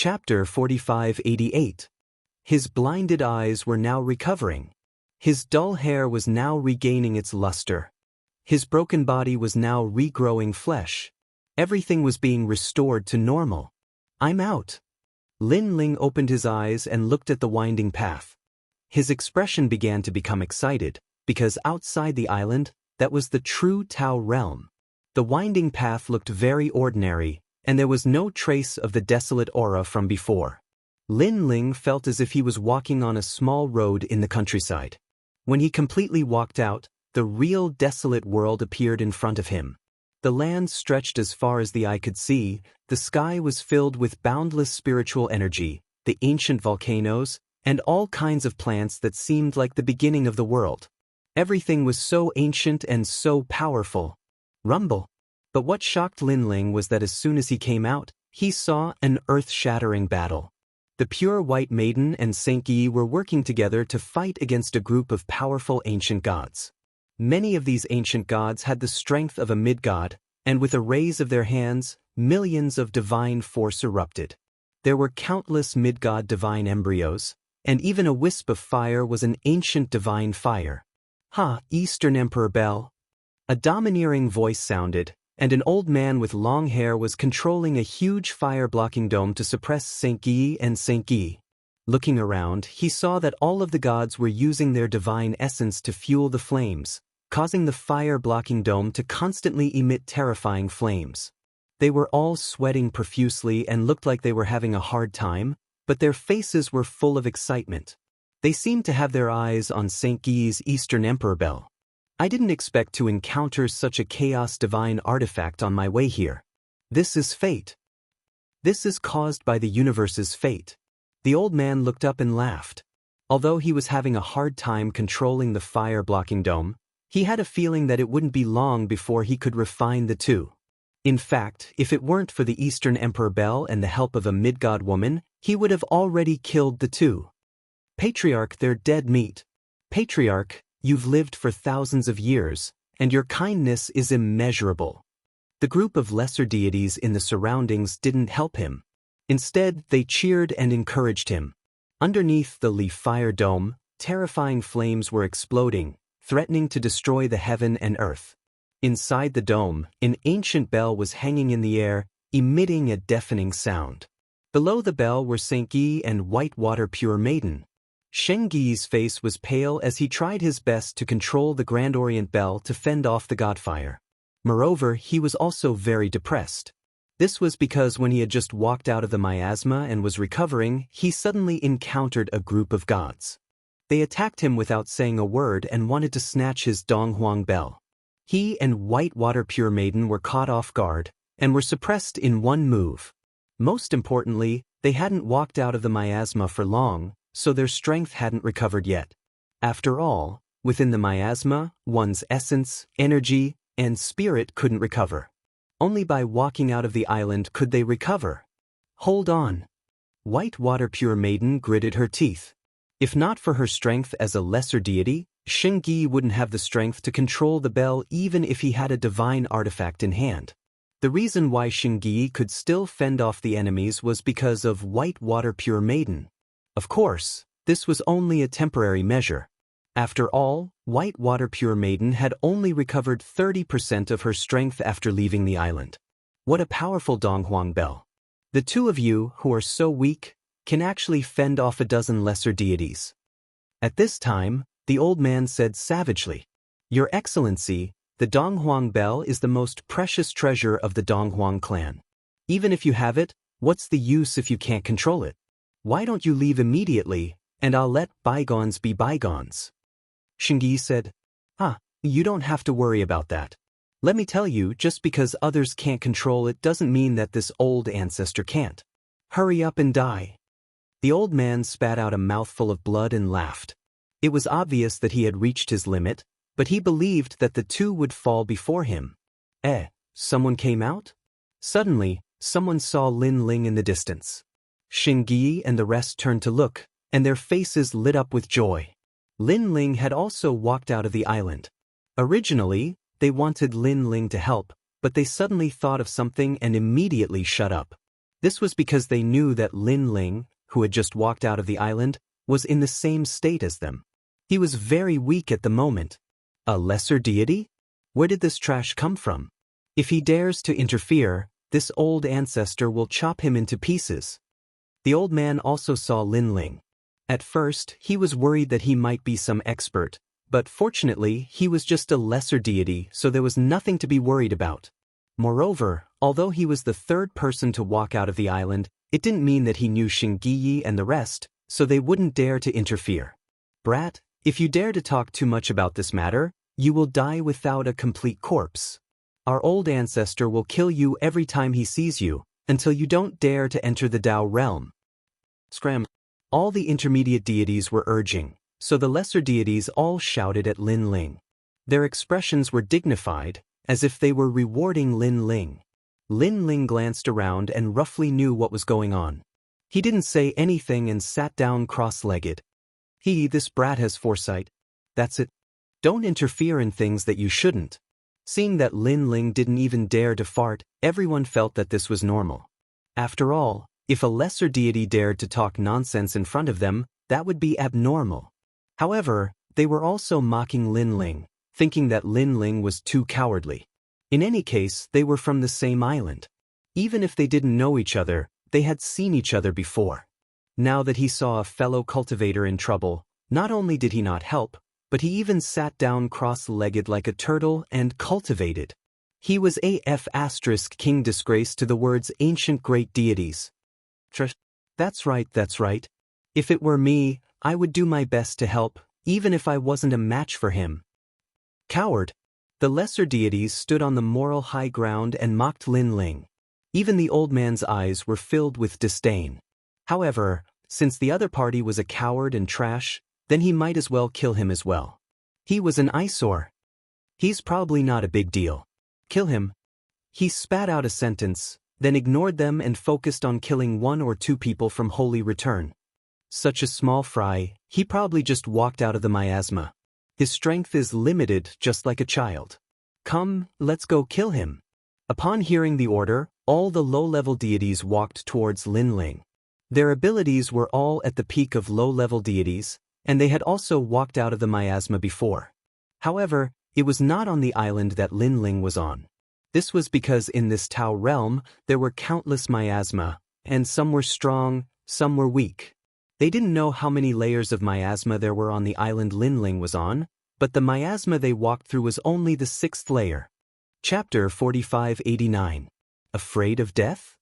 Chapter 4588. His blinded eyes were now recovering. His dull hair was now regaining its luster. His broken body was now regrowing flesh. Everything was being restored to normal. "I'm out." Lin Ling opened his eyes and looked at the winding path. His expression began to become excited, because outside the island, that was the true Tao realm. The winding path looked very ordinary, and there was no trace of the desolate aura from before. Lin Ling felt as if he was walking on a small road in the countryside. When he completely walked out, the real desolate world appeared in front of him. The land stretched as far as the eye could see, the sky was filled with boundless spiritual energy, the ancient volcanoes, and all kinds of plants that seemed like the beginning of the world. Everything was so ancient and so powerful. Rumble. But what shocked Lin Ling was that as soon as he came out, he saw an earth-shattering battle. The pure white maiden and Xianxia were working together to fight against a group of powerful ancient gods. Many of these ancient gods had the strength of a mid-god, and with a raise of their hands, millions of divine force erupted. There were countless mid-god divine embryos, and even a wisp of fire was an ancient divine fire. "Ha, Eastern Emperor Bell." A domineering voice sounded, and an old man with long hair was controlling a huge fire-blocking dome to suppress Xianxia and Xianxia. Looking around, he saw that all of the gods were using their divine essence to fuel the flames, causing the fire-blocking dome to constantly emit terrifying flames. They were all sweating profusely and looked like they were having a hard time, but their faces were full of excitement. They seemed to have their eyes on Xianxia's Eastern Emperor Bell. "I didn't expect to encounter such a chaos divine artifact on my way here. This is fate. This is caused by the universe's fate." The old man looked up and laughed. Although he was having a hard time controlling the fire-blocking dome, he had a feeling that it wouldn't be long before he could refine the two. In fact, if it weren't for the Eastern Emperor Bell and the help of a mid-god woman, he would have already killed the two. "Patriarch, they're dead meat. Patriarch, you've lived for thousands of years, and your kindness is immeasurable." The group of lesser deities in the surroundings didn't help him. Instead, they cheered and encouraged him. Underneath the leaf fire dome, terrifying flames were exploding, threatening to destroy the heaven and earth. Inside the dome, an ancient bell was hanging in the air, emitting a deafening sound. Below the bell were Xianxia and Whitewater Pure Maiden. Xianxia's face was pale as he tried his best to control the Grand Orient Bell to fend off the godfire. Moreover, he was also very depressed. This was because when he had just walked out of the miasma and was recovering, he suddenly encountered a group of gods. They attacked him without saying a word and wanted to snatch his Donghuang bell. He and Whitewater Pure Maiden were caught off guard and were suppressed in one move. Most importantly, they hadn't walked out of the miasma for long, so their strength hadn't recovered yet. After all, within the miasma, one's essence, energy, and spirit couldn't recover. Only by walking out of the island could they recover. "Hold on." Whitewater Pure Maiden gritted her teeth. If not for her strength as a lesser deity, Xianxia wouldn't have the strength to control the bell even if he had a divine artifact in hand. The reason why Xianxia could still fend off the enemies was because of Whitewater Pure Maiden. Of course, this was only a temporary measure. After all, Whitewater Pure Maiden had only recovered 30% of her strength after leaving the island. What a powerful Donghuang bell. The two of you, who are so weak, can actually fend off a dozen lesser deities. At this time, the old man said savagely, "Your Excellency, the Donghuang bell is the most precious treasure of the Donghuang clan. Even if you have it, what's the use if you can't control it? Why don't you leave immediately, and I'll let bygones be bygones?" Xianxia said, You don't have to worry about that. Let me tell you, just because others can't control it doesn't mean that this old ancestor can't. Hurry up and die." The old man spat out a mouthful of blood and laughed. It was obvious that he had reached his limit, but he believed that the two would fall before him. Someone came out? Suddenly, someone saw Lin Ling in the distance. Xianxia and the rest turned to look, and their faces lit up with joy. Lin Ling had also walked out of the island. Originally, they wanted Lin Ling to help, but they suddenly thought of something and immediately shut up. This was because they knew that Lin Ling, who had just walked out of the island, was in the same state as them. He was very weak at the moment. A lesser deity? Where did this trash come from? If he dares to interfere, this old ancestor will chop him into pieces. The old man also saw Lin Ling. At first, he was worried that he might be some expert, but fortunately, he was just a lesser deity, so there was nothing to be worried about. Moreover, although he was the third person to walk out of the island, it didn't mean that he knew Xianxia and the rest, so they wouldn't dare to interfere. Brat, if you dare to talk too much about this matter, you will die without a complete corpse. Our old ancestor will kill you every time he sees you, until you don't dare to enter the Tao realm. Scram. All the intermediate deities were urging, so the lesser deities all shouted at Lin Ling. Their expressions were dignified, as if they were rewarding Lin Ling. Lin Ling glanced around and roughly knew what was going on. He didn't say anything and sat down cross-legged. This brat has foresight. That's it. Don't interfere in things that you shouldn't. Seeing that Lin Ling didn't even dare to fart, everyone felt that this was normal. After all, if a lesser deity dared to talk nonsense in front of them, that would be abnormal. However, they were also mocking Lin Ling, thinking that Lin Ling was too cowardly. In any case, they were from the same island. Even if they didn't know each other, they had seen each other before. Now that he saw a fellow cultivator in trouble, not only did he not help, but he even sat down cross-legged like a turtle and cultivated. He was AF** king disgrace to the words ancient great deities. That's right. If it were me, I would do my best to help, even if I wasn't a match for him. Coward! The lesser deities stood on the moral high ground and mocked Lin Ling. Even the old man's eyes were filled with disdain. However, since the other party was a coward and trash, then he might as well kill him as well. He was an eyesore. He's probably not a big deal. Kill him. He spat out a sentence, then ignored them and focused on killing 1 or 2 people from Holy Return. Such a small fry, he probably just walked out of the miasma. His strength is limited just like a child. Come, let's go kill him. Upon hearing the order, all the low-level deities walked towards Lin Ling. Their abilities were all at the peak of low-level deities, and they had also walked out of the miasma before. However, it was not on the island that Lin Ling was on. This was because in this Tao realm, there were countless miasma, and some were strong, some were weak. They didn't know how many layers of miasma there were on the island Lin Ling was on, but the miasma they walked through was only the 6th layer. Chapter 4589. Afraid of death?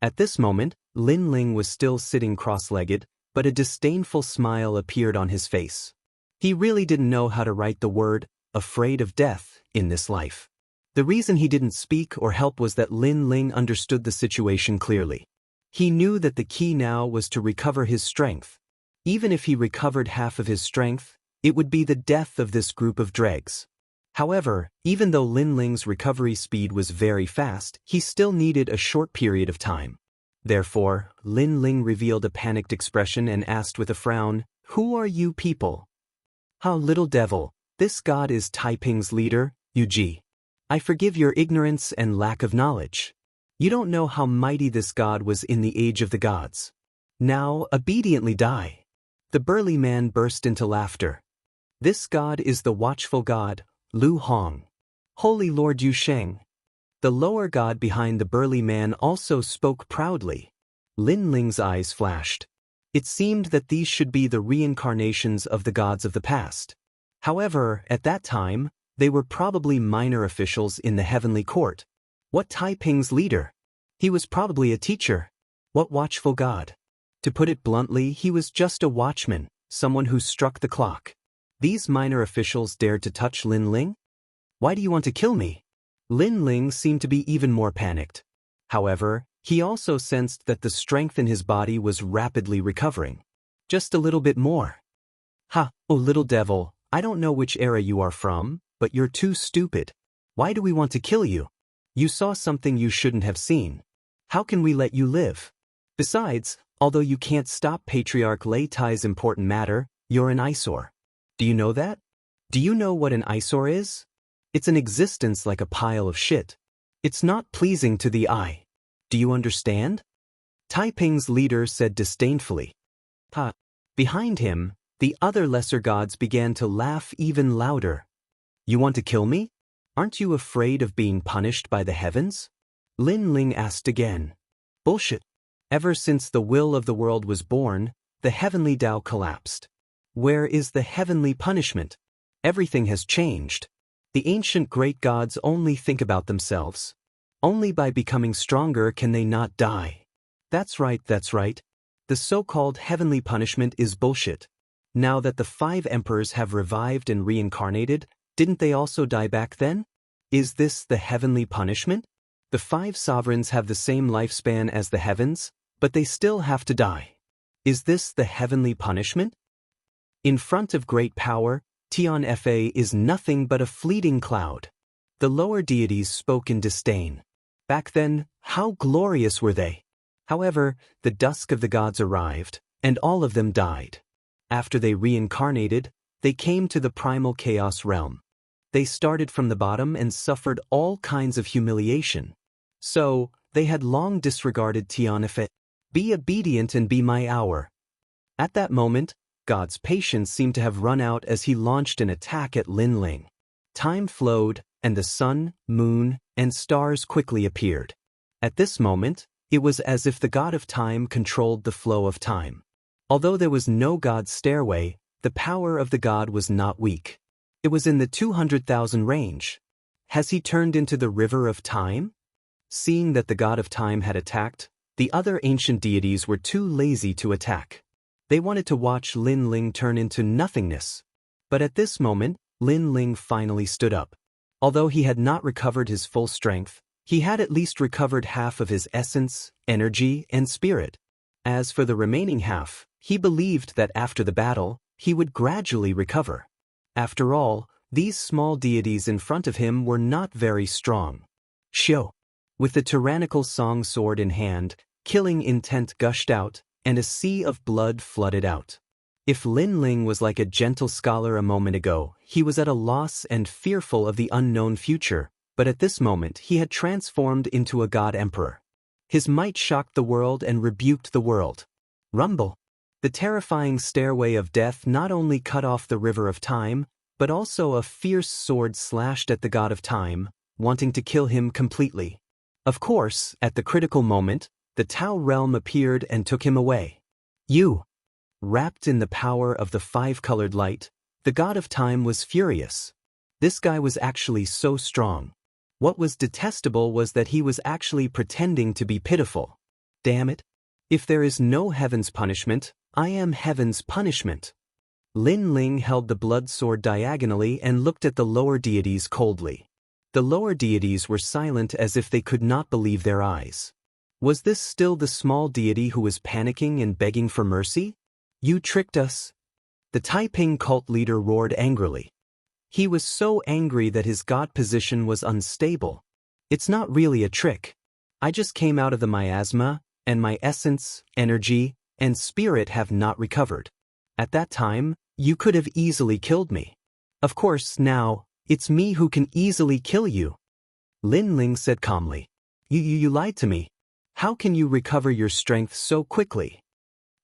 At this moment, Lin Ling was still sitting cross-legged, but a disdainful smile appeared on his face. He really didn't know how to write the word, afraid of death, in this life. The reason he didn't speak or help was that Lin Ling understood the situation clearly. He knew that the key now was to recover his strength. Even if he recovered half of his strength, it would be the death of this group of dregs. However, even though Lin Ling's recovery speed was very fast, he still needed a short period of time. Therefore, Lin Ling revealed a panicked expression and asked with a frown, "Who are you people?" "How little devil, this god is Taiping's leader, Yuji. I forgive your ignorance and lack of knowledge. You don't know how mighty this god was in the age of the gods. Now, obediently die." The burly man burst into laughter. "This god is the watchful god, Lu Hong. Holy Lord Yu Sheng." The lower god behind the burly man also spoke proudly. Lin Ling's eyes flashed. It seemed that these should be the reincarnations of the gods of the past. However, at that time, they were probably minor officials in the heavenly court. What Taiping's leader? He was probably a teacher. What watchful god? To put it bluntly, he was just a watchman, someone who struck the clock. These minor officials dared to touch Lin Ling? "Why do you want to kill me?" Lin Ling seemed to be even more panicked. However, he also sensed that the strength in his body was rapidly recovering. Just a little bit more. "Ha, oh little devil, I don't know which era you are from, but you're too stupid. Why do we want to kill you? You saw something you shouldn't have seen. How can we let you live? Besides, although you can't stop Patriarch Lei Tai's important matter, you're an eyesore. Do you know that? Do you know what an eyesore is? It's an existence like a pile of shit. It's not pleasing to the eye. Do you understand?" Taiping's leader said disdainfully. Ha! Behind him, the other lesser gods began to laugh even louder. You want to kill me? Aren't you afraid of being punished by the heavens? Lin Ling asked again. Bullshit. Ever since the will of the world was born, the heavenly Tao collapsed. Where is the heavenly punishment? Everything has changed. The ancient great gods only think about themselves. Only by becoming stronger can they not die. That's right, that's right. The so-called heavenly punishment is bullshit. Now that the 5 emperors have revived and reincarnated, didn't they also die back then? Is this the heavenly punishment? The 5 sovereigns have the same lifespan as the heavens, but they still have to die. Is this the heavenly punishment? In front of great power, Tianfa is nothing but a fleeting cloud. The lower deities spoke in disdain. Back then, how glorious were they? However, the dusk of the gods arrived, and all of them died. After they reincarnated, they came to the primal chaos realm. They started from the bottom and suffered all kinds of humiliation. So, they had long disregarded Tianfa. Be obedient and be my hour. At that moment, God's patience seemed to have run out as he launched an attack at Lin Ling. Time flowed, and the sun, moon, and stars quickly appeared. At this moment, it was as if the god of time controlled the flow of time. Although there was no god's stairway, the power of the god was not weak. It was in the 200,000 range. Has he turned into the river of time? Seeing that the god of time had attacked, the other ancient deities were too lazy to attack. They wanted to watch Lin Ling turn into nothingness. But at this moment, Lin Ling finally stood up. Although he had not recovered his full strength, he had at least recovered half of his essence, energy, and spirit. As for the remaining half, he believed that after the battle, he would gradually recover. After all, these small deities in front of him were not very strong. Xiao. With the tyrannical song sword in hand, killing intent gushed out, and a sea of blood flooded out. If Lin Ling was like a gentle scholar a moment ago, he was at a loss and fearful of the unknown future, but at this moment he had transformed into a god emperor. His might shocked the world and rebuked the world. Rumble. The terrifying stairway of death not only cut off the river of time, but also a fierce sword slashed at the god of time, wanting to kill him completely. Of course, at the critical moment, the Tao realm appeared and took him away. You. Wrapped in the power of the 5-colored light, the god of time was furious. This guy was actually so strong. What was detestable was that he was actually pretending to be pitiful. Damn it. If there is no heaven's punishment, I am heaven's punishment. Lin Ling held the blood sword diagonally and looked at the lower deities coldly. The lower deities were silent as if they could not believe their eyes. Was this still the small deity who was panicking and begging for mercy? You tricked us. The Taiping cult leader roared angrily. He was so angry that his god position was unstable. It's not really a trick. I just came out of the miasma, and my essence, energy, and spirit have not recovered. At that time, you could have easily killed me. Of course, now, it's me who can easily kill you. Lin Ling said calmly. You lied to me. How can you recover your strength so quickly?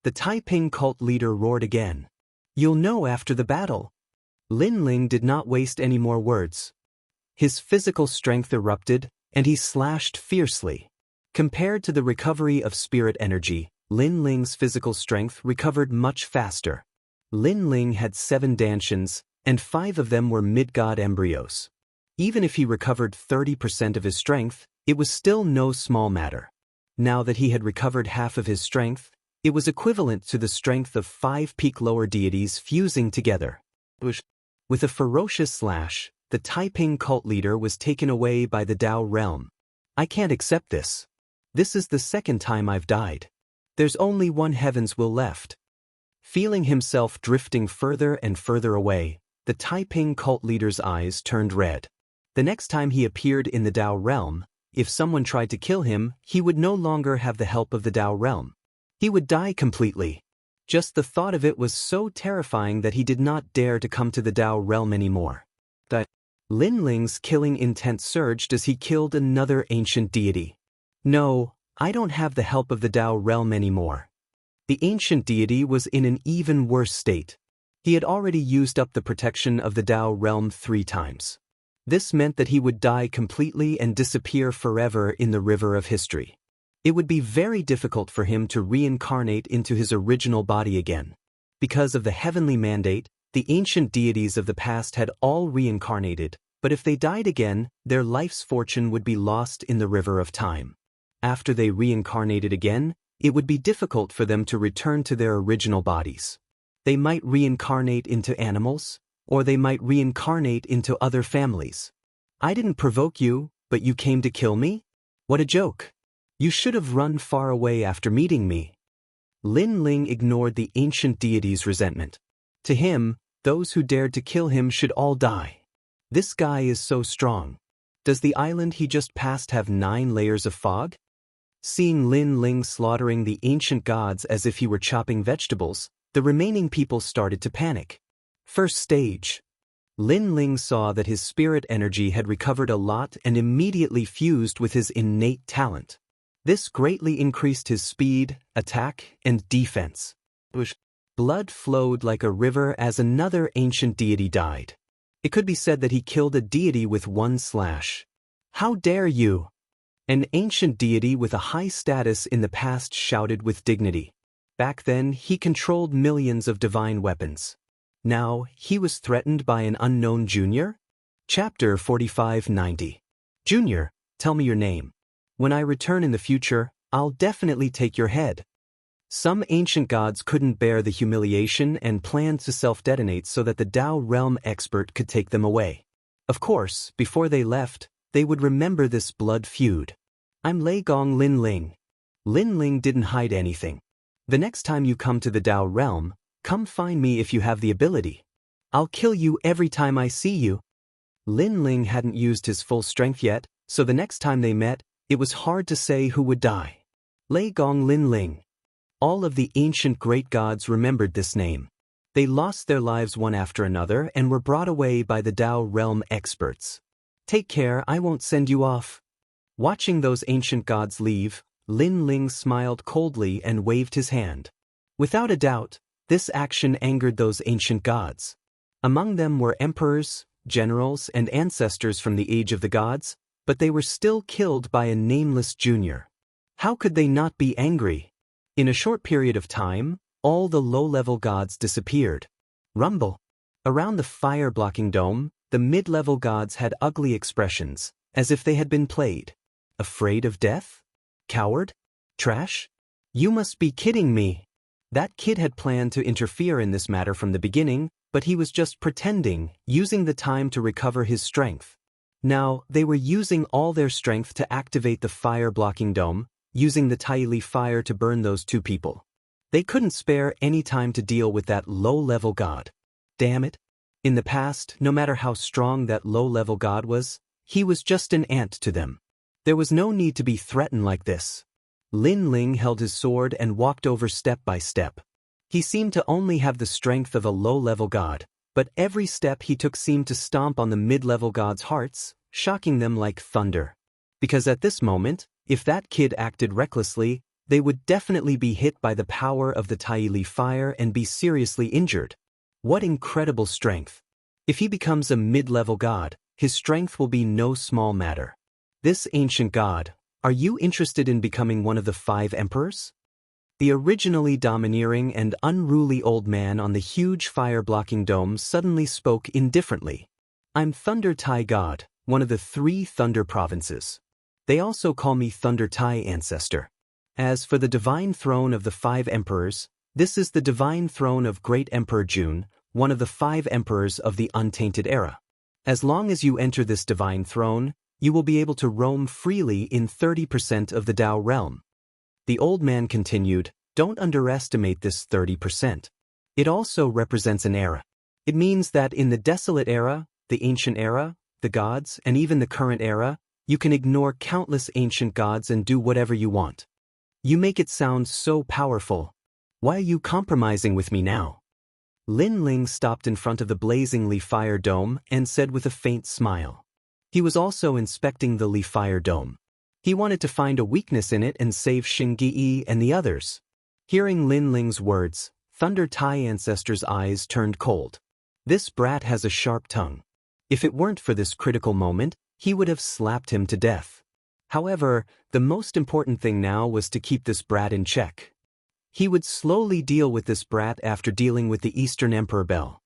The Taiping cult leader roared again. You'll know after the battle. Lin Ling did not waste any more words. His physical strength erupted, and he slashed fiercely. Compared to the recovery of spirit energy, Lin Ling's physical strength recovered much faster. Lin Ling had 7 dantians, and 5 of them were mid-god embryos. Even if he recovered 30% of his strength, it was still no small matter. Now that he had recovered half of his strength, it was equivalent to the strength of 5 peak lower deities fusing together. With a ferocious slash, the Taiping cult leader was taken away by the Tao realm. I can't accept this. This is the 2nd time I've died. There's only one heaven's will left. Feeling himself drifting further and further away, the Taiping cult leader's eyes turned red. The next time he appeared in the Tao realm, if someone tried to kill him, he would no longer have the help of the Tao realm. He would die completely. Just the thought of it was so terrifying that he did not dare to come to the Tao realm anymore. Lin Ling's killing intent surged as he killed another ancient deity. No, I don't have the help of the Tao realm anymore. The ancient deity was in an even worse state. He had already used up the protection of the Tao realm 3 times. This meant that he would die completely and disappear forever in the river of history. It would be very difficult for him to reincarnate into his original body again. Because of the heavenly mandate, the ancient deities of the past had all reincarnated, but if they died again, their life's fortune would be lost in the river of time. After they reincarnated again, it would be difficult for them to return to their original bodies. They might reincarnate into animals, or they might reincarnate into other families. I didn't provoke you, but you came to kill me? What a joke. You should have run far away after meeting me. Lin Ling ignored the ancient deity's resentment. To him, those who dared to kill him should all die. This guy is so strong. Does the island he just passed have 9 layers of fog? Seeing Lin Ling slaughtering the ancient gods as if he were chopping vegetables, the remaining people started to panic. First stage. Lin Ling saw that his spirit energy had recovered a lot and immediately fused with his innate talent. This greatly increased his speed, attack, and defense. Blood flowed like a river as another ancient deity died. It could be said that he killed a deity with 1 slash. How dare you! An ancient deity with a high status in the past shouted with dignity. Back then, he controlled millions of divine weapons. Now, he was threatened by an unknown junior? Chapter 4590. Junior, tell me your name. When I return in the future, I'll definitely take your head. Some ancient gods couldn't bear the humiliation and planned to self-detonate so that the Tao realm expert could take them away. Of course, before they left, they would remember this blood feud. I'm Lei Gong Lin Ling. Lin Ling didn't hide anything. The next time you come to the Tao realm, come find me if you have the ability. I'll kill you every time I see you. Lin Ling hadn't used his full strength yet, so the next time they met, it was hard to say who would die. Lei Gong Lin Ling. All of the ancient great gods remembered this name. They lost their lives one after another and were brought away by the Tao realm experts. Take care, I won't send you off. Watching those ancient gods leave, Lin Ling smiled coldly and waved his hand. Without a doubt, this action angered those ancient gods. Among them were emperors, generals, and ancestors from the age of the gods, but they were still killed by a nameless junior. How could they not be angry? In a short period of time, all the low-level gods disappeared. Rumble. Around the fire-blocking dome, the mid-level gods had ugly expressions, as if they had been played. Afraid of death? Coward? Trash? You must be kidding me. That kid had planned to interfere in this matter from the beginning, but he was just pretending, using the time to recover his strength. Now, they were using all their strength to activate the fire-blocking dome, using the Tai Li fire to burn those 2 people. They couldn't spare any time to deal with that low-level god. Damn it. In the past, no matter how strong that low-level god was, he was just an ant to them. There was no need to be threatened like this. Lin Ling held his sword and walked over step by step. He seemed to only have the strength of a low-level god, but every step he took seemed to stomp on the mid-level gods' hearts, shocking them like thunder. Because at this moment, if that kid acted recklessly, they would definitely be hit by the power of the Tai Li fire and be seriously injured. What incredible strength! If he becomes a mid-level god, his strength will be no small matter. This ancient god, are you interested in becoming one of the 5 emperors? The originally domineering and unruly old man on the huge fire-blocking dome suddenly spoke indifferently. I'm Thunder Tai God, one of the 3 Thunder provinces. They also call me Thunder Tai Ancestor. As for the divine throne of the 5 emperors, this is the divine throne of Great Emperor Jun, one of the 5 emperors of the untainted era. As long as you enter this divine throne, you will be able to roam freely in 30% of the Tao realm. The old man continued, don't underestimate this 30%. It also represents an era. It means that in the desolate era, the ancient era, the gods, and even the current era, you can ignore countless ancient gods and do whatever you want. You make it sound so powerful. Why are you compromising with me now? Lin Ling stopped in front of the blazingly fire dome and said with a faint smile. He was also inspecting the Li fire dome. He wanted to find a weakness in it and save Xingyi and the others. Hearing Lin Ling's words, Thunder Tai Ancestor's eyes turned cold. This brat has a sharp tongue. If it weren't for this critical moment, he would have slapped him to death. However, the most important thing now was to keep this brat in check. He would slowly deal with this brat after dealing with the Eastern Emperor Bell.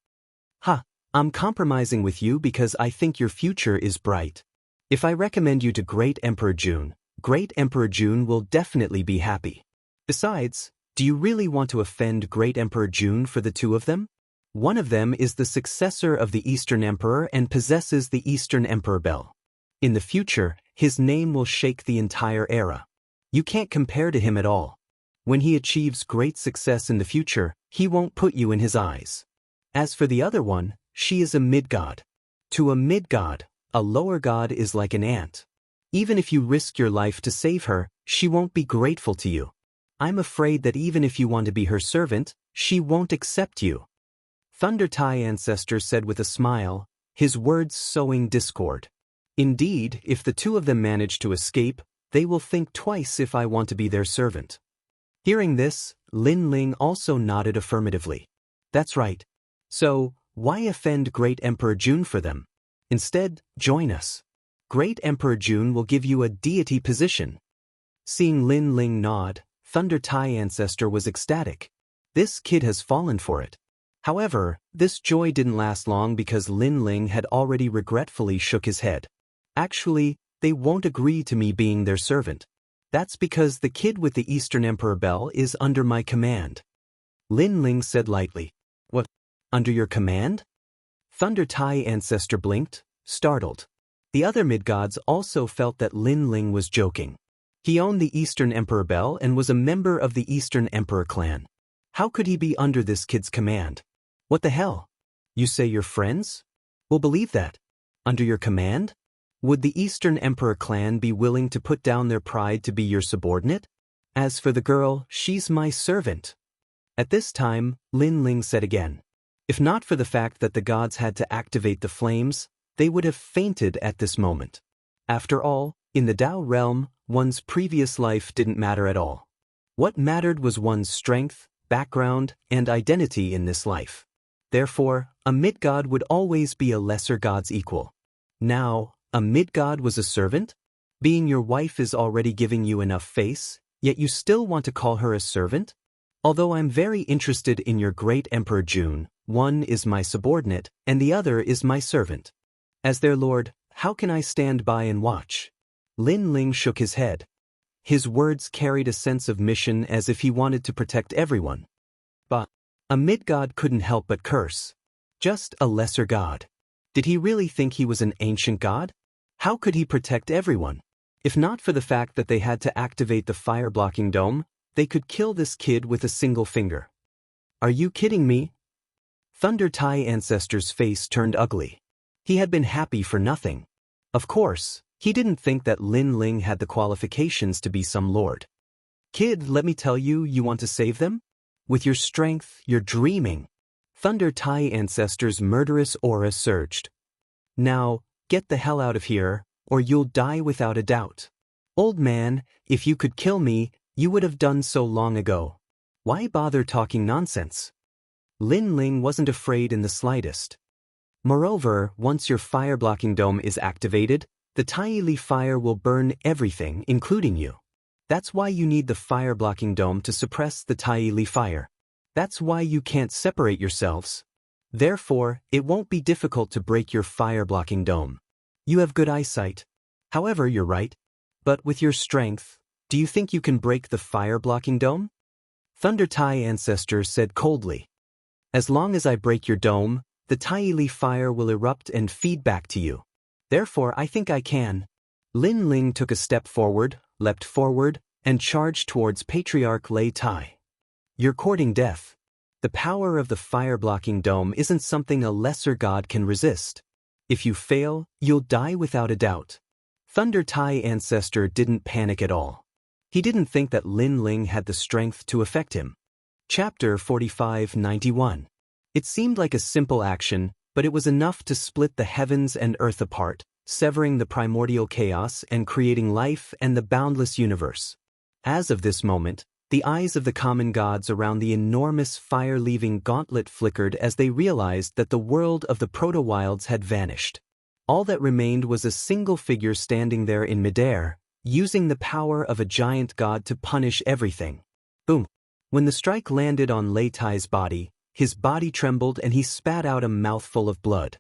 I'm compromising with you because I think your future is bright. If I recommend you to Great Emperor Jun will definitely be happy. Besides, do you really want to offend Great Emperor Jun for the two of them? One of them is the successor of the Eastern Emperor and possesses the Eastern Emperor Bell. In the future, his name will shake the entire era. You can't compare to him at all. When he achieves great success in the future, he won't put you in his eyes. As for the other one, she is a mid-god. To a mid-god, a lower god is like an ant. Even if you risk your life to save her, she won't be grateful to you. I'm afraid that even if you want to be her servant, she won't accept you. Thunder Tai Ancestor said with a smile, his words sowing discord. Indeed, if the two of them manage to escape, they will think twice if I want to be their servant. Hearing this, Lin Ling also nodded affirmatively. That's right. So, why offend Great Emperor Jun for them? Instead, join us. Great Emperor Jun will give you a deity position. Seeing Lin Ling nod, Thunder Tai Ancestor was ecstatic. This kid has fallen for it. However, this joy didn't last long because Lin Ling had already regretfully shook his head. Actually, they won't agree to me being their servant. That's because the kid with the Eastern Emperor Bell is under my command. Lin Ling said lightly. What? Under your command? Thunder Tai Ancestor blinked, startled. The other mid-gods also felt that Lin Ling was joking. He owned the Eastern Emperor Bell and was a member of the Eastern Emperor clan. How could he be under this kid's command? What the hell? You say you're friends? We'll believe that. Under your command? Would the Eastern Emperor clan be willing to put down their pride to be your subordinate? As for the girl, she's my servant. At this time, Lin Ling said again. If not for the fact that the gods had to activate the flames, they would have fainted at this moment. After all, in the Tao realm, one's previous life didn't matter at all. What mattered was one's strength, background, and identity in this life. Therefore, a mid-god would always be a lesser god's equal. Now, a mid-god was a servant? Being your wife is already giving you enough face, yet you still want to call her a servant? Although I'm very interested in your Great Emperor Jun, one is my subordinate, and the other is my servant. As their lord, how can I stand by and watch? Lin Ling shook his head. His words carried a sense of mission as if he wanted to protect everyone. But a mid-god couldn't help but curse. Just a lesser god. Did he really think he was an ancient god? How could he protect everyone? If not for the fact that they had to activate the fire-blocking dome, they could kill this kid with a single finger. Are you kidding me? Thunder Tai Ancestor's face turned ugly. He had been happy for nothing. Of course, he didn't think that Lin Ling had the qualifications to be some lord. Kid, let me tell you, you want to save them? With your strength, you're dreaming. Thunder Tai Ancestor's murderous aura surged. Now, get the hell out of here, or you'll die without a doubt. Old man, if you could kill me, you would have done so long ago. Why bother talking nonsense? Lin Ling wasn't afraid in the slightest. Moreover, once your fire-blocking dome is activated, the Taili fire will burn everything, including you. That's why you need the fire-blocking dome to suppress the Taili fire. That's why you can't separate yourselves. Therefore, it won't be difficult to break your fire-blocking dome. You have good eyesight. However, you're right. But with your strength, do you think you can break the fire-blocking dome? Thunder Tai Ancestor said coldly. As long as I break your dome, the Taili fire will erupt and feed back to you. Therefore, I think I can. Lin Ling took a step forward, leapt forward, and charged towards Patriarch Lei Tai. You're courting death. The power of the fire-blocking dome isn't something a lesser god can resist. If you fail, you'll die without a doubt. Thunder Tai Ancestor didn't panic at all. He didn't think that Lin Ling had the strength to affect him. Chapter 4591. It seemed like a simple action, but it was enough to split the heavens and earth apart, severing the primordial chaos and creating life and the boundless universe. As of this moment, the eyes of the common gods around the enormous fire-leaving gauntlet flickered as they realized that the world of the proto-wilds had vanished. All that remained was a single figure standing there in midair, using the power of a giant god to punish everything. Boom! When the strike landed on Lei Tai's body, his body trembled and he spat out a mouthful of blood.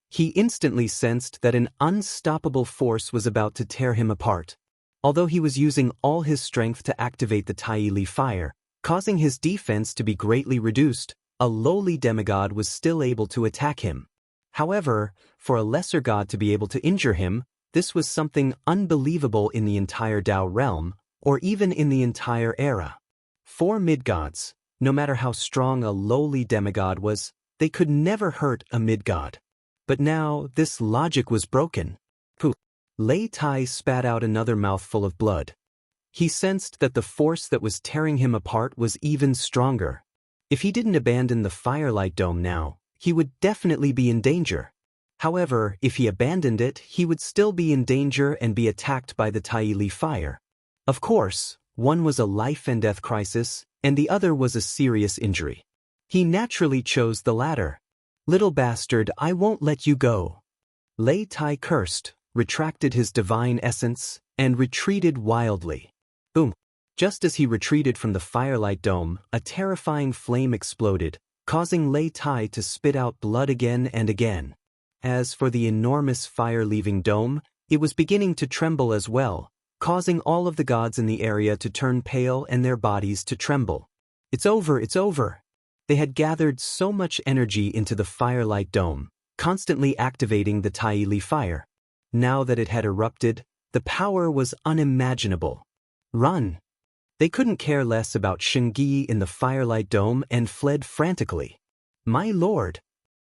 He instantly sensed that an unstoppable force was about to tear him apart. Although he was using all his strength to activate the Tai Li fire, causing his defense to be greatly reduced, a lowly demigod was still able to attack him. However, for a lesser god to be able to injure him, this was something unbelievable in the entire Dao realm, or even in the entire era. 4 mid-gods, no matter how strong a lowly demigod was, they could never hurt a mid-god. But now, this logic was broken. Lei Tai spat out another mouthful of blood. He sensed that the force that was tearing him apart was even stronger. If he didn't abandon the Firelight Dome now, he would definitely be in danger. However, if he abandoned it, he would still be in danger and be attacked by the Tai Li fire. Of course, one was a life-and-death crisis, and the other was a serious injury. He naturally chose the latter. "Little bastard, I won't let you go." Lei Tai cursed, retracted his divine essence, and retreated wildly. Boom! Just as he retreated from the Firelight Dome, a terrifying flame exploded, causing Lei Tai to spit out blood again and again. As for the enormous fire-leaving dome, it was beginning to tremble as well, causing all of the gods in the area to turn pale and their bodies to tremble. It's over, it's over. They had gathered so much energy into the Firelight Dome, constantly activating the Tai Li fire. Now that it had erupted, the power was unimaginable. Run! They couldn't care less about Xianxia in the Firelight Dome and fled frantically. My lord!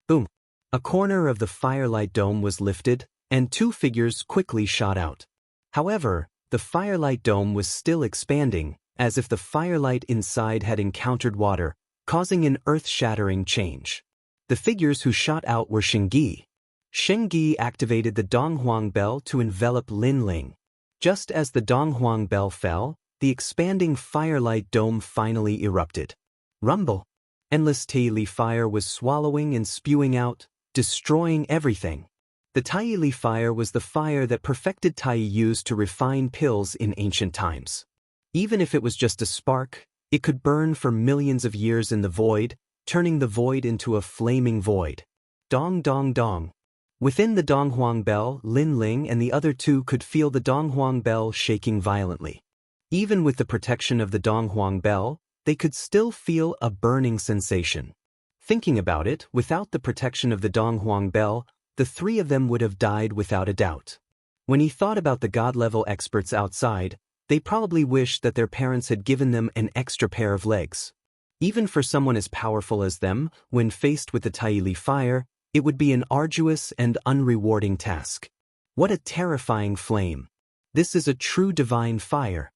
Boom! A corner of the Firelight Dome was lifted, and 2 figures quickly shot out. However, the Firelight Dome was still expanding, as if the firelight inside had encountered water, causing an earth-shattering change. The figures who shot out were Xianxia activated the Donghuang Bell to envelop Lin Ling. Just as the Donghuang Bell fell, the expanding Firelight Dome finally erupted. Rumble! Endless Tai Li fire was swallowing and spewing out, destroying everything. The Tai Li fire was the fire that perfected Tai used to refine pills in ancient times. Even if it was just a spark, it could burn for millions of years in the void, turning the void into a flaming void. Dong dong dong. Within the Donghuang Bell, Lin Ling and the other 2 could feel the Donghuang Bell shaking violently. Even with the protection of the Donghuang Bell, they could still feel a burning sensation. Thinking about it, without the protection of the Donghuang Bell, the 3 of them would have died without a doubt. When he thought about the god-level experts outside, they probably wished that their parents had given them an extra pair of legs. Even for someone as powerful as them, when faced with the Tai Li fire, it would be an arduous and unrewarding task. What a terrifying flame! This is a true divine fire.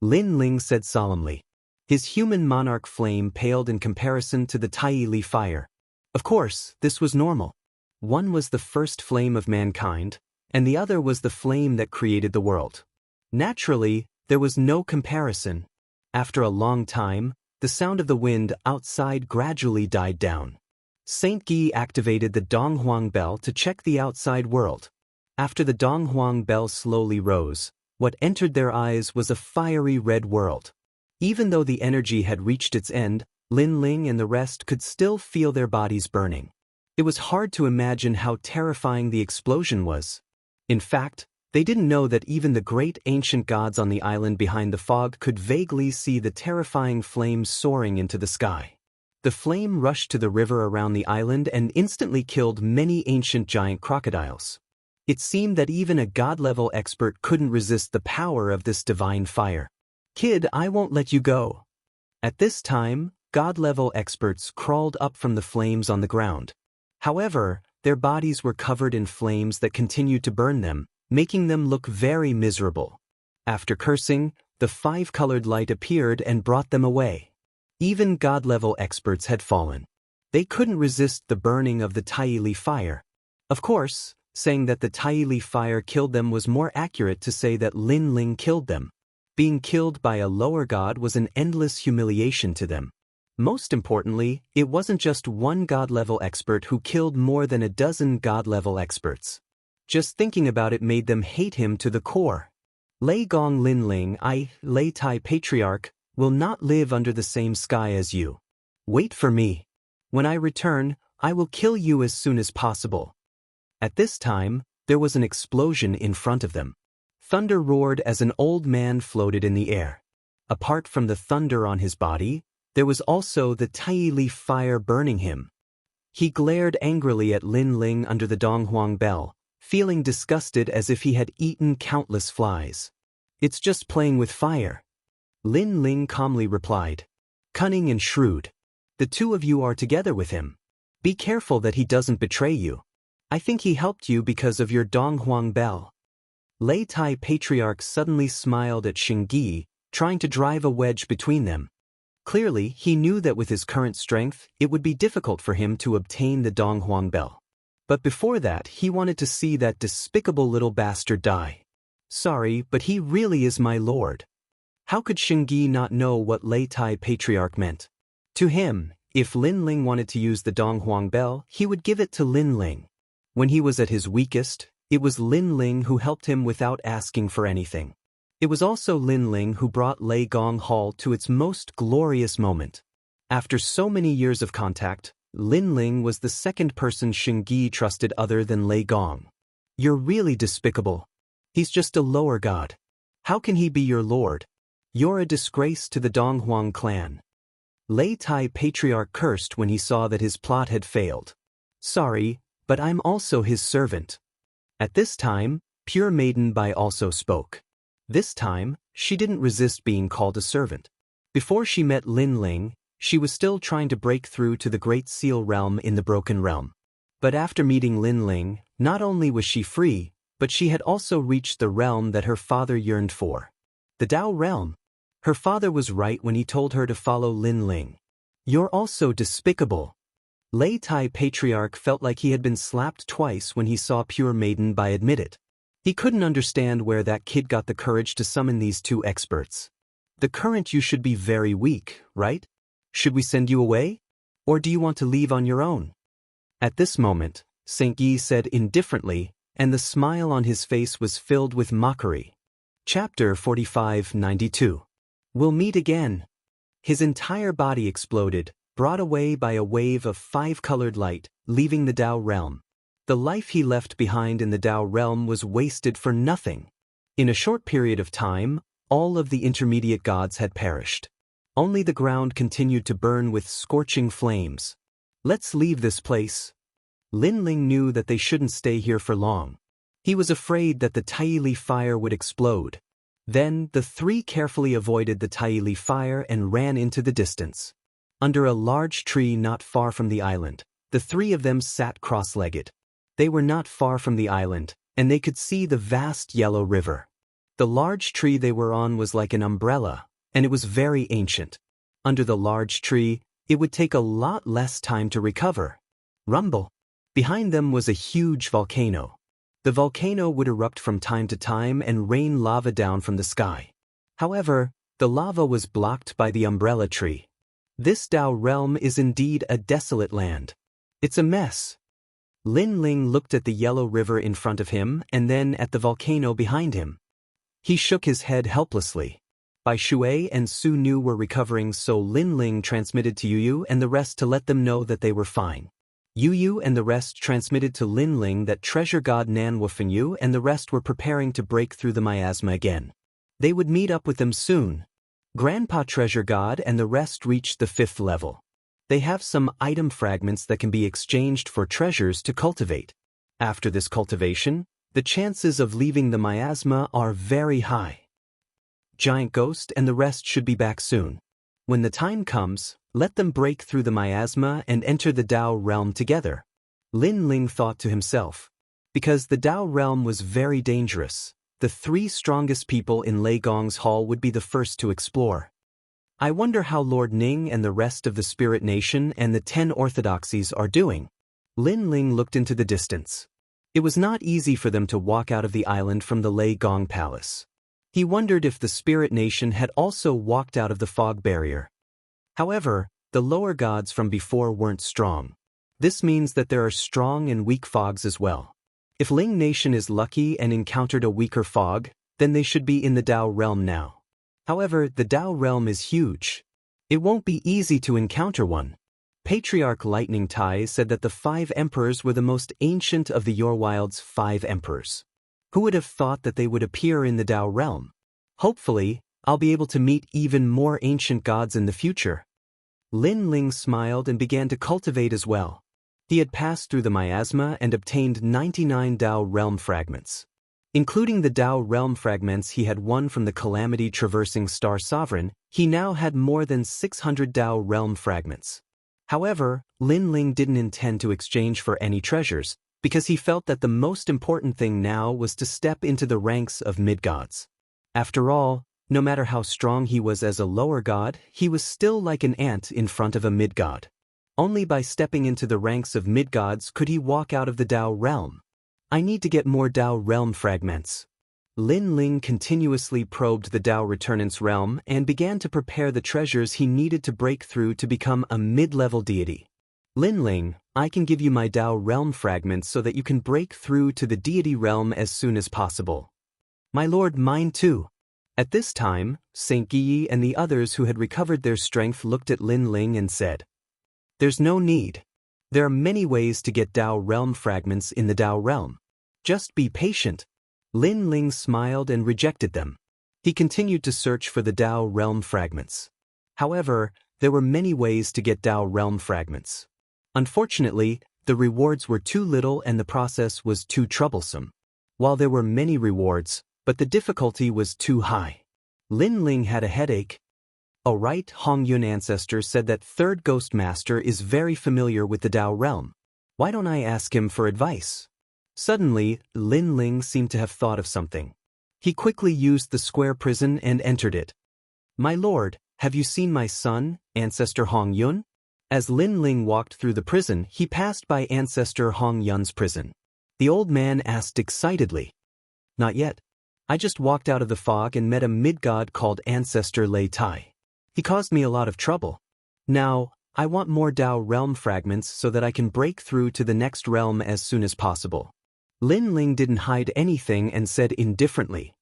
Lin Ling said solemnly. His human monarch flame paled in comparison to the Tai Li fire. Of course, this was normal. One was the first flame of mankind, and the other was the flame that created the world. Naturally, there was no comparison. After a long time, the sound of the wind outside gradually died down. Saint Gi activated the Donghuang Bell to check the outside world. After the Donghuang Bell slowly rose, what entered their eyes was a fiery red world. Even though the energy had reached its end, Lin Ling and the rest could still feel their bodies burning. It was hard to imagine how terrifying the explosion was. In fact, they didn't know that even the great ancient gods on the island behind the fog could vaguely see the terrifying flames soaring into the sky. The flame rushed to the river around the island and instantly killed many ancient giant crocodiles. It seemed that even a god-level expert couldn't resist the power of this divine fire. "Kid, I won't let you go." At this time, god-level experts crawled up from the flames on the ground. However, their bodies were covered in flames that continued to burn them, making them look very miserable. After cursing, the 5-colored light appeared and brought them away. Even god-level experts had fallen. They couldn't resist the burning of the Tai Li fire. Of course, Saying that the Tai Li fire killed them was more accurate to say that Lin Ling killed them. Being killed by a lower god was an endless humiliation to them. Most importantly, it wasn't just one god-level expert who killed more than a dozen god-level experts. Just thinking about it made them hate him to the core. Lei Gong Lin Ling, Lei Tai Patriarch, will not live under the same sky as you. Wait for me. When I return, I will kill you as soon as possible. At this time, there was an explosion in front of them. Thunder roared as an old man floated in the air. Apart from the thunder on his body, there was also the Tai Li fire burning him. He glared angrily at Lin Ling under the Donghuang bell, feeling disgusted as if he had eaten countless flies. It's just playing with fire. Lin Ling calmly replied. Cunning and shrewd. The two of you are together with him. Be careful that he doesn't betray you. I think he helped you because of your Donghuang bell. Lei Tai Patriarch suddenly smiled at Xingyi, trying to drive a wedge between them. Clearly, he knew that with his current strength, it would be difficult for him to obtain the Donghuang bell. But before that, he wanted to see that despicable little bastard die. Sorry, but he really is my lord. How could Xingyi not know what Lei Tai Patriarch meant? To him, if Lin Ling wanted to use the Donghuang bell, he would give it to Lin Ling. When he was at his weakest, it was Lin Ling who helped him without asking for anything. It was also Lin Ling who brought Lei Gong Hall to its most glorious moment. After so many years of contact, Lin Ling was the second person Xingyi trusted other than Lei Gong. You're really despicable. He's just a lower god. How can he be your lord? You're a disgrace to the Donghuang clan. Lei Tai Patriarch cursed when he saw that his plot had failed. Sorry, but I'm also his servant. At this time, Pure Maiden Bai also spoke. This time, she didn't resist being called a servant. Before she met Lin Ling, she was still trying to break through to the Great Seal realm in the Broken Realm. But after meeting Lin Ling, not only was she free, but she had also reached the realm that her father yearned for. The Dao realm. Her father was right when he told her to follow Lin Ling. You're also despicable. Lei Tai Patriarch felt like he had been slapped twice when he saw Pure Maiden Bai admit it. He couldn't understand where that kid got the courage to summon these two experts. The current you should be very weak, right? Should we send you away? Or do you want to leave on your own? At this moment, St. Yi said indifferently, and the smile on his face was filled with mockery. Chapter 45-92. We'll meet again. His entire body exploded, brought away by a wave of five-colored light, leaving the Dao realm. The life he left behind in the Dao realm was wasted for nothing. In a short period of time, all of the intermediate gods had perished. Only the ground continued to burn with scorching flames. Let's leave this place. Lin Ling knew that they shouldn't stay here for long. He was afraid that the Tai Li fire would explode. Then, the three carefully avoided the Tai Li fire and ran into the distance. Under a large tree not far from the island, the three of them sat cross-legged. They were not far from the island, and they could see the vast yellow river. The large tree they were on was like an umbrella, and it was very ancient. Under the large tree, it would take a lot less time to recover. Rumble. Behind them was a huge volcano. The volcano would erupt from time to time and rain lava down from the sky. However, the lava was blocked by the umbrella tree. This Dao realm is indeed a desolate land. It's a mess. Lin Ling looked at the yellow river in front of him and then at the volcano behind him. He shook his head helplessly. Bai Shui and Su Nu were recovering, so Lin Ling transmitted to Yu and the rest to let them know that they were fine. Yu and the rest transmitted to Lin Ling that treasure god Nan Wufenyu and the rest were preparing to break through the miasma again. They would meet up with them soon. Grandpa Treasure God and the rest reached the 5th level. They have some item fragments that can be exchanged for treasures to cultivate. After this cultivation, the chances of leaving the miasma are very high. Giant Ghost and the rest should be back soon. When the time comes, let them break through the miasma and enter the Dao realm together. Lin Ling thought to himself. Because the Dao realm was very dangerous, the three strongest people in Lei Gong's hall would be the first to explore. I wonder how Lord Ning and the rest of the Spirit Nation and the 10 Orthodoxies are doing. Lin Ling looked into the distance. It was not easy for them to walk out of the island from the Lei Gong Palace. He wondered if the spirit nation had also walked out of the fog barrier. However, the lower gods from before weren't strong. This means that there are strong and weak fogs as well. If Ling Nation is lucky and encountered a weaker fog, then they should be in the Dao realm now. However, the Dao realm is huge. It won't be easy to encounter one. Patriarch Lightning Tai said that the 5 emperors were the most ancient of the Yorwild's 5 emperors. Who would have thought that they would appear in the Dao realm? Hopefully, I'll be able to meet even more ancient gods in the future. Lin Ling smiled and began to cultivate as well. He had passed through the miasma and obtained 99 Dao realm fragments. Including the Dao realm fragments he had won from the calamity-traversing Star Sovereign, he now had more than 600 Dao realm fragments. However, Lin Ling didn't intend to exchange for any treasures, because he felt that the most important thing now was to step into the ranks of mid-gods. After all, no matter how strong he was as a lower god, he was still like an ant in front of a mid-god. Only by stepping into the ranks of mid-gods could he walk out of the Dao realm. I need to get more Dao realm fragments. Lin Ling continuously probed the Dao Returnance realm and began to prepare the treasures he needed to break through to become a mid-level deity. Lin Ling, I can give you my Dao realm fragments so that you can break through to the deity realm as soon as possible. My lord, mine too. At this time, Saint Guyi and the others who had recovered their strength looked at Lin Ling and said, "There's no need. There are many ways to get Dao realm fragments in the Dao realm. Just be patient." Lin Ling smiled and rejected them. He continued to search for the Dao realm fragments. However, there were many ways to get Dao realm fragments. Unfortunately, the rewards were too little and the process was too troublesome. While there were many rewards, but the difficulty was too high. Lin Ling had a headache. "All right," Hong Yun ancestor said that Third Ghost Master is very familiar with the Dao realm. Why don't I ask him for advice? Suddenly, Lin Ling seemed to have thought of something. He quickly used the square prison and entered it. "My lord, have you seen my son, Ancestor Hong Yun?" As Lin Ling walked through the prison, he passed by Ancestor Hong Yun's prison. The old man asked excitedly, "Not yet. I just walked out of the fog and met a mid-god called Ancestor Lei Tai. He caused me a lot of trouble. Now, I want more Dao realm fragments so that I can break through to the next realm as soon as possible." Lin Ling didn't hide anything and said indifferently,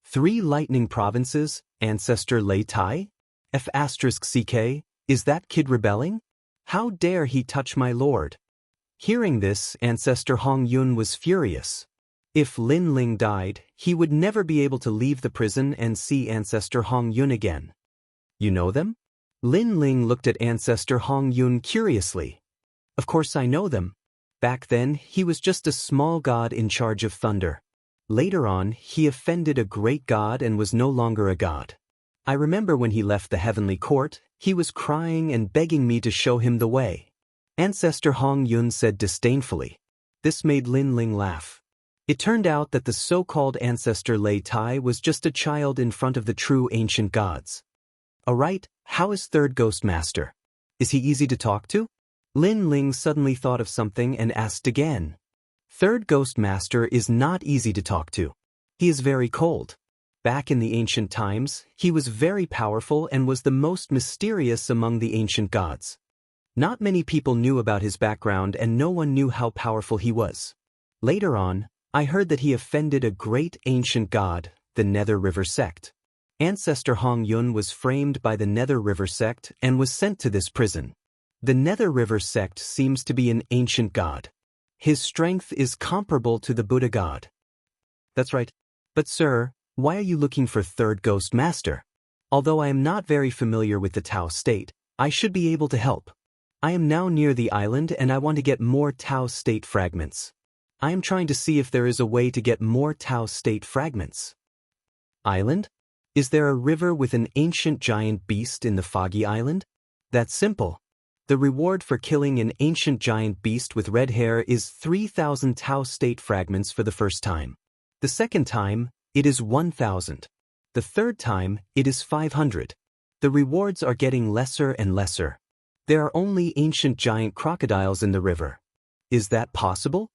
3 lightning provinces, Ancestor Lei Tai? F***CK, is that kid rebelling? How dare he touch my lord? Hearing this, Ancestor Hong Yun was furious. If Lin Ling died, he would never be able to leave the prison and see Ancestor Hong Yun again. "You know them?" Lin Ling looked at Ancestor Hong Yun curiously. "Of course I know them. Back then, he was just a small god in charge of thunder. Later on, he offended a great god and was no longer a god. I remember when he left the heavenly court, he was crying and begging me to show him the way." Ancestor Hong Yun said disdainfully. This made Lin Ling laugh. It turned out that the so-called Ancestor Lei Tai was just a child in front of the true ancient gods. "All right, how is Third Ghost Master? Is he easy to talk to?" Lin Ling suddenly thought of something and asked again. Third Ghost Master is not easy to talk to. He is very cold. Back in the ancient times, he was very powerful and was the most mysterious among the ancient gods. Not many people knew about his background and no one knew how powerful he was. Later on, I heard that he offended a great ancient god, the Nether River sect. Ancestor Hong Yun was framed by the Nether River sect and was sent to this prison. The Nether River sect seems to be an ancient god. His strength is comparable to the Buddha god. That's right. But sir, why are you looking for Third Ghost Master? Although I am not very familiar with the Tao state, I should be able to help. I am now near the island and I want to get more Tao state fragments. I am trying to see if there is a way to get more Tao state fragments. Island? Is there a river with an ancient giant beast in the foggy island? That's simple. The reward for killing an ancient giant beast with red hair is 3,000 Tao state fragments for the first time. The second time, it is 1,000. The third time, it is 500. The rewards are getting lesser and lesser. There are only ancient giant crocodiles in the river. Is that possible?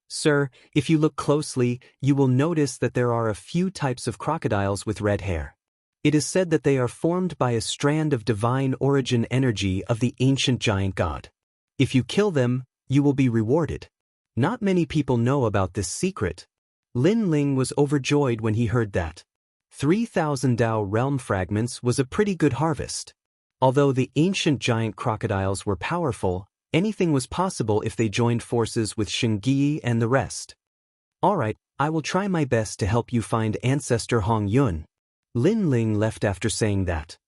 Sir, if you look closely, you will notice that there are a few types of crocodiles with red hair. It is said that they are formed by a strand of divine origin energy of the ancient giant god. If you kill them, you will be rewarded. Not many people know about this secret. Lin Ling was overjoyed when he heard that. 3,000 Dao realm fragments was a pretty good harvest. Although the ancient giant crocodiles were powerful, anything was possible if they joined forces with Xianxia and the rest. Alright, I will try my best to help you find Ancestor Hong Yun. Lin Ling left after saying that.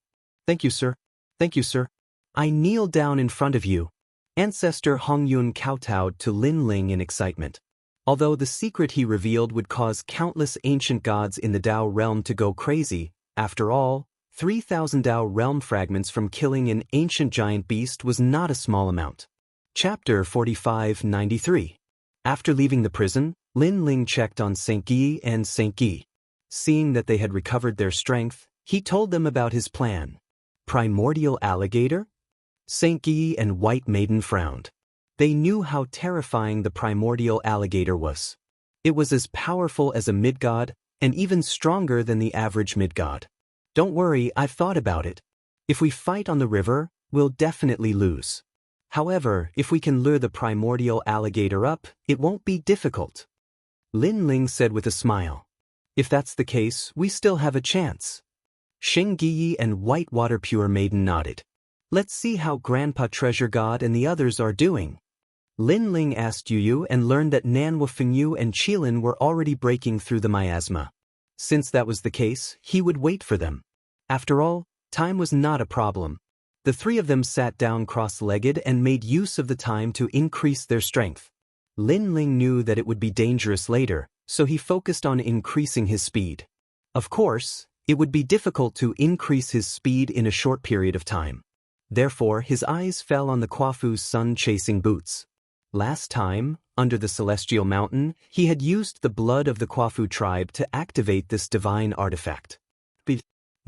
Thank you, sir. Thank you, sir. I kneel down in front of you. Ancestor Hong Yun kowtowed to Lin Ling in excitement. Although the secret he revealed would cause countless ancient gods in the Dao realm to go crazy, after all, 3,000 Dao realm fragments from killing an ancient giant beast was not a small amount. Chapter 4593. After leaving the prison, Lin Ling checked on Xianxia and Xianxia. Seeing that they had recovered their strength, he told them about his plan. Primordial alligator? Xianxia and White Maiden frowned. They knew how terrifying the primordial alligator was. It was as powerful as a mid-god, and even stronger than the average mid-god. Don't worry, I've thought about it. If we fight on the river, we'll definitely lose. However, if we can lure the primordial alligator up, it won't be difficult. Lin Ling said with a smile. If that's the case, we still have a chance. Xianxia and Whitewater Pure Maiden nodded. Let's see how Grandpa Treasure God and the others are doing. Lin Ling asked Yu and learned that Nanhua Fengyu and Qilin were already breaking through the miasma. Since that was the case, he would wait for them. After all, time was not a problem. The three of them sat down cross-legged and made use of the time to increase their strength. Lin Ling knew that it would be dangerous later, so he focused on increasing his speed. Of course, it would be difficult to increase his speed in a short period of time. Therefore, his eyes fell on the Quafu's sun-chasing boots. Last time, under the Celestial Mountain, he had used the blood of the Quafu tribe to activate this divine artifact.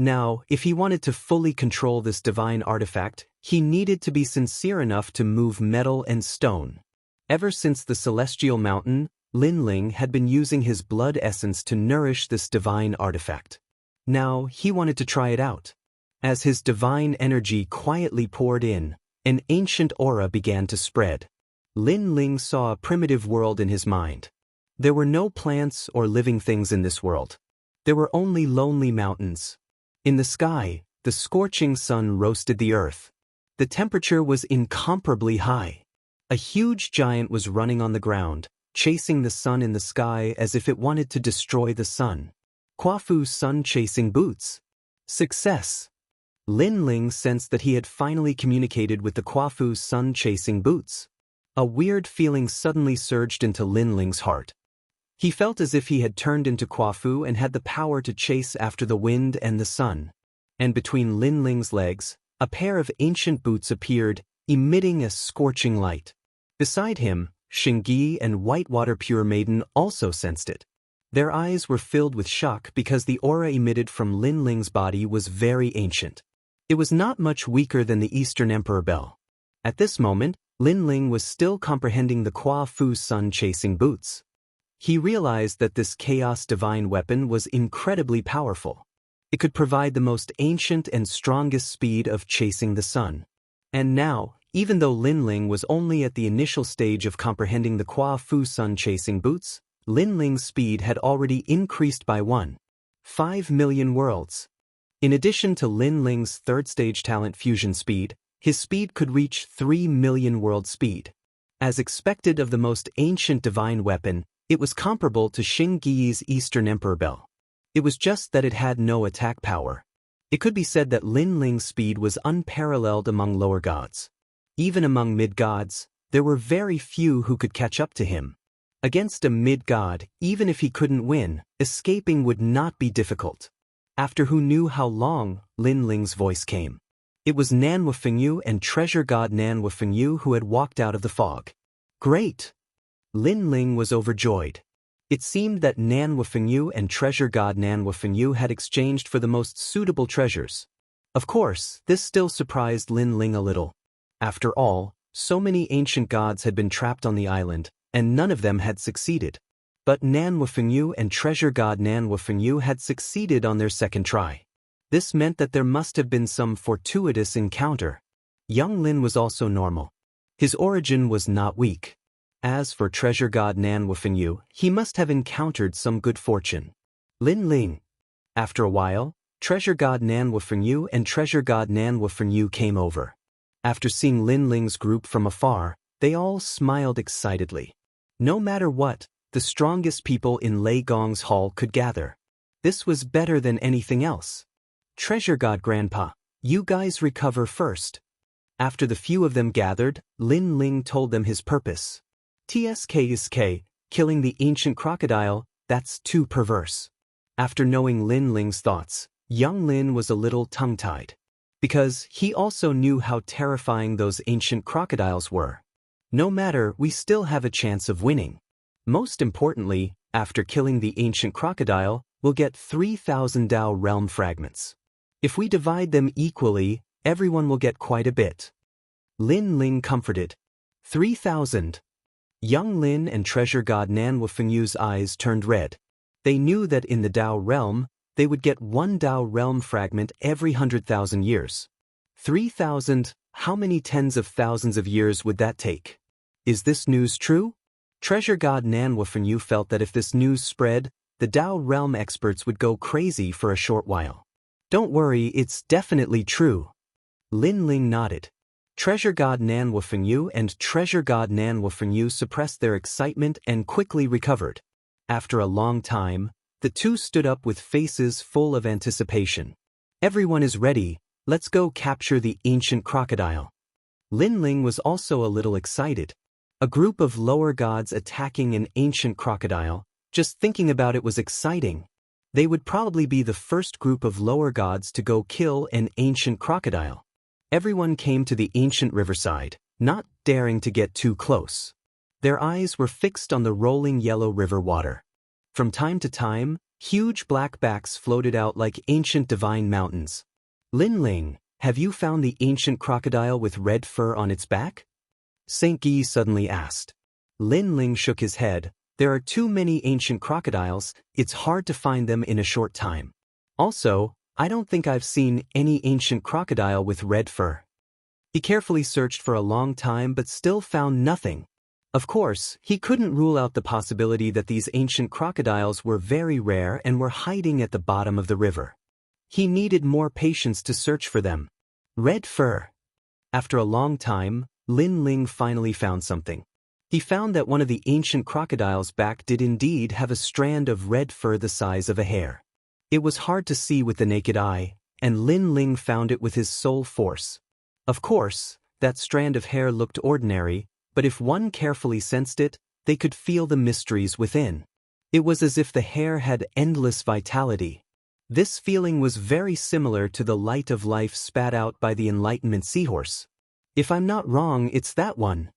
Now, if he wanted to fully control this divine artifact, he needed to be sincere enough to move metal and stone. Ever since the Celestial Mountain, Lin Ling had been using his blood essence to nourish this divine artifact. Now, he wanted to try it out. As his divine energy quietly poured in, an ancient aura began to spread. Lin Ling saw a primitive world in his mind. There were no plants or living things in this world. There were only lonely mountains. In the sky, the scorching sun roasted the earth. The temperature was incomparably high. A huge giant was running on the ground, chasing the sun in the sky as if it wanted to destroy the sun. Quafu's sun-chasing boots. Success! Lin Ling sensed that he had finally communicated with the Quafu's sun-chasing boots. A weird feeling suddenly surged into Lin Ling's heart. He felt as if he had turned into Quafu and had the power to chase after the wind and the sun. And between Lin Ling's legs, a pair of ancient boots appeared, emitting a scorching light. Beside him, Xianxia and Whitewater Pure Maiden also sensed it. Their eyes were filled with shock because the aura emitted from Lin Ling's body was very ancient. It was not much weaker than the Eastern Emperor Bell. At this moment, Lin Ling was still comprehending the Quafu's sun-chasing boots. He realized that this chaos divine weapon was incredibly powerful. It could provide the most ancient and strongest speed of chasing the sun. And now, even though Lin Ling was only at the initial stage of comprehending the Quafu sun-chasing boots, Lin Ling's speed had already increased by 1.5 million worlds. In addition to Lin Ling's third-stage talent fusion speed, his speed could reach 3 million world speed. As expected of the most ancient divine weapon, it was comparable to Xianxia's Eastern Emperor Bell. It was just that it had no attack power. It could be said that Lin Ling's speed was unparalleled among lower gods. Even among mid-gods, there were very few who could catch up to him. Against a mid-god, even if he couldn't win, escaping would not be difficult. After who knew how long, Lin Ling's voice came. It was Nanhua Fengyu and treasure god Nanhua Fengyu who had walked out of the fog. Great! Lin Ling was overjoyed. It seemed that Nanhua Fengyu and treasure god Nanhua Fengyu had exchanged for the most suitable treasures. Of course, this still surprised Lin Ling a little. After all, so many ancient gods had been trapped on the island, and none of them had succeeded. But Nan Wufengyu and treasure god Nan Wufengyu had succeeded on their second try. This meant that there must have been some fortuitous encounter. Young Lin was also normal. His origin was not weak. As for treasure god Nan Wufengyu, he must have encountered some good fortune. Lin Ling. After a while, treasure god Nan Wufengyu and treasure god Nan Wufengyu came over. After seeing Lin Ling's group from afar, they all smiled excitedly. No matter what, the strongest people in Lei Gong's hall could gather. This was better than anything else. Treasure god grandpa, you guys recover first. After the few of them gathered, Lin Ling told them his purpose. TSK, killing the ancient crocodile, that's too perverse. After knowing Lin Ling's thoughts, young Lin was a little tongue-tied. Because he also knew how terrifying those ancient crocodiles were. No matter, we still have a chance of winning. Most importantly, after killing the ancient crocodile, we'll get 3,000 Dao realm fragments. If we divide them equally, everyone will get quite a bit. Lin Ling comforted. 3,000. Young Lin and treasure god Nan Wufengyu's eyes turned red. They knew that in the Dao realm, they would get 1 Dao realm fragment every 100,000 years. 3,000, how many tens of thousands of years would that take? Is this news true? Treasure god Nan Wufengyu felt that if this news spread, the Dao realm experts would go crazy for a short while. Don't worry, it's definitely true. Lin Ling nodded. Treasure god Nan Wufengyu and treasure god Nan Wufengyu suppressed their excitement and quickly recovered. After a long time, the two stood up with faces full of anticipation. Everyone is ready, let's go capture the ancient crocodile. Lin Ling was also a little excited. A group of lower gods attacking an ancient crocodile, just thinking about it was exciting. They would probably be the first group of lower gods to go kill an ancient crocodile. Everyone came to the ancient riverside, not daring to get too close. Their eyes were fixed on the rolling yellow river water. From time to time, huge black backs floated out like ancient divine mountains. Lin Ling, have you found the ancient crocodile with red fur on its back? Saint Guy suddenly asked. Lin Ling shook his head. There are too many ancient crocodiles, it's hard to find them in a short time. Also, I don't think I've seen any ancient crocodile with red fur. He carefully searched for a long time but still found nothing. Of course, he couldn't rule out the possibility that these ancient crocodiles were very rare and were hiding at the bottom of the river. He needed more patience to search for them. Red fur. After a long time, Lin Ling finally found something. He found that one of the ancient crocodile's back did indeed have a strand of red fur the size of a hair. It was hard to see with the naked eye, and Lin Ling found it with his soul force. Of course, that strand of hair looked ordinary, but if one carefully sensed it, they could feel the mysteries within. It was as if the hair had endless vitality. This feeling was very similar to the light of life spat out by the Enlightenment seahorse. If I'm not wrong, it's that one.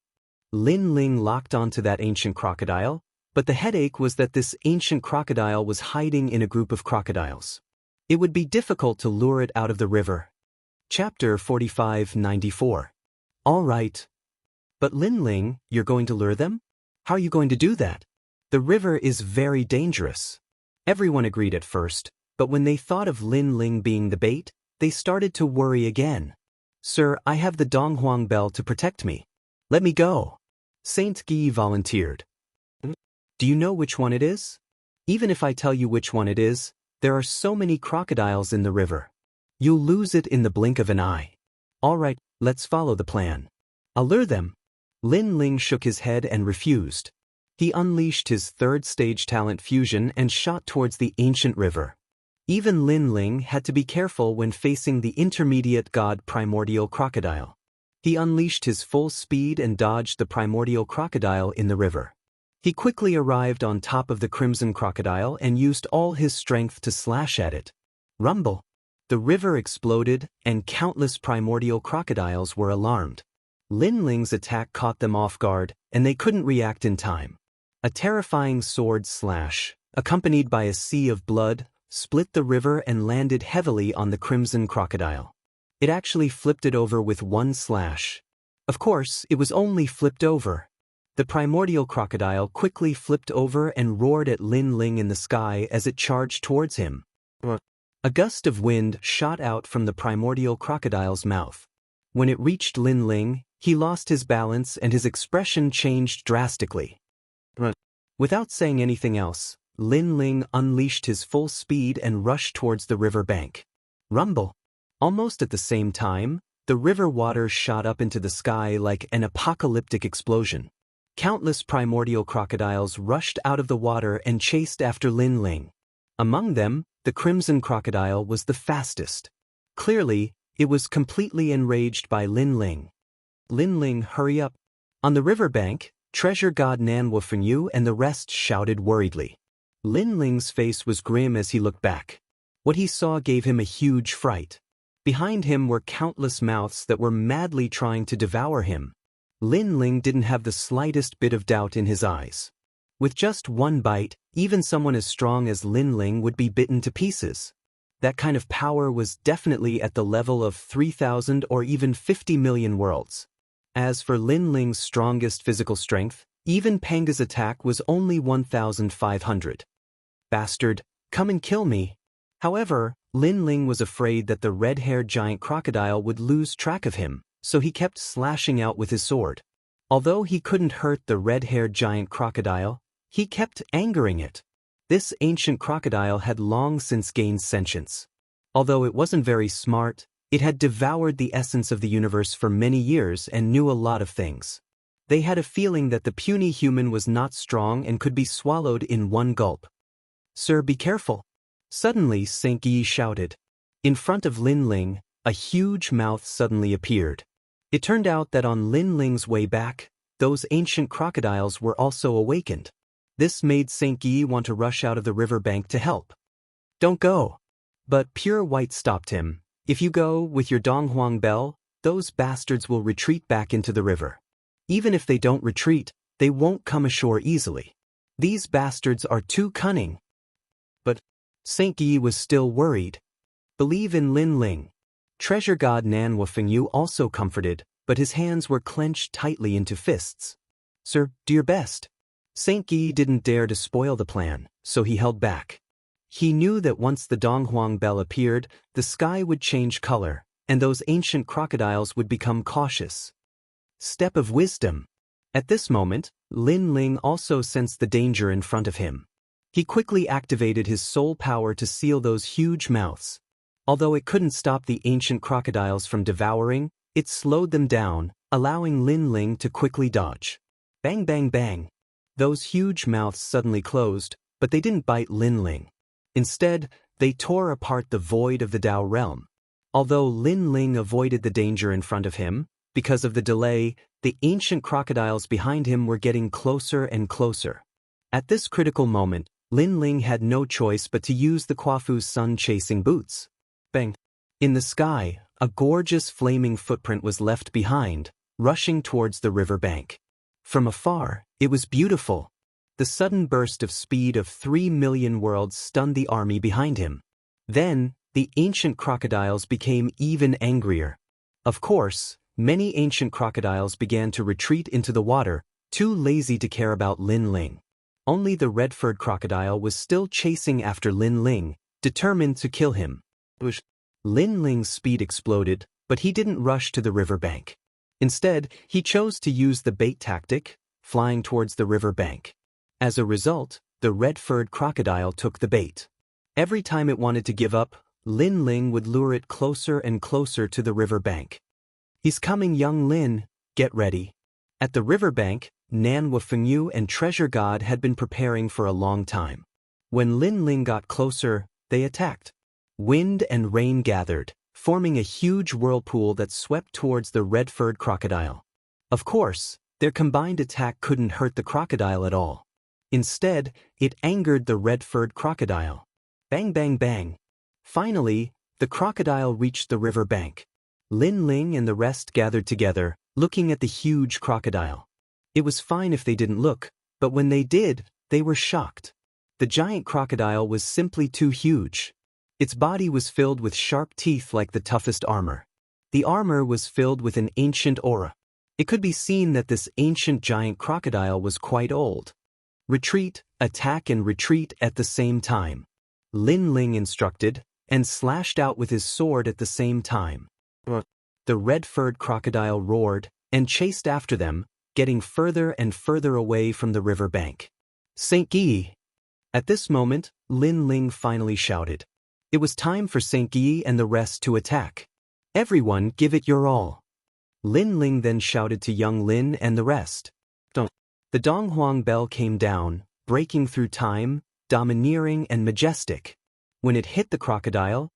Lin Ling locked onto that ancient crocodile, but the headache was that this ancient crocodile was hiding in a group of crocodiles. It would be difficult to lure it out of the river. Chapter 4594. All right. But Lin Ling, you're going to lure them? How are you going to do that? The river is very dangerous. Everyone agreed at first, but when they thought of Lin Ling being the bait, they started to worry again. Sir, I have the Donghuang bell to protect me. Let me go. Saint Guy volunteered. Do you know which one it is? Even if I tell you which one it is, there are so many crocodiles in the river. You'll lose it in the blink of an eye. All right, let's follow the plan. I'll lure them. Lin Ling shook his head and refused. He unleashed his third stage talent fusion and shot towards the ancient river. Even Lin Ling had to be careful when facing the intermediate god primordial crocodile. He unleashed his full speed and dodged the primordial crocodile in the river. He quickly arrived on top of the crimson crocodile and used all his strength to slash at it. Rumble! The river exploded, and countless primordial crocodiles were alarmed. Lin Ling's attack caught them off guard, and they couldn't react in time. A terrifying sword slash, accompanied by a sea of blood, split the river and landed heavily on the crimson crocodile. It actually flipped it over with one slash. Of course, it was only flipped over. The primordial crocodile quickly flipped over and roared at Lin Ling in the sky as it charged towards him. A gust of wind shot out from the primordial crocodile's mouth. When it reached Lin Ling, he lost his balance and his expression changed drastically. Without saying anything else, Lin Ling unleashed his full speed and rushed towards the river bank. Rumble! Almost at the same time, the river water shot up into the sky like an apocalyptic explosion. Countless primordial crocodiles rushed out of the water and chased after Lin Ling. Among them, the crimson crocodile was the fastest. Clearly, it was completely enraged by Lin Ling. Lin Ling, hurry up! On the riverbank, treasure god Nan Wufengyu and the rest shouted worriedly. Lin Ling's face was grim as he looked back. What he saw gave him a huge fright. Behind him were countless mouths that were madly trying to devour him. Lin Ling didn't have the slightest bit of doubt in his eyes. With just one bite, even someone as strong as Lin Ling would be bitten to pieces. That kind of power was definitely at the level of 3,000 or even 50 million worlds. As for Lin Ling's strongest physical strength, even Panga's attack was only 1,500. Bastard, come and kill me. However, Lin Ling was afraid that the red-haired giant crocodile would lose track of him, so he kept slashing out with his sword. Although he couldn't hurt the red-haired giant crocodile, he kept angering it. This ancient crocodile had long since gained sentience. Although it wasn't very smart, it had devoured the essence of the universe for many years and knew a lot of things. They had a feeling that the puny human was not strong and could be swallowed in one gulp. Sir, be careful! Suddenly Xianxia shouted. In front of Lin Ling, a huge mouth suddenly appeared. It turned out that on Lin Ling's way back, those ancient crocodiles were also awakened. This made Xianxia want to rush out of the river bank to help. Don't go! But Pure White stopped him. If you go with your Donghuang bell, those bastards will retreat back into the river. Even if they don't retreat, they won't come ashore easily. These bastards are too cunning. But Xianxia was still worried. Believe in Lin Ling. Treasure god Nan Wufengyu also comforted, but his hands were clenched tightly into fists. Sir, do your best. Xianxia didn't dare to spoil the plan, so he held back. He knew that once the Donghuang bell appeared, the sky would change color, and those ancient crocodiles would become cautious. Step of wisdom. At this moment, Lin Ling also sensed the danger in front of him. He quickly activated his soul power to seal those huge mouths. Although it couldn't stop the ancient crocodiles from devouring, it slowed them down, allowing Lin Ling to quickly dodge. Bang bang bang. Those huge mouths suddenly closed, but they didn't bite Lin Ling. Instead, they tore apart the void of the Dao realm. Although Lin Ling avoided the danger in front of him, because of the delay, the ancient crocodiles behind him were getting closer and closer. At this critical moment, Lin Ling had no choice but to use the Quafu's sun-chasing boots. Bang! In the sky, a gorgeous flaming footprint was left behind, rushing towards the river bank. From afar, it was beautiful. The sudden burst of speed of 3 million worlds stunned the army behind him. Then, the ancient crocodiles became even angrier. Of course, many ancient crocodiles began to retreat into the water, too lazy to care about Lin Ling. Only the red-furred crocodile was still chasing after Lin Ling, determined to kill him. Lin Ling's speed exploded, but he didn't rush to the river bank. Instead, he chose to use the bait tactic, flying towards the river bank. As a result, the red-furred crocodile took the bait. Every time it wanted to give up, Lin Ling would lure it closer and closer to the river bank. He's coming, young Lin, get ready. At the river bank, Nan Wufengyu and Treasure God had been preparing for a long time. When Lin Ling got closer, they attacked. Wind and rain gathered, forming a huge whirlpool that swept towards the red-furred crocodile. Of course, their combined attack couldn't hurt the crocodile at all. Instead, it angered the red-furred crocodile. Bang bang bang. Finally, the crocodile reached the river bank. Lin Ling and the rest gathered together, looking at the huge crocodile. It was fine if they didn't look, but when they did, they were shocked. The giant crocodile was simply too huge. Its body was filled with sharp teeth like the toughest armor. The armor was filled with an ancient aura. It could be seen that this ancient giant crocodile was quite old. Retreat, attack and retreat at the same time. Lin Ling instructed, and slashed out with his sword at the same time. The red-furred crocodile roared, and chased after them, getting further and further away from the river bank. Saint Guy! At this moment, Lin Ling finally shouted. It was time for Saint Guy and the rest to attack. Everyone give it your all. Lin Ling then shouted to young Lin and the rest. The Donghuang bell came down, breaking through time, domineering and majestic. When it hit the crocodile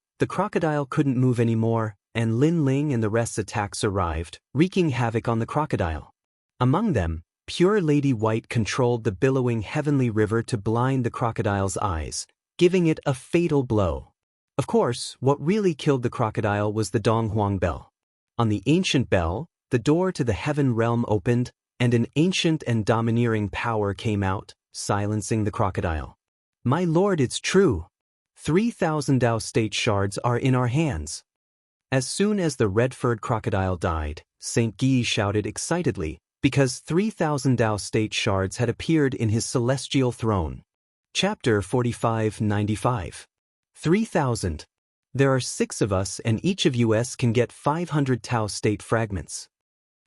couldn't move anymore, and Lin Ling and the rest's attacks arrived, wreaking havoc on the crocodile. Among them, pure Lady White controlled the billowing heavenly river to blind the crocodile's eyes, giving it a fatal blow. Of course, what really killed the crocodile was the Donghuang bell. On the ancient bell, the door to the heaven realm opened, and an ancient and domineering power came out, silencing the crocodile. My lord, it's true. 3,000 Dao state shards are in our hands. As soon as the red-furred crocodile died, Saint Guy shouted excitedly, because 3,000 Dao state shards had appeared in his celestial throne. Chapter 4595. 3,000. There are 6 of us and each of us can get 500 Tao state fragments.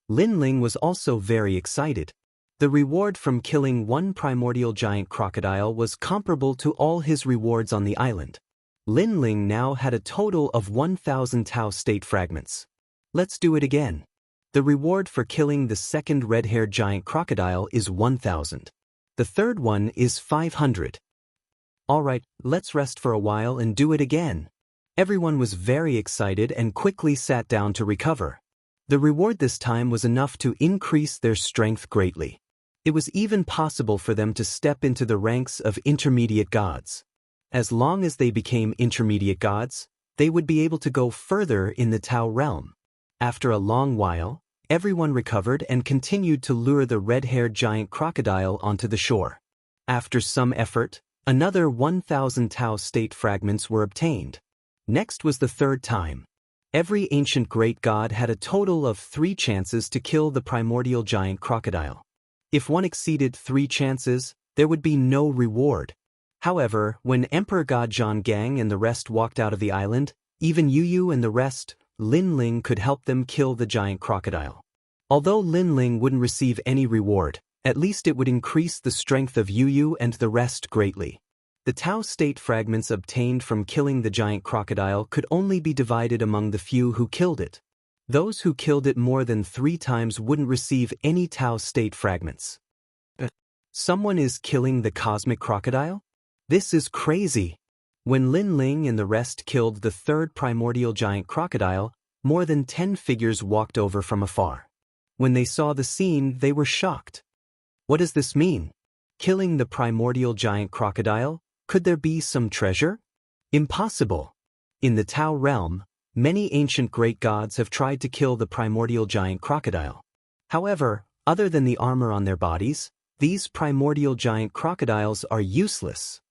Lin Ling was also very excited. The reward from killing one primordial giant crocodile was comparable to all his rewards on the island. Lin Ling now had a total of 1,000 Tao state fragments. Let's do it again. The reward for killing the second red-haired giant crocodile is 1,000. The third one is 500. Alright, let's rest for a while and do it again. Everyone was very excited and quickly sat down to recover. The reward this time was enough to increase their strength greatly. It was even possible for them to step into the ranks of intermediate gods. As long as they became intermediate gods, they would be able to go further in the Tao realm. After a long while, everyone recovered and continued to lure the red-haired giant crocodile onto the shore. After some effort, another 1,000 Tao state fragments were obtained. Next was the third time. Every ancient great god had a total of 3 chances to kill the primordial giant crocodile. If one exceeded 3 chances, there would be no reward. However, when Emperor God Zhang Gang and the rest walked out of the island, even Yu and the rest, Lin Ling could help them kill the giant crocodile. Although Lin Ling wouldn't receive any reward, at least it would increase the strength of Yu and the rest greatly. The Tao state fragments obtained from killing the giant crocodile could only be divided among the few who killed it. Those who killed it more than 3 times wouldn't receive any Tao state fragments. Someone is killing the cosmic crocodile? This is crazy. When Lin Ling and the rest killed the third primordial giant crocodile, more than 10 figures walked over from afar. When they saw the scene, they were shocked. What does this mean? Killing the primordial giant crocodile? Could there be some treasure? Impossible. In the Tao realm, many ancient great gods have tried to kill the primordial giant crocodile. However, other than the armor on their bodies, these primordial giant crocodiles are useless.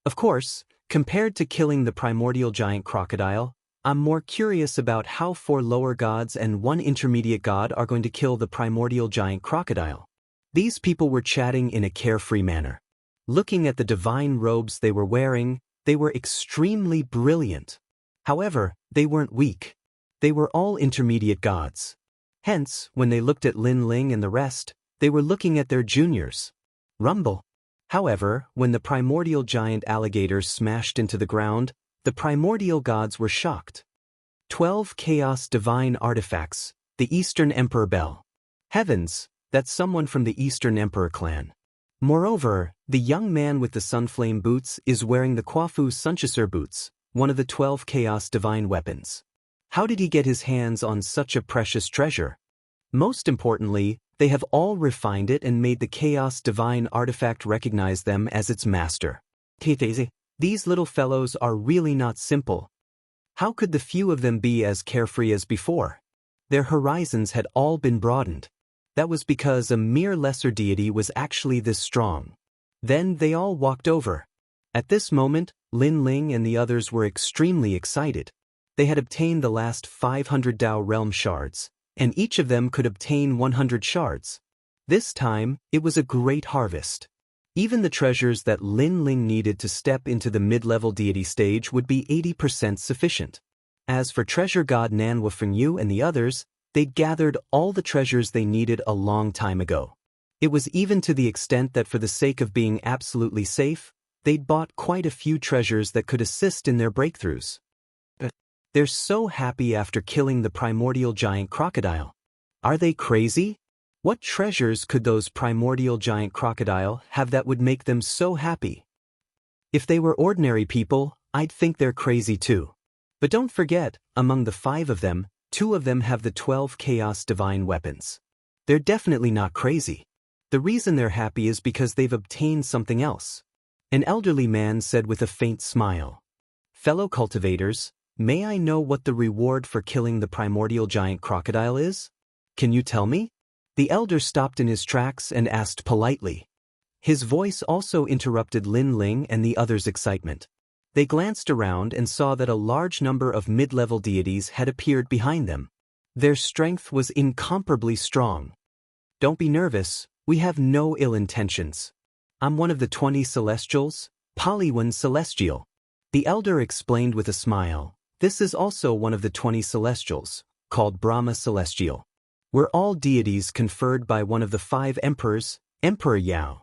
Of course, compared to killing the primordial giant crocodile, I'm more curious about how 4 lower gods and 1 intermediate god are going to kill the primordial giant crocodile. These people were chatting in a carefree manner. Looking at the divine robes they were wearing, they were extremely brilliant. However, they weren't weak. They were all intermediate gods. Hence, when they looked at Lin Ling and the rest, they were looking at their juniors. Rumble. However, when the primordial giant alligator smashed into the ground, the primordial gods were shocked. 12 chaos divine artifacts, the Eastern Emperor Bell. Heavens, that's someone from the Eastern Emperor clan. Moreover, the young man with the sunflame boots is wearing the Quafu Sunchaser boots, one of the 12 chaos divine weapons. How did he get his hands on such a precious treasure? Most importantly, they have all refined it and made the chaos divine artifact recognize them as its master. These little fellows are really not simple. How could the few of them be as carefree as before? Their horizons had all been broadened. That was because a mere lesser deity was actually this strong. Then they all walked over. At this moment, Lin Ling and the others were extremely excited. They had obtained the last 500 Dao realm shards, and each of them could obtain 100 shards. This time, it was a great harvest. Even the treasures that Lin Ling needed to step into the mid-level deity stage would be 80% sufficient. As for treasure god Nanhua Fengyu and the others, they'd gathered all the treasures they needed a long time ago. It was even to the extent that for the sake of being absolutely safe, they'd bought quite a few treasures that could assist in their breakthroughs. They're so happy after killing the primordial giant crocodile. Are they crazy? What treasures could those primordial giant crocodile have that would make them so happy? If they were ordinary people, I'd think they're crazy too. But don't forget, among the 5 of them, 2 of them have the 12 Chaos Divine weapons. They're definitely not crazy. The reason they're happy is because they've obtained something else. An elderly man said with a faint smile. Fellow cultivators, may I know what the reward for killing the primordial giant crocodile is? Can you tell me? The elder stopped in his tracks and asked politely. His voice also interrupted Lin Ling and the others' excitement. They glanced around and saw that a large number of mid-level deities had appeared behind them. Their strength was incomparably strong. Don't be nervous, we have no ill intentions. I'm one of the 20 Celestials, Polywan Celestial. The elder explained with a smile. This is also one of the 20 Celestials, called Brahma Celestial. We're all deities conferred by one of the 5 emperors, Emperor Yao.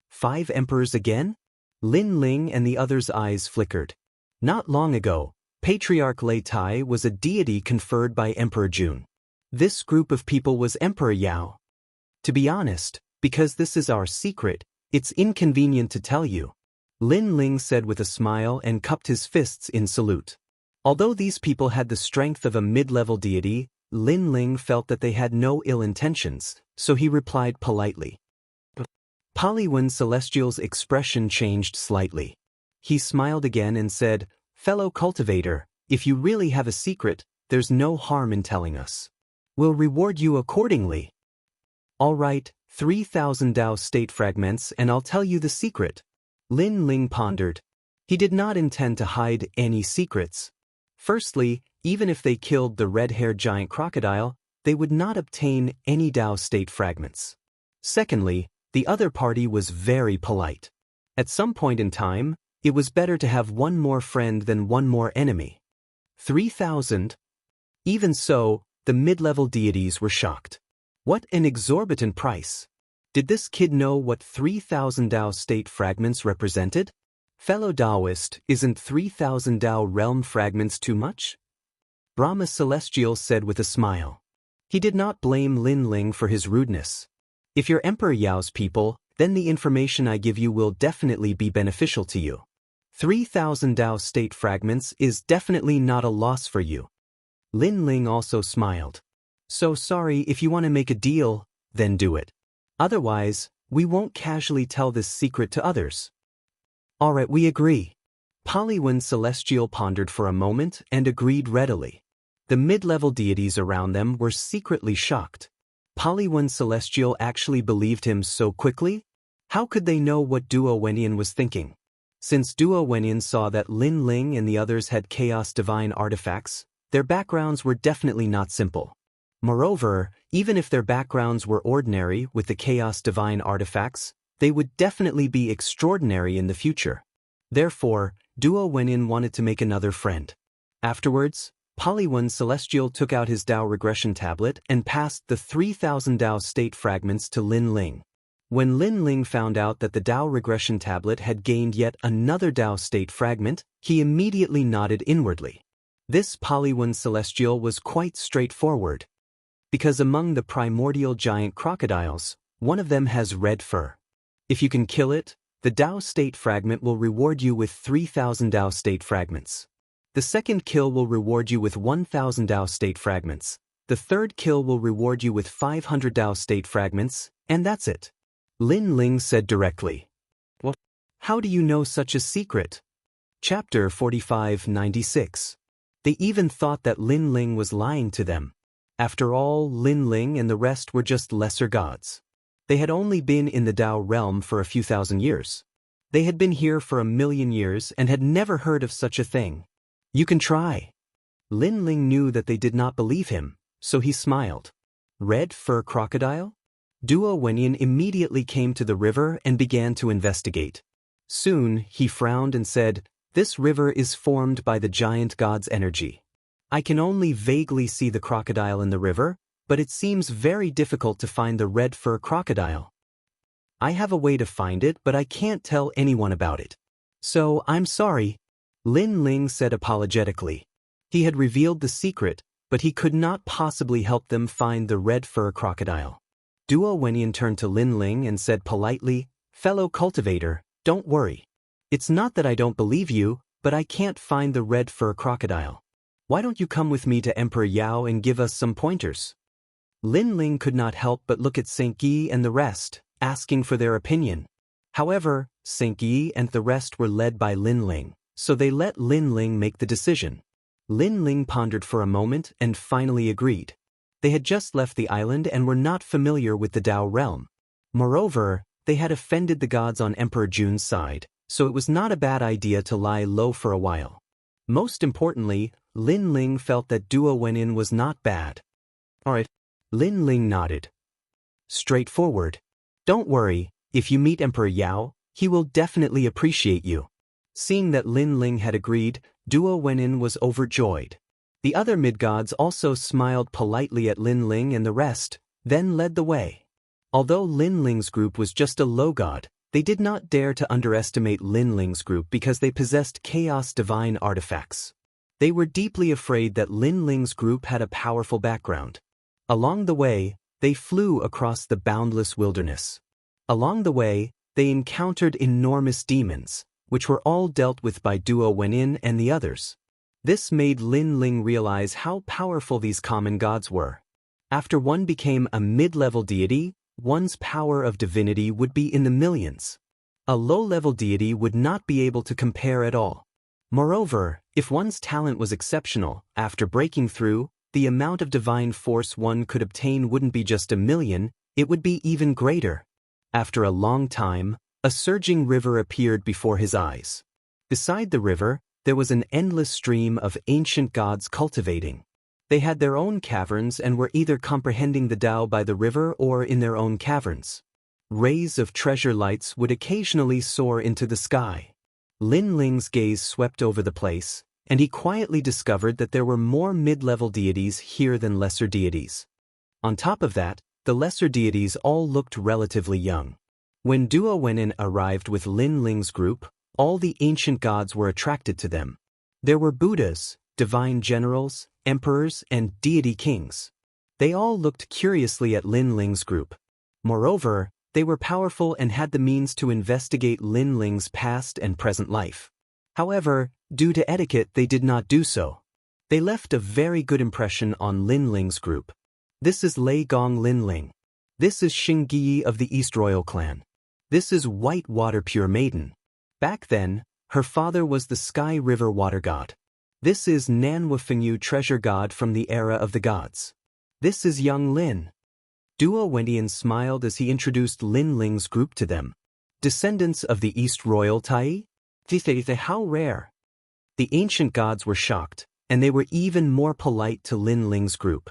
5 emperors again? Lin Ling and the others' eyes flickered. Not long ago, Patriarch Lei Tai was a deity conferred by Emperor Jun. This group of people was Emperor Yao. To be honest, because this is our secret, it's inconvenient to tell you. Lin Ling said with a smile and cupped his fists in salute. Although these people had the strength of a mid-level deity, Lin Ling felt that they had no ill intentions, so he replied politely. Polywan Celestial's expression changed slightly. He smiled again and said, Fellow cultivator, if you really have a secret, there's no harm in telling us. We'll reward you accordingly. All right, 3,000 Dao state fragments and I'll tell you the secret. Lin Ling pondered. He did not intend to hide any secrets. Firstly, even if they killed the red-haired giant crocodile, they would not obtain any Dao state fragments. Secondly, the other party was very polite. At some point in time, it was better to have one more friend than one more enemy. 3,000? Even so, the mid-level deities were shocked. What an exorbitant price! Did this kid know what 3,000 Dao state fragments represented? Fellow Taoist, isn't 3,000 Dao realm fragments too much? Brahma Celestial said with a smile. He did not blame Lin Ling for his rudeness. If you're Emperor Yao's people, then the information I give you will definitely be beneficial to you. 3,000 Dao state fragments is definitely not a loss for you. Lin Ling also smiled. So sorry, if you want to make a deal, then do it. Otherwise, we won't casually tell this secret to others. Alright, we agree. Polywan Celestial pondered for a moment and agreed readily. The mid-level deities around them were secretly shocked. Polywan Celestial actually believed him so quickly? How could they know what Duo Wenyan was thinking? Since Duo Wenyan saw that Lin Ling and the others had Chaos Divine artifacts, their backgrounds were definitely not simple. Moreover, even if their backgrounds were ordinary with the Chaos Divine artifacts, they would definitely be extraordinary in the future. Therefore, Duo Wenyan wanted to make another friend. Afterwards, Polywan Celestial took out his Dao regression tablet and passed the 3,000 Dao state fragments to Lin Ling. When Lin Ling found out that the Dao regression tablet had gained yet another Dao state fragment, he immediately nodded inwardly. This Polywan Celestial was quite straightforward. Because among the primordial giant crocodiles, one of them has red fur. If you can kill it, the Dao state fragment will reward you with 3,000 Dao state fragments. The second kill will reward you with 1,000 Dao state fragments. The third kill will reward you with 500 Dao state fragments, and that's it. Lin Ling said directly. What? How do you know such a secret? Chapter 4596. They even thought that Lin Ling was lying to them. After all, Lin Ling and the rest were just lesser gods. They had only been in the Dao realm for a few thousand years. They had been here for 1,000,000 years and had never heard of such a thing. You can try. Lin Ling knew that they did not believe him, so he smiled. Red fur crocodile? Duo Wenyan immediately came to the river and began to investigate. Soon, he frowned and said, "This river is formed by the giant god's energy. I can only vaguely see the crocodile in the river, but it seems very difficult to find the red fur crocodile. I have a way to find it, but I can't tell anyone about it. So, I'm sorry," Lin Ling said apologetically. He had revealed the secret, but he could not possibly help them find the red fur crocodile. Duo Wenyan turned to Lin Ling and said politely, "Fellow cultivator, don't worry. It's not that I don't believe you, but I can't find the red fur crocodile. Why don't you come with me to Emperor Yao and give us some pointers?" Lin Ling could not help but look at Xianxia and the rest, asking for their opinion. However, Xianxia and the rest were led by Lin Ling, so they let Lin Ling make the decision. Lin Ling pondered for a moment and finally agreed. They had just left the island and were not familiar with the Dao realm. Moreover, they had offended the gods on Emperor Jun's side, so it was not a bad idea to lie low for a while. Most importantly, Lin Ling felt that Duo Wenyan was not bad. "Alright." Lin Ling nodded. "Straightforward. Don't worry, if you meet Emperor Yao, he will definitely appreciate you." Seeing that Lin Ling had agreed, Duo Wenyan was overjoyed. The other mid-gods also smiled politely at Lin Ling and the rest, then led the way. Although Lin Ling's group was just a low god, they did not dare to underestimate Lin Ling's group because they possessed chaos divine artifacts. They were deeply afraid that Lin Ling's group had a powerful background. Along the way, they flew across the boundless wilderness. Along the way, they encountered enormous demons, which were all dealt with by Duo Wenyan and the others. This made Lin Ling realize how powerful these common gods were. After one became a mid-level deity, one's power of divinity would be in the millions. A low-level deity would not be able to compare at all. Moreover, if one's talent was exceptional, after breaking through, the amount of divine force one could obtain wouldn't be just 1,000,000, it would be even greater. After a long time, a surging river appeared before his eyes. Beside the river, there was an endless stream of ancient gods cultivating. They had their own caverns and were either comprehending the Tao by the river or in their own caverns. Rays of treasure lights would occasionally soar into the sky. Lin Ling's gaze swept over the place, and he quietly discovered that there were more mid-level deities here than lesser deities. On top of that, the lesser deities all looked relatively young. When Duo Wenyan arrived with Lin Ling's group, all the ancient gods were attracted to them. There were Buddhas, divine generals, emperors, and deity kings. They all looked curiously at Lin Ling's group. Moreover, they were powerful and had the means to investigate Lin Ling's past and present life. However, due to etiquette, they did not do so. They left a very good impression on Lin Ling's group. "This is Lei Gong Lin Ling. This is Xingyi of the East Royal clan. This is White Water Pure Maiden. Back then, her father was the Sky River Water God. This is Nanhua Fengyu Treasure God from the Era of the Gods. This is Young Lin." Duo Wenyan smiled as he introduced Lin Ling's group to them. "Descendants of the East Royal Tai? How rare." The ancient gods were shocked, and they were even more polite to Lin Ling's group.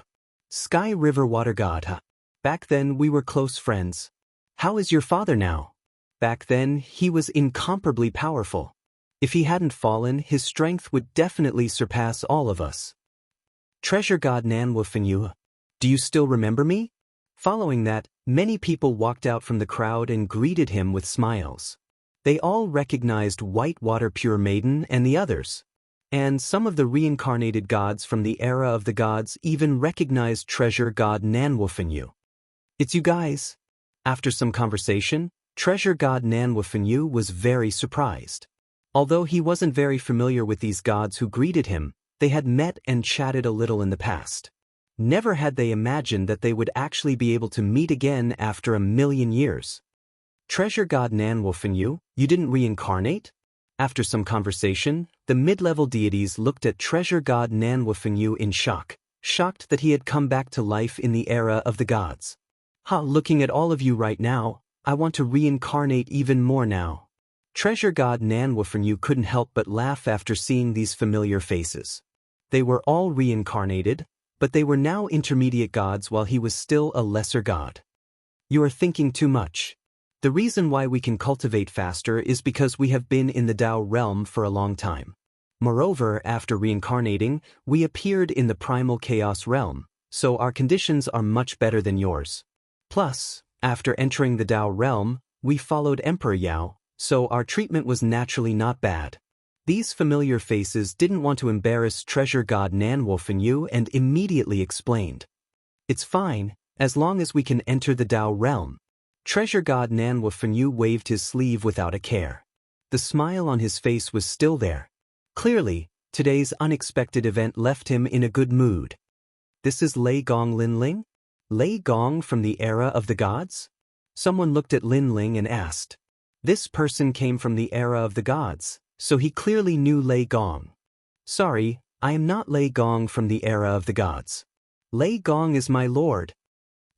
"Sky River Water God, huh? Back then we were close friends. How is your father now?" "Back then, he was incomparably powerful. If he hadn't fallen, his strength would definitely surpass all of us." "Treasure God Nanhua Fengyu, do you still remember me?" Following that, many people walked out from the crowd and greeted him with smiles. They all recognized White Water Pure Maiden and the others. And some of the reincarnated gods from the Era of the Gods even recognized Treasure God Nanhua Fengyu. "It's you guys." After some conversation, Treasure God Nanhua Fengyu was very surprised. Although he wasn't very familiar with these gods who greeted him, they had met and chatted a little in the past. Never had they imagined that they would actually be able to meet again after 1,000,000 years. "Treasure God Nanhua Fengyu, you didn't reincarnate?" After some conversation, the mid-level deities looked at Treasure God Nanhua Fengyu in shock, shocked that he had come back to life in the Era of the Gods. Looking at all of you right now, I want to reincarnate even more now." Treasure God Nanhua Fengyu couldn't help but laugh after seeing these familiar faces. They were all reincarnated, but they were now intermediate gods while he was still a lesser god. You are thinking too much. The reason why we can cultivate faster is because we have been in the Dao realm for a long time. Moreover, after reincarnating, we appeared in the primal chaos realm, so our conditions are much better than yours. Plus, after entering the Dao realm, we followed Emperor Yao, so our treatment was naturally not bad. These familiar faces didn't want to embarrass treasure god Nanwufenyu and immediately explained. It's fine, as long as we can enter the Dao realm. Treasure god Nanwufenyu waved his sleeve without a care. The smile on his face was still there. Clearly, today's unexpected event left him in a good mood. This is Lei Gong Linling? Lei Gong from the era of the gods? Someone looked at Linling and asked. This person came from the era of the gods, so he clearly knew Lei Gong. Sorry, I am not Lei Gong from the era of the gods. Lei Gong is my lord.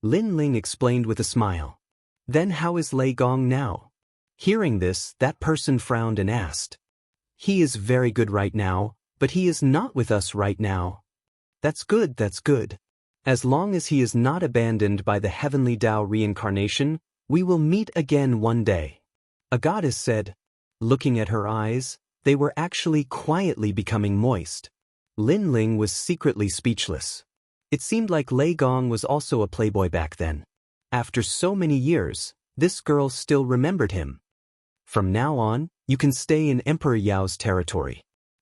Linling explained with a smile. Then how is Lei Gong now? Hearing this, that person frowned and asked. He is very good right now, but he is not with us right now. That's good, that's good. As long as he is not abandoned by the heavenly Dao reincarnation, we will meet again one day. A goddess said. Looking at her eyes, they were actually quietly becoming moist. Linling was secretly speechless. It seemed like Lei Gong was also a playboy back then. After so many years, this girl still remembered him. From now on, you can stay in Emperor Yao's territory.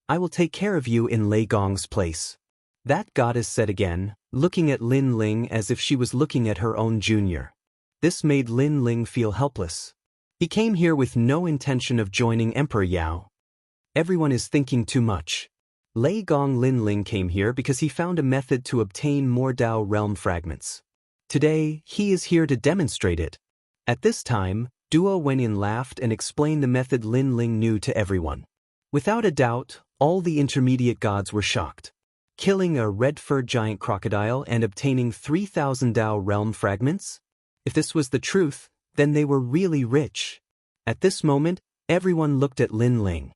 I will take care of you in Lei Gong's place. That goddess said again, looking at Linling as if she was looking at her own junior. This made Linling feel helpless. He came here with no intention of joining Emperor Yao. Everyone is thinking too much. Lei Gong Linling came here because he found a method to obtain more Dao realm fragments. Today, he is here to demonstrate it. At this time, Duo Wenin laughed and explained the method Linling knew to everyone. Without a doubt, all the intermediate gods were shocked. Killing a red-furred giant crocodile and obtaining 3,000 Dao realm fragments? If this was the truth, then they were really rich. At this moment, everyone looked at Linling.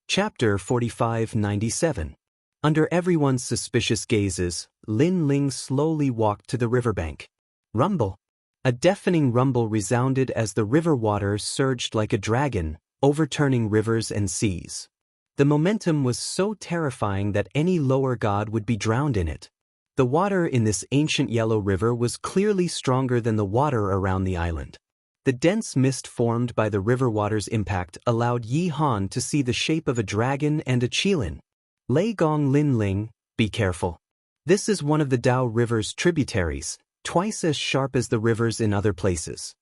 Chapter 4597. Under everyone's suspicious gazes, Linling slowly walked to the riverbank. Rumble. A deafening rumble resounded as the river water surged like a dragon, overturning rivers and seas. The momentum was so terrifying that any lower god would be drowned in it. The water in this ancient yellow river was clearly stronger than the water around the island. The dense mist formed by the river water's impact allowed Yi Han to see the shape of a dragon and a qilin. Lei Gong Linling, be careful. This is one of the Dao River's tributaries, twice as sharp as the rivers in other places.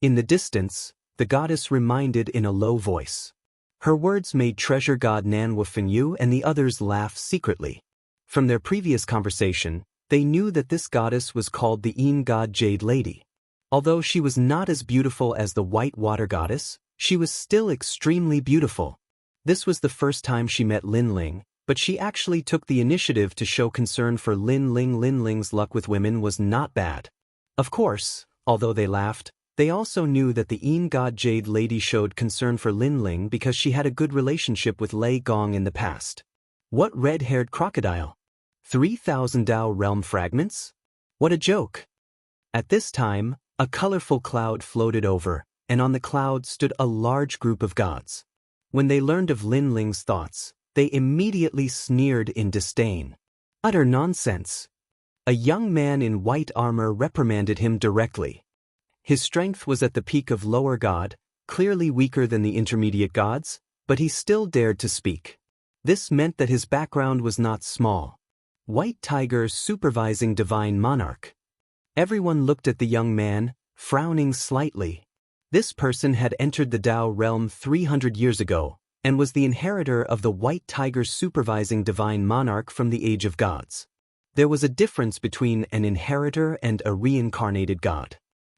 In the distance, the goddess reminded in a low voice. Her words made treasure god Nanwufenyu and the others laugh secretly. From their previous conversation, they knew that this goddess was called the Yin God Jade Lady. Although she was not as beautiful as the white water goddess, she was still extremely beautiful. This was the first time she met Linling, but she actually took the initiative to show concern for Linling. Linling's luck with women was not bad. Of course, although they laughed, they also knew that the Yin God Jade Lady showed concern for Linling because she had a good relationship with Lei Gong in the past. What red-haired crocodile? 3,000 Dao realm fragments? What a joke! At this time, a colorful cloud floated over, and on the cloud stood a large group of gods. When they learned of Linling's thoughts, they immediately sneered in disdain. Utter nonsense! A young man in white armor reprimanded him directly. His strength was at the peak of lower god, clearly weaker than the intermediate gods, but he still dared to speak. This meant that his background was not small. White Tiger supervising divine monarch. Everyone looked at the young man, frowning slightly. This person had entered the Dao realm 300 years ago, and was the inheritor of the White Tiger supervising divine monarch from the Age of Gods. There was a difference between an inheritor and a reincarnated god.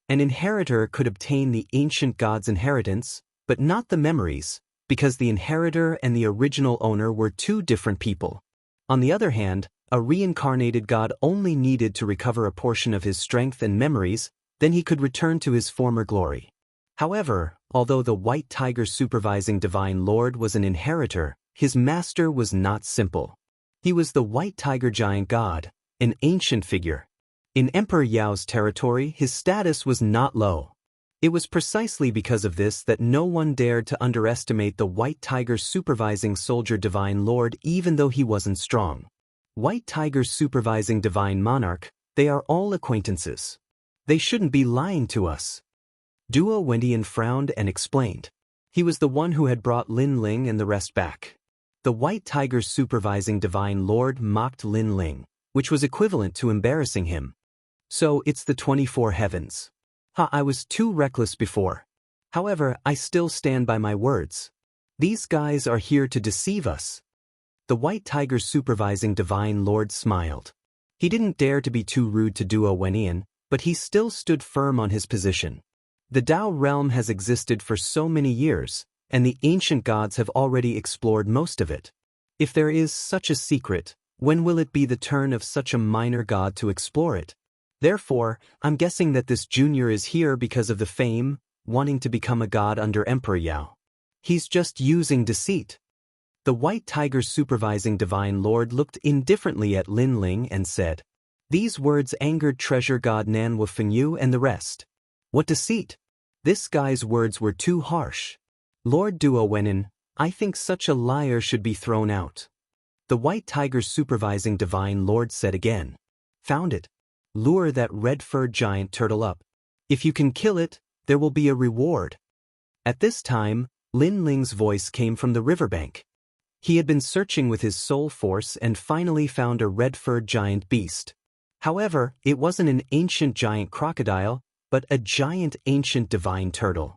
An inheritor could obtain the ancient god's inheritance, but not the memories, because the inheritor and the original owner were two different people. On the other hand, a reincarnated god only needed to recover a portion of his strength and memories, then he could return to his former glory. However, although the White Tiger supervising divine lord was an inheritor, his master was not simple. He was the White Tiger giant god, an ancient figure. In Emperor Yao's territory, his status was not low. It was precisely because of this that no one dared to underestimate the White Tiger's supervising soldier Divine Lord even though he wasn't strong. White Tiger's supervising Divine Monarch, they are all acquaintances. They shouldn't be lying to us. Duo Wendian frowned and explained. He was the one who had brought Lin Ling and the rest back. The White Tiger's supervising Divine Lord mocked Lin Ling, which was equivalent to embarrassing him. So it's the 24 heavens. I was too reckless before. However, I still stand by my words. These guys are here to deceive us. The White Tiger's supervising Divine Lord smiled. He didn't dare to be too rude to Duo Wenyan, but he still stood firm on his position. The Tao realm has existed for so many years, and the ancient gods have already explored most of it. If there is such a secret, when will it be the turn of such a minor god to explore it? Therefore, I'm guessing that this junior is here because of the fame, wanting to become a god under Emperor Yao. He's just using deceit. The White Tiger's supervising Divine Lord looked indifferently at Lin Ling and said, "These words angered treasure god Nan Wufengyu and the rest. What deceit? This guy's words were too harsh. Lord Duo Wenin, I think such a liar should be thrown out." The White Tiger's supervising Divine Lord said again, "Found it. Lure that red-furred giant turtle up. If you can kill it, there will be a reward." At this time, Lin Ling's voice came from the riverbank. He had been searching with his soul force and finally found a red-furred giant beast. However, it wasn't an ancient giant crocodile, but a giant ancient divine turtle.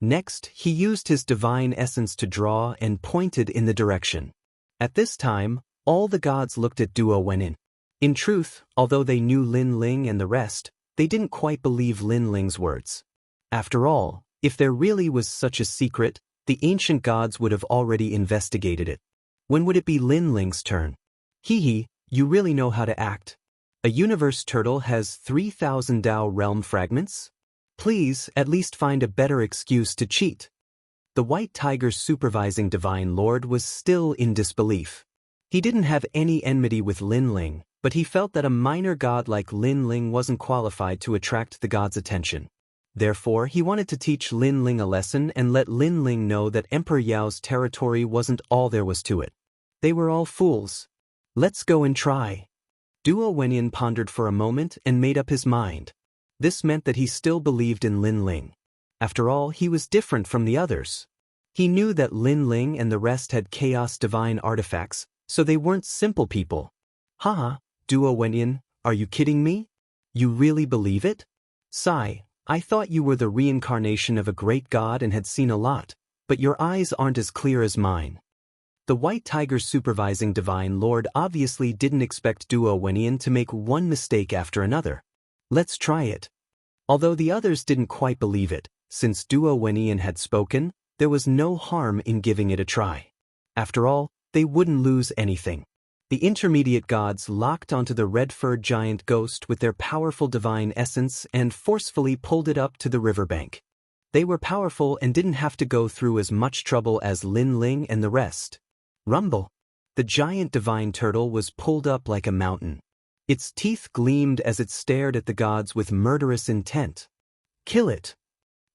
Next, he used his divine essence to draw and pointed in the direction. At this time, all the gods looked at Duo Wenin. In truth, although they knew Lin Ling and the rest, they didn't quite believe Lin Ling's words. After all, if there really was such a secret, the ancient gods would have already investigated it. When would it be Lin Ling's turn? Hee, you really know how to act. A universe turtle has 3,000 Tao realm fragments? Please, at least find a better excuse to cheat. The White Tiger's supervising Divine Lord was still in disbelief. He didn't have any enmity with Lin Ling, but he felt that a minor god like Lin Ling wasn't qualified to attract the god's attention. Therefore, he wanted to teach Lin Ling a lesson and let Lin Ling know that Emperor Yao's territory wasn't all there was to it. They were all fools. Let's go and try. Duo Wenyan pondered for a moment and made up his mind. This meant that he still believed in Lin Ling. After all, he was different from the others. He knew that Lin Ling and the rest had chaos divine artifacts, so they weren't simple people. Haha, Duo Wenyan, are you kidding me? You really believe it? Sigh, I thought you were the reincarnation of a great god and had seen a lot, but your eyes aren't as clear as mine. The White Tiger's supervising Divine Lord obviously didn't expect Duo Wenyan to make one mistake after another. Let's try it. Although the others didn't quite believe it, since Duo Wenyan had spoken, there was no harm in giving it a try. After all, they wouldn't lose anything. The intermediate gods locked onto the red-furred giant ghost with their powerful divine essence and forcefully pulled it up to the riverbank. They were powerful and didn't have to go through as much trouble as Lin Ling and the rest. Rumble! The giant divine turtle was pulled up like a mountain. Its teeth gleamed as it stared at the gods with murderous intent. Kill it!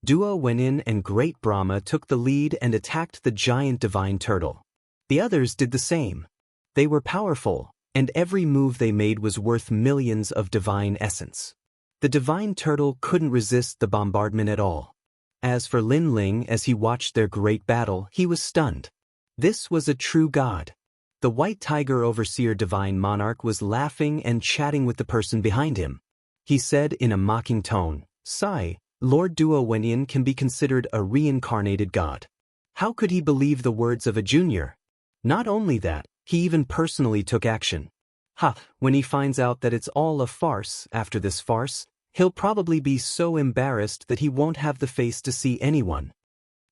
Duo Wenyin and Great Brahma took the lead and attacked the giant divine turtle. The others did the same. They were powerful, and every move they made was worth millions of divine essence. The divine turtle couldn't resist the bombardment at all. As for Lin Ling, as he watched their great battle, he was stunned. This was a true god. The White Tiger Overseer Divine Monarch was laughing and chatting with the person behind him. He said in a mocking tone, "Sigh, Lord Duo Wenyin can be considered a reincarnated god. How could he believe the words of a junior? Not only that, he even personally took action. When he finds out that it's all a farce after this farce, he'll probably be so embarrassed that he won't have the face to see anyone."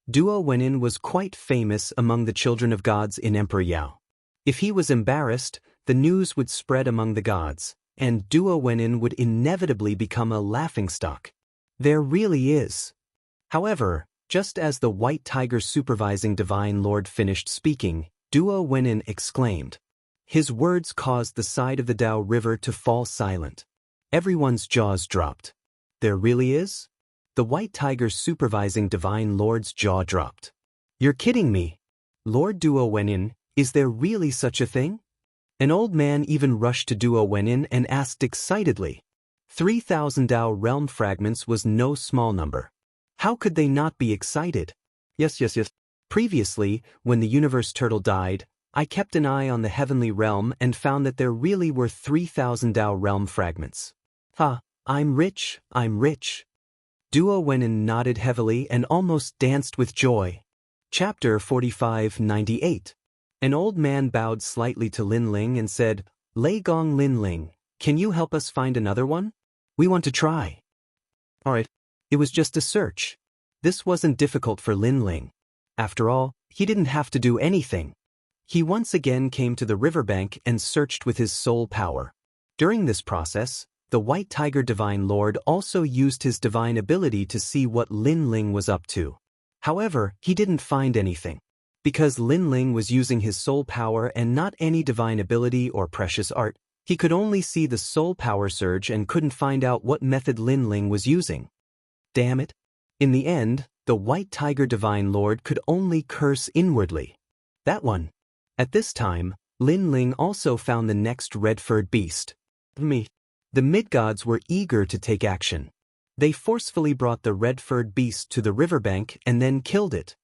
Duo Wenyin was quite famous among the children of gods in Emperor Yao. If he was embarrassed, the news would spread among the gods, and Duo Wenyin would inevitably become a laughingstock. There really is. However, just as the White Tiger supervising Divine Lord finished speaking, Duo Wenyin exclaimed, His words caused the side of the Dao River to fall silent. Everyone's jaws dropped. There really is? The white tiger supervising Divine Lord's jaw dropped. You're kidding me. Lord Duo Wenin, is there really such a thing? An old man even rushed to Duo Wenin and asked excitedly. 3,000 Dao realm fragments was no small number. How could they not be excited? Yes. Previously, when the universe turtle died, I kept an eye on the heavenly realm and found that there really were 3,000 Dao realm fragments. I'm rich. Duo Wenin nodded heavily and almost danced with joy. Chapter 45-98. An old man bowed slightly to Lin Ling and said, Lei Gong Lin Ling, can you help us find another one? We want to try. Alright. It was just a search. This wasn't difficult for Lin Ling. After all, he didn't have to do anything. He once again came to the riverbank and searched with his soul power. During this process, the White Tiger Divine Lord also used his divine ability to see what Lin Ling was up to. However, he didn't find anything. Because Lin Ling was using his soul power and not any divine ability or precious art, he could only see the soul power surge and couldn't find out what method Lin Ling was using. Damn it. In the end, the White Tiger Divine Lord could only curse inwardly. That one. At this time, Lin Ling also found the next red-furred beast. The mid-gods were eager to take action. They forcefully brought the red-furred beast to the riverbank and then killed it.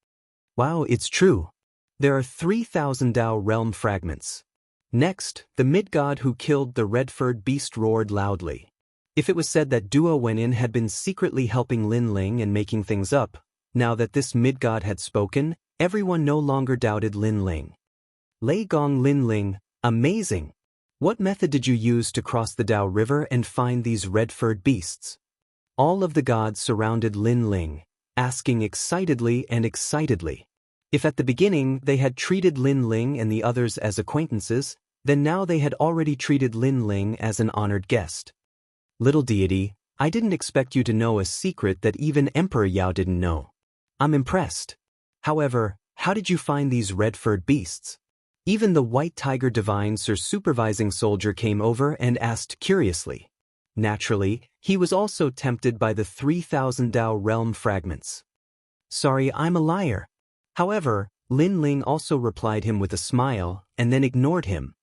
Wow, it's true. There are 3,000 Dao realm fragments. Next, the mid-god who killed the red-furred beast roared loudly. If it was said that Duo Wenin had been secretly helping Lin Ling and making things up, now that this mid-god had spoken, everyone no longer doubted Lin Ling. Lei Gong Lin Ling, amazing! What method did you use to cross the Dao River and find these red-furred beasts? All of the gods surrounded Lin Ling, asking excitedly. If at the beginning they had treated Lin Ling and the others as acquaintances, then now they had already treated Lin Ling as an honored guest. Little deity, I didn't expect you to know a secret that even Emperor Yao didn't know. I'm impressed. However, how did you find these red-furred beasts? Even the White Tiger Divine Sir Supervising Soldier came over and asked curiously. Naturally, he was also tempted by the 3,000 Dao realm fragments. Sorry, I'm a liar. However, Lin Ling also replied him with a smile and then ignored him.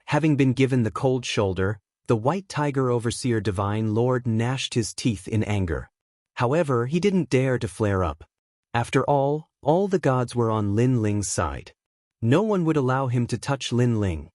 Having been given the cold shoulder, the White Tiger Overseer Divine Lord gnashed his teeth in anger. However, he didn't dare to flare up. After all the gods were on Lin Ling's side. No one would allow him to touch Lin Ling.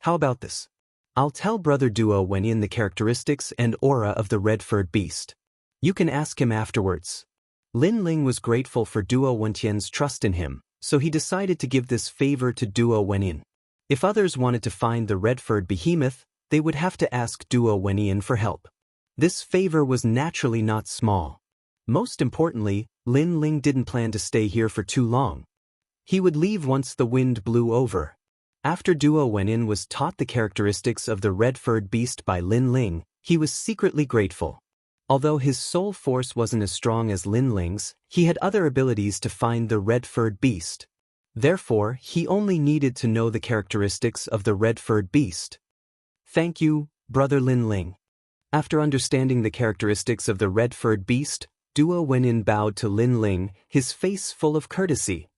How about this? I'll tell Brother Duo Wenin the characteristics and aura of the red-furred beast. You can ask him afterwards. Lin Ling was grateful for Duo Wentian's trust in him, so he decided to give this favor to Duo Wenin. If others wanted to find the red-furred behemoth, they would have to ask Duo Wenin for help. This favor was naturally not small. Most importantly, Lin Ling didn't plan to stay here for too long. He would leave once the wind blew over. After Duo Wenin was taught the characteristics of the red-furred beast by Lin Ling, he was secretly grateful. Although his soul force wasn't as strong as Lin Ling's, he had other abilities to find the red-furred beast. Therefore, he only needed to know the characteristics of the red-furred beast. Thank you, Brother Lin Ling. After understanding the characteristics of the red-furred beast, Duo Wenin bowed to Lin Ling, his face full of courtesy.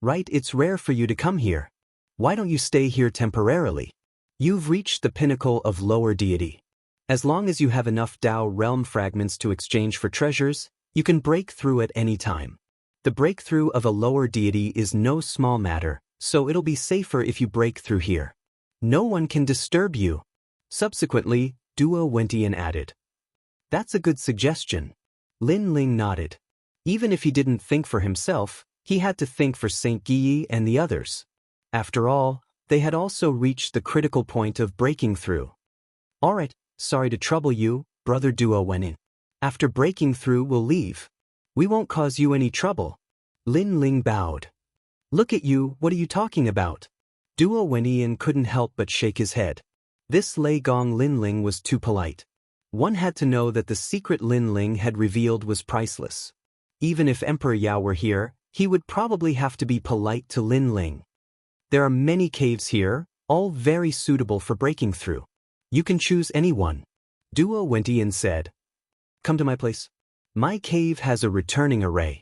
Right, it's rare for you to come here. Why don't you stay here temporarily? You've reached the pinnacle of lower deity. As long as you have enough Dao realm fragments to exchange for treasures, you can break through at any time. The breakthrough of a lower deity is no small matter, so it'll be safer if you break through here. No one can disturb you. Subsequently, Duo Wentian added. That's a good suggestion. Lin Ling nodded. Even if he didn't think for himself, he had to think for Saint Guyi and the others. After all, they had also reached the critical point of breaking through. Alright, sorry to trouble you, Brother Duo Wenin. After breaking through, we'll leave. We won't cause you any trouble. Lin Ling bowed. Look at you, what are you talking about? Duo Wentian couldn't help but shake his head. This Lei Gong Lin Ling was too polite. One had to know that the secret Lin Ling had revealed was priceless. Even if Emperor Yao were here, he would probably have to be polite to Lin Ling. There are many caves here, all very suitable for breaking through. You can choose any one. Duo went and said, "Come to my place. My cave has a returning array.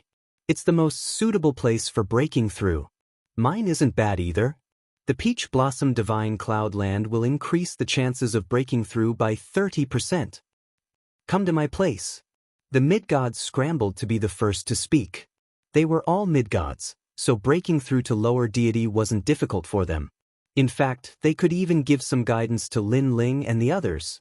It's the most suitable place for breaking through. Mine isn't bad either. The Peach Blossom Divine Cloudland will increase the chances of breaking through by 30%. Come to my place." The mid-gods scrambled to be the first to speak. They were all mid-gods, so breaking through to lower deity wasn't difficult for them. In fact, they could even give some guidance to Lin Ling and the others.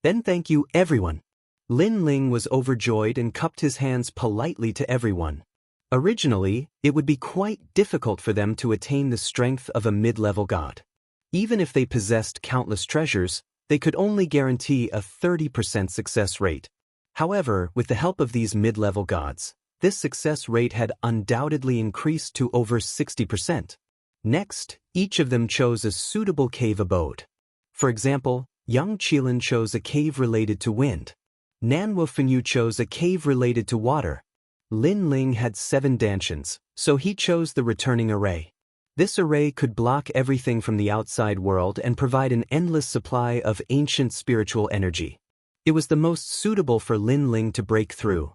"Then thank you, everyone." Lin Ling was overjoyed and cupped his hands politely to everyone. Originally, it would be quite difficult for them to attain the strength of a mid-level god. Even if they possessed countless treasures, they could only guarantee a 30% success rate. However, with the help of these mid-level gods, this success rate had undoubtedly increased to over 60%. Next, each of them chose a suitable cave abode. For example, Yang Qilin chose a cave related to wind. Nanwo Fenyu chose a cave related to water. Lin Ling had 7 dantians, so he chose the returning array. This array could block everything from the outside world and provide an endless supply of ancient spiritual energy. It was the most suitable for Lin Ling to break through.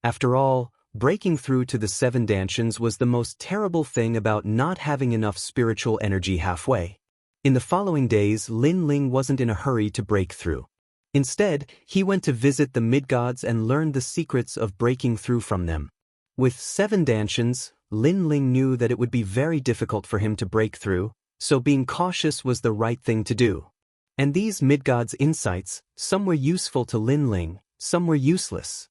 After all, breaking through to the 7 dantians was the most terrible thing about not having enough spiritual energy halfway. In the following days, Lin Ling wasn't in a hurry to break through. Instead, he went to visit the mid-gods and learned the secrets of breaking through from them. With 7 dantians, Lin Ling knew that it would be very difficult for him to break through, so being cautious was the right thing to do. And these mid-gods' insights, some were useful to Lin Ling, some were useless.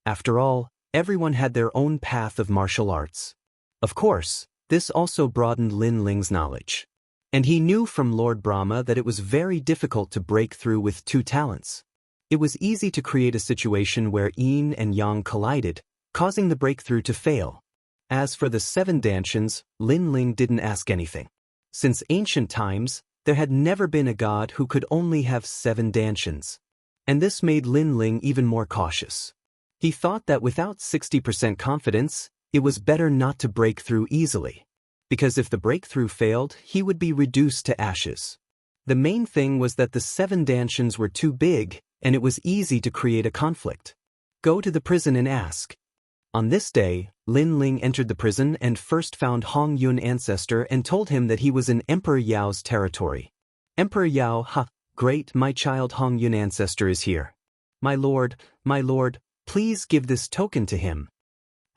After all, everyone had their own path of martial arts. Of course, this also broadened Lin Ling's knowledge. And he knew from Lord Brahma that it was very difficult to break through with 2 talents. It was easy to create a situation where yin and yang collided, causing the breakthrough to fail. As for the 7 dantians, Lin Ling didn't ask anything. Since ancient times, there had never been a god who could only have 7 dantians. And this made Lin Ling even more cautious. He thought that without 60% confidence, it was better not to break through easily. Because if the breakthrough failed, he would be reduced to ashes. The main thing was that the 7 dantians were too big, and it was easy to create a conflict. Go to the prison and ask. On this day, Lin Ling entered the prison and first found Hong Yun Ancestor and told him that he was in Emperor Yao's territory. Emperor Yao, great, my child Hong Yun Ancestor is here. My lord, please give this token to him.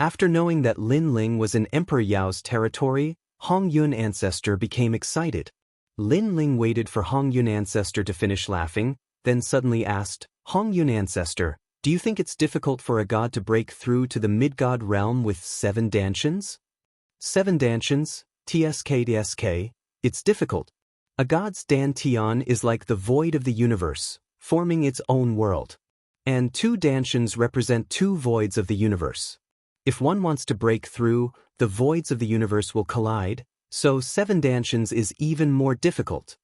After knowing that Lin Ling was in Emperor Yao's territory, Hong Yun Ancestor became excited. Lin Ling waited for Hong Yun Ancestor to finish laughing, then suddenly asked, "Hong Yun Ancestor, do you think it's difficult for a god to break through to the mid-god realm with 7 dantians?" 7 dantians, tsk, it's difficult. A god's dantian is like the void of the universe, forming its own world. And 2 dantians represent 2 voids of the universe. If one wants to break through, the voids of the universe will collide, so 7 dantians is even more difficult.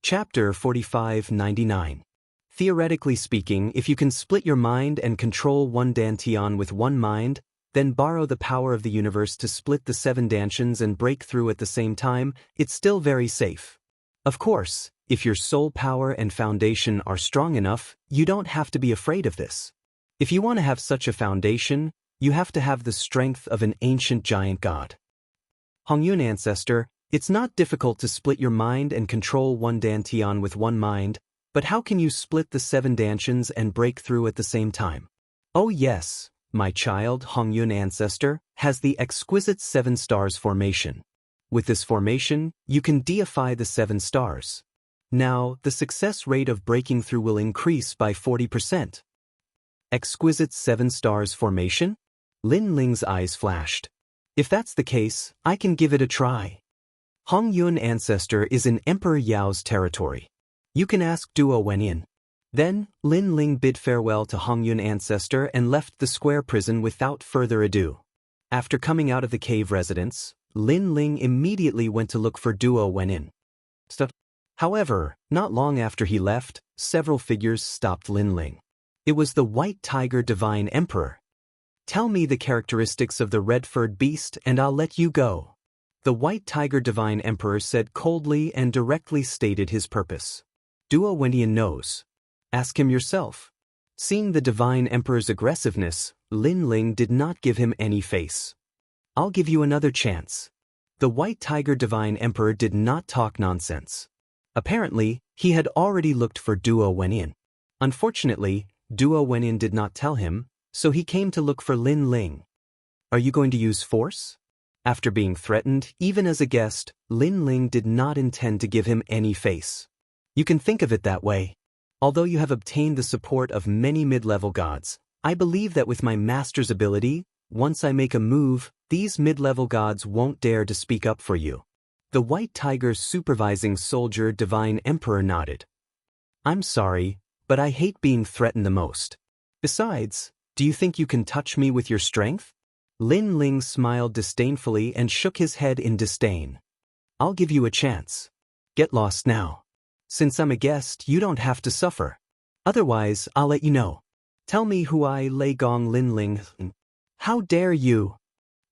Chapter 45-99. Theoretically speaking, if you can split your mind and control 1 dantian with 1 mind, then borrow the power of the universe to split the 7 dantians and break through at the same time, it's still very safe. Of course, if your soul power and foundation are strong enough, you don't have to be afraid of this. If you want to have such a foundation, you have to have the strength of an ancient giant god. Hong Yun Ancestor, it's not difficult to split your mind and control 1 dantian with 1 mind, but how can you split the 7 dantians and break through at the same time? Oh yes, my child Hong Yun Ancestor has the exquisite 7 stars formation. With this formation, you can deify the 7 stars. Now, the success rate of breaking through will increase by 40%. Exquisite 7 stars formation? Lin Ling's eyes flashed. If that's the case, I can give it a try. Hong Yun Ancestor is in Emperor Yao's territory. You can ask Duo Wenyin. Then, Lin Ling bid farewell to Hong Yun Ancestor and left the square prison without further ado. After coming out of the cave residence, Lin Ling immediately went to look for Duo Wenyin. However, not long after he left, several figures stopped Lin Ling. It was the White Tiger Divine Emperor. Tell me the characteristics of the red-furred beast and I'll let you go. The White Tiger Divine Emperor said coldly and directly stated his purpose. Duo Wendian knows. Ask him yourself. Seeing the Divine Emperor's aggressiveness, Lin Ling did not give him any face. I'll give you another chance. The White Tiger Divine Emperor did not talk nonsense. Apparently, he had already looked for Duo Wendian. Unfortunately, Duo Wendian did not tell him, so he came to look for Lin Ling. Are you going to use force? After being threatened, even as a guest, Lin Ling did not intend to give him any face. You can think of it that way. Although you have obtained the support of many mid-level gods, I believe that with my master's ability, once I make a move, these mid-level gods won't dare to speak up for you. The White Tiger's supervising soldier Divine Emperor nodded. I'm sorry, but I hate being threatened the most. Besides, do you think you can touch me with your strength? Lin Ling smiled disdainfully and shook his head in disdain. I'll give you a chance. Get lost now. Since I'm a guest, you don't have to suffer. Otherwise, I'll let you know. Tell me who I Lei Gong Lin Ling. How dare you?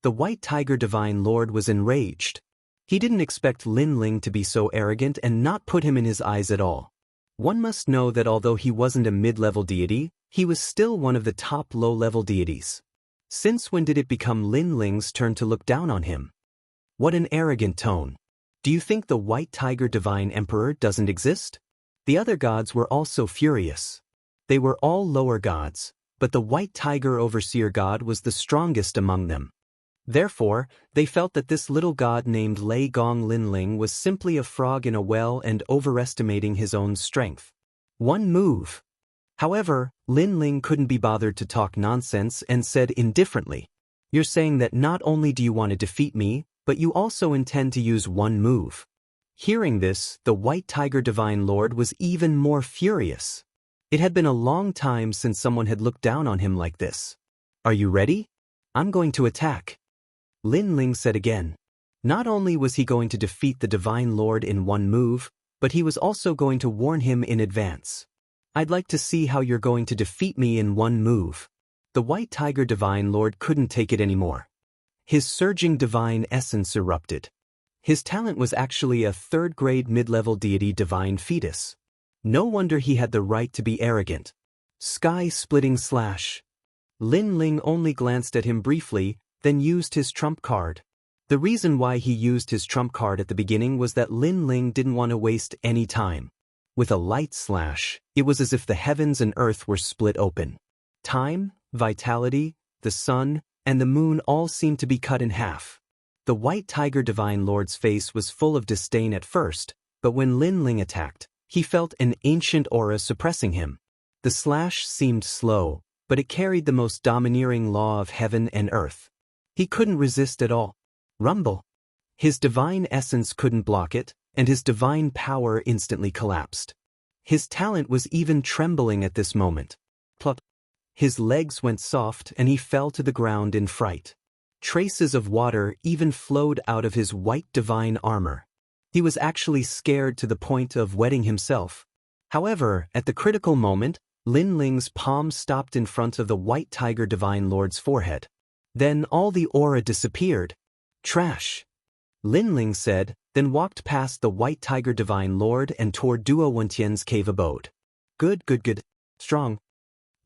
The White Tiger Divine Lord was enraged. He didn't expect Lin Ling to be so arrogant and not put him in his eyes at all. One must know that although he wasn't a mid-level deity, he was still one of the top low-level deities. Since when did it become Lin Ling's turn to look down on him? What an arrogant tone. Do you think the White Tiger Divine Emperor doesn't exist? The other gods were also furious. They were all lower gods, but the White Tiger Overseer God was the strongest among them. Therefore, they felt that this little god named Lei Gong Lin Ling was simply a frog in a well and overestimating his own strength. One move. However, Lin Ling couldn't be bothered to talk nonsense and said indifferently, You're saying that not only do you want to defeat me, but you also intend to use one move. Hearing this, the White Tiger Divine Lord was even more furious. It had been a long time since someone had looked down on him like this. Are you ready? I'm going to attack. Lin Ling said again. Not only was he going to defeat the Divine Lord in one move, but he was also going to warn him in advance. I'd like to see how you're going to defeat me in one move. The White Tiger Divine Lord couldn't take it anymore. His surging divine essence erupted. His talent was actually a third-grade mid-level deity divine fetus. No wonder he had the right to be arrogant. Sky-splitting slash. Lin Ling only glanced at him briefly, then used his trump card. The reason why he used his trump card at the beginning was that Lin Ling didn't want to waste any time. With a light slash, it was as if the heavens and earth were split open. Time, vitality, the sun, and the moon all seemed to be cut in half. The White Tiger Divine Lord's face was full of disdain at first, but when Lin Ling attacked, he felt an ancient aura suppressing him. The slash seemed slow, but it carried the most domineering law of heaven and earth. He couldn't resist at all. Rumble. His divine essence couldn't block it, and his divine power instantly collapsed. His talent was even trembling at this moment. Plop. His legs went soft and he fell to the ground in fright. Traces of water even flowed out of his white divine armor. He was actually scared to the point of wetting himself. However, at the critical moment, Lin Ling's palm stopped in front of the White Tiger Divine Lord's forehead. Then all the aura disappeared. Trash. Lin Ling said, then walked past the White Tiger Divine Lord and toward Duo Wentian's cave abode. Good. Strong.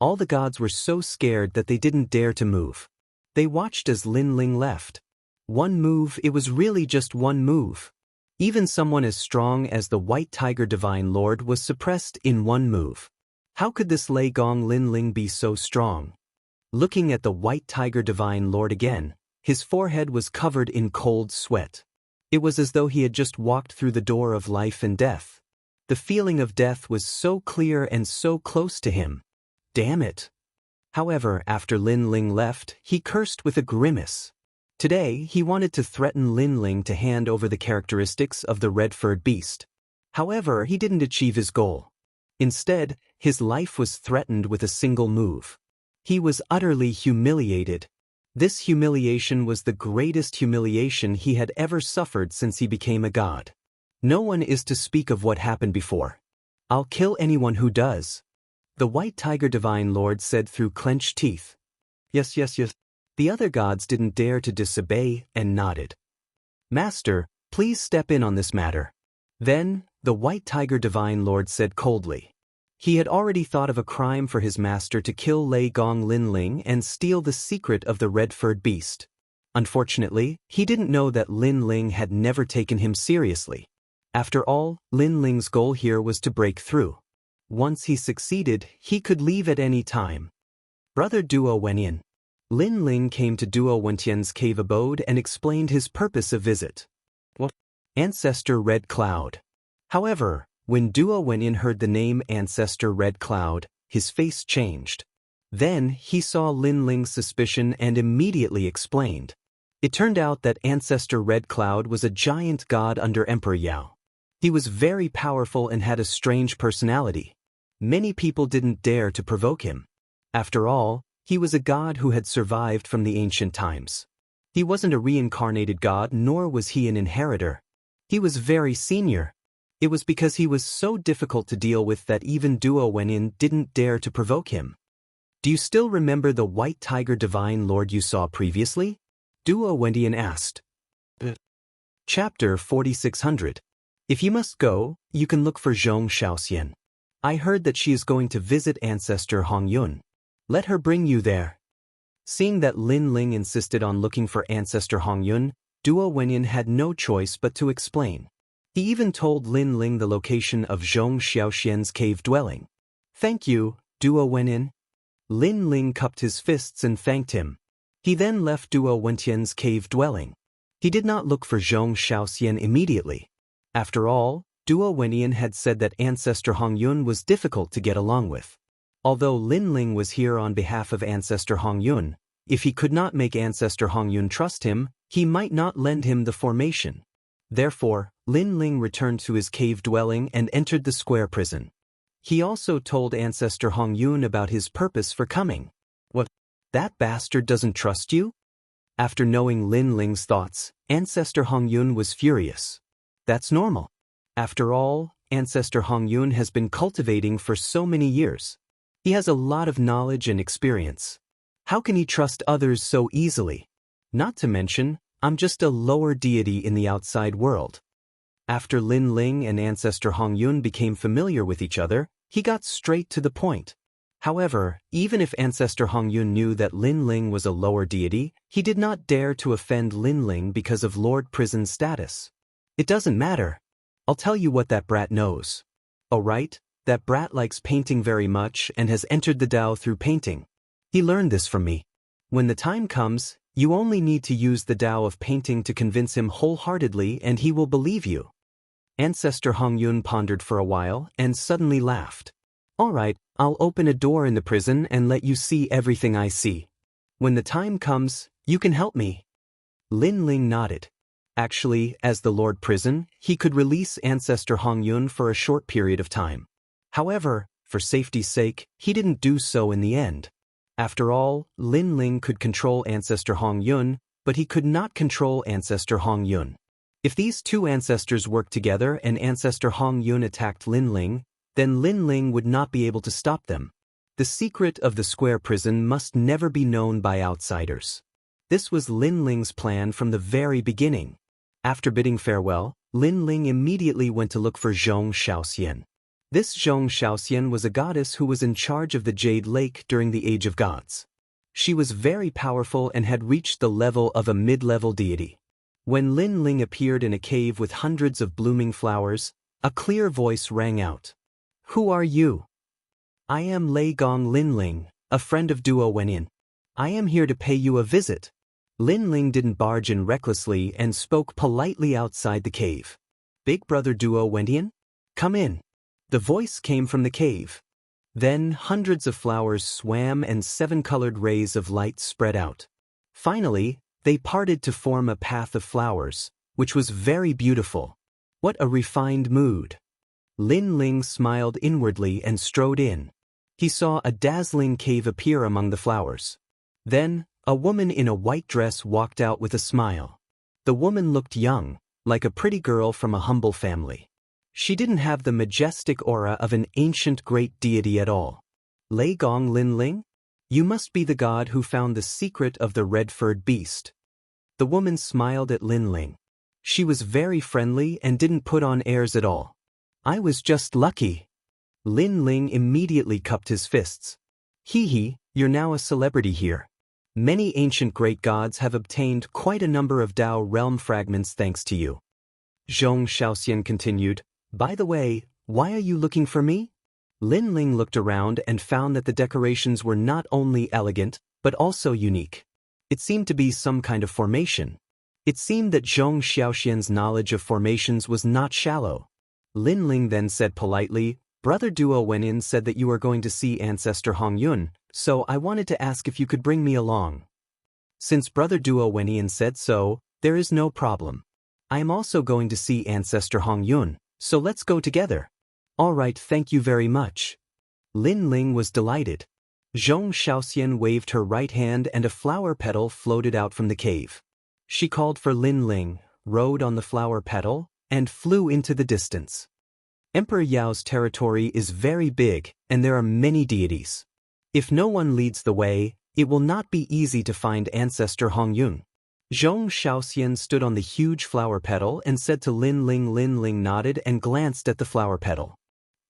All the gods were so scared that they didn't dare to move. They watched as Lin Ling left. One move, it was really just one move. Even someone as strong as the White Tiger Divine Lord was suppressed in one move. How could this Lei Gong Lin Ling be so strong? Looking at the White Tiger Divine Lord again, his forehead was covered in cold sweat. It was as though he had just walked through the door of life and death. The feeling of death was so clear and so close to him. Damn it. However, after Lin Ling left, he cursed with a grimace. Today, he wanted to threaten Lin Ling to hand over the characteristics of the red-furred beast. However, he didn't achieve his goal. Instead, his life was threatened with a single move. He was utterly humiliated. This humiliation was the greatest humiliation he had ever suffered since he became a god. No one is to speak of what happened before. I'll kill anyone who does. The White Tiger Divine Lord said through clenched teeth. Yes. The other gods didn't dare to disobey and nodded. "Master, please step in on this matter." Then, the White Tiger Divine Lord said coldly. He had already thought of a crime for his master to kill Lei Gong Linling and steal the secret of the red-furred beast. Unfortunately, he didn't know that Linling had never taken him seriously. After all, Linling's goal here was to break through. Once he succeeded, he could leave at any time. Brother Duo Wenyan. Linling came to Duo Wentian's cave abode and explained his purpose of visit. What? Ancestor Red Cloud. However, when Duo Wenyan heard the name Ancestor Red Cloud, his face changed. Then he saw Linling's suspicion and immediately explained. It turned out that Ancestor Red Cloud was a giant god under Emperor Yao. He was very powerful and had a strange personality. Many people didn't dare to provoke him. After all, he was a god who had survived from the ancient times. He wasn't a reincarnated god, nor was he an inheritor. He was very senior. It was because he was so difficult to deal with that even Duo Wenyan didn't dare to provoke him. Do you still remember the White Tiger Divine Lord you saw previously? Duo Wenyan asked. Chapter 4600. If you must go, you can look for Zhong Xiaoxian. I heard that she is going to visit Ancestor Hong Yun. Let her bring you there. Seeing that Linling insisted on looking for Ancestor Hong Yun, Duo Wenyan had no choice but to explain. He even told Linling the location of Zhong Xiaoxian's cave dwelling. Thank you, Duo Wenyan. Linling cupped his fists and thanked him. He then left Duo Wentian's cave dwelling. He did not look for Zhong Xiaoxian immediately. After all, Duo Wenyan had said that Ancestor Hong Yun was difficult to get along with. Although Linling was here on behalf of Ancestor Hong Yun, if he could not make Ancestor Hong Yun trust him, he might not lend him the formation. Therefore, Linling returned to his cave dwelling and entered the square prison. He also told Ancestor Hong Yun about his purpose for coming. What? That bastard doesn't trust you? After knowing Linling's thoughts, Ancestor Hong Yun was furious. That's normal. After all, Ancestor Hong Yun has been cultivating for so many years. He has a lot of knowledge and experience. How can he trust others so easily? Not to mention, I'm just a lower deity in the outside world. After Linling and Ancestor Hong Yun became familiar with each other, he got straight to the point. However, even if Ancestor Hong Yun knew that Linling was a lower deity, he did not dare to offend Linling because of Lord Prison's status. It doesn't matter. I'll tell you what that brat knows. Oh right, that brat likes painting very much and has entered the Dao through painting. He learned this from me. When the time comes, you only need to use the Dao of painting to convince him wholeheartedly and he will believe you. Ancestor Hong Yun pondered for a while and suddenly laughed. All right, I'll open a door in the prison and let you see everything I see. When the time comes, you can help me. Linling nodded. Actually, as the Lord Prison, he could release Ancestor Hong Yun for a short period of time. However, for safety's sake, he didn't do so in the end. After all, Linling could control Ancestor Hong Yun, but he could not control Ancestor Hong Yun. If these two ancestors worked together and Ancestor Hong Yun attacked Linling, then Linling would not be able to stop them. The secret of the square prison must never be known by outsiders. This was Linling's plan from the very beginning. After bidding farewell, Linling immediately went to look for Zhong Xiaoxian. This Zhong Xiaoxian was a goddess who was in charge of the Jade Lake during the Age of Gods. She was very powerful and had reached the level of a mid-level deity. When Linling appeared in a cave with hundreds of blooming flowers, a clear voice rang out. Who are you? I am Lei Gong Linling, a friend of Duo Wenyan. I am here to pay you a visit. Linling didn't barge in recklessly and spoke politely outside the cave. Big brother Duo Wenyan? Come in. The voice came from the cave. Then hundreds of flowers swam and 7-colored rays of light spread out. Finally, they parted to form a path of flowers, which was very beautiful. What a refined mood. Linling smiled inwardly and strode in. He saw a dazzling cave appear among the flowers. Then, a woman in a white dress walked out with a smile. The woman looked young, like a pretty girl from a humble family. She didn't have the majestic aura of an ancient great deity at all. Lei Gong Linling? You must be the god who found the secret of the red-furred beast. The woman smiled at Linling. She was very friendly and didn't put on airs at all. I was just lucky. Lin Ling immediately cupped his fists. Hee, you're now a celebrity here. Many ancient great gods have obtained quite a number of Dao realm fragments thanks to you. Zhong Xiaoxian continued, by the way, why are you looking for me? Lin Ling looked around and found that the decorations were not only elegant, but also unique. It seemed to be some kind of formation. It seemed that Zhong Xiaoxian's knowledge of formations was not shallow. Lin Ling then said politely, Brother Duo Wenin said that you are going to see Ancestor Hong Yun, so I wanted to ask if you could bring me along. Since Brother Duo Wenin said so, there is no problem. I am also going to see Ancestor Hong Yun, so let's go together. All right, thank you very much. Lin Ling was delighted. Zhong Xiaoxian waved her right hand and a flower petal floated out from the cave. She called for Lin Ling, rode on the flower petal, and flew into the distance. Emperor Yao's territory is very big, and there are many deities. If no one leads the way, it will not be easy to find Ancestor Hong Yun. Zhong Xiaoxian stood on the huge flower petal and said to Lin Ling. Lin Ling nodded and glanced at the flower petal.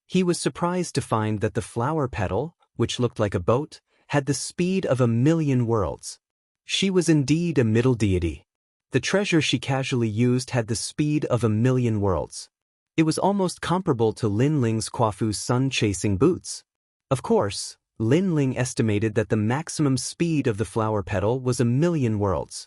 He was surprised to find that the flower petal, which looked like a boat, had the speed of 1,000,000 worlds. She was indeed a middle deity. The treasure she casually used had the speed of 1,000,000 worlds. It was almost comparable to Lin Ling's Quafu sun-chasing boots. Of course, Lin Ling estimated that the maximum speed of the flower petal was 1,000,000 worlds.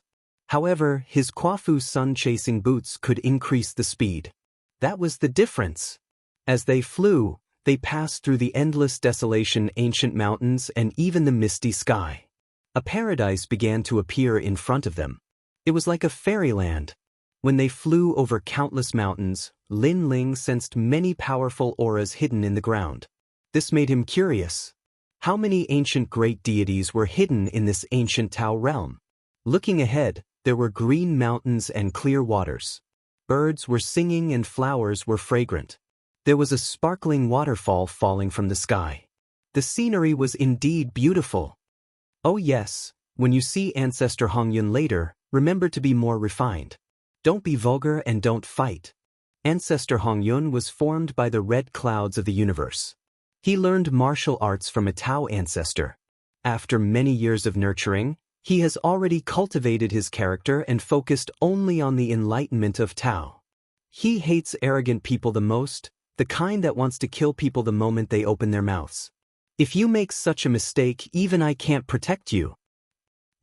However, his Quafu sun-chasing boots could increase the speed. That was the difference. As they flew, they passed through the endless desolation, ancient mountains, and even the misty sky. A paradise began to appear in front of them. It was like a fairyland. When they flew over countless mountains, Lin Ling sensed many powerful auras hidden in the ground. This made him curious. How many ancient great deities were hidden in this ancient Tao realm? Looking ahead, there were green mountains and clear waters. Birds were singing and flowers were fragrant. There was a sparkling waterfall falling from the sky. The scenery was indeed beautiful. Oh yes, when you see Ancestor Hong Yun later, remember to be more refined. Don't be vulgar and don't fight. Ancestor Hong Yun was formed by the red clouds of the universe. He learned martial arts from a Tao ancestor. After many years of nurturing, he has already cultivated his character and focused only on the enlightenment of Tao. He hates arrogant people the most, the kind that wants to kill people the moment they open their mouths. If you make such a mistake, even I can't protect you.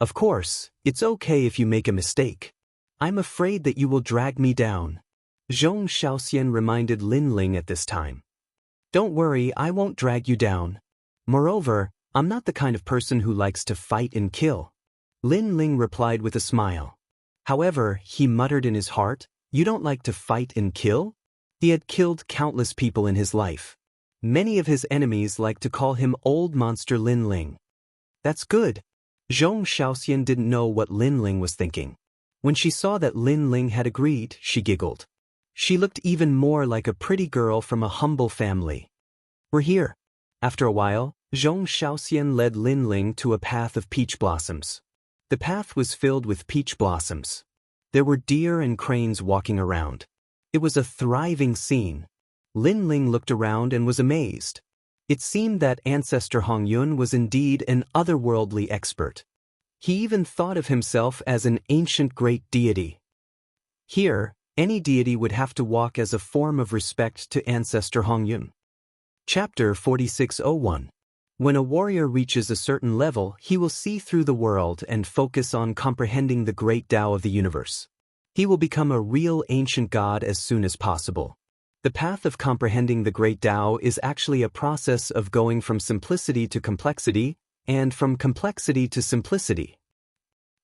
Of course, it's okay if you make a mistake. I'm afraid that you will drag me down. Zhong Xiaoxian reminded Lin Ling at this time. Don't worry, I won't drag you down. Moreover, I'm not the kind of person who likes to fight and kill. Lin Ling replied with a smile. However, he muttered in his heart, you don't like to fight and kill? He had killed countless people in his life. Many of his enemies liked to call him Old Monster Lin Ling. That's good. Zhong Xiaoxian didn't know what Lin Ling was thinking. When she saw that Lin Ling had agreed, she giggled. She looked even more like a pretty girl from a humble family. We're here. After a while, Zhong Xiaoxian led Lin Ling to a path of peach blossoms. The path was filled with peach blossoms. There were deer and cranes walking around. It was a thriving scene. Lin Ling looked around and was amazed. It seemed that Ancestor Hong Yun was indeed an otherworldly expert. He even thought of himself as an ancient great deity. Here, any deity would have to walk as a form of respect to Ancestor Hong Yun. Chapter 4601. When a warrior reaches a certain level, he will see through the world and focus on comprehending the great Tao of the universe. He will become a real ancient god as soon as possible. The path of comprehending the great Tao is actually a process of going from simplicity to complexity, and from complexity to simplicity.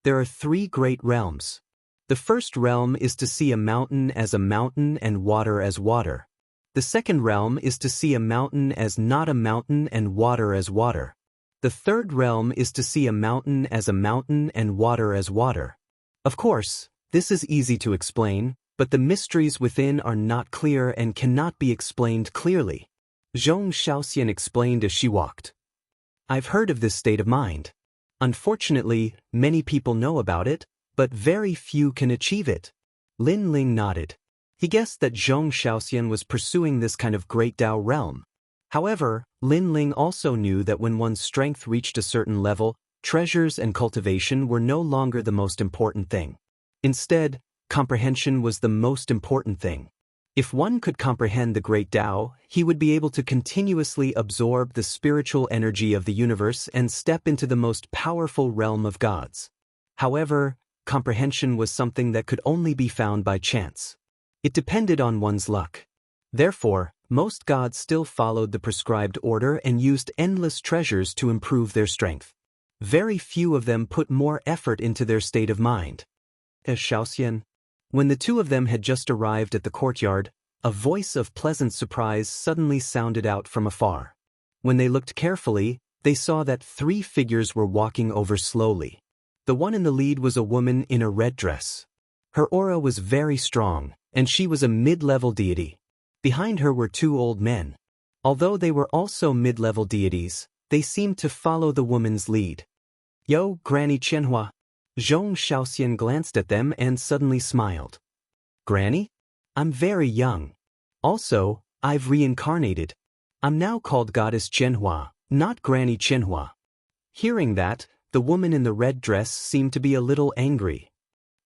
There are 3 great realms. The first realm is to see a mountain as a mountain and water as water. The second realm is to see a mountain as not a mountain and water as water. The third realm is to see a mountain as a mountain and water as water. Of course, this is easy to explain, but the mysteries within are not clear and cannot be explained clearly. Zhong Xiaoxian explained as she walked. I've heard of this state of mind. Unfortunately, many people know about it, but very few can achieve it. Lin Ling nodded. He guessed that Zhong Xiaoxian was pursuing this kind of great Dao realm. However, Lin Ling also knew that when one's strength reached a certain level, treasures and cultivation were no longer the most important thing. Instead, comprehension was the most important thing. If one could comprehend the great Tao, he would be able to continuously absorb the spiritual energy of the universe and step into the most powerful realm of gods. However, comprehension was something that could only be found by chance. It depended on one's luck. Therefore, most gods still followed the prescribed order and used endless treasures to improve their strength. Very few of them put more effort into their state of mind. Xiaoxian. When the two of them had just arrived at the courtyard, a voice of pleasant surprise suddenly sounded out from afar. When they looked carefully, they saw that 3 figures were walking over slowly. The one in the lead was a woman in a red dress. Her aura was very strong, and she was a mid-level deity. Behind her were 2 old men. Although they were also mid-level deities, they seemed to follow the woman's lead. Yo, Granny Qianhua. Zhong Xiaoxian glanced at them and suddenly smiled. Granny? I'm very young. Also, I've reincarnated. I'm now called Goddess Qianhua, not Granny Qianhua. Hearing that, the woman in the red dress seemed to be a little angry.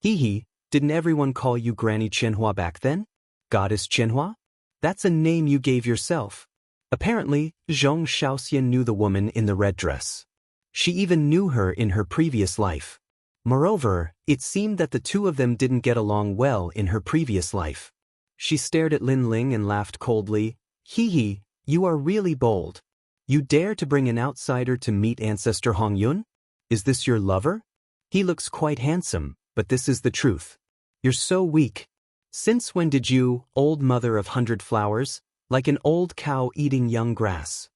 Hee, didn't everyone call you Granny Qianhua back then? Goddess Qianhua? That's a name you gave yourself. Apparently, Zhong Xiaoxian knew the woman in the red dress. She even knew her in her previous life. Moreover, it seemed that the two of them didn't get along well in her previous life. She stared at Lin Ling and laughed coldly. Hee, you are really bold. You dare to bring an outsider to meet Ancestor Hong Yun? Is this your lover? He looks quite handsome, but this is the truth. You're so weak. Since when did you, old mother of 100 flowers, like an old cow eating young grass?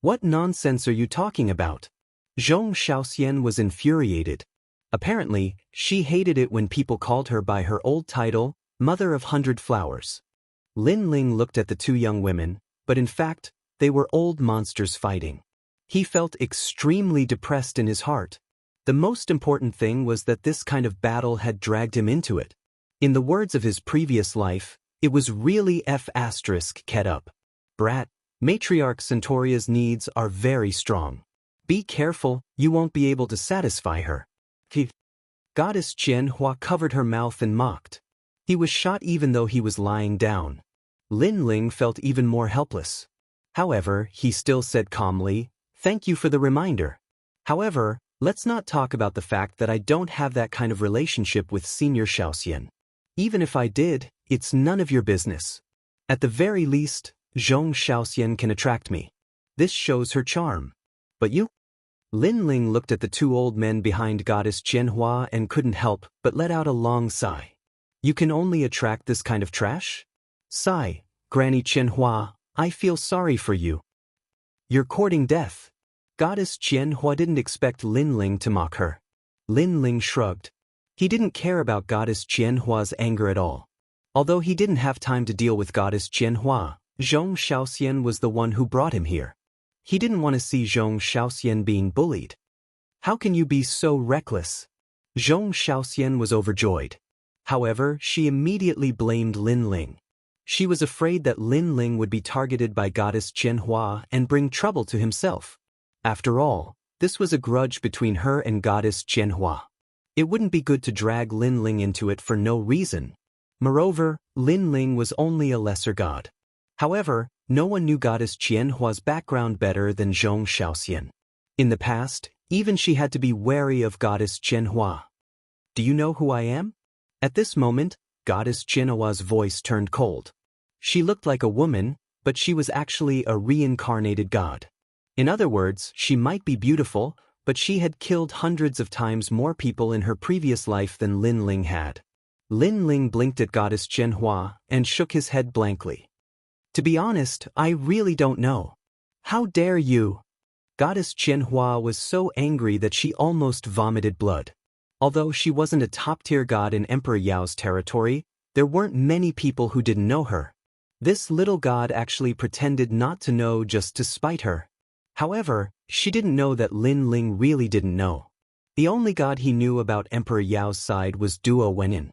What nonsense are you talking about? Zhong Xiaoxian was infuriated. Apparently, she hated it when people called her by her old title, Mother of 100 Flowers. Lin Ling looked at the 2 young women, but in fact, they were old monsters fighting. He felt extremely depressed in his heart. The most important thing was that this kind of battle had dragged him into it. In the words of his previous life, it was really F***ket up. Brat, Matriarch Centuria's needs are very strong. Be careful, you won't be able to satisfy her. Goddess Qianhua covered her mouth and mocked. He was shot even though he was lying down. Lin Ling felt even more helpless. However, he still said calmly, "Thank you for the reminder. However, let's not talk about the fact that I don't have that kind of relationship with Senior Xiaoxian. Even if I did, it's none of your business. At the very least, Zhong Xiaoxian can attract me. This shows her charm. But you?" Lin Ling looked at the 2 old men behind Goddess Qianhua and couldn't help but let out a long sigh. You can only attract this kind of trash? Sigh, Granny Qianhua, I feel sorry for you. You're courting death. Goddess Qianhua didn't expect Lin Ling to mock her. Lin Ling shrugged. He didn't care about Goddess Qianhua's anger at all. Although he didn't have time to deal with Goddess Qianhua, Zhong Xiaoxian was the one who brought him here. He didn't want to see Zhong Xiaoxian being bullied. How can you be so reckless? Zhong Xiaoxian was overjoyed. However, she immediately blamed Lin Ling. She was afraid that Lin Ling would be targeted by Goddess Qianhua and bring trouble to himself. After all, this was a grudge between her and Goddess Qianhua. It wouldn't be good to drag Lin Ling into it for no reason. Moreover, Lin Ling was only a lesser god. However, no one knew Goddess Qianhua's background better than Zhong Xiaoxian. In the past, even she had to be wary of Goddess Qianhua. Do you know who I am? At this moment, Goddess Qianhua's voice turned cold. She looked like a woman, but she was actually a reincarnated god. In other words, she might be beautiful, but she had killed hundreds of times more people in her previous life than Lin Ling had. Lin Ling blinked at Goddess Qianhua and shook his head blankly. To be honest, I really don't know. How dare you? Goddess Qianhua was so angry that she almost vomited blood. Although she wasn't a top-tier god in Emperor Yao's territory, there weren't many people who didn't know her. This little god actually pretended not to know just to spite her. However, she didn't know that Lin Ling really didn't know. The only god he knew about Emperor Yao's side was Duo Wenin.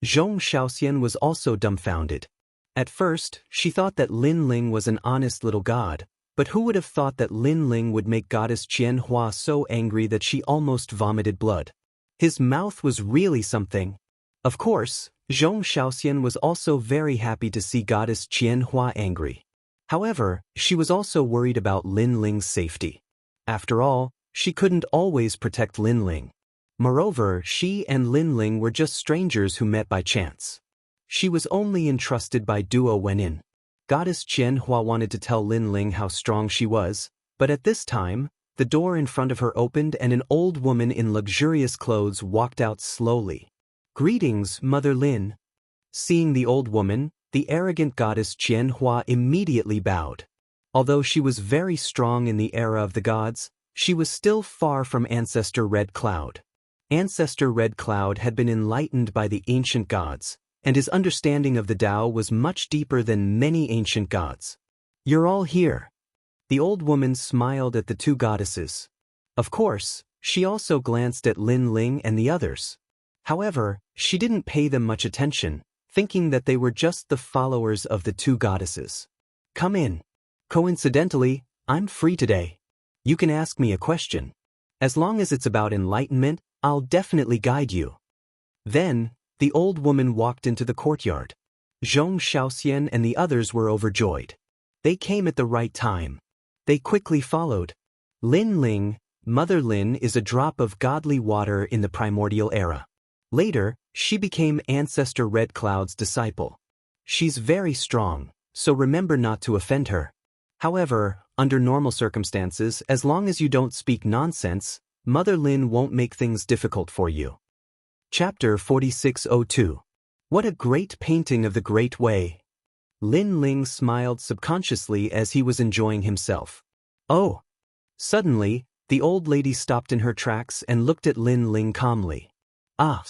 Zhong Xiaoxian was also dumbfounded. At first, she thought that Lin Ling was an honest little god, but who would have thought that Lin Ling would make goddess Xianxia so angry that she almost vomited blood? His mouth was really something. Of course, Zhong Xiaoxian was also very happy to see goddess Xianxia angry. However, she was also worried about Lin Ling's safety. After all, she couldn't always protect Lin Ling. Moreover, she and Lin Ling were just strangers who met by chance. She was only entrusted by Duo Wenin. Goddess Xianxia wanted to tell Lin Ling how strong she was, but at this time, the door in front of her opened and an old woman in luxurious clothes walked out slowly. "Greetings, Mother Lin." Seeing the old woman, the arrogant goddess Xianxia immediately bowed. Although she was very strong in the era of the gods, she was still far from Ancestor Red Cloud. Ancestor Red Cloud had been enlightened by the ancient gods, and his understanding of the Tao was much deeper than many ancient gods. "You're all here." The old woman smiled at the two goddesses. Of course, she also glanced at Lin Ling and the others. However, she didn't pay them much attention, thinking that they were just the followers of the two goddesses. "Come in. Coincidentally, I'm free today. You can ask me a question. As long as it's about enlightenment, I'll definitely guide you." Then, the old woman walked into the courtyard. Zhong Xiaoxian and the others were overjoyed. They came at the right time. They quickly followed. Lin Ling, Mother Lin, is a drop of godly water in the primordial era. Later, she became Ancestor Red Cloud's disciple. She's very strong, so remember not to offend her. However, under normal circumstances, as long as you don't speak nonsense, Mother Lin won't make things difficult for you. Chapter 4602. What a great painting of the Great Way. Lin Ling smiled subconsciously as he was enjoying himself. "Oh!" Suddenly, the old lady stopped in her tracks and looked at Lin Ling calmly. "Ah!"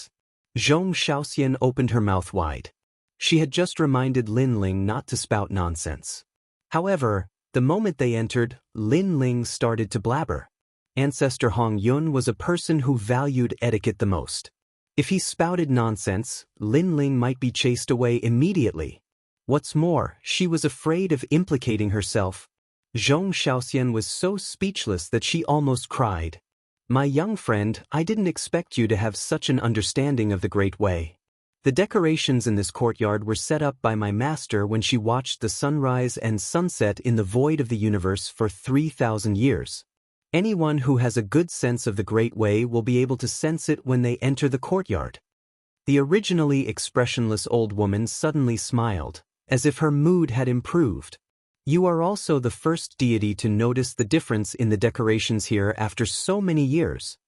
Zhong Xiaoxian opened her mouth wide. She had just reminded Lin Ling not to spout nonsense. However, the moment they entered, Lin Ling started to blabber. Ancestor Hong Yun was a person who valued etiquette the most. If he spouted nonsense, Lin Ling might be chased away immediately. What's more, she was afraid of implicating herself. Zhong Xiaoxian was so speechless that she almost cried. "My young friend, I didn't expect you to have such an understanding of the Great Way. The decorations in this courtyard were set up by my master when she watched the sunrise and sunset in the void of the universe for 3,000 years. Anyone who has a good sense of the Great Way will be able to sense it when they enter the courtyard." The originally expressionless old woman suddenly smiled, as if her mood had improved. "You are also the first deity to notice the difference in the decorations here after so many years."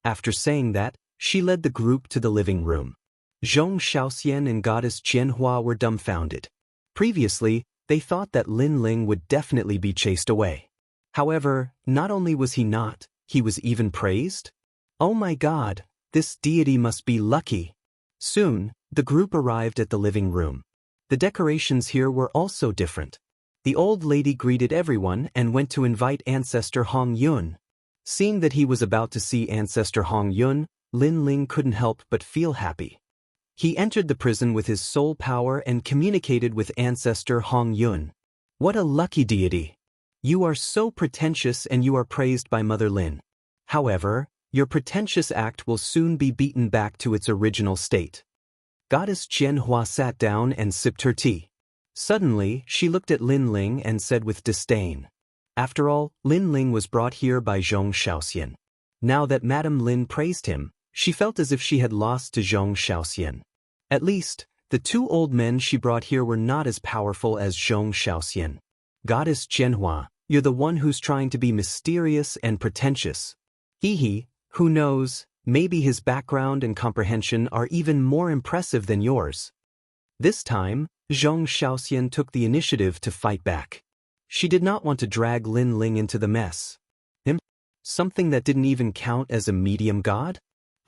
After saying that, she led the group to the living room. Zhong Xiaoxian and goddess Qianhua were dumbfounded. Previously, they thought that Lin Ling would definitely be chased away. However, not only was he not, he was even praised? Oh my God, this deity must be lucky. Soon, the group arrived at the living room. The decorations here were also different. The old lady greeted everyone and went to invite Ancestor Hong Yun. Seeing that he was about to see Ancestor Hong Yun, Lin Ling couldn't help but feel happy. He entered the prison with his soul power and communicated with Ancestor Hong Yun. What a lucky deity! You are so pretentious and you are praised by Mother Lin. However, your pretentious act will soon be beaten back to its original state. Goddess Qianhua sat down and sipped her tea. Suddenly, she looked at Lin Ling and said with disdain. After all, Lin Ling was brought here by Zhong Xiaoxian. Now that Madame Lin praised him, she felt as if she had lost to Zhong Xiaoxian. At least, the two old men she brought here were not as powerful as Zhong Xiaoxian. Goddess Qianhua, you're the one who's trying to be mysterious and pretentious. Hee, who knows, maybe his background and comprehension are even more impressive than yours. This time, Zhong Xiaoxian took the initiative to fight back. She did not want to drag Lin Ling into the mess. Something that didn't even count as a medium god?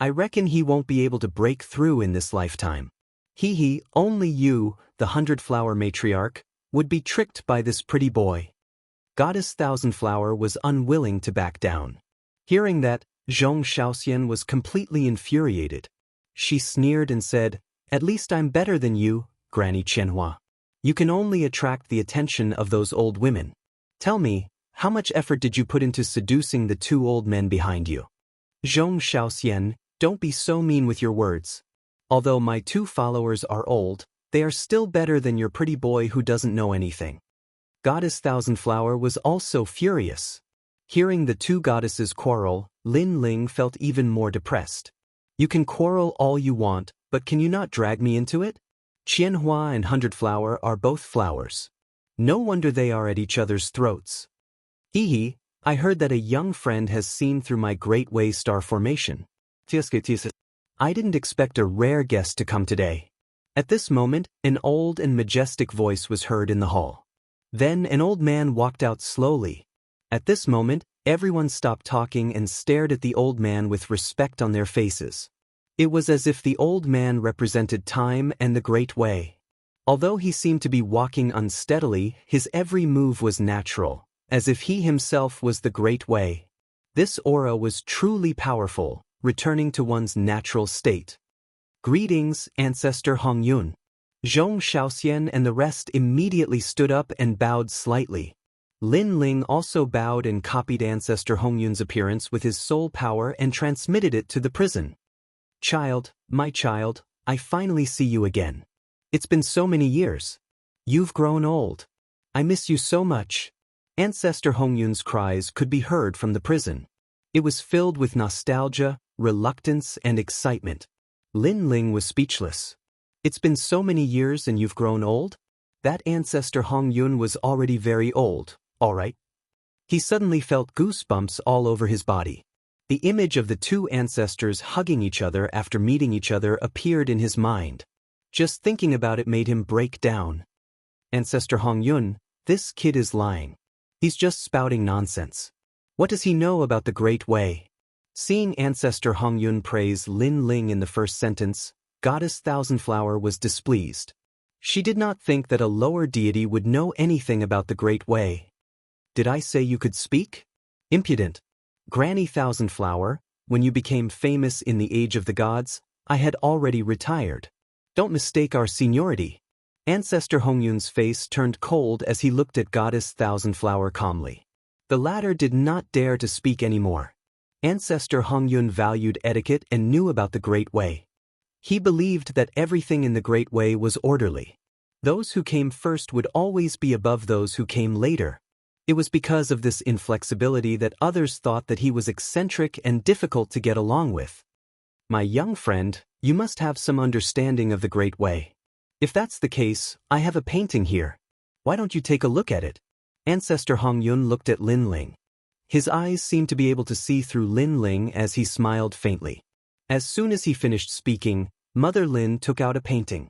I reckon he won't be able to break through in this lifetime. Only you, the 100-flower matriarch, would be tricked by this pretty boy. Goddess Thousand-Flower was unwilling to back down. Hearing that, Zhong Xiaoxian was completely infuriated. She sneered and said, At least I'm better than you, Granny Xianxia. You can only attract the attention of those old women. Tell me, how much effort did you put into seducing the two old men behind you? Zhong Xiaoxian, don't be so mean with your words. Although my two followers are old, they are still better than your pretty boy who doesn't know anything. Goddess Thousandflower was also furious. Hearing the two goddesses quarrel, Lin Ling felt even more depressed. You can quarrel all you want, but can you not drag me into it? Qianhua and Hundredflower are both flowers. No wonder they are at each other's throats. Hee, I heard that a young friend has seen through my Great Way star formation. I didn't expect a rare guest to come today. At this moment, an old and majestic voice was heard in the hall. Then an old man walked out slowly. At this moment, everyone stopped talking and stared at the old man with respect on their faces. It was as if the old man represented time and the Great Way. Although he seemed to be walking unsteadily, his every move was natural, as if he himself was the Great Way. This aura was truly powerful, returning to one's natural state. Greetings, Ancestor Hongyun. Zhong Xiaoxian and the rest immediately stood up and bowed slightly. Lin Ling also bowed and copied Ancestor Hongyun's appearance with his soul power and transmitted it to the prison. Child, my child, I finally see you again. It's been so many years. You've grown old. I miss you so much. Ancestor Hongyun's cries could be heard from the prison. It was filled with nostalgia, reluctance, and excitement. Lin Ling was speechless. It's been so many years and you've grown old? That Ancestor Hongyun was already very old, all right? He suddenly felt goosebumps all over his body. The image of the two ancestors hugging each other after meeting each other appeared in his mind. Just thinking about it made him break down. Ancestor Hongyun, this kid is lying. He's just spouting nonsense. What does he know about the Great Way? Seeing Ancestor Hongyun praise Lin Ling in the first sentence, Goddess Thousandflower was displeased. She did not think that a lower deity would know anything about the Great Way. Did I say you could speak? Impudent. Granny Thousandflower, when you became famous in the Age of the Gods, I had already retired. Don't mistake our seniority. Ancestor Hongyun's face turned cold as he looked at Goddess Thousandflower calmly. The latter did not dare to speak anymore. Ancestor Hongyun valued etiquette and knew about the Great Way. He believed that everything in the Great Way was orderly. Those who came first would always be above those who came later. It was because of this inflexibility that others thought that he was eccentric and difficult to get along with. My young friend, you must have some understanding of the Great Way. If that's the case, I have a painting here. Why don't you take a look at it? Ancestor Hongyun looked at Lin Ling. His eyes seemed to be able to see through Lin Ling as he smiled faintly. As soon as he finished speaking, Mother Lin took out a painting.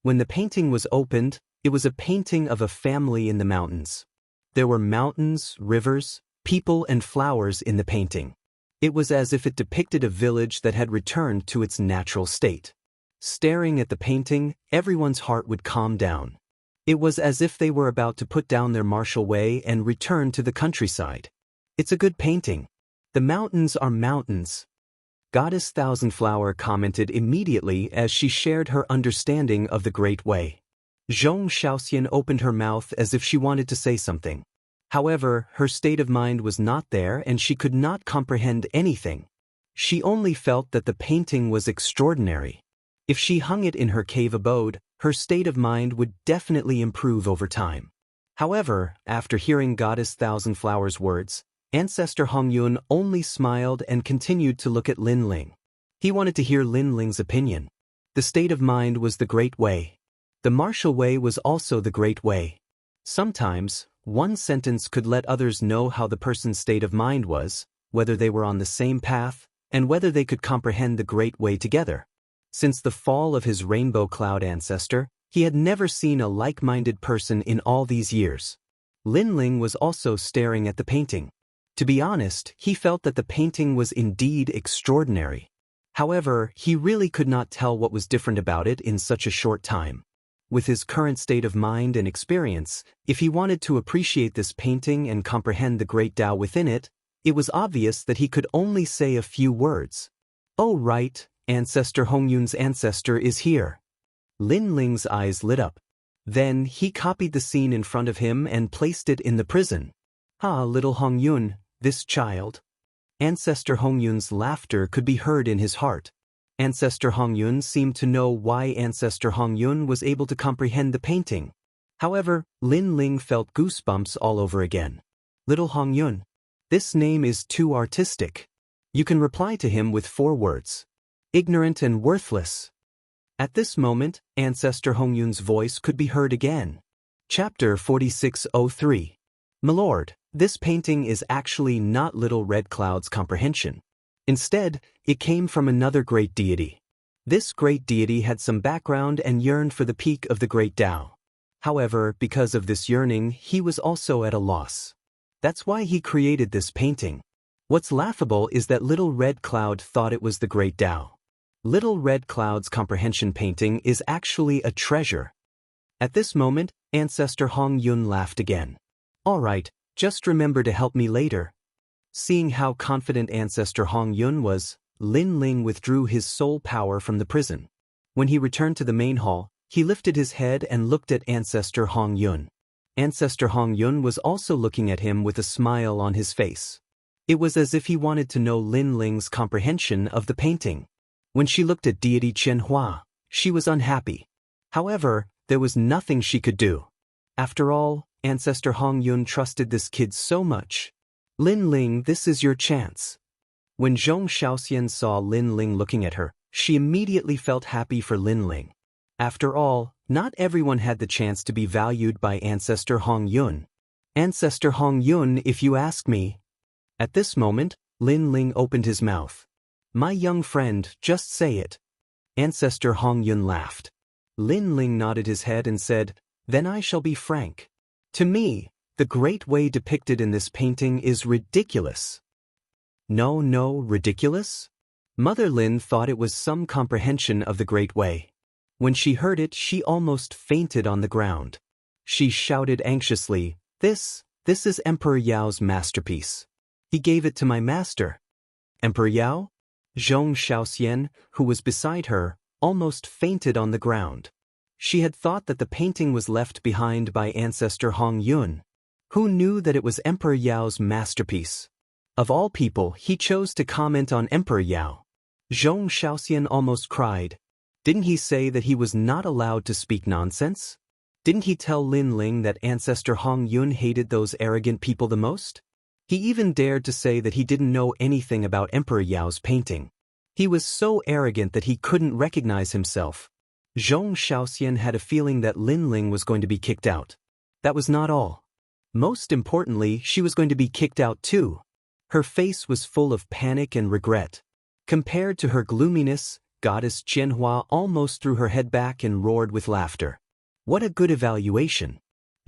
When the painting was opened, it was a painting of a family in the mountains. There were mountains, rivers, people and flowers in the painting. It was as if it depicted a village that had returned to its natural state. Staring at the painting, everyone's heart would calm down. It was as if they were about to put down their martial way and return to the countryside. It's a good painting. The mountains are mountains. Goddess Thousandflower commented immediately as she shared her understanding of the Great Way. Zhong Xiaoxian opened her mouth as if she wanted to say something. However, her state of mind was not there and she could not comprehend anything. She only felt that the painting was extraordinary. If she hung it in her cave abode, her state of mind would definitely improve over time. However, after hearing Goddess Thousandflower's words, Ancestor Hongyun only smiled and continued to look at Lin Ling. He wanted to hear Lin Ling's opinion. The state of mind was the Great Way. The martial way was also the Great Way. Sometimes, one sentence could let others know how the person's state of mind was, whether they were on the same path, and whether they could comprehend the Great Way together. Since the fall of his rainbow cloud ancestor, he had never seen a like-minded person in all these years. Lin Ling was also staring at the painting. To be honest, he felt that the painting was indeed extraordinary. However, he really could not tell what was different about it in such a short time. With his current state of mind and experience, if he wanted to appreciate this painting and comprehend the great Tao within it, it was obvious that he could only say a few words. Oh right, Ancestor Hongyun's ancestor is here. Lin Ling's eyes lit up. Then he copied the scene in front of him and placed it in the prison. "Ah, little Hong Yun, this child." Ancestor Hong Yun's laughter could be heard in his heart. Ancestor Hong Yun seemed to know why Ancestor Hong Yun was able to comprehend the painting. However, Lin Ling felt goosebumps all over again. "Little Hong Yun. This name is too artistic. You can reply to him with 4 words. Ignorant and worthless." At this moment, Ancestor Hong Yun's voice could be heard again. Chapter 4603. "My lord, this painting is actually not Little Red Cloud's comprehension. Instead, it came from another great deity. This great deity had some background and yearned for the peak of the great Tao. However, because of this yearning, he was also at a loss. That's why he created this painting. What's laughable is that Little Red Cloud thought it was the great Tao. Little Red Cloud's comprehension painting is actually a treasure." At this moment, Ancestor Hong Yun laughed again. "All right, just remember to help me later." Seeing how confident Ancestor Hong Yun was, Lin Ling withdrew his soul power from the prison. When he returned to the main hall, he lifted his head and looked at Ancestor Hong Yun. Ancestor Hong Yun was also looking at him with a smile on his face. It was as if he wanted to know Lin Ling's comprehension of the painting. When she looked at deity Qianhua, she was unhappy. However, there was nothing she could do. After all, Ancestor Hong Yun trusted this kid so much. "Lin Ling, this is your chance." When Zhong Xiaoxian saw Lin Ling looking at her, she immediately felt happy for Lin Ling. After all, not everyone had the chance to be valued by Ancestor Hong Yun. Ancestor Hong Yun, if you ask me. At this moment, Lin Ling opened his mouth. "My young friend, just say it." Ancestor Hong Yun laughed. Lin Ling nodded his head and said, "Then I shall be frank. To me, the great way depicted in this painting is ridiculous." No, ridiculous? Mother Lin thought it was some comprehension of the great way. When she heard it, she almost fainted on the ground. She shouted anxiously, This is Emperor Yao's masterpiece. He gave it to my master." "Emperor Yao?" Zhong Xiaoxian, who was beside her, almost fainted on the ground. She had thought that the painting was left behind by Ancestor Hong Yun. Who knew that it was Emperor Yao's masterpiece? Of all people, he chose to comment on Emperor Yao. Zhong Xiaoxian almost cried. Didn't he say that he was not allowed to speak nonsense? Didn't he tell Lin Ling that Ancestor Hong Yun hated those arrogant people the most? He even dared to say that he didn't know anything about Emperor Yao's painting. He was so arrogant that he couldn't recognize himself. Zhong Xiaoxian had a feeling that Lin Ling was going to be kicked out. That was not all. Most importantly, she was going to be kicked out too. Her face was full of panic and regret. Compared to her gloominess, Goddess Qianhua almost threw her head back and roared with laughter. What a good evaluation.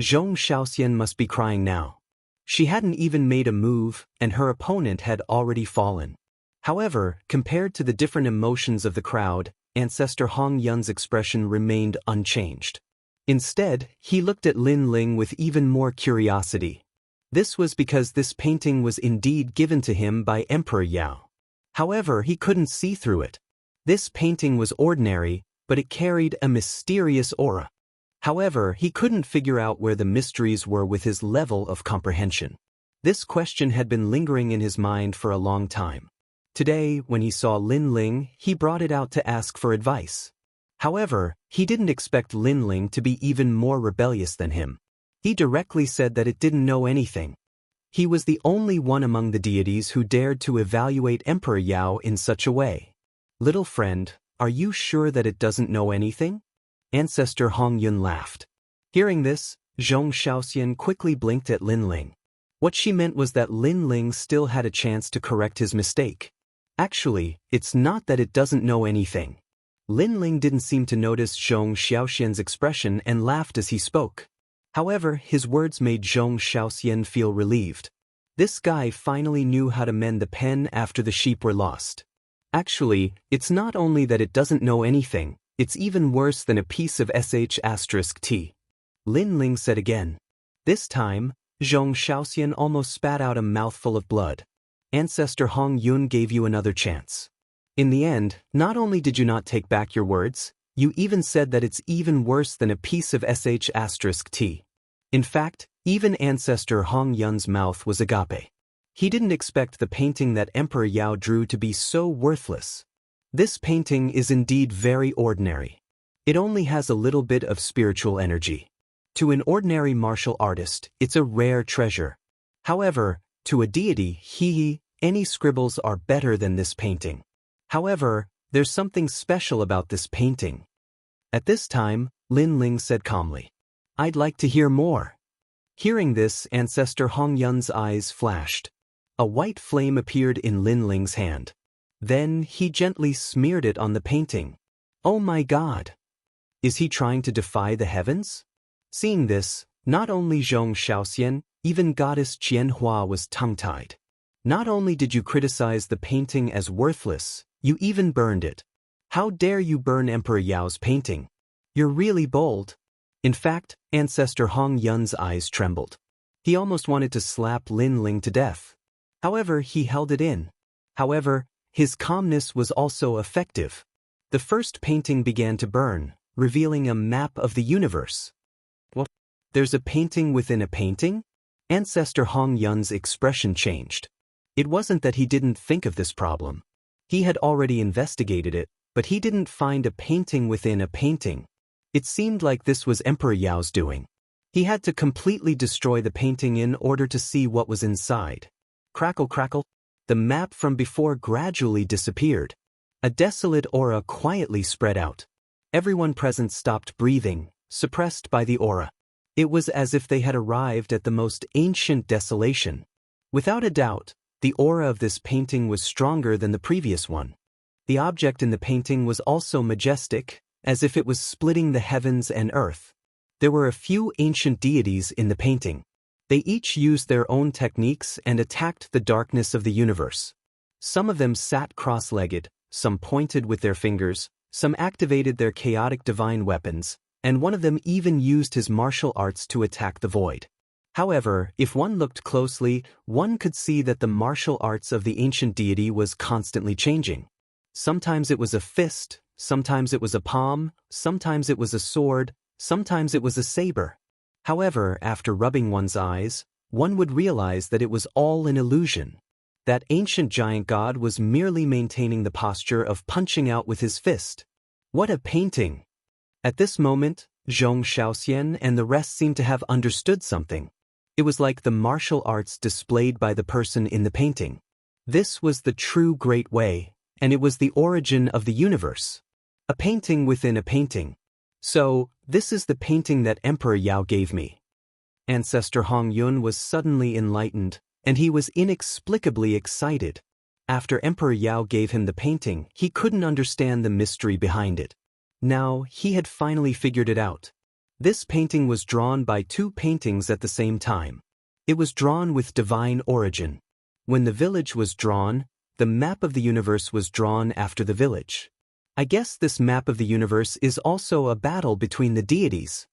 Zhong Xiaoxian must be crying now. She hadn't even made a move, and her opponent had already fallen. However, compared to the different emotions of the crowd, Ancestor Hong Yun's expression remained unchanged. Instead, he looked at Lin Ling with even more curiosity. This was because this painting was indeed given to him by Emperor Yao. However, he couldn't see through it. This painting was ordinary, but it carried a mysterious aura. However, he couldn't figure out where the mysteries were with his level of comprehension. This question had been lingering in his mind for a long time. Today, when he saw Lin Ling, he brought it out to ask for advice. However, he didn't expect Lin Ling to be even more rebellious than him. He directly said that it didn't know anything. He was the only one among the deities who dared to evaluate Emperor Yao in such a way. Little friend, are you sure that it doesn't know anything? Ancestor Hong Yun laughed. Hearing this, Zhong Xiaoxian quickly blinked at Lin Ling. What she meant was that Lin Ling still had a chance to correct his mistake. Actually, it's not that it doesn't know anything. Lin Ling didn't seem to notice Zhong Xiaoxian's expression and laughed as he spoke. However, his words made Zhong Xiaoxian feel relieved. This guy finally knew how to mend the pen after the sheep were lost. Actually, it's not only that it doesn't know anything, it's even worse than a piece of sh*t. Lin Ling said again. This time, Zhong Xiaoxian almost spat out a mouthful of blood. Ancestor Hong Yun gave you another chance. In the end, not only did you not take back your words, You even said that it's even worse than a piece of sh*t. In fact, even Ancestor Hong Yun's mouth was agape. He didn't expect the painting that Emperor Yao drew to be so worthless. This painting is indeed very ordinary. It only has a little bit of spiritual energy. To an ordinary martial artist, it's a rare treasure. However, to a deity, any scribbles are better than this painting. However, there's something special about this painting. At this time, Lin Ling said calmly, "I'd like to hear more." Hearing this, Ancestor Hong Yun's eyes flashed. A white flame appeared in Lin Ling's hand. Then he gently smeared it on the painting. Oh my God! Is he trying to defy the heavens? Seeing this, not only Zhong Shaoxian, even Goddess Qianhua was tongue-tied. Not only did you criticize the painting as worthless, you even burned it. How dare you burn Emperor Yao's painting? You're really bold. In fact, Ancestor Hong Yun's eyes trembled. He almost wanted to slap Lin Ling to death. However, he held it in. However, his calmness was also effective. The first painting began to burn, revealing a map of the universe. What? There's a painting within a painting? Ancestor Hong Yun's expression changed. It wasn't that he didn't think of this problem. He had already investigated it, but he didn't find a painting within a painting. It seemed like this was Emperor Yao's doing. He had to completely destroy the painting in order to see what was inside. Crackle crackle, the map from before gradually disappeared. A desolate aura quietly spread out. Everyone present stopped breathing, suppressed by the aura. It was as if they had arrived at the most ancient desolation. Without a doubt, the aura of this painting was stronger than the previous one. The object in the painting was also majestic, as if it was splitting the heavens and earth. There were a few ancient deities in the painting. They each used their own techniques and attacked the darkness of the universe. Some of them sat cross-legged, some pointed with their fingers, some activated their chaotic divine weapons, and one of them even used his martial arts to attack the void. However, if one looked closely, one could see that the martial arts of the ancient deity was constantly changing. Sometimes it was a fist, sometimes it was a palm, sometimes it was a sword, sometimes it was a saber. However, after rubbing one's eyes, one would realize that it was all an illusion. That ancient giant god was merely maintaining the posture of punching out with his fist. What a painting! At this moment, Zhong Shaoxian and the rest seemed to have understood something. It was like the martial arts displayed by the person in the painting. This was the true great way, and it was the origin of the universe. A painting within a painting. So, this is the painting that Emperor Yao gave me. Ancestor Hong Yun was suddenly enlightened, and he was inexplicably excited. After Emperor Yao gave him the painting, he couldn't understand the mystery behind it. Now, he had finally figured it out. This painting was drawn by two paintings at the same time. It was drawn with divine origin. When the village was drawn, the map of the universe was drawn after the village. I guess this map of the universe is also a battle between the deities.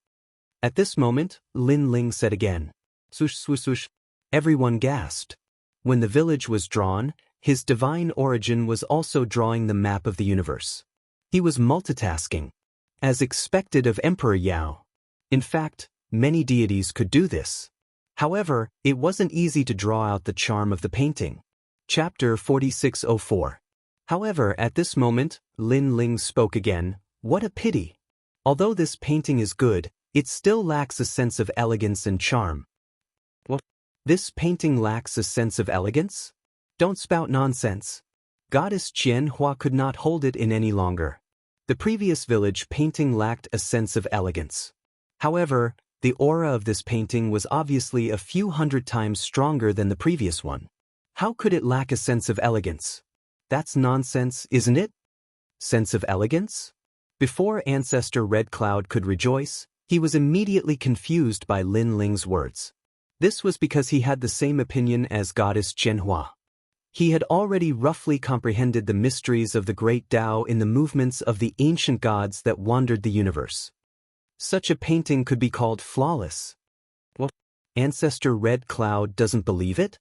At this moment, Lin Ling said again, "Swoosh swoosh swoosh." Everyone gasped. When the village was drawn, his divine origin was also drawing the map of the universe. He was multitasking, as expected of Emperor Yao. In fact, many deities could do this. However, it wasn't easy to draw out the charm of the painting. Chapter 4604. However, at this moment, Lin Ling spoke again. What a pity. Although this painting is good, it still lacks a sense of elegance and charm. What? This painting lacks a sense of elegance? Don't spout nonsense. Goddess Qianhua could not hold it in any longer. The previous village painting lacked a sense of elegance. However, the aura of this painting was obviously a few hundred times stronger than the previous one. How could it lack a sense of elegance? That's nonsense, isn't it? Sense of elegance? Before Ancestor Red Cloud could rejoice, he was immediately confused by Lin Ling's words. This was because he had the same opinion as Goddess Qianhua. He had already roughly comprehended the mysteries of the great Tao in the movements of the ancient gods that wandered the universe. Such a painting could be called flawless. What? Ancestor Red Cloud doesn't believe it?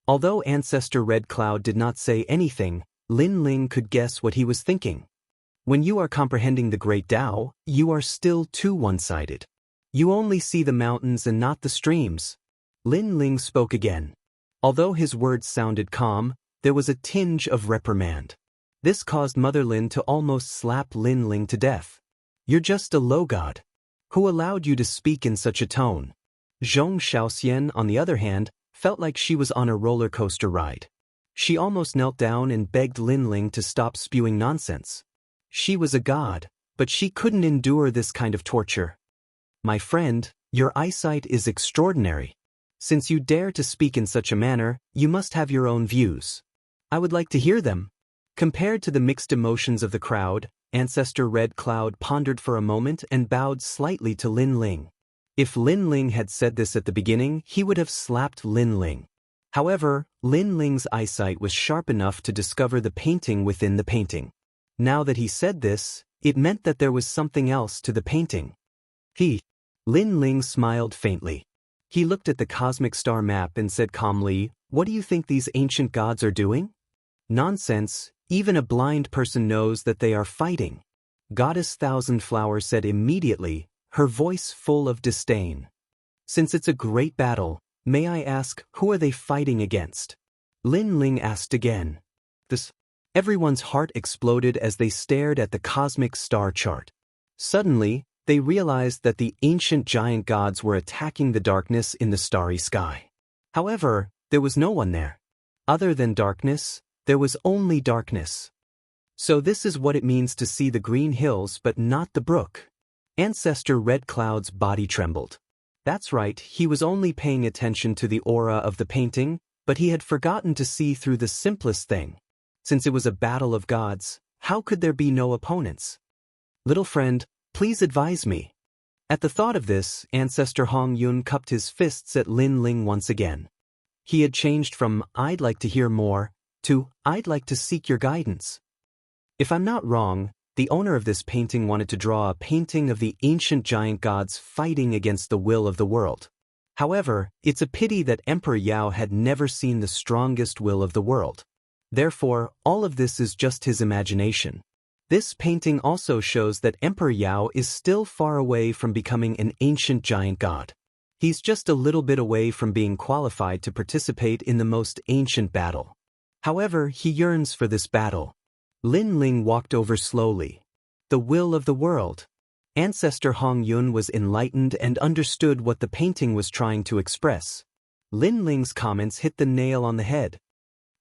Although Ancestor Red Cloud did not say anything, Lin Ling could guess what he was thinking. When you are comprehending the great Tao, you are still too one-sided. You only see the mountains and not the streams. Lin Ling spoke again. Although his words sounded calm, there was a tinge of reprimand. This caused Mother Lin to almost slap Lin Ling to death. You're just a low god. Who allowed you to speak in such a tone? Zhong Xiaoxian, on the other hand, felt like she was on a roller coaster ride. She almost knelt down and begged Lin Ling to stop spewing nonsense. She was a god, but she couldn't endure this kind of torture. My friend, your eyesight is extraordinary. Since you dare to speak in such a manner, you must have your own views. I would like to hear them. Compared to the mixed emotions of the crowd, Ancestor Red Cloud pondered for a moment and bowed slightly to Lin Ling. If Lin Ling had said this at the beginning, he would have slapped Lin Ling. However, Lin Ling's eyesight was sharp enough to discover the painting within the painting. Now that he said this, it meant that there was something else to the painting. Lin Ling smiled faintly. He looked at the cosmic star map and said calmly, "What do you think these ancient gods are doing?" "Nonsense, even a blind person knows that they are fighting," Goddess Thousand Flower said immediately, her voice full of disdain. "Since it's a great battle, may I ask, who are they fighting against?" Lin Ling asked again. Everyone's heart exploded as they stared at the cosmic star chart. Suddenly, they realized that the ancient giant gods were attacking the darkness in the starry sky. However, there was no one there. Other than darkness, there was only darkness. So this is what it means to see the green hills but not the brook. Ancestor Red Cloud's body trembled. That's right, he was only paying attention to the aura of the painting, but he had forgotten to see through the simplest thing. Since it was a battle of gods, how could there be no opponents? Little friend, please advise me. At the thought of this, Ancestor Hong Yun cupped his fists at Lin Ling once again. He had changed from "I'd like to hear more" to "I'd like to seek your guidance." If I'm not wrong, the owner of this painting wanted to draw a painting of the ancient giant gods fighting against the will of the world. However, it's a pity that Emperor Yao had never seen the strongest will of the world. Therefore, all of this is just his imagination. This painting also shows that Emperor Yao is still far away from becoming an ancient giant god. He's just a little bit away from being qualified to participate in the most ancient battle. However, he yearns for this battle. Lin Ling walked over slowly. The will of the world. Ancestor Hong Yun was enlightened and understood what the painting was trying to express. Lin Ling's comments hit the nail on the head.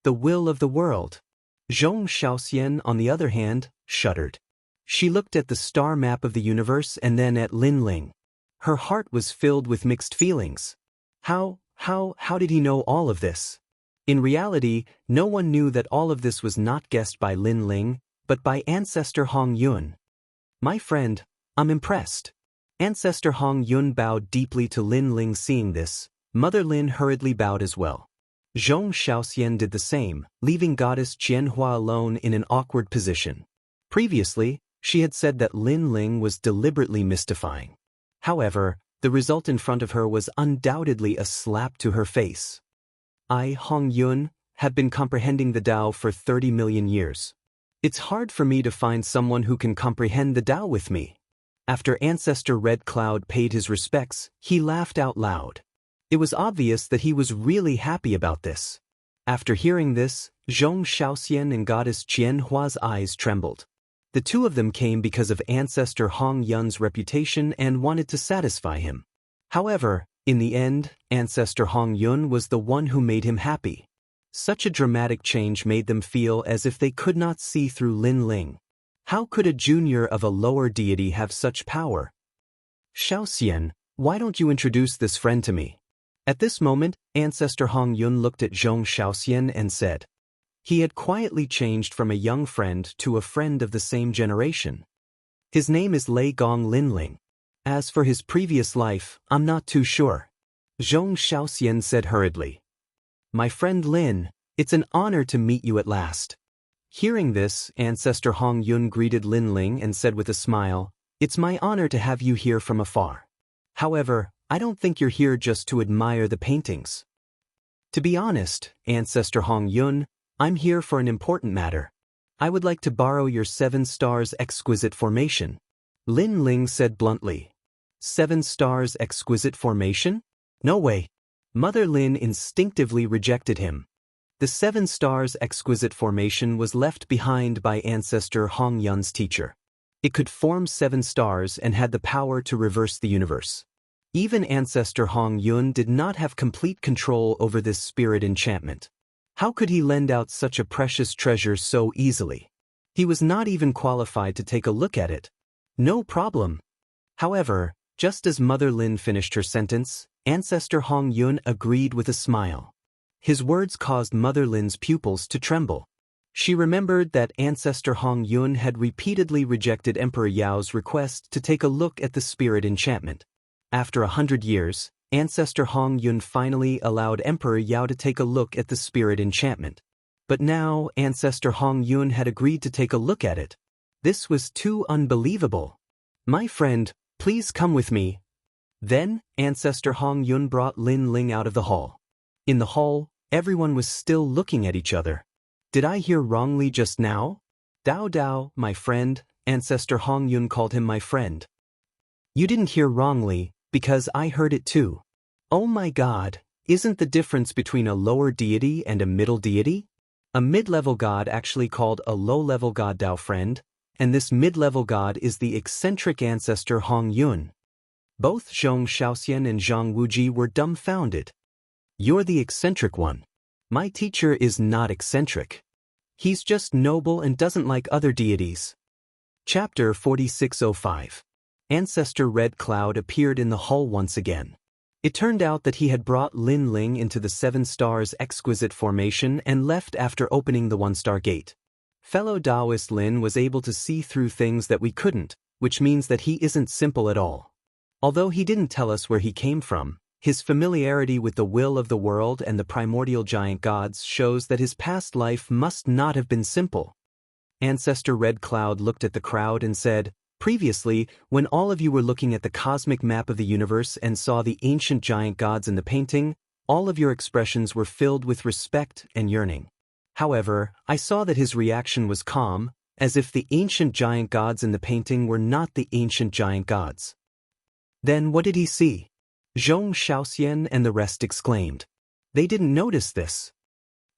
The will of the world. Zhong Xiaoxian, on the other hand, shuddered. She looked at the star map of the universe and then at Lin Ling. Her heart was filled with mixed feelings. How did he know all of this? In reality, no one knew that all of this was not guessed by Lin Ling, but by Ancestor Hong Yun. My friend, I'm impressed. Ancestor Hong Yun bowed deeply to Lin Ling. Seeing this, Mother Lin hurriedly bowed as well. Zhong Xiaoxian did the same, leaving Goddess Xianxia alone in an awkward position. Previously, she had said that Lin Ling was deliberately mystifying. However, the result in front of her was undoubtedly a slap to her face. I, Hong Yun, have been comprehending the Tao for 30 million years. It's hard for me to find someone who can comprehend the Tao with me. After Ancestor Red Cloud paid his respects, he laughed out loud. It was obvious that he was really happy about this. After hearing this, Zhong Xiaoxian and Goddess Qianhua's eyes trembled. The two of them came because of Ancestor Hong Yun's reputation and wanted to satisfy him. However, in the end, Ancestor Hong Yun was the one who made him happy. Such a dramatic change made them feel as if they could not see through Lin Ling. How could a junior of a lower deity have such power? Xiaoxian, why don't you introduce this friend to me? At this moment, Ancestor Hong Yun looked at Zhong Xiaoxian and said. He had quietly changed from a young friend to a friend of the same generation. His name is Lei Gong Linling. As for his previous life, I'm not too sure. Zhong Xiaoxian said hurriedly. My friend Lin, it's an honor to meet you at last. Hearing this, Ancestor Hong Yun greeted Lin Ling and said with a smile, It's my honor to have you here from afar. However, I don't think you're here just to admire the paintings. To be honest, Ancestor Hong Yun, I'm here for an important matter. I would like to borrow your 7 stars exquisite formation. Lin Ling said bluntly. 7 stars exquisite formation? No way. Mother Lin instinctively rejected him. The 7 stars exquisite formation was left behind by ancestor Hong Yun's teacher. It could form 7 stars and had the power to reverse the universe. Even ancestor Hong Yun did not have complete control over this spirit enchantment. How could he lend out such a precious treasure so easily? He was not even qualified to take a look at it. No problem. However, just as Mother Lin finished her sentence, ancestor Hong Yun agreed with a smile. His words caused Mother Lin's pupils to tremble. She remembered that ancestor Hong Yun had repeatedly rejected Emperor Yao's request to take a look at the spirit enchantment. After 100 years, ancestor Hong Yun finally allowed Emperor Yao to take a look at the spirit enchantment. But now ancestor Hong Yun had agreed to take a look at it. This was too unbelievable. My friend, please come with me. Then, ancestor Hong Yun brought Lin Ling out of the hall. In the hall, everyone was still looking at each other. Did I hear wrongly just now? Dao Dao, my friend, ancestor Hong Yun called him my friend. You didn't hear wrongly, because I heard it too. Oh my God, isn't the difference between a lower deity and a middle deity? A mid-level god actually called a low-level god Dao friend, and this mid-level god is the eccentric ancestor Hong Yun. Both Zhong Xiaoxian and Zhang Wuji were dumbfounded. You're the eccentric one. My teacher is not eccentric. He's just noble and doesn't like other deities. Chapter 4605. Ancestor Red Cloud appeared in the hall once again. It turned out that he had brought Lin Ling into the 7 stars exquisite formation and left after opening the 1-star gate. Fellow Taoist Lin was able to see through things that we couldn't, which means that he isn't simple at all. Although he didn't tell us where he came from, his familiarity with the will of the world and the primordial giant gods shows that his past life must not have been simple. Ancestor Red Cloud looked at the crowd and said, Previously, when all of you were looking at the cosmic map of the universe and saw the ancient giant gods in the painting, all of your expressions were filled with respect and yearning. However, I saw that his reaction was calm, as if the ancient giant gods in the painting were not the ancient giant gods. Then what did he see? Zhong Xiaoxian and the rest exclaimed. They didn't notice this.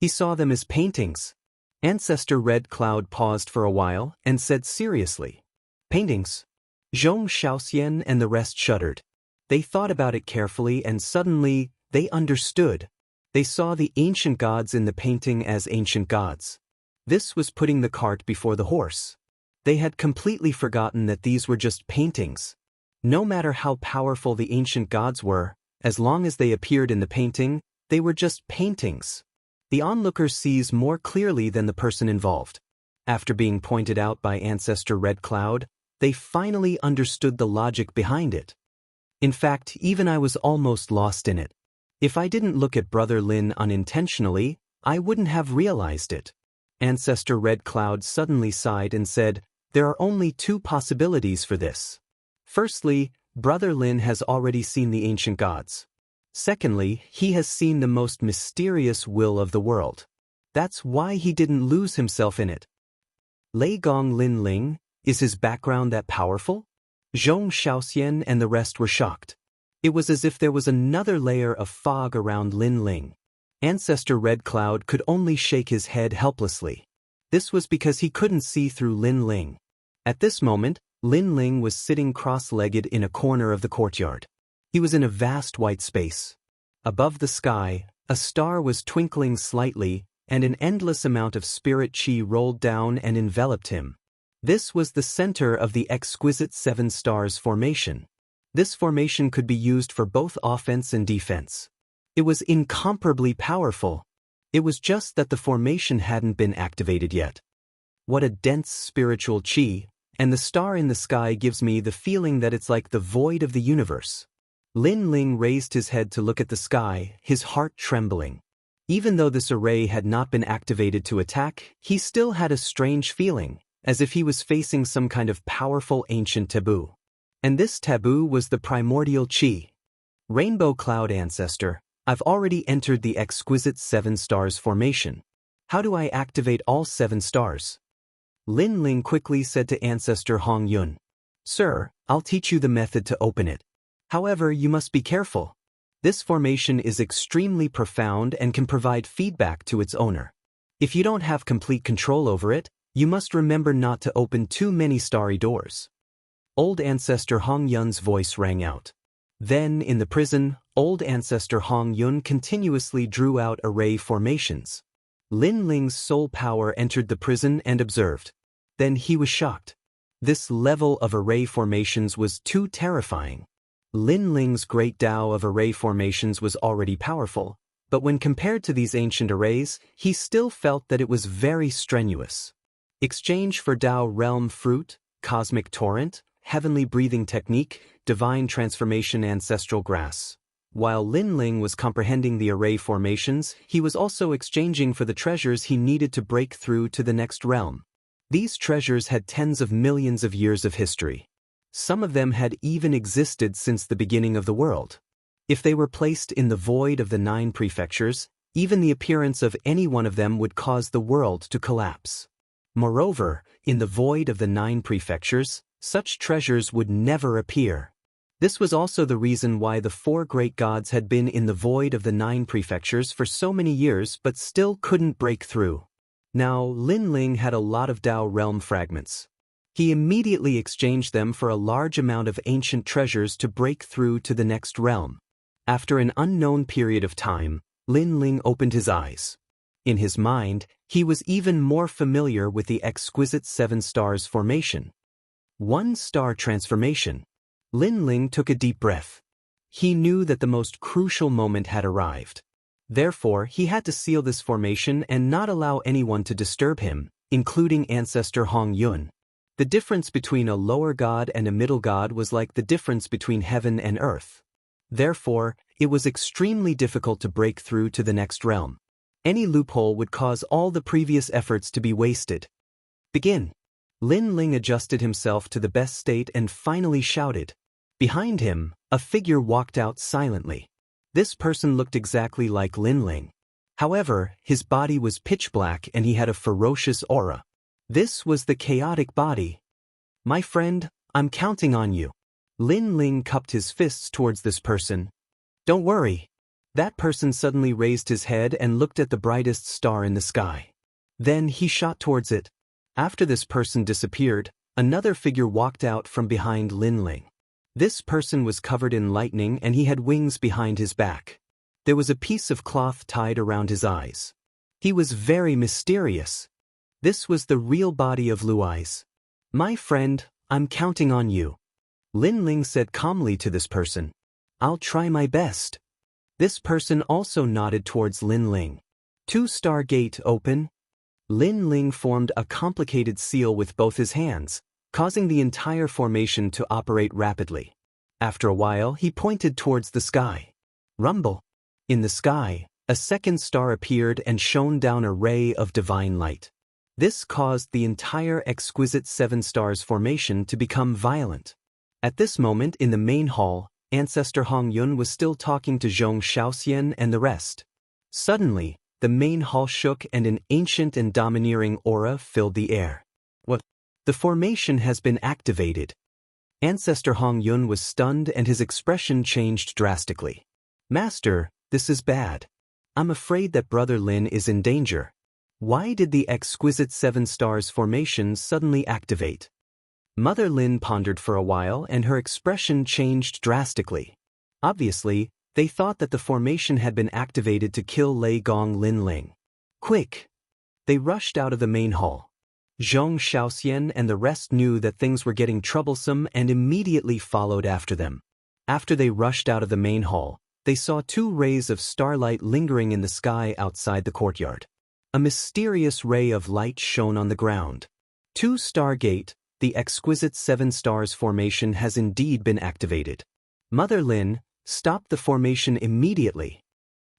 He saw them as paintings. Ancestor Red Cloud paused for a while and said seriously. Paintings. Zhong Xiaoxian and the rest shuddered. They thought about it carefully and suddenly, they understood. They saw the ancient gods in the painting as ancient gods. This was putting the cart before the horse. They had completely forgotten that these were just paintings. No matter how powerful the ancient gods were, as long as they appeared in the painting, they were just paintings. The onlooker sees more clearly than the person involved. After being pointed out by Ancestor Red Cloud, they finally understood the logic behind it. In fact, even I was almost lost in it. If I didn't look at Brother Lin unintentionally, I wouldn't have realized it. Ancestor Red Cloud suddenly sighed and said, There are only 2 possibilities for this. Firstly, Brother Lin has already seen the ancient gods. Secondly, he has seen the most mysterious will of the world. That's why he didn't lose himself in it. Lei Gong Lin Ling, is his background that powerful? Zhong Xiaoxian and the rest were shocked. It was as if there was another layer of fog around Lin Ling. Ancestor Red Cloud could only shake his head helplessly. This was because he couldn't see through Lin Ling. At this moment, Lin Ling was sitting cross-legged in a corner of the courtyard. He was in a vast white space. Above the sky, a star was twinkling slightly, and an endless amount of spirit chi rolled down and enveloped him. This was the center of the exquisite 7 stars formation. This formation could be used for both offense and defense. It was incomparably powerful. It was just that the formation hadn't been activated yet. What a dense spiritual chi, and the star in the sky gives me the feeling that it's like the void of the universe. Lin Ling raised his head to look at the sky, his heart trembling. Even though this array had not been activated to attack, he still had a strange feeling, as if he was facing some kind of powerful ancient taboo. And this taboo was the primordial chi. Rainbow Cloud Ancestor, I've already entered the exquisite 7 stars formation. How do I activate all 7 stars? Lin Ling quickly said to Ancestor Hong Yun. Sir, I'll teach you the method to open it. However, you must be careful. This formation is extremely profound and can provide feedback to its owner. If you don't have complete control over it, you must remember not to open too many starry doors. Old Ancestor Hong Yun's voice rang out. Then, in the prison, Old Ancestor Hong Yun continuously drew out array formations. Lin Ling's soul power entered the prison and observed. Then he was shocked. This level of array formations was too terrifying. Lin Ling's great Tao of array formations was already powerful, but when compared to these ancient arrays, he still felt that it was very strenuous. Exchange for Tao Realm Fruit, Cosmic Torrent, Heavenly Breathing Technique, Divine Transformation Ancestral Grass. While Lin Ling was comprehending the array formations, he was also exchanging for the treasures he needed to break through to the next realm. These treasures had tens of millions of years of history. Some of them had even existed since the beginning of the world. If they were placed in the void of the 9 prefectures, even the appearance of any one of them would cause the world to collapse. Moreover, in the void of the 9 prefectures, such treasures would never appear. This was also the reason why the 4 great gods had been in the void of the 9 prefectures for so many years but still couldn't break through. Now, Lin Ling had a lot of Tao realm fragments. He immediately exchanged them for a large amount of ancient treasures to break through to the next realm. After an unknown period of time, Lin Ling opened his eyes. In his mind, he was even more familiar with the exquisite 7 stars formation. 1-star transformation. Lin Ling took a deep breath. He knew that the most crucial moment had arrived. Therefore, he had to seal this formation and not allow anyone to disturb him, including Ancestor Hong Yun. The difference between a lower god and a middle god was like the difference between heaven and earth. Therefore, it was extremely difficult to break through to the next realm. Any loophole would cause all the previous efforts to be wasted. Begin. Lin Ling adjusted himself to the best state and finally shouted. Behind him, a figure walked out silently. This person looked exactly like Lin Ling. However, his body was pitch black and he had a ferocious aura. This was the chaotic body. My friend, I'm counting on you. Lin Ling cupped his fists towards this person. Don't worry. That person suddenly raised his head and looked at the brightest star in the sky. Then he shot towards it. After this person disappeared, another figure walked out from behind Lin Ling. This person was covered in lightning and he had wings behind his back. There was a piece of cloth tied around his eyes. He was very mysterious. This was the real body of Luai's. My friend, I'm counting on you. Lin Ling said calmly to this person. I'll try my best. This person also nodded towards Lin Ling. 2-star gate open. Lin Ling formed a complicated seal with both his hands, causing the entire formation to operate rapidly. After a while, he pointed towards the sky. Rumble. In the sky, a second star appeared and shone down a ray of divine light. This caused the entire exquisite 7 stars formation to become violent. At this moment in the main hall, Ancestor Hong Yun was still talking to Xianxia and the rest. Suddenly, the main hall shook and an ancient and domineering aura filled the air. What? The formation has been activated. Ancestor Hong Yun was stunned and his expression changed drastically. Master, this is bad. I'm afraid that Brother Lin is in danger. Why did the exquisite 7 stars formation suddenly activate? Mother Lin pondered for a while and her expression changed drastically. Obviously, they thought that the formation had been activated to kill Lei Gong Lin Ling. Quick! They rushed out of the main hall. Zhong Xiaoxian and the rest knew that things were getting troublesome and immediately followed after them. After they rushed out of the main hall, they saw 2 rays of starlight lingering in the sky outside the courtyard. A mysterious ray of light shone on the ground. 2-star gate, the exquisite 7 stars formation has indeed been activated. Mother Lin, stop the formation immediately.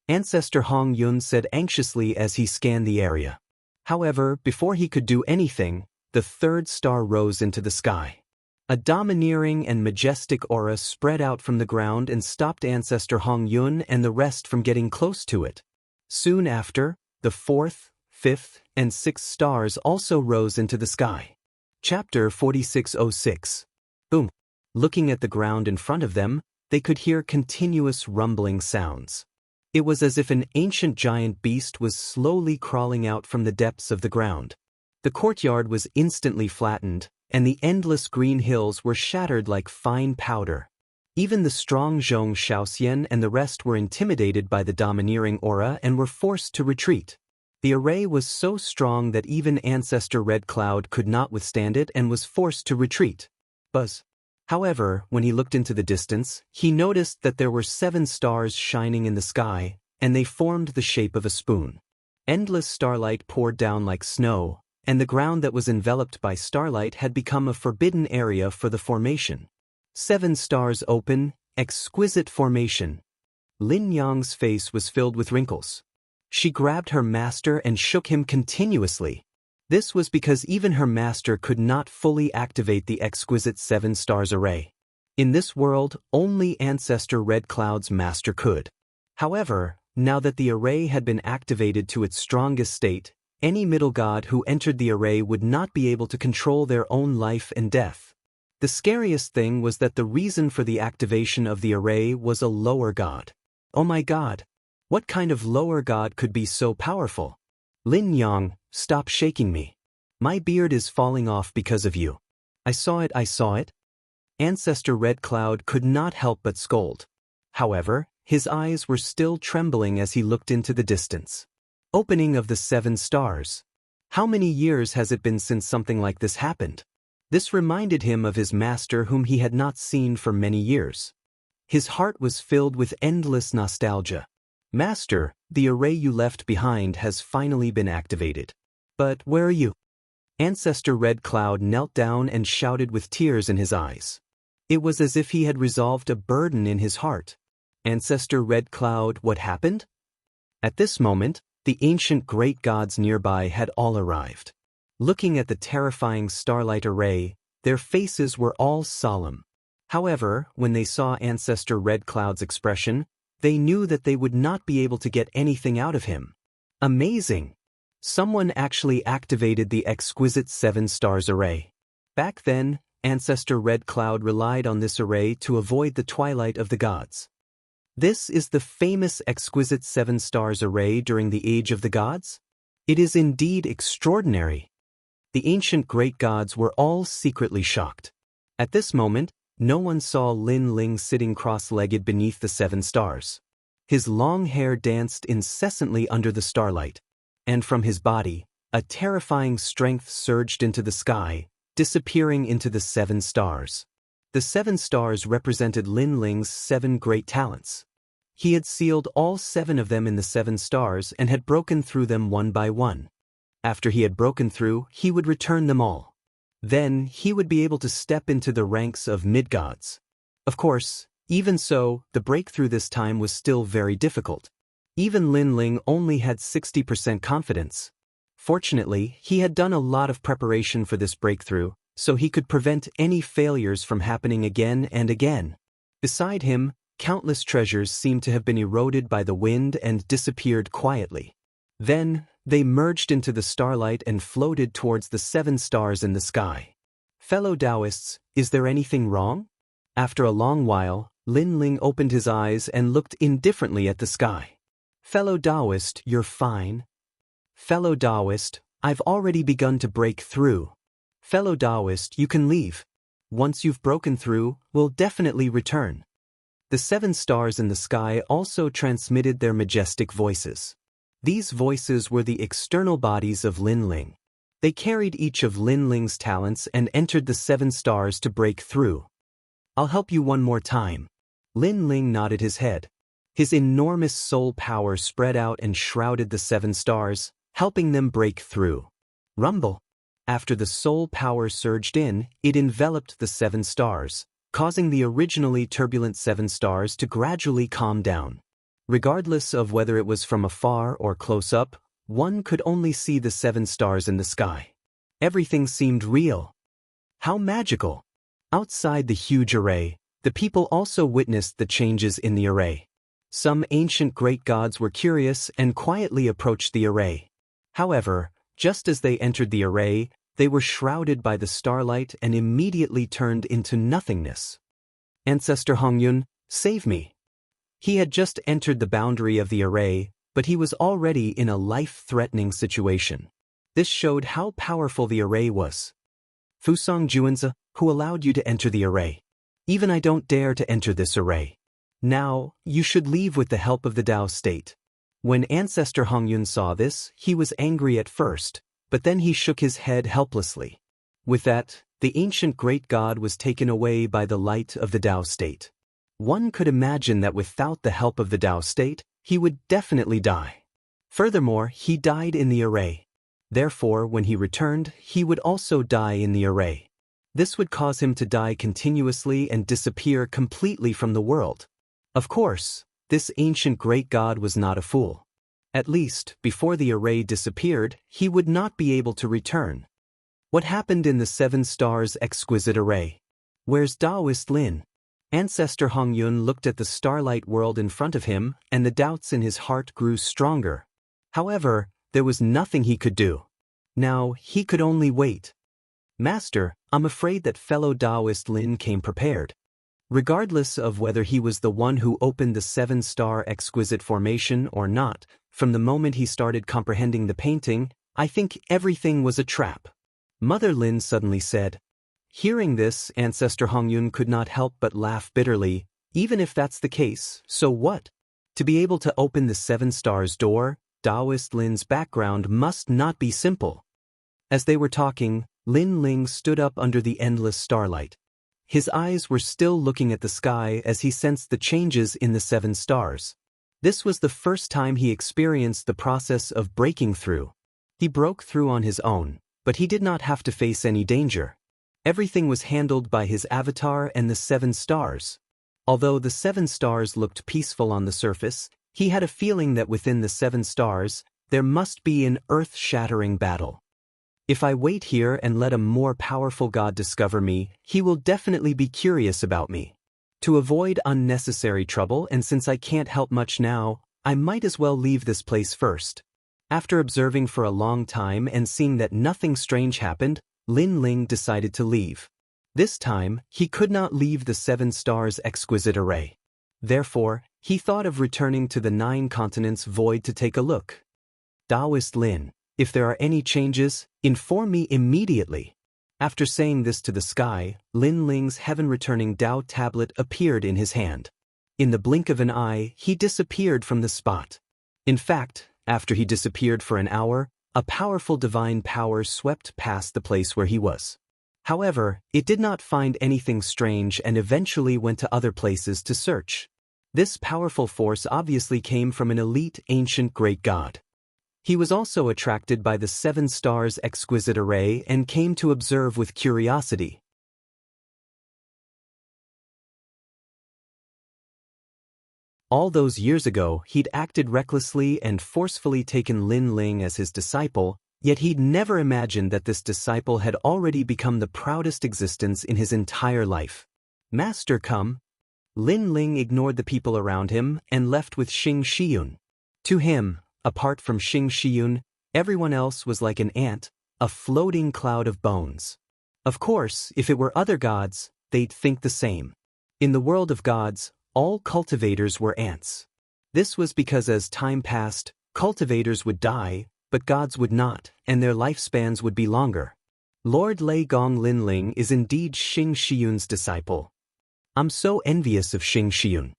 Ancestor Hong Yun said anxiously as he scanned the area. However, before he could do anything, the 3rd star rose into the sky. A domineering and majestic aura spread out from the ground and stopped Ancestor Hong Yun and the rest from getting close to it. Soon after, the 4th, fifth, and sixth stars also rose into the sky. Chapter 4606. Boom. Looking at the ground in front of them, they could hear continuous rumbling sounds. It was as if an ancient giant beast was slowly crawling out from the depths of the ground. The courtyard was instantly flattened, and the endless green hills were shattered like fine powder. Even the strong Zhong Xiaoxian and the rest were intimidated by the domineering aura and were forced to retreat. The array was so strong that even Ancestor Red Cloud could not withstand it and was forced to retreat. Buzz. However, when he looked into the distance, he noticed that there were 7 stars shining in the sky, and they formed the shape of a spoon. Endless starlight poured down like snow, and the ground that was enveloped by starlight had become a forbidden area for the formation. 7 stars open, exquisite formation. Lin Yang's face was filled with wrinkles. She grabbed her master and shook him continuously. This was because even her master could not fully activate the exquisite 7 stars array. In this world, only Ancestor Red Cloud's master could. However, now that the array had been activated to its strongest state, any middle god who entered the array would not be able to control their own life and death. The scariest thing was that the reason for the activation of the array was a lower god. Oh my god! What kind of lower god could be so powerful? Lin Yang, stop shaking me. My beard is falling off because of you. I saw it, I saw it. Ancestor Red Cloud could not help but scold. However, his eyes were still trembling as he looked into the distance. Opening of the 7 stars. How many years has it been since something like this happened? This reminded him of his master whom he had not seen for many years. His heart was filled with endless nostalgia. Master, the array you left behind has finally been activated. But where are you? Ancestor Red Cloud knelt down and shouted with tears in his eyes. It was as if he had resolved a burden in his heart. Ancestor Red Cloud, what happened? At this moment, the ancient great gods nearby had all arrived. Looking at the terrifying starlight array, their faces were all solemn. However, when they saw Ancestor Red Cloud's expression, they knew that they would not be able to get anything out of him. Amazing! Someone actually activated the exquisite 7 stars array. Back then, Ancestor Red Cloud relied on this array to avoid the twilight of the gods. This is the famous exquisite 7 stars array during the Age of the Gods? It is indeed extraordinary. The ancient great gods were all secretly shocked. At this moment, no one saw Lin Ling sitting cross-legged beneath the 7 stars. His long hair danced incessantly under the starlight, and from his body, a terrifying strength surged into the sky, disappearing into the 7 stars. The 7 stars represented Lin Ling's 7 great talents. He had sealed all 7 of them in the 7 stars and had broken through them one by one. After he had broken through, he would return them all. Then he would be able to step into the ranks of mid-gods. Of course, even so, the breakthrough this time was still very difficult. Even Lin Ling only had 60% confidence. Fortunately, he had done a lot of preparation for this breakthrough, so he could prevent any failures from happening again and again. Beside him, countless treasures seemed to have been eroded by the wind and disappeared quietly. Then, they merged into the starlight and floated towards the 7 stars in the sky. Fellow Taoists, is there anything wrong? After a long while, Lin Ling opened his eyes and looked indifferently at the sky. Fellow Taoist, you're fine. Fellow Taoist, I've already begun to break through. Fellow Taoist, you can leave. Once you've broken through, we'll definitely return. The 7 stars in the sky also transmitted their majestic voices. These voices were the external bodies of Lin Ling. They carried each of Lin Ling's talents and entered the 7 stars to break through. I'll help you one more time. Lin Ling nodded his head. His enormous soul power spread out and shrouded the 7 stars, helping them break through. Rumble. After the soul power surged in, it enveloped the 7 stars, causing the originally turbulent 7 stars to gradually calm down. Regardless of whether it was from afar or close up, one could only see the 7 stars in the sky. Everything seemed real. How magical! Outside the huge array, the people also witnessed the changes in the array. Some ancient great gods were curious and quietly approached the array. However, just as they entered the array, they were shrouded by the starlight and immediately turned into nothingness. Ancestor Hongyun, save me. He had just entered the boundary of the array, but he was already in a life-threatening situation. This showed how powerful the array was. Fusong Juanzi, who allowed you to enter the array? Even I don't dare to enter this array. Now, you should leave with the help of the Tao state. When Ancestor Hongyun saw this, he was angry at first, but then he shook his head helplessly. With that, the ancient great god was taken away by the light of the Tao state. One could imagine that without the help of the Tao state, he would definitely die. Furthermore, he died in the array. Therefore, when he returned, he would also die in the array. This would cause him to die continuously and disappear completely from the world. Of course, this ancient great god was not a fool. At least, before the array disappeared, he would not be able to return. What happened in the 7 stars exquisite array? Where's Taoist Lin? Ancestor Hongyun looked at the starlight world in front of him, and the doubts in his heart grew stronger. However, there was nothing he could do. Now, he could only wait. Master, I'm afraid that fellow Taoist Lin came prepared. Regardless of whether he was the one who opened the 7-star exquisite formation or not, from the moment he started comprehending the painting, I think everything was a trap. Mother Lin suddenly said. Hearing this, Ancestor Hongyun could not help but laugh bitterly. Even if that's the case, so what? To be able to open the 7 stars door, Taoist Lin's background must not be simple. As they were talking, Lin Ling stood up under the endless starlight. His eyes were still looking at the sky as he sensed the changes in the 7 stars. This was the first time he experienced the process of breaking through. He broke through on his own, but he did not have to face any danger. Everything was handled by his avatar and the 7 stars. Although the 7 stars looked peaceful on the surface, he had a feeling that within the 7 stars, there must be an earth-shattering battle. If I wait here and let a more powerful god discover me, he will definitely be curious about me. To avoid unnecessary trouble, and since I can't help much now, I might as well leave this place first. After observing for a long time and seeing that nothing strange happened, Lin Ling decided to leave. This time, he could not leave the 7 stars exquisite array. Therefore, he thought of returning to the 9 continents void to take a look. Taoist Lin, if there are any changes, inform me immediately. After saying this to the sky, Lin Ling's heaven-returning Tao tablet appeared in his hand. In the blink of an eye, he disappeared from the spot. In fact, after he disappeared for an hour, a powerful divine power swept past the place where he was. However, it did not find anything strange and eventually went to other places to search. This powerful force obviously came from an elite ancient great god. He was also attracted by the 7 stars exquisite array and came to observe with curiosity. All those years ago, he'd acted recklessly and forcefully taken Lin Ling as his disciple, yet he'd never imagined that this disciple had already become the proudest existence in his entire life. Master, come. Lin Ling ignored the people around him and left with Xianxia. To him, apart from Xianxia, everyone else was like an ant, a floating cloud of bones. Of course, if it were other gods, they'd think the same. In the world of gods, all cultivators were ants. This was because as time passed, cultivators would die, but gods would not, and their lifespans would be longer. Lord Lei Gong Linling is indeed Xianxia's disciple. I'm so envious of Xianxia.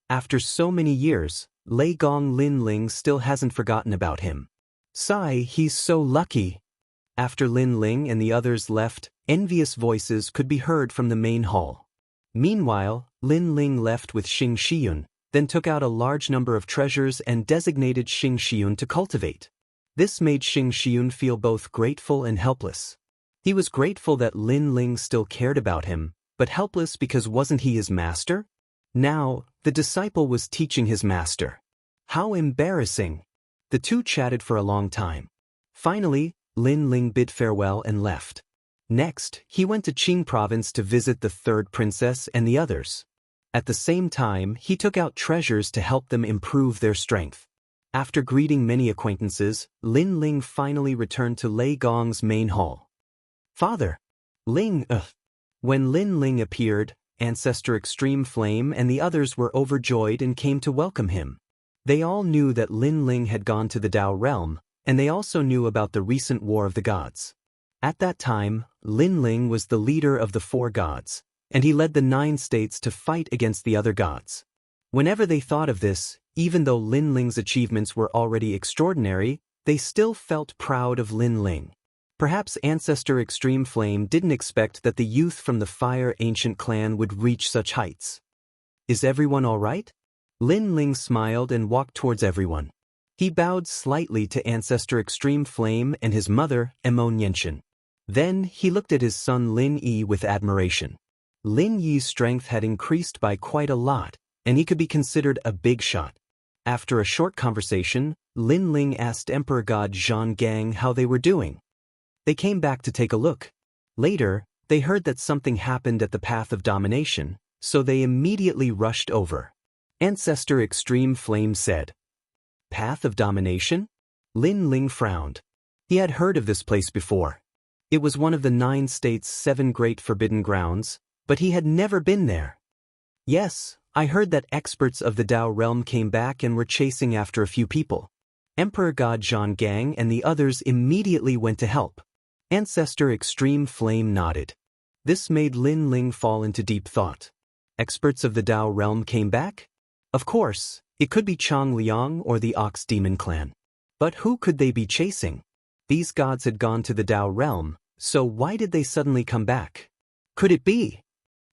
After so many years, Lei Gong Linling still hasn't forgotten about him. Sigh, he's so lucky. After Lin Ling and the others left, envious voices could be heard from the main hall. Meanwhile, Lin Ling left with Xianxia, then took out a large number of treasures and designated Xianxia to cultivate. This made Xianxia feel both grateful and helpless. He was grateful that Lin Ling still cared about him, but helpless because wasn't he his master? Now, the disciple was teaching his master. How embarrassing! The two chatted for a long time. Finally, Lin Ling bid farewell and left. Next, he went to Qing province to visit the third princess and the others. At the same time, he took out treasures to help them improve their strength. After greeting many acquaintances, Lin Ling finally returned to Lei Gong's main hall. "Father!" "Ling, When Lin Ling appeared, Ancestor Extreme Flame and the others were overjoyed and came to welcome him. They all knew that Lin Ling had gone to the Dao realm, and they also knew about the recent War of the Gods. At that time, Lin Ling was the leader of the 4 gods, and he led the 9 states to fight against the other gods. Whenever they thought of this, even though Lin Ling's achievements were already extraordinary, they still felt proud of Lin Ling. Perhaps Ancestor Extreme Flame didn't expect that the youth from the Fire Ancient clan would reach such heights. "Is everyone all right?" Lin Ling smiled and walked towards everyone. He bowed slightly to Ancestor Extreme Flame and his mother, Emo Nianchen. Then he looked at his son Lin Yi with admiration. Lin Yi's strength had increased by quite a lot, and he could be considered a big shot. After a short conversation, Lin Ling asked Emperor God Zhang Gang how they were doing. They came back to take a look. Later, they heard that something happened at the Path of Domination, so they immediately rushed over. Ancestor Extreme Flame said, "Path of Domination?" Lin Ling frowned. He had heard of this place before. It was one of the 9 states' 7 great forbidden grounds, but he had never been there. "Yes, I heard that experts of the Dao realm came back and were chasing after a few people. Emperor God Zhang Gang and the others immediately went to help." Ancestor Extreme Flame nodded. This made Lin Ling fall into deep thought. Experts of the Dao realm came back? Of course, it could be Chang Liang or the Ox Demon clan. But who could they be chasing? These gods had gone to the Dao realm, so why did they suddenly come back? Could it be?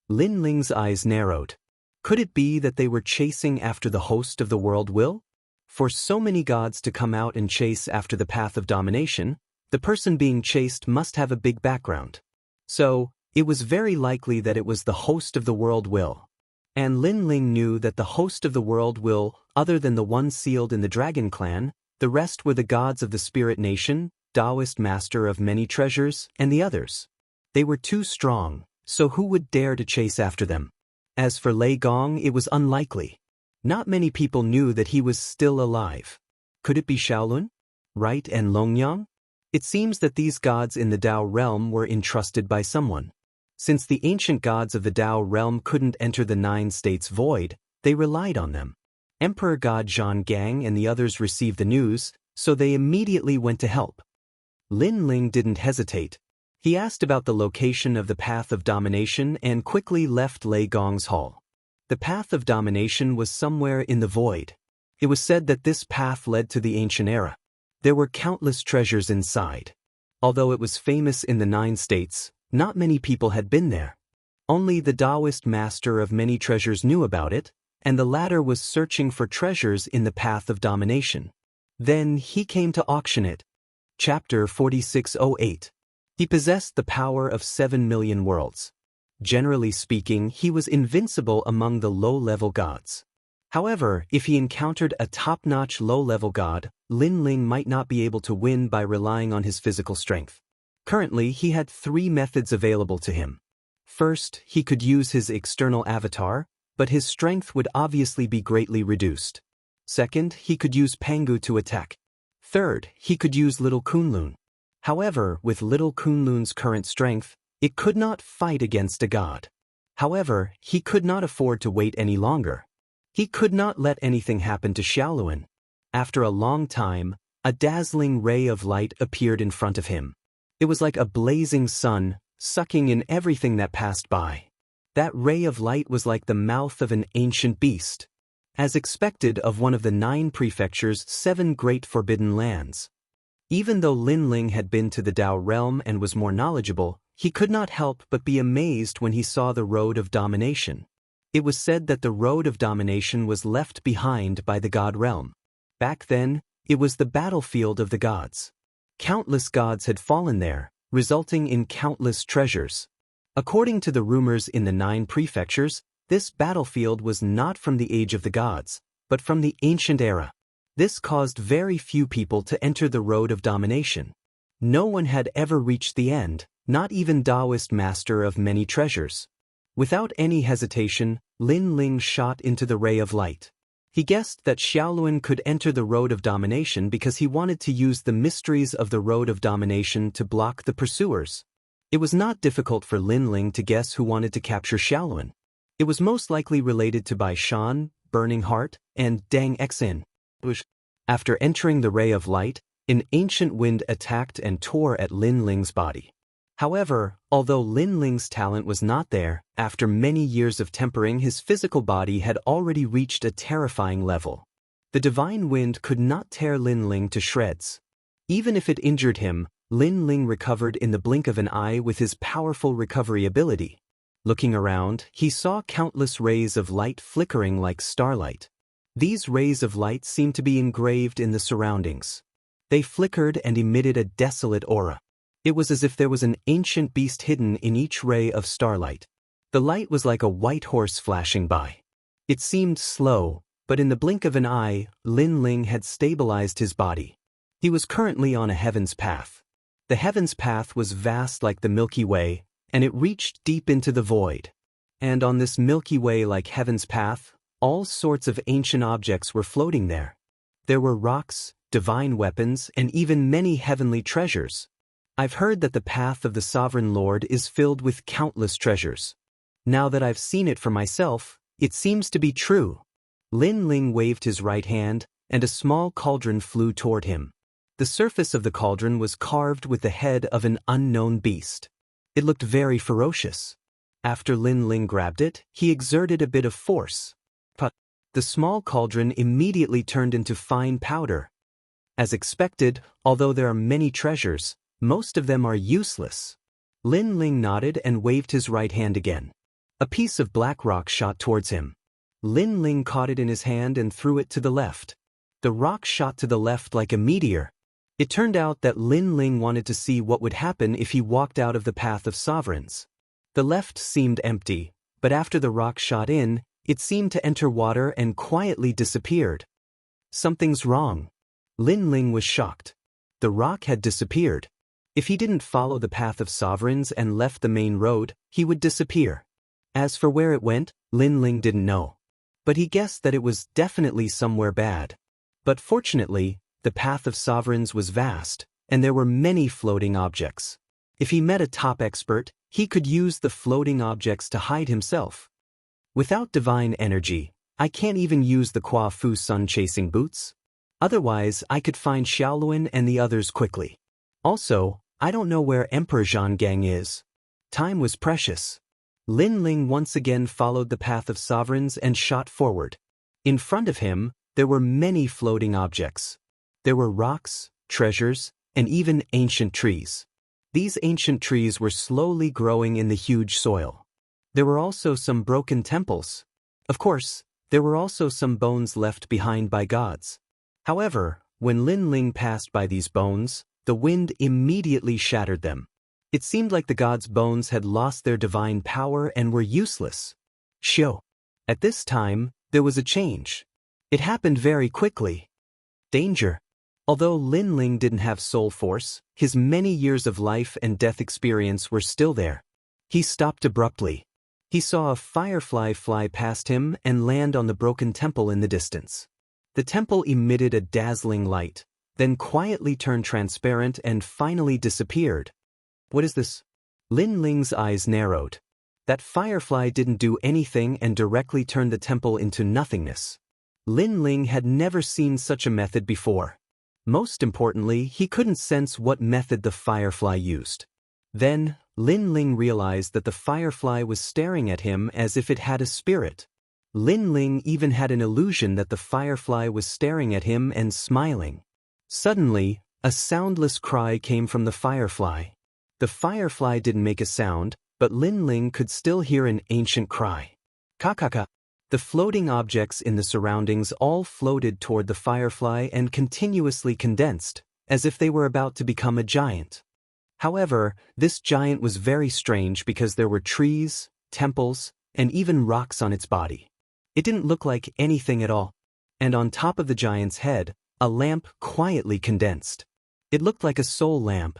Lin Ling's eyes narrowed. Could it be that they were chasing after the host of the world will? For so many gods to come out and chase after the Path of Domination, the person being chased must have a big background. So, it was very likely that it was the host of the world will. And Lin Ling knew that the host of the world will, other than the one sealed in the Dragon Clan, the rest were the gods of the Spirit Nation, Taoist Master of Many Treasures, and the others. They were too strong, so who would dare to chase after them? As for Lei Gong, it was unlikely. Not many people knew that he was still alive. Could it be Shaolun? Right and Longyang? It seems that these gods in the Dao realm were entrusted by someone. Since the ancient gods of the Dao realm couldn't enter the 9 states void, they relied on them. Emperor God Zhang Gang and the others received the news, so they immediately went to help. Lin Ling didn't hesitate. He asked about the location of the Path of Domination and quickly left Lei Gong's hall. The Path of Domination was somewhere in the void. It was said that this path led to the ancient era. There were countless treasures inside. Although it was famous in the 9 states, not many people had been there. Only the Taoist Master of Many Treasures knew about it, and the latter was searching for treasures in the Path of Domination. Then he came to auction it. Chapter 4608. He possessed the power of 7 million worlds. Generally speaking, he was invincible among the low-level gods. However, if he encountered a top-notch low-level god, Lin Ling might not be able to win by relying on his physical strength. Currently, he had 3 methods available to him. First, he could use his external avatar, but his strength would obviously be greatly reduced. Second, he could use Pangu to attack. Third, he could use Little Kunlun. However, with Little Kunlun's current strength, it could not fight against a god. However, he could not afford to wait any longer. He could not let anything happen to Xiaoluan. After a long time, a dazzling ray of light appeared in front of him. It was like a blazing sun, sucking in everything that passed by. That ray of light was like the mouth of an ancient beast. As expected of one of the 9 prefectures' 7 great forbidden lands. Even though Lin Ling had been to the Dao realm and was more knowledgeable, he could not help but be amazed when he saw the Road of Domination. It was said that the Road of Domination was left behind by the God realm. Back then, it was the battlefield of the gods. Countless gods had fallen there, resulting in countless treasures. According to the rumors in the 9 prefectures, this battlefield was not from the age of the gods, but from the ancient era. This caused very few people to enter the Road of Domination. No one had ever reached the end, not even Taoist Master of Many Treasures. Without any hesitation, Lin Ling shot into the ray of light. He guessed that Xiaoluan could enter the Road of Domination because he wanted to use the mysteries of the Road of Domination to block the pursuers. It was not difficult for Lin Ling to guess who wanted to capture Xiaoluan. It was most likely related to Bai Shan, Burning Heart, and Dang Xin. After entering the ray of light, an ancient wind attacked and tore at Lin Ling's body. However, although Lin Ling's talent was not there, after many years of tempering, his physical body had already reached a terrifying level. The divine wind could not tear Lin Ling to shreds. Even if it injured him, Lin Ling recovered in the blink of an eye with his powerful recovery ability. Looking around, he saw countless rays of light flickering like starlight. These rays of light seemed to be engraved in the surroundings. They flickered and emitted a desolate aura. It was as if there was an ancient beast hidden in each ray of starlight. The light was like a white horse flashing by. It seemed slow, but in the blink of an eye, Lin Ling had stabilized his body. He was currently on a heaven's path. The heaven's path was vast like the Milky Way, and it reached deep into the void. And on this Milky Way like heaven's path, all sorts of ancient objects were floating there. There were rocks, divine weapons, and even many heavenly treasures. I've heard that the path of the Sovereign Lord is filled with countless treasures. Now that I've seen it for myself, it seems to be true. Lin Ling waved his right hand, and a small cauldron flew toward him. The surface of the cauldron was carved with the head of an unknown beast. It looked very ferocious. After Lin Ling grabbed it, he exerted a bit of force. The small cauldron immediately turned into fine powder. As expected, although there are many treasures, most of them are useless. Lin Ling nodded and waved his right hand again. A piece of black rock shot towards him. Lin Ling caught it in his hand and threw it to the left. The rock shot to the left like a meteor. It turned out that Lin Ling wanted to see what would happen if he walked out of the path of sovereigns. The left seemed empty, but after the rock shot in, it seemed to enter water and quietly disappeared. Something's wrong. Lin Ling was shocked. The rock had disappeared. If he didn't follow the path of sovereigns and left the main road, he would disappear. As for where it went, Lin Ling didn't know. But he guessed that it was definitely somewhere bad. But fortunately, the path of sovereigns was vast, and there were many floating objects. If he met a top expert, he could use the floating objects to hide himself. Without divine energy, I can't even use the Kwa Fu sun-chasing boots. Otherwise, I could find Xiaoluan and the others quickly. Also, I don't know where Emperor Zhanggang is. Time was precious. Lin Ling once again followed the path of sovereigns and shot forward. In front of him, there were many floating objects. There were rocks, treasures, and even ancient trees. These ancient trees were slowly growing in the huge soil. There were also some broken temples. Of course, there were also some bones left behind by gods. However, when Lin Ling passed by these bones, the wind immediately shattered them. It seemed like the gods' bones had lost their divine power and were useless. At this time, there was a change. It happened very quickly. Danger. Although Lin Ling didn't have soul force, his many years of life and death experience were still there. He stopped abruptly. He saw a firefly fly past him and land on the broken temple in the distance. The temple emitted a dazzling light, then quietly turned transparent and finally disappeared. What is this? Lin Ling's eyes narrowed. That firefly didn't do anything and directly turned the temple into nothingness. Lin Ling had never seen such a method before. Most importantly, he couldn't sense what method the firefly used. Then, Lin Ling realized that the firefly was staring at him as if it had a spirit. Lin Ling even had an illusion that the firefly was staring at him and smiling. Suddenly, a soundless cry came from the firefly. The firefly didn't make a sound, but Lin Ling could still hear an ancient cry. Kakaka. The floating objects in the surroundings all floated toward the firefly and continuously condensed, as if they were about to become a giant. However, this giant was very strange because there were trees, temples, and even rocks on its body. It didn't look like anything at all. And on top of the giant's head, a lamp quietly condensed. It looked like a soul lamp.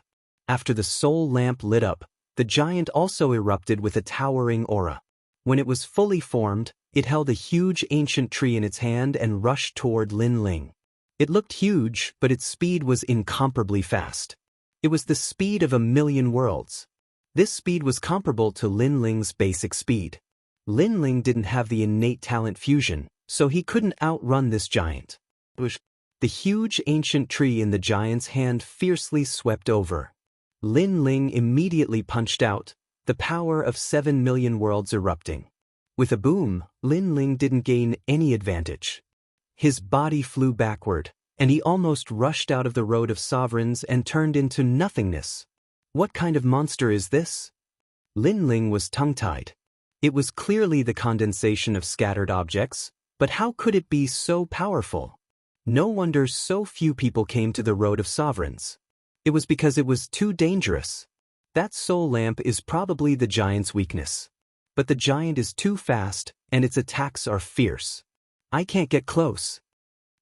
After the soul lamp lit up, the giant also erupted with a towering aura. When it was fully formed, It held a huge ancient tree in its hand and rushed toward Lin Ling. It looked huge, but its speed was incomparably fast. It was the speed of 1,000,000 worlds. This speed was comparable to Lin Ling's basic speed. Lin Ling didn't have the innate talent fusion, so he couldn't outrun this giant. The huge ancient tree in the giant's hand fiercely swept over. Lin Ling immediately punched out, the power of 7,000,000 worlds erupting. With a boom, Lin Ling didn't gain any advantage. His body flew backward, and he almost rushed out of the road of sovereigns and turned into nothingness. What kind of monster is this? Lin Ling was tongue-tied. It was clearly the condensation of scattered objects, but how could it be so powerful? No wonder so few people came to the road of sovereigns. It was because it was too dangerous. That soul lamp is probably the giant's weakness. But the giant is too fast, and its attacks are fierce. I can't get close.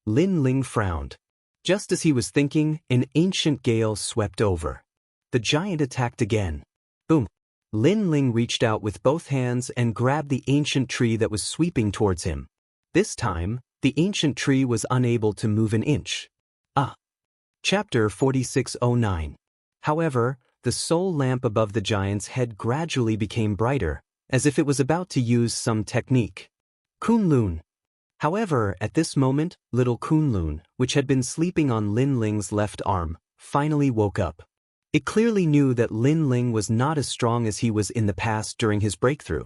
Lin Ling frowned. Just as he was thinking, an ancient gale swept over. The giant attacked again. Boom. Lin Ling reached out with both hands and grabbed the ancient tree that was sweeping towards him. This time, the ancient tree was unable to move an inch. Chapter 4609. However, the soul lamp above the giant's head gradually became brighter, as if it was about to use some technique. Kunlun. However, at this moment, little Kunlun, which had been sleeping on Lin Ling's left arm, finally woke up. It clearly knew that Lin Ling was not as strong as he was in the past during his breakthrough.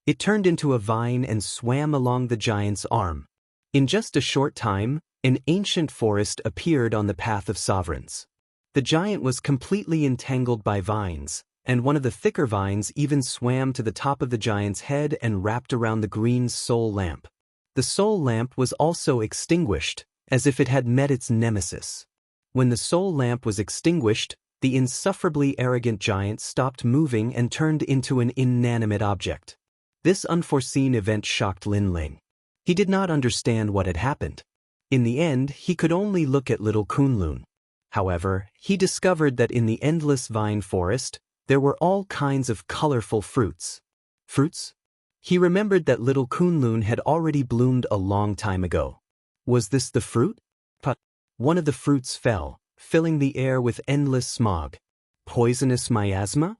It turned into a vine and swam along the giant's arm. In just a short time, an ancient forest appeared on the path of sovereigns. The giant was completely entangled by vines, and one of the thicker vines even swam to the top of the giant's head and wrapped around the green soul lamp. The soul lamp was also extinguished, as if it had met its nemesis. When the soul lamp was extinguished, the insufferably arrogant giant stopped moving and turned into an inanimate object. This unforeseen event shocked Lin Ling. He did not understand what had happened. In the end, he could only look at little Kunlun. However, he discovered that in the endless vine forest, there were all kinds of colorful fruits. Fruits? He remembered that little Kunlun had already bloomed a long time ago. Was this the fruit? But one of the fruits fell, filling the air with endless smog. Poisonous miasma?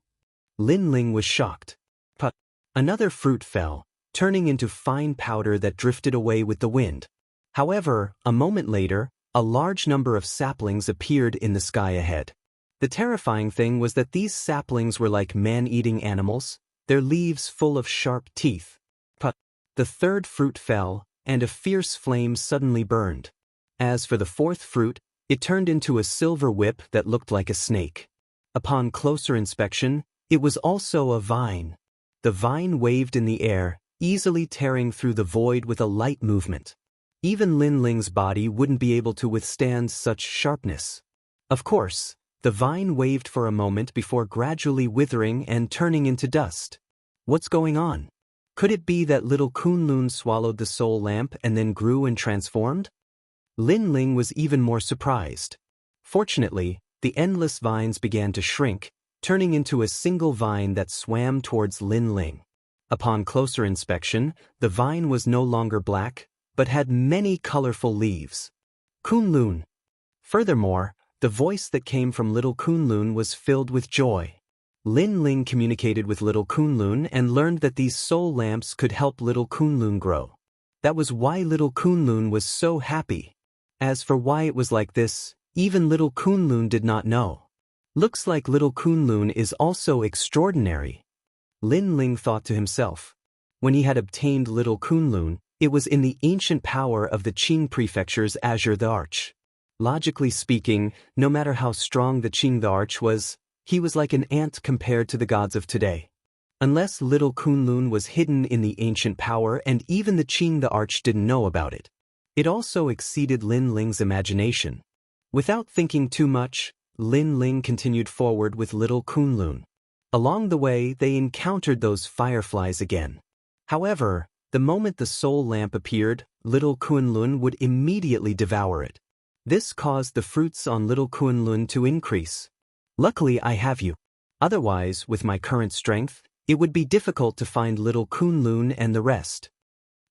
Lin Ling was shocked. But another fruit fell, turning into fine powder that drifted away with the wind. However, a moment later, a large number of saplings appeared in the sky ahead. The terrifying thing was that these saplings were like man-eating animals, their leaves full of sharp teeth. But the third fruit fell, and a fierce flame suddenly burned. As for the fourth fruit, it turned into a silver whip that looked like a snake. Upon closer inspection, it was also a vine. The vine waved in the air, easily tearing through the void with a light movement. Even Lin Ling's body wouldn't be able to withstand such sharpness. Of course, the vine waved for a moment before gradually withering and turning into dust. What's going on? Could it be that little Kunlun swallowed the soul lamp and then grew and transformed? Lin Ling was even more surprised. Fortunately, the endless vines began to shrink, turning into a single vine that swam towards Lin Ling. Upon closer inspection, the vine was no longer black, but had many colorful leaves. Kunlun. Furthermore, the voice that came from little Kunlun was filled with joy. Lin Ling communicated with little Kunlun and learned that these soul lamps could help little Kunlun grow. That was why little Kunlun was so happy. As for why it was like this, even little Kunlun did not know. Looks like little Kunlun is also extraordinary. Lin Ling thought to himself. When he had obtained little Kunlun, it was in the ancient power of the Qing Prefecture's Azure the Arch. Logically speaking, no matter how strong the Qing the Arch was, he was like an ant compared to the gods of today. Unless little Kunlun was hidden in the ancient power and even the Qing the Arch didn't know about it. It also exceeded Lin Ling's imagination. Without thinking too much, Lin Ling continued forward with little Kunlun. Along the way, they encountered those fireflies again. However, the moment the soul lamp appeared, little Kunlun would immediately devour it. This caused the fruits on little Kunlun to increase. Luckily, I have you. Otherwise, with my current strength, it would be difficult to find little Kunlun and the rest.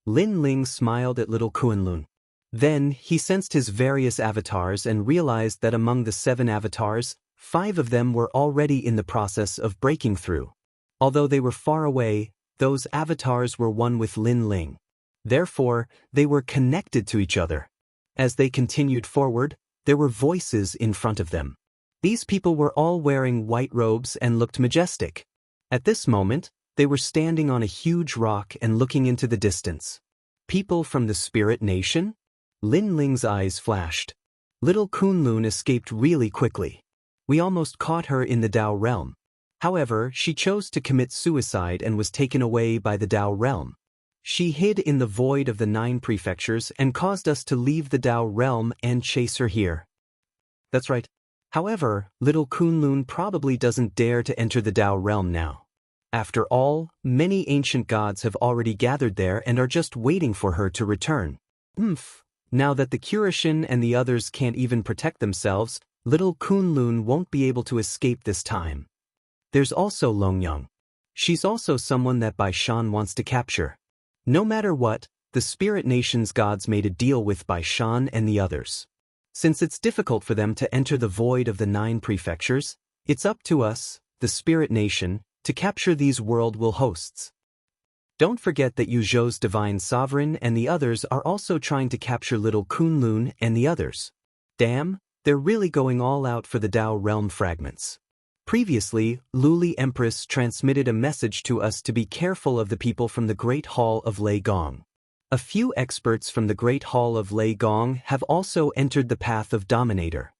Lin Ling smiled at little Kunlun. Then, he sensed his various avatars and realized that among the 7 avatars, 5 of them were already in the process of breaking through. Although they were far away, those avatars were one with Lin Ling. Therefore, they were connected to each other. As they continued forward, there were voices in front of them. These people were all wearing white robes and looked majestic. At this moment, they were standing on a huge rock and looking into the distance. People from the Spirit Nation? Lin Ling's eyes flashed. Little Kunlun escaped really quickly. We almost caught her in the Dao realm. However, she chose to commit suicide and was taken away by the Dao realm. She hid in the void of the 9 prefectures and caused us to leave the Dao realm and chase her here. That's right. However, little Kunlun probably doesn't dare to enter the Dao realm now. After all, many ancient gods have already gathered there and are just waiting for her to return. Now that the Kurishin and the others can't even protect themselves, little Kunlun won't be able to escape this time. There's also Longyang. She's also someone that Bai Shan wants to capture. No matter what, the Spirit Nation's gods made a deal with Bai Shan and the others. Since it's difficult for them to enter the void of the 9 prefectures, it's up to us, the Spirit Nation, to capture these world will hosts. Don't forget that Yu Zhou's divine sovereign and the others are also trying to capture little Kunlun and the others. Damn, they're really going all out for the Dao realm fragments. Previously, Luli Empress transmitted a message to us to be careful of the people from the Great Hall of Lei Gong. A few experts from the Great Hall of Lei Gong have also entered the path of Dominator.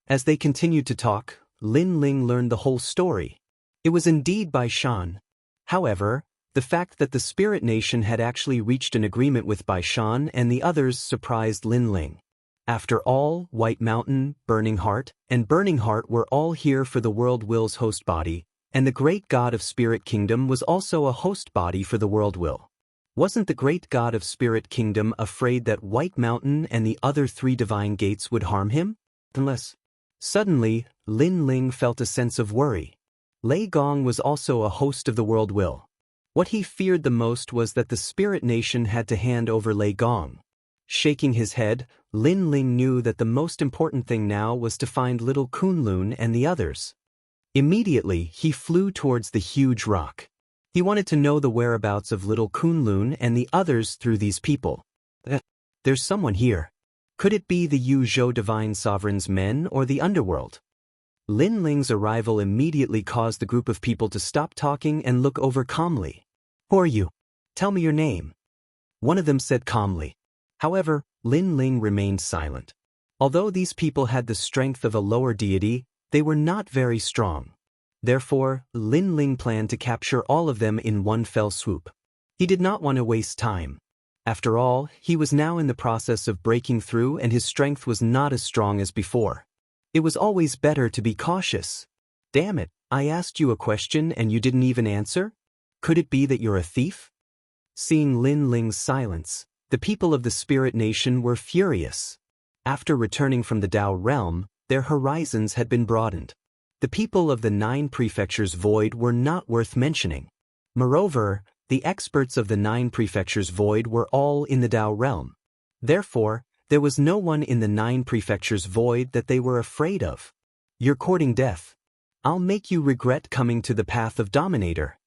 As they continued to talk, Lin Ling learned the whole story. It was indeed Bai Shan. However, the fact that the Spirit Nation had actually reached an agreement with Bai Shan and the others surprised Lin Ling. After all, White Mountain, Burning Heart, and Burning Heart were all here for the World Will's host body, and the Great God of Spirit Kingdom was also a host body for the World Will. Wasn't the Great God of Spirit Kingdom afraid that White Mountain and the other 3 divine gates would harm him? Unless... Suddenly, Lin Ling felt a sense of worry. Lei Gong was also a host of the World Will. What he feared the most was that the Spirit Nation had to hand over Lei Gong. Shaking his head, Lin Ling knew that the most important thing now was to find little Kunlun and the others. Immediately, he flew towards the huge rock. He wanted to know the whereabouts of little Kunlun and the others through these people. There's someone here. Could it be the Yu Zhou Divine Sovereign's men or the underworld? Lin Ling's arrival immediately caused the group of people to stop talking and look over calmly. Who are you? Tell me your name. One of them said calmly. However, Lin Ling remained silent. Although these people had the strength of a lower deity, they were not very strong. Therefore, Lin Ling planned to capture all of them in one fell swoop. He did not want to waste time. After all, he was now in the process of breaking through and his strength was not as strong as before. It was always better to be cautious. Damn it, I asked you a question and you didn't even answer? Could it be that you're a thief? Seeing Lin Ling's silence, the people of the Spirit Nation were furious. After returning from the Dao realm, their horizons had been broadened. The people of the 9 prefectures void were not worth mentioning. Moreover, the experts of the 9 prefectures void were all in the Dao realm. Therefore, there was no one in the 9 prefectures void that they were afraid of. You're courting death. I'll make you regret coming to the path of Dominator.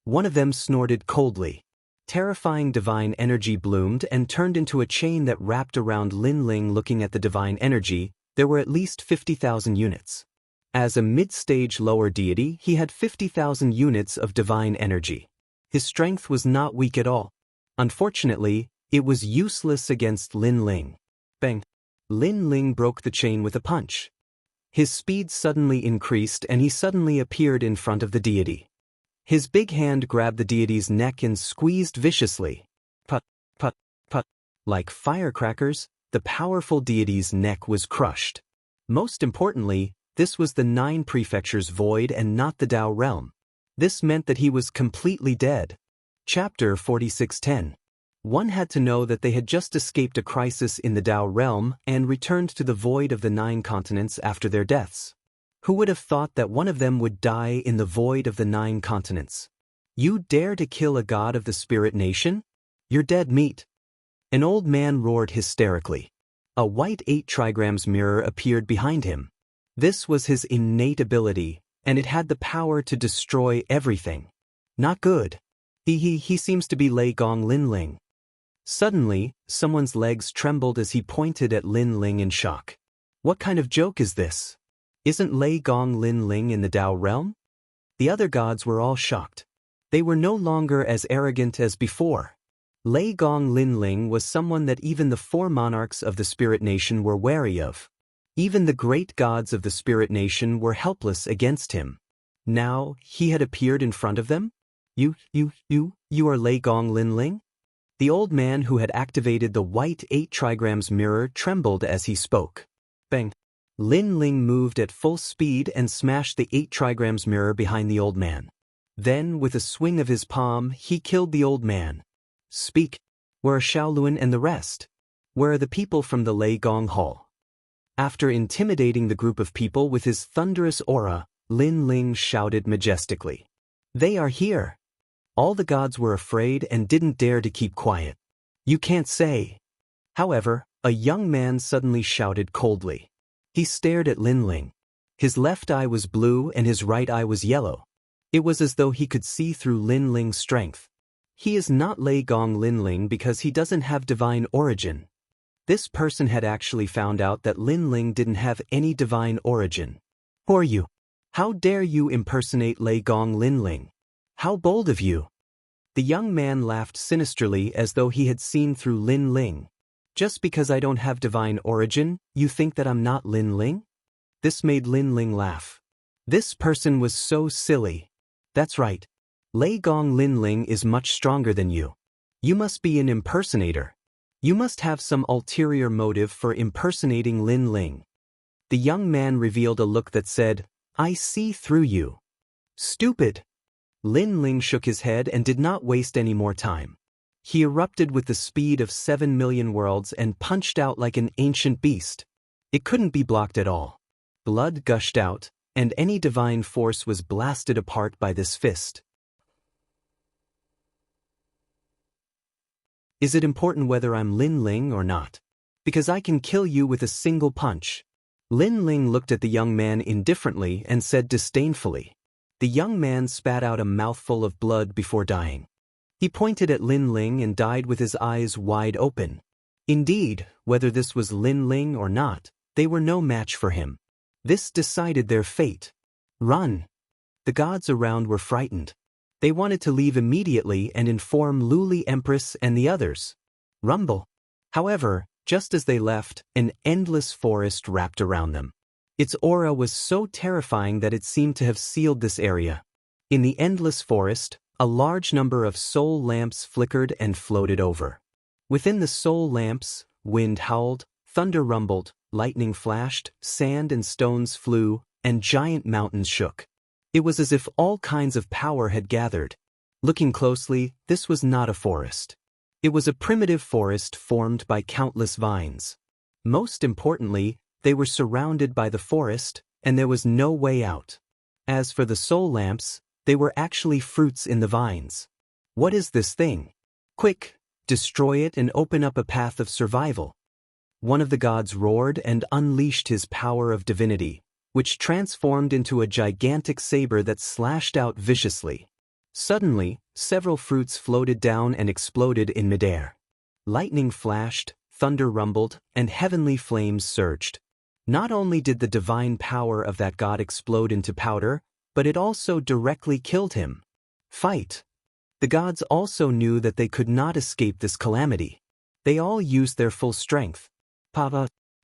One of them snorted coldly. Terrifying divine energy bloomed and turned into a chain that wrapped around Lin Ling. Looking at the divine energy, there were at least 50,000 units. As a mid-stage lower deity, he had 50,000 units of divine energy. His strength was not weak at all. Unfortunately, it was useless against Lin Ling. Bang! Lin Ling broke the chain with a punch. His speed suddenly increased and he suddenly appeared in front of the deity. His big hand grabbed the deity's neck and squeezed viciously. Put, put, put. Like firecrackers, the powerful deity's neck was crushed. Most importantly, this was the 9 prefectures void and not the Dao realm. This meant that he was completely dead. Chapter 4610. One had to know that they had just escaped a crisis in the Dao realm and returned to the void of the 9 continents after their deaths. Who would have thought that one of them would die in the void of the 9 continents? You dare to kill a god of the Spirit Nation? You're dead meat. An old man roared hysterically. A white 8 trigrams mirror appeared behind him. This was his innate ability, and it had the power to destroy everything. Not good. He seems to be Lei Gong Linling. Suddenly, someone's legs trembled as he pointed at Linling in shock. What kind of joke is this? Isn't Lei Gong Linling in the Tao realm? The other gods were all shocked. They were no longer as arrogant as before. Lei Gong Linling was someone that even the 4 monarchs of the Spirit Nation were wary of. Even the great gods of the Spirit Nation were helpless against him. Now, he had appeared in front of them? You are Lei Gong Linling? The old man who had activated the white 8 trigrams mirror trembled as he spoke. Bang! Linling moved at full speed and smashed the 8 trigrams mirror behind the old man. Then, with a swing of his palm, he killed the old man. Speak. Where are Shaolun and the rest? Where are the people from the Lei Gong Hall? After intimidating the group of people with his thunderous aura, Linling shouted majestically. They are here. All the gods were afraid and didn't dare to keep quiet. You can't say. However, a young man suddenly shouted coldly. He stared at Linling. His left eye was blue and his right eye was yellow. It was as though he could see through Linling's strength. He is not Lei Gong Linling because he doesn't have divine origin. This person had actually found out that Linling didn't have any divine origin. Who are you? How dare you impersonate Lei Gong Linling? How bold of you! The young man laughed sinisterly as though he had seen through Linling. Just because I don't have divine origin, you think that I'm not Linling? This made Linling laugh. This person was so silly. That's right. Lei Gong Linling is much stronger than you. You must be an impersonator. You must have some ulterior motive for impersonating Linling. The young man revealed a look that said, I see through you. Stupid. Linling shook his head and did not waste any more time. He erupted with the speed of 7 million worlds and punched out like an ancient beast. It couldn't be blocked at all. Blood gushed out, and any divine force was blasted apart by this fist. Is it important whether I'm Linling or not? Because I can kill you with a single punch. Linling looked at the young man indifferently and said disdainfully. The young man spat out a mouthful of blood before dying. He pointed at Linling and died with his eyes wide open. Indeed, whether this was Linling or not, they were no match for him. This decided their fate. Run! The gods around were frightened. They wanted to leave immediately and inform Luli Empress and the others. Rumble! However, just as they left, an endless forest wrapped around them. Its aura was so terrifying that it seemed to have sealed this area. In the endless forest, a large number of soul lamps flickered and floated over. Within the soul lamps, wind howled, thunder rumbled, lightning flashed, sand and stones flew, and giant mountains shook. It was as if all kinds of power had gathered. Looking closely, this was not a forest. It was a primitive forest formed by countless vines. Most importantly, they were surrounded by the forest, and there was no way out. As for the soul lamps, they were actually fruits in the vines. What is this thing? Quick, destroy it and open up a path of survival. One of the gods roared and unleashed his power of divinity, which transformed into a gigantic saber that slashed out viciously. Suddenly, several fruits floated down and exploded in midair. Lightning flashed, thunder rumbled, and heavenly flames surged. Not only did the divine power of that god explode into powder, but it also directly killed him. Fight! The gods also knew that they could not escape this calamity. They all used their full strength.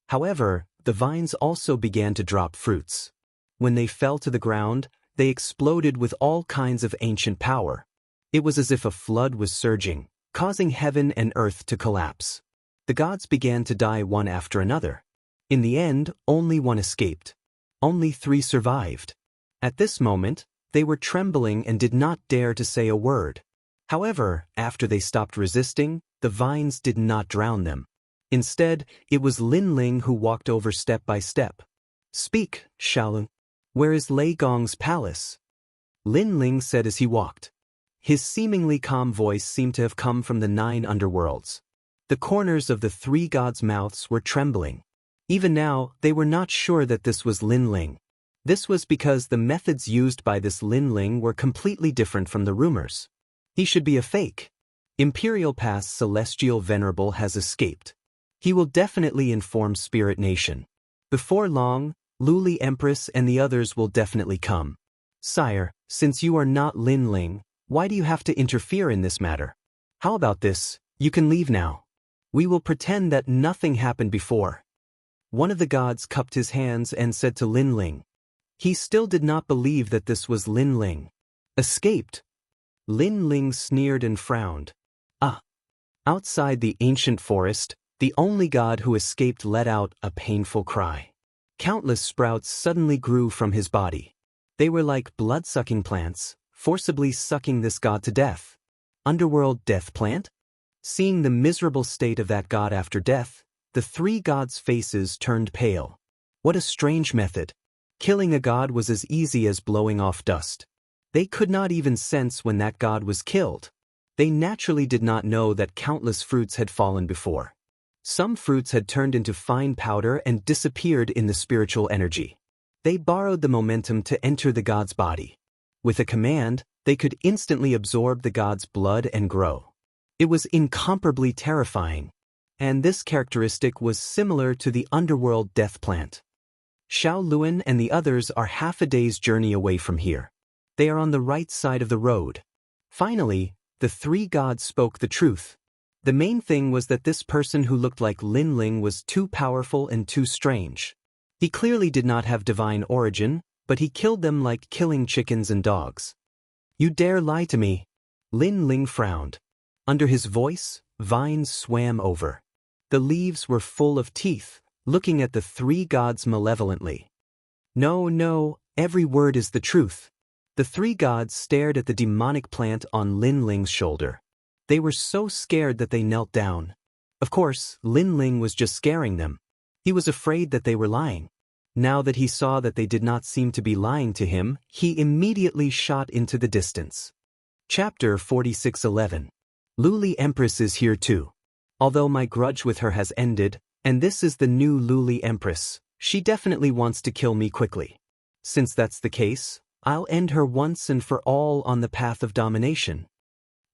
However, the vines also began to drop fruits. When they fell to the ground, they exploded with all kinds of ancient power. It was as if a flood was surging, causing heaven and earth to collapse. The gods began to die one after another. In the end, only one escaped. Only 3 survived. At this moment, they were trembling and did not dare to say a word. However, after they stopped resisting, the vines did not drown them. Instead, it was Linling who walked over step by step. Speak, Shaolun. Where is Lei Gong's palace? Linling said as he walked. His seemingly calm voice seemed to have come from the 9 underworlds. The corners of the 3 gods' mouths were trembling. Even now, they were not sure that this was Lin Ling. This was because the methods used by this Lin Ling were completely different from the rumors. He should be a fake. Imperial Past Celestial Venerable has escaped. He will definitely inform Spirit Nation. Before long, Luli Empress and the others will definitely come. Sire, since you are not Lin Ling, why do you have to interfere in this matter? How about this, you can leave now. We will pretend that nothing happened before. One of the gods cupped his hands and said to Lin Ling. He still did not believe that this was Lin Ling. Escaped? Lin Ling sneered and frowned. Ah! Outside the ancient forest, the only god who escaped let out a painful cry. Countless sprouts suddenly grew from his body. They were like blood-sucking plants, forcibly sucking this god to death. Underworld death plant? Seeing the miserable state of that god after death, the 3 gods' faces turned pale. What a strange method. Killing a god was as easy as blowing off dust. They could not even sense when that god was killed. They naturally did not know that countless fruits had fallen before. Some fruits had turned into fine powder and disappeared in the spiritual energy. They borrowed the momentum to enter the god's body. With a command, they could instantly absorb the god's blood and grow. It was incomparably terrifying. And this characteristic was similar to the underworld death plant. Xiao Luan and the others are half a day's journey away from here. They are on the right side of the road. Finally, the 3 gods spoke the truth. The main thing was that this person who looked like Lin Ling was too powerful and too strange. He clearly did not have divine origin, but he killed them like killing chickens and dogs. You dare lie to me? Lin Ling frowned. Under his voice, vines swam over. The leaves were full of teeth, looking at the 3 gods malevolently. No, every word is the truth. The 3 gods stared at the demonic plant on Lin Ling's shoulder. They were so scared that they knelt down. Of course, Lin Ling was just scaring them. He was afraid that they were lying. Now that he saw that they did not seem to be lying to him, he immediately shot into the distance. Chapter 46:11. Luli Empress is here too. Although my grudge with her has ended, and this is the new Luli Empress, she definitely wants to kill me quickly. Since that's the case, I'll end her once and for all on the path of domination.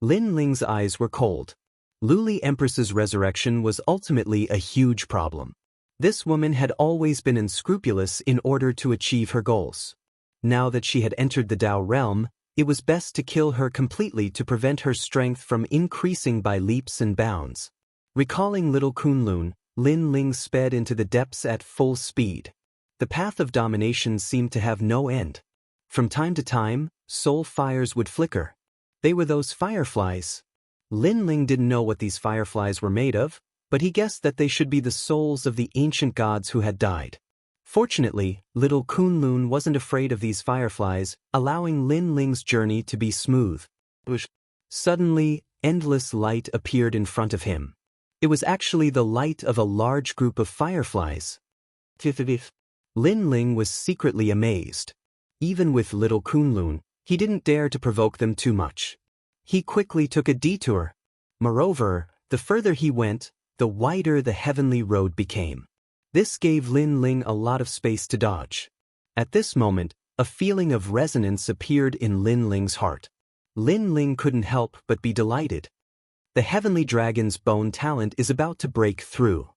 Lin Ling's eyes were cold. Luli Empress's resurrection was ultimately a huge problem. This woman had always been unscrupulous in order to achieve her goals. Now that she had entered the Tao realm, it was best to kill her completely to prevent her strength from increasing by leaps and bounds. Recalling little Kunlun, Lin Ling sped into the depths at full speed. The path of domination seemed to have no end. From time to time, soul fires would flicker. They were those fireflies. Lin Ling didn't know what these fireflies were made of, but he guessed that they should be the souls of the ancient gods who had died. Fortunately, little Kunlun wasn't afraid of these fireflies, allowing Lin Ling's journey to be smooth. Suddenly, endless light appeared in front of him. It was actually the light of a large group of fireflies. Lin Ling was secretly amazed. Even with little Kunlun, he didn't dare to provoke them too much. He quickly took a detour. Moreover, the further he went, the wider the heavenly road became. This gave Lin Ling a lot of space to dodge. At this moment, a feeling of resonance appeared in Lin Ling's heart. Lin Ling couldn't help but be delighted. The heavenly dragon's bone talent is about to break through.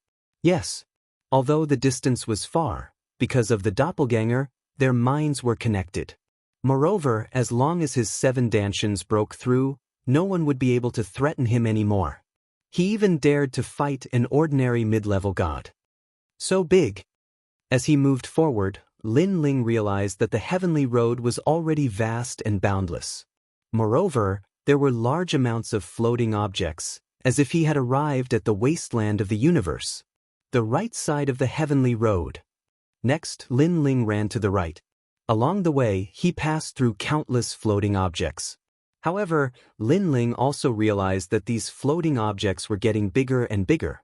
Yes. Although the distance was far, because of the doppelganger, their minds were connected. Moreover, as long as his 7 dantians broke through, no one would be able to threaten him anymore. He even dared to fight an ordinary mid-level god. So big. As he moved forward, Lin Ling realized that the heavenly road was already vast and boundless. Moreover, there were large amounts of floating objects, as if he had arrived at the wasteland of the universe. The right side of the heavenly road. Next, Lin Ling ran to the right. Along the way, he passed through countless floating objects. However, Lin Ling also realized that these floating objects were getting bigger and bigger.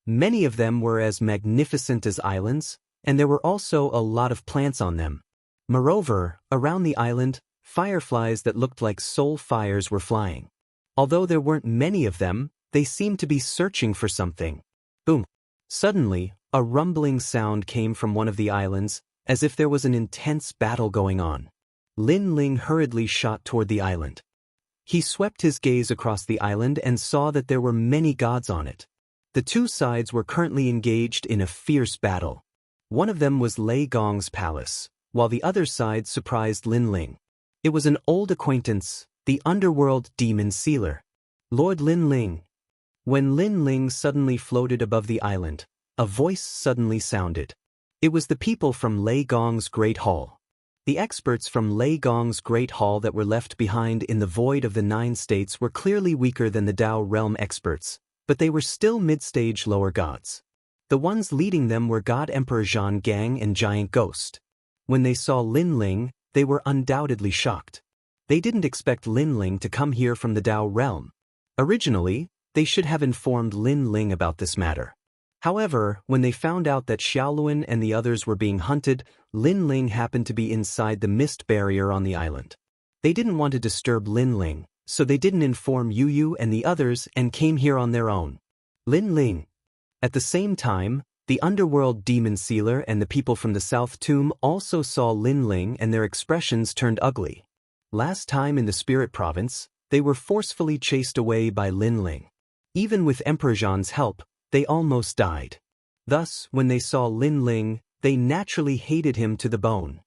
Many of them were as magnificent as islands, and there were also a lot of plants on them. Moreover, around the island, Fireflies that looked like soul fires were flying. Although there weren't many of them, they seemed to be searching for something. Boom! Suddenly, a rumbling sound came from one of the islands, as if there was an intense battle going on. Lin Ling hurriedly shot toward the island. He swept his gaze across the island and saw that there were many gods on it. The two sides were currently engaged in a fierce battle. One of them was Lei Gong's palace, while the other side surprised Lin Ling. It was an old acquaintance, the underworld demon sealer. Lord Lin Ling. When Lin Ling suddenly floated above the island, a voice suddenly sounded. It was the people from Lei Gong's Great Hall. The experts from Lei Gong's Great Hall that were left behind in the void of the 9 states were clearly weaker than the Dao realm experts, but they were still mid-stage lower gods. The ones leading them were God Emperor Zhang Gang and Giant Ghost. When they saw Lin Ling, they were undoubtedly shocked. They didn't expect Lin Ling to come here from the Dao realm. Originally, they should have informed Lin Ling about this matter. However, when they found out that Xiaoluan and the others were being hunted, Lin Ling happened to be inside the mist barrier on the island. They didn't want to disturb Lin Ling, so they didn't inform Yu Yu and the others and came here on their own. Lin Ling. At the same time, the underworld demon sealer and the people from the South Tomb also saw Lin Ling and their expressions turned ugly. Last time in the Spirit Province, they were forcefully chased away by Lin Ling. Even with Emperor Zhan's help, they almost died. Thus, when they saw Lin Ling, they naturally hated him to the bone.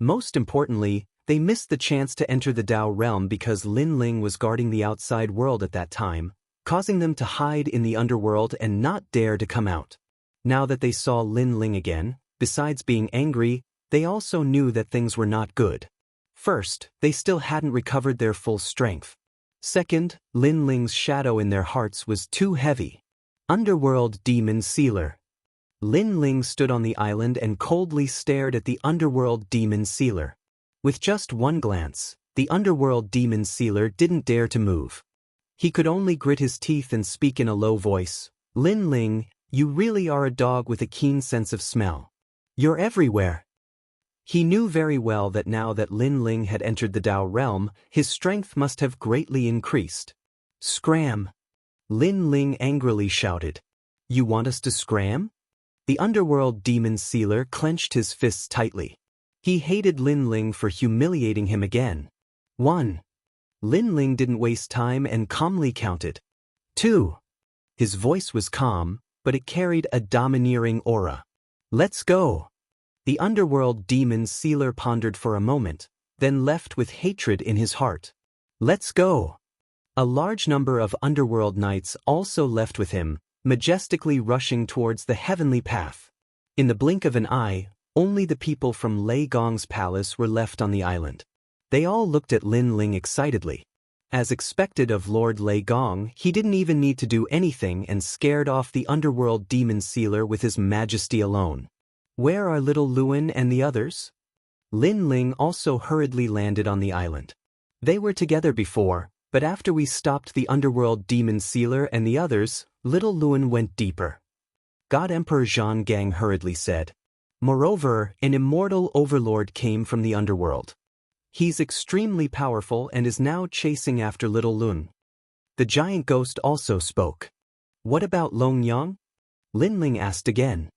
Most importantly, they missed the chance to enter the Dao realm because Lin Ling was guarding the outside world at that time, causing them to hide in the underworld and not dare to come out. Now that they saw Lin Ling again, besides being angry, they also knew that things were not good. First, they still hadn't recovered their full strength. Second, Lin Ling's shadow in their hearts was too heavy. Underworld demon sealer. Lin Ling stood on the island and coldly stared at the underworld demon sealer. With just one glance, the underworld demon sealer didn't dare to move. He could only grit his teeth and speak in a low voice. Lin Ling, you really are a dog with a keen sense of smell. You're everywhere. He knew very well that now that Lin Ling had entered the Dao realm, his strength must have greatly increased. Scram! Lin Ling angrily shouted. You want us to scram? The underworld demon sealer clenched his fists tightly. He hated Lin Ling for humiliating him again. 1. Lin Ling didn't waste time and calmly counted. 2. His voice was calm, but it carried a domineering aura. Let's go! The underworld demon sealer pondered for a moment, then left with hatred in his heart. Let's go! A large number of underworld knights also left with him, majestically rushing towards the heavenly path. In the blink of an eye, only the people from Lei Gong's palace were left on the island. They all looked at Lin Ling excitedly. As expected of Lord Lei Gong, he didn't even need to do anything and scared off the underworld demon sealer with his majesty alone. Where are little Luan and the others? Lin Ling also hurriedly landed on the island. They were together before, but after we stopped the underworld demon sealer and the others, little Luan went deeper. God Emperor Zhang Gang hurriedly said. Moreover, an immortal overlord came from the underworld. He's extremely powerful and is now chasing after little Lun. The giant ghost also spoke. What about Long Yang? Lin Ling asked again.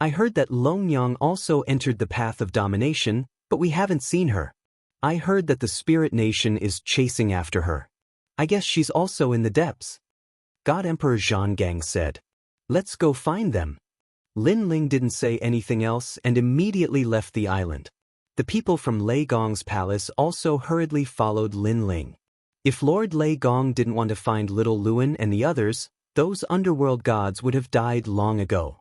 I heard that Long Yang also entered the path of domination, but we haven't seen her. I heard that the spirit nation is chasing after her. I guess she's also in the depths. God Emperor Zhang Gang said. Let's go find them. Lin Ling didn't say anything else and immediately left the island. The people from Lei Gong's palace also hurriedly followed Lin Ling. If Lord Lei Gong didn't want to find little Luan and the others, those underworld gods would have died long ago.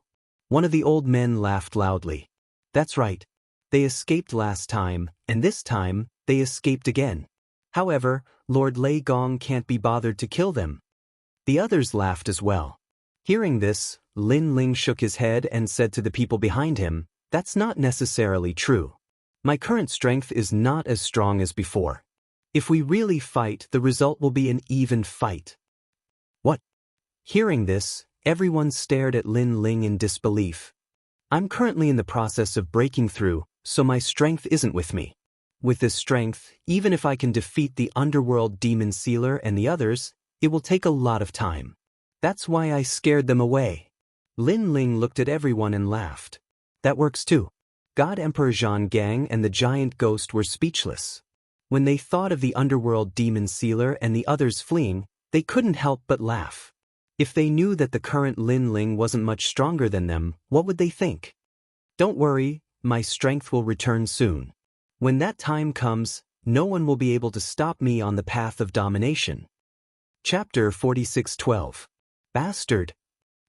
One of the old men laughed loudly. That's right. They escaped last time, and this time, they escaped again. However, Lord Lei Gong can't be bothered to kill them. The others laughed as well. Hearing this, Lin Ling shook his head and said to the people behind him, That's not necessarily true. My current strength is not as strong as before. If we really fight, the result will be an even fight. What? Hearing this, everyone stared at Lin Ling in disbelief. I'm currently in the process of breaking through, so my strength isn't with me. With this strength, even if I can defeat the underworld demon sealer and the others, it will take a lot of time. That's why I scared them away. Lin Ling looked at everyone and laughed. That works too. God Emperor Zhang Gang and the giant ghost were speechless. When they thought of the underworld demon sealer and the others fleeing, they couldn't help but laugh. If they knew that the current Lin Ling wasn't much stronger than them, what would they think? Don't worry, my strength will return soon. When that time comes, no one will be able to stop me on the path of domination. Chapter 46:12. Bastard.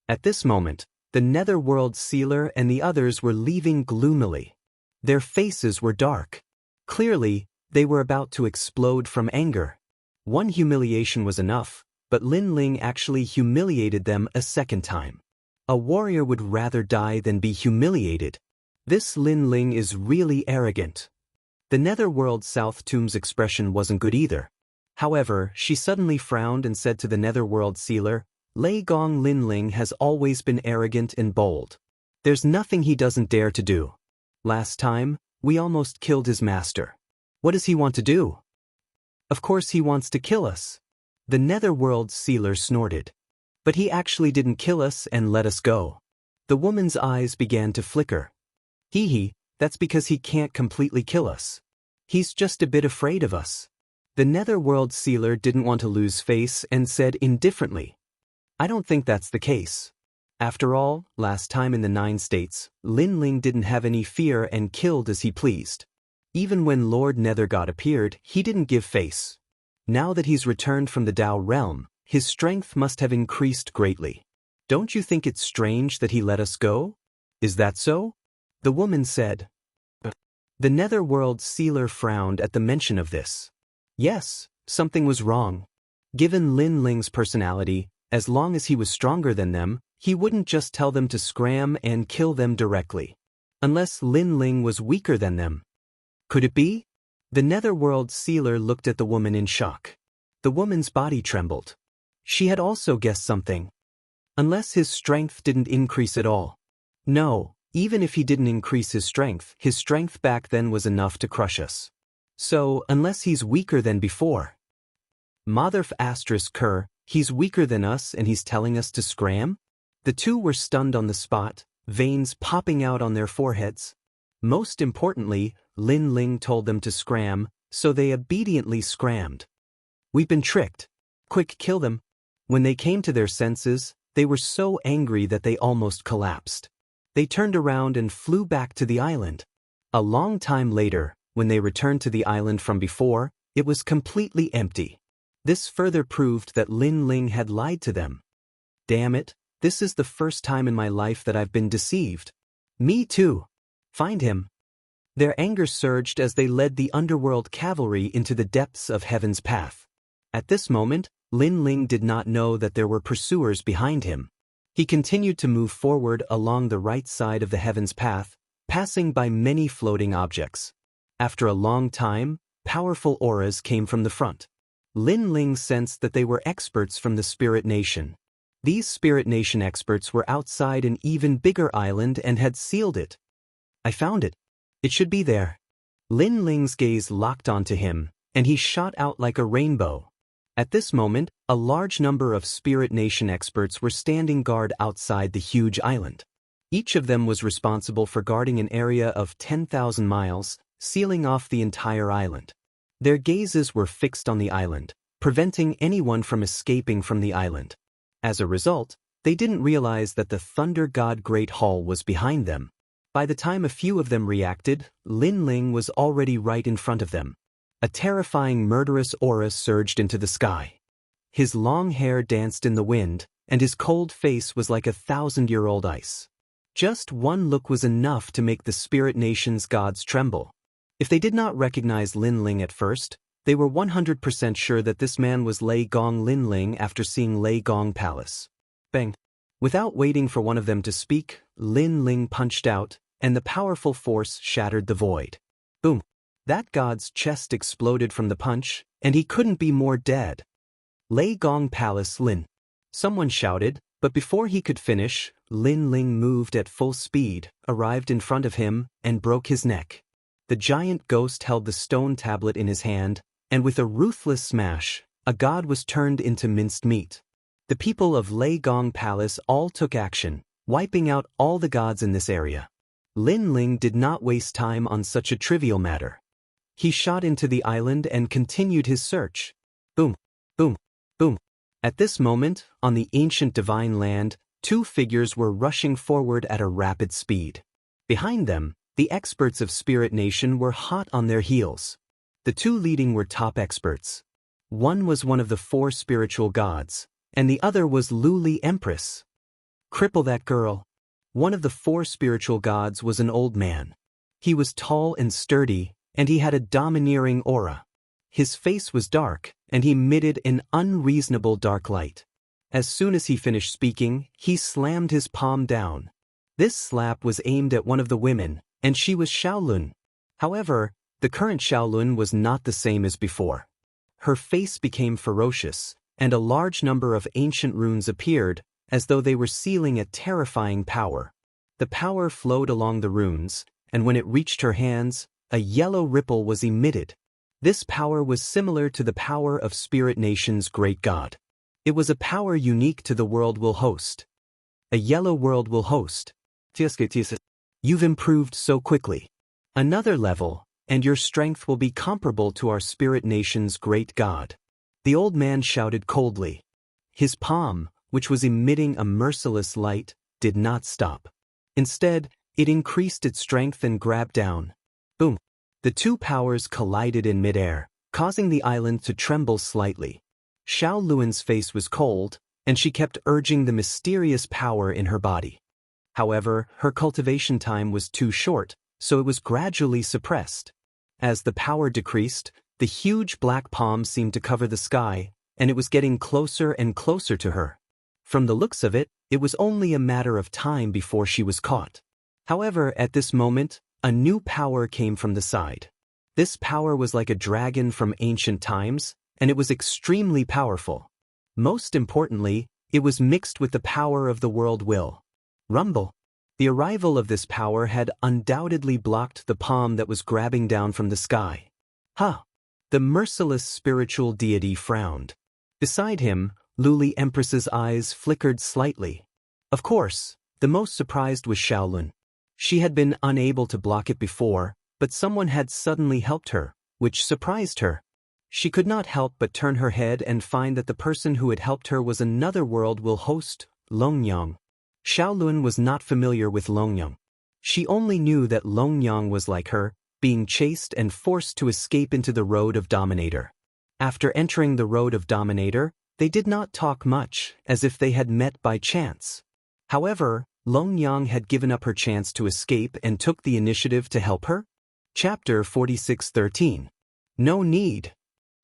At this moment, the netherworld sealer and the others were leaving gloomily. Their faces were dark. Clearly, they were about to explode from anger. One humiliation was enough, but Lin Ling actually humiliated them a second time. A warrior would rather die than be humiliated. This Lin Ling is really arrogant. The netherworld South Tomb's expression wasn't good either. However, she suddenly frowned and said to the netherworld sealer, Lei Gong Lin Ling has always been arrogant and bold. There's nothing he doesn't dare to do. Last time, we almost killed his master. What does he want to do? Of course he wants to kill us. The netherworld sealer snorted. But he actually didn't kill us and let us go. The woman's eyes began to flicker. Hee, that's because he can't completely kill us. He's just a bit afraid of us. The netherworld sealer didn't want to lose face and said indifferently, I don't think that's the case. After all, last time in the 9 states, Lin Ling didn't have any fear and killed as he pleased. Even when Lord Nethergod appeared, he didn't give face. Now that he's returned from the Dao realm, his strength must have increased greatly. Don't you think it's strange that he let us go? Is that so? The woman said. The netherworld sealer frowned at the mention of this. Yes, something was wrong. Given Lin Ling's personality, as long as he was stronger than them, he wouldn't just tell them to scram and kill them directly. Unless Lin Ling was weaker than them. Could it be? The netherworld sealer looked at the woman in shock. The woman's body trembled. She had also guessed something. Unless his strength didn't increase at all. No, even if he didn't increase his strength back then was enough to crush us. So, unless he's weaker than before. Motherf asterisk cur, he's weaker than us and he's telling us to scram? The two were stunned on the spot, veins popping out on their foreheads. Most importantly, Lin Ling told them to scram, so they obediently scrammed. We've been tricked. Quick, kill them. When they came to their senses, they were so angry that they almost collapsed. They turned around and flew back to the island. A long time later, when they returned to the island from before, it was completely empty. This further proved that Lin Ling had lied to them. Damn it, this is the first time in my life that I've been deceived. Me too. Find him. Their anger surged as they led the underworld cavalry into the depths of Heaven's Path. At this moment, Lin Ling did not know that there were pursuers behind him. He continued to move forward along the right side of the Heaven's Path, passing by many floating objects. After a long time, powerful auras came from the front. Lin Ling sensed that they were experts from the Spirit Nation. These Spirit Nation experts were outside an even bigger island and had sealed it. I found it. It should be there. Lin Ling's gaze locked onto him, and he shot out like a rainbow. At this moment, a large number of Spirit Nation experts were standing guard outside the huge island. Each of them was responsible for guarding an area of 10,000 miles, sealing off the entire island. Their gazes were fixed on the island, preventing anyone from escaping from the island. As a result, they didn't realize that the Thunder God Great Hall was behind them. By the time a few of them reacted, Lin Ling was already right in front of them. A terrifying murderous aura surged into the sky. His long hair danced in the wind, and his cold face was like 1,000-year-old ice. Just one look was enough to make the Spirit Nation's gods tremble. If they did not recognize Lin Ling at first, they were 100% sure that this man was Lei Gong Lin Ling after seeing Lei Gong Palace. Bang! Without waiting for one of them to speak, Lin Ling punched out, and the powerful force shattered the void. Boom! That god's chest exploded from the punch, and he couldn't be more dead. Lei Gong Palace Lin. Someone shouted, but before he could finish, Lin Ling moved at full speed, arrived in front of him, and broke his neck. The giant ghost held the stone tablet in his hand, and with a ruthless smash, a god was turned into minced meat. The people of Lei Gong Palace all took action, wiping out all the gods in this area. Lin Ling did not waste time on such a trivial matter. He shot into the island and continued his search. Boom, boom, boom. At this moment, on the ancient divine land, two figures were rushing forward at a rapid speed. Behind them, the experts of Spirit Nation were hot on their heels. The two leading were top experts. One was one of the four spiritual gods, and the other was Luli Empress. Cripple that girl. One of the four spiritual gods was an old man. He was tall and sturdy, and he had a domineering aura. His face was dark, and he emitted an unreasonable dark light. As soon as he finished speaking, he slammed his palm down. This slap was aimed at one of the women, and she was Xiaolun. However, the current Xiaolun was not the same as before. Her face became ferocious, and a large number of ancient runes appeared, as though they were sealing a terrifying power. The power flowed along the runes, and when it reached her hands, a yellow ripple was emitted. This power was similar to the power of Spirit Nation's great god. It was a power unique to the world will host. A yellow world will host. You've improved so quickly. Another level, and your strength will be comparable to our Spirit Nation's great god. The old man shouted coldly. His palm, which was emitting a merciless light, did not stop. Instead, it increased its strength and grabbed down. Boom! The two powers collided in midair, causing the island to tremble slightly. Xiao Luan's face was cold, and she kept urging the mysterious power in her body. However, her cultivation time was too short, so it was gradually suppressed. As the power decreased, the huge black palm seemed to cover the sky, and it was getting closer and closer to her. From the looks of it, it was only a matter of time before she was caught. However, at this moment, a new power came from the side. This power was like a dragon from ancient times, and it was extremely powerful. Most importantly, it was mixed with the power of the world will. Rumble. The arrival of this power had undoubtedly blocked the palm that was grabbing down from the sky. Ha! The merciless spiritual deity frowned. Beside him, Luli Empress's eyes flickered slightly. Of course, the most surprised was Xiaolun. She had been unable to block it before, but someone had suddenly helped her, which surprised her. She could not help but turn her head and find that the person who had helped her was another world will host, Longyang. Xiaolun was not familiar with Longyang. She only knew that Longyang was like her, being chased and forced to escape into the Road of Dominator. After entering the Road of Dominator, they did not talk much, as if they had met by chance. However, Longyang had given up her chance to escape and took the initiative to help her? Chapter 46:13. No need.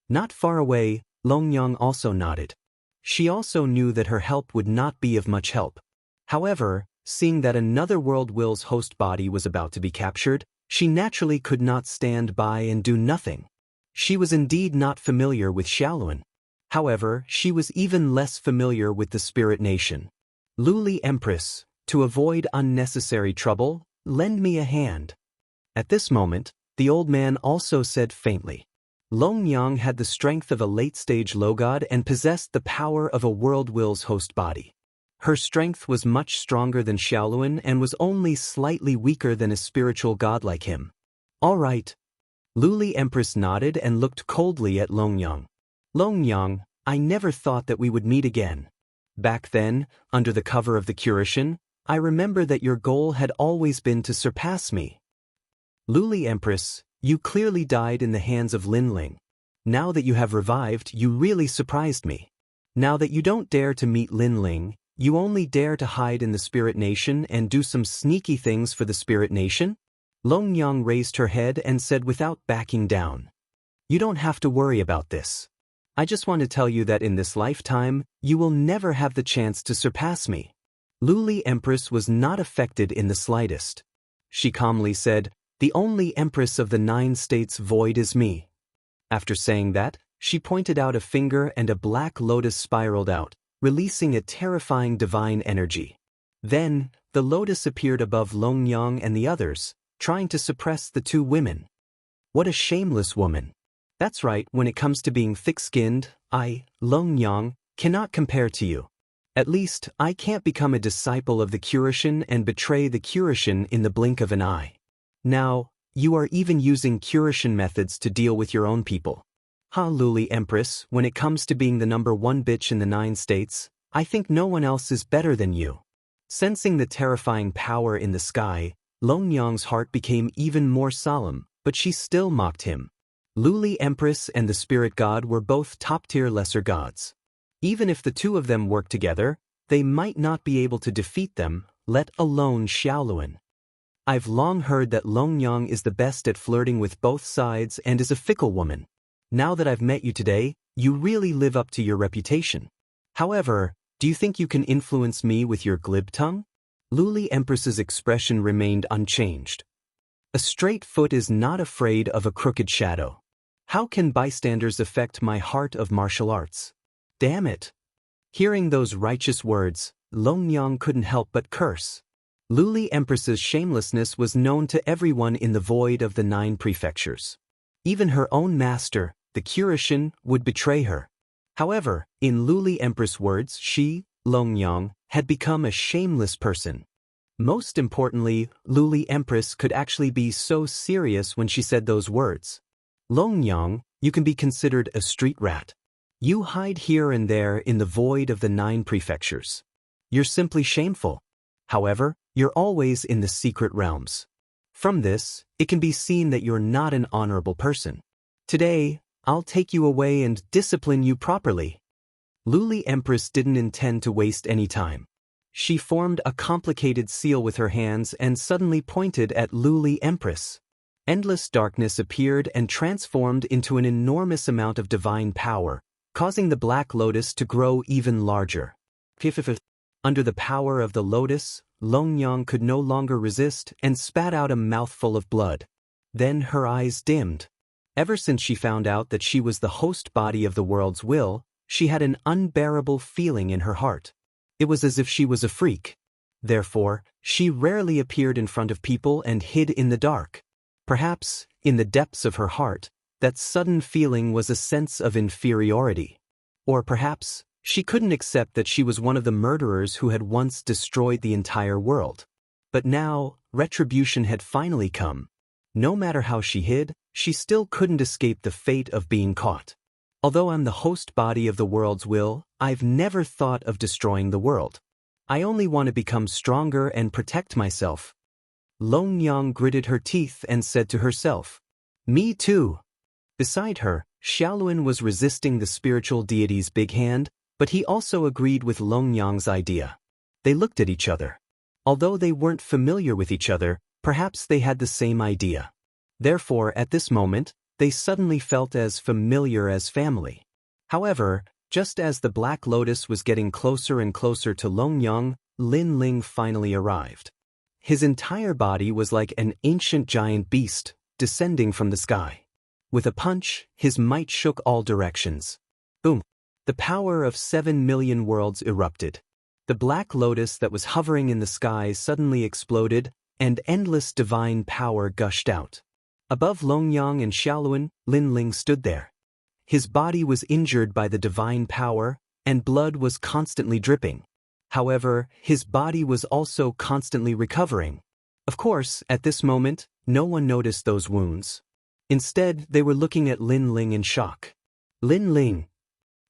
Not far away, Longyang also nodded. She also knew that her help would not be of much help. However, seeing that another world will's host body was about to be captured, she naturally could not stand by and do nothing. She was indeed not familiar with Xiaolun. However, she was even less familiar with the Spirit Nation. Luli Empress, to avoid unnecessary trouble, lend me a hand. At this moment, the old man also said faintly. Longyang had the strength of a late-stage low-god and possessed the power of a world will's host body. Her strength was much stronger than Xiaolun and was only slightly weaker than a spiritual god like him. All right. Luli Empress nodded and looked coldly at Longyang. Longyang, I never thought that we would meet again. Back then, under the cover of the Curation, I remember that your goal had always been to surpass me. Luli Empress, you clearly died in the hands of Lin Ling. Now that you have revived, you really surprised me. Now that you don't dare to meet Lin Ling, you only dare to hide in the Spirit Nation and do some sneaky things for the Spirit Nation? Longyang raised her head and said without backing down. You don't have to worry about this. I just want to tell you that in this lifetime, you will never have the chance to surpass me. Luli Empress was not affected in the slightest. She calmly said, the only Empress of the 9 states void is me. After saying that, she pointed out a finger and a black lotus spiraled out, releasing a terrifying divine energy. Then, the lotus appeared above Longyang and the others, trying to suppress the two women. What a shameless woman. That's right, when it comes to being thick-skinned, I, Long Yang, cannot compare to you. At least, I can't become a disciple of the Curishan and betray the Curishan in the blink of an eye. Now, you are even using Curishan methods to deal with your own people. Ha, Luli Empress, when it comes to being the #1 bitch in the 9 states, I think no one else is better than you. Sensing the terrifying power in the sky, Long Yang's heart became even more solemn, but she still mocked him. Luli Empress and the spirit god were both top-tier lesser gods. Even if the two of them worked together, they might not be able to defeat them, let alone Xiaoluan. I've long heard that Long Yang is the best at flirting with both sides and is a fickle woman. Now that I've met you today, you really live up to your reputation. However, do you think you can influence me with your glib tongue? Luli Empress's expression remained unchanged. A straight foot is not afraid of a crooked shadow. How can bystanders affect my heart of martial arts? Damn it! Hearing those righteous words, Long Yang couldn't help but curse. Luli Empress's shamelessness was known to everyone in the void of the 9 prefectures. Even her own master, the Curishan, would betray her. However, in Luli Empress words, she, Long Yang, had become a shameless person. Most importantly, Luli Empress could actually be so serious when she said those words. Long Yang, you can be considered a street rat. You hide here and there in the void of the 9 prefectures. You're simply shameful. However, you're always in the secret realms. From this, it can be seen that you're not an honorable person. Today, I'll take you away and discipline you properly. Luli Empress didn't intend to waste any time. She formed a complicated seal with her hands and suddenly pointed at Luli Empress. Endless darkness appeared and transformed into an enormous amount of divine power, causing the black lotus to grow even larger. Under the power of the lotus, Long Yang could no longer resist and spat out a mouthful of blood. Then her eyes dimmed. Ever since she found out that she was the host body of the world's will, she had an unbearable feeling in her heart. It was as if she was a freak. Therefore, she rarely appeared in front of people and hid in the dark. Perhaps, in the depths of her heart, that sudden feeling was a sense of inferiority. Or perhaps, she couldn't accept that she was one of the murderers who had once destroyed the entire world. But now, retribution had finally come. No matter how she hid, she still couldn't escape the fate of being caught. Although I'm the host body of the world's will, I've never thought of destroying the world. I only want to become stronger and protect myself. Long Yang gritted her teeth and said to herself, "Me too." Beside her, Xiaoluan was resisting the spiritual deity's big hand, but he also agreed with Long Yang's idea. They looked at each other. Although they weren't familiar with each other, perhaps they had the same idea. Therefore, at this moment, they suddenly felt as familiar as family. However, just as the Black Lotus was getting closer and closer to Long Yang, Lin Ling finally arrived. His entire body was like an ancient giant beast, descending from the sky. With a punch, his might shook all directions. Boom! The power of 7 million worlds erupted. The Black Lotus that was hovering in the sky suddenly exploded, and endless divine power gushed out. Above Long Yang and Xiaoluan, Lin Ling stood there. His body was injured by the divine power, and blood was constantly dripping. However, his body was also constantly recovering. Of course, at this moment, no one noticed those wounds. Instead, they were looking at Lin Ling in shock. "Lin Ling!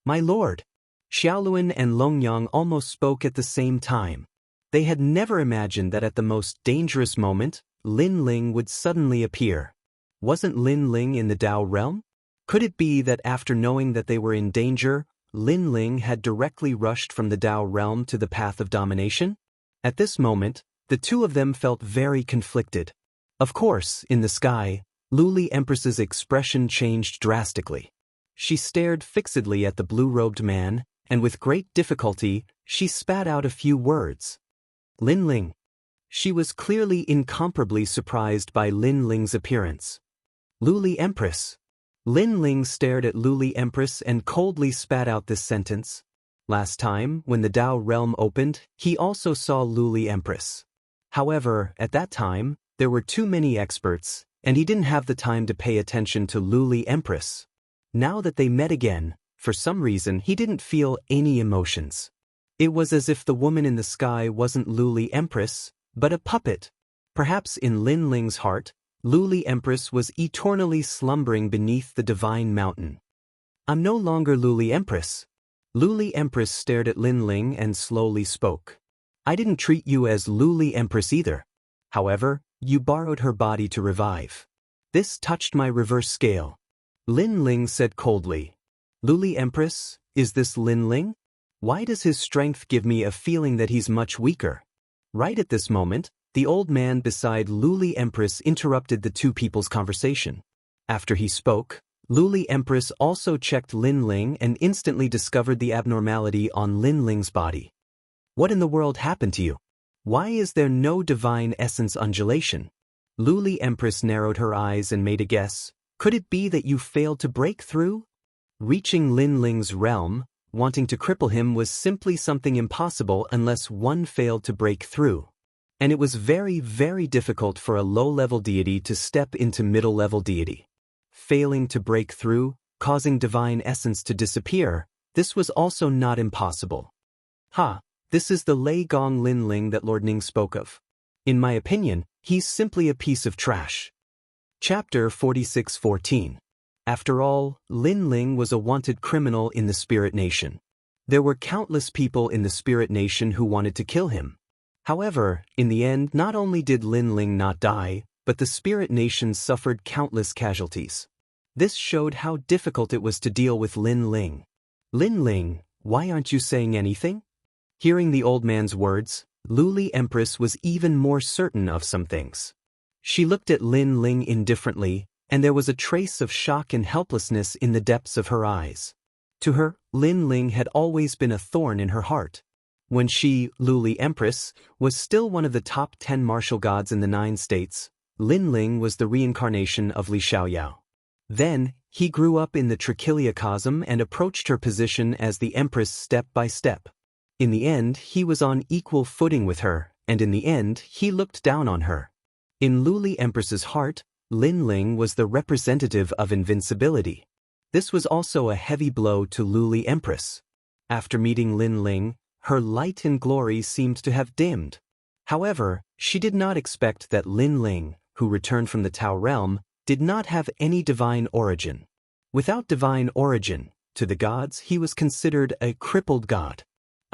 My lord!" Xiaoluan and Long Yang almost spoke at the same time. They had never imagined that at the most dangerous moment, Lin Ling would suddenly appear. Wasn't Lin Ling in the Dao realm? Could it be that after knowing that they were in danger, Lin Ling had directly rushed from the Dao realm to the path of domination? At this moment, the two of them felt very conflicted. Of course, in the sky, Luli Empress's expression changed drastically. She stared fixedly at the blue-robed man, and with great difficulty, she spat out a few words. "Lin Ling." She was clearly incomparably surprised by Lin Ling's appearance. "Luli Empress." Lin Ling stared at Luli Empress and coldly spat out this sentence. Last time, when the Dao realm opened, he also saw Luli Empress. However, at that time, there were too many experts, and he didn't have the time to pay attention to Luli Empress. Now that they met again, for some reason he didn't feel any emotions. It was as if the woman in the sky wasn't Luli Empress, but a puppet. Perhaps in Lin Ling's heart, Luli Empress was eternally slumbering beneath the divine mountain. I'm no longer Luli Empress. Luli Empress stared at Lin Ling and slowly spoke. I didn't treat you as Luli Empress either. However, you borrowed her body to revive. This touched my reverse scale. Lin Ling said coldly. Luli Empress, is this Lin Ling? Why does his strength give me a feeling that he's much weaker? Right at this moment, the old man beside Luli Empress interrupted the two people's conversation. After he spoke, Luli Empress also checked Lin Ling and instantly discovered the abnormality on Lin Ling's body. What in the world happened to you? Why is there no divine essence undulation? Luli Empress narrowed her eyes and made a guess. Could it be that you failed to break through? Reaching Lin Ling's realm, wanting to cripple him was simply something impossible unless one failed to break through. And it was very, very difficult for a low-level deity to step into middle-level deity. Failing to break through, causing divine essence to disappear, this was also not impossible. This is the Lei Gong Lin Ling that Lord Ning spoke of. In my opinion, he's simply a piece of trash. Chapter 46:14. After all, Lin Ling was a wanted criminal in the Spirit Nation. There were countless people in the Spirit Nation who wanted to kill him. However, in the end, not only did Lin Ling not die, but the Spirit Nation suffered countless casualties. This showed how difficult it was to deal with Lin Ling. Lin Ling, why aren't you saying anything? Hearing the old man's words, Luli Empress was even more certain of some things. She looked at Lin Ling indifferently, and there was a trace of shock and helplessness in the depths of her eyes. To her, Lin Ling had always been a thorn in her heart. When she, Luli Empress, was still one of the top 10 martial gods in the 9 states, Lin Ling was the reincarnation of Li Xiaoyao. Then, he grew up in the Trichiliacosm and approached her position as the Empress step by step. In the end, he was on equal footing with her, and in the end, he looked down on her. In Luli Empress's heart, Lin Ling was the representative of invincibility. This was also a heavy blow to Luli Empress. After meeting Lin Ling, her light and glory seemed to have dimmed. However, she did not expect that Lin Ling, who returned from the Tao realm, did not have any divine origin. Without divine origin, to the gods he was considered a crippled god.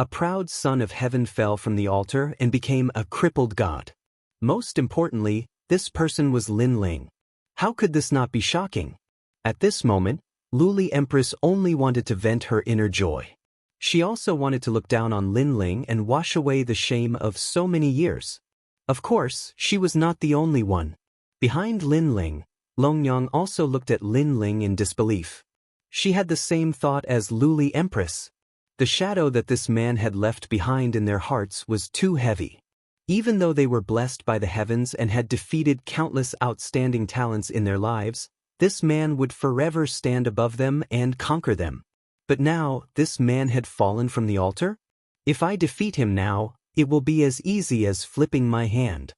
A proud son of heaven fell from the altar and became a crippled god. Most importantly, this person was Lin Ling. How could this not be shocking? At this moment, Luli Empress only wanted to vent her inner joy. She also wanted to look down on Lin Ling and wash away the shame of so many years. Of course, she was not the only one. Behind Lin Ling, Longyang also looked at Lin Ling in disbelief. She had the same thought as Luli Empress. The shadow that this man had left behind in their hearts was too heavy. Even though they were blessed by the heavens and had defeated countless outstanding talents in their lives, this man would forever stand above them and conquer them. But now, this man had fallen from the altar? If I defeat him now, it will be as easy as flipping my hand.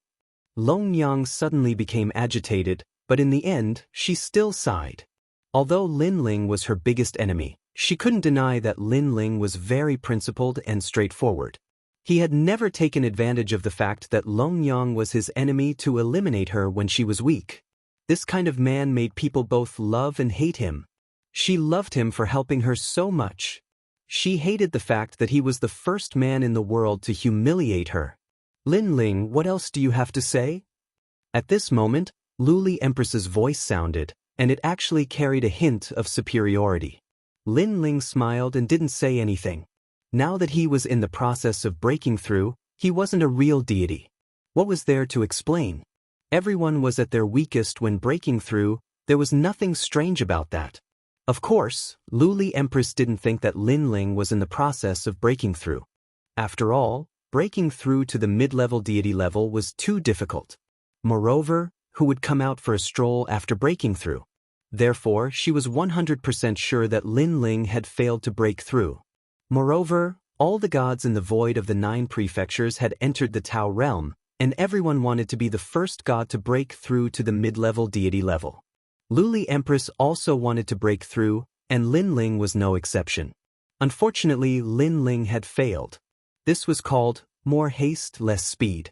Longyang suddenly became agitated, but in the end, she still sighed. Although Lin Ling was her biggest enemy, she couldn't deny that Lin Ling was very principled and straightforward. He had never taken advantage of the fact that Longyang was his enemy to eliminate her when she was weak. This kind of man made people both love and hate him. She loved him for helping her so much. She hated the fact that he was the first man in the world to humiliate her. Lin Ling, what else do you have to say? At this moment, Luli Empress's voice sounded, and it actually carried a hint of superiority. Lin Ling smiled and didn't say anything. Now that he was in the process of breaking through, he wasn't a real deity. What was there to explain? Everyone was at their weakest when breaking through. There was nothing strange about that. Of course, Luli Empress didn't think that Lin Ling was in the process of breaking through. After all, breaking through to the mid-level deity level was too difficult. Moreover, who would come out for a stroll after breaking through? Therefore, she was 100% sure that Lin Ling had failed to break through. Moreover, all the gods in the void of the 9 prefectures had entered the Tao realm, and everyone wanted to be the first god to break through to the mid-level deity level. Luli Empress also wanted to break through, and Lin Ling was no exception. Unfortunately, Lin Ling had failed. This was called more haste, less speed.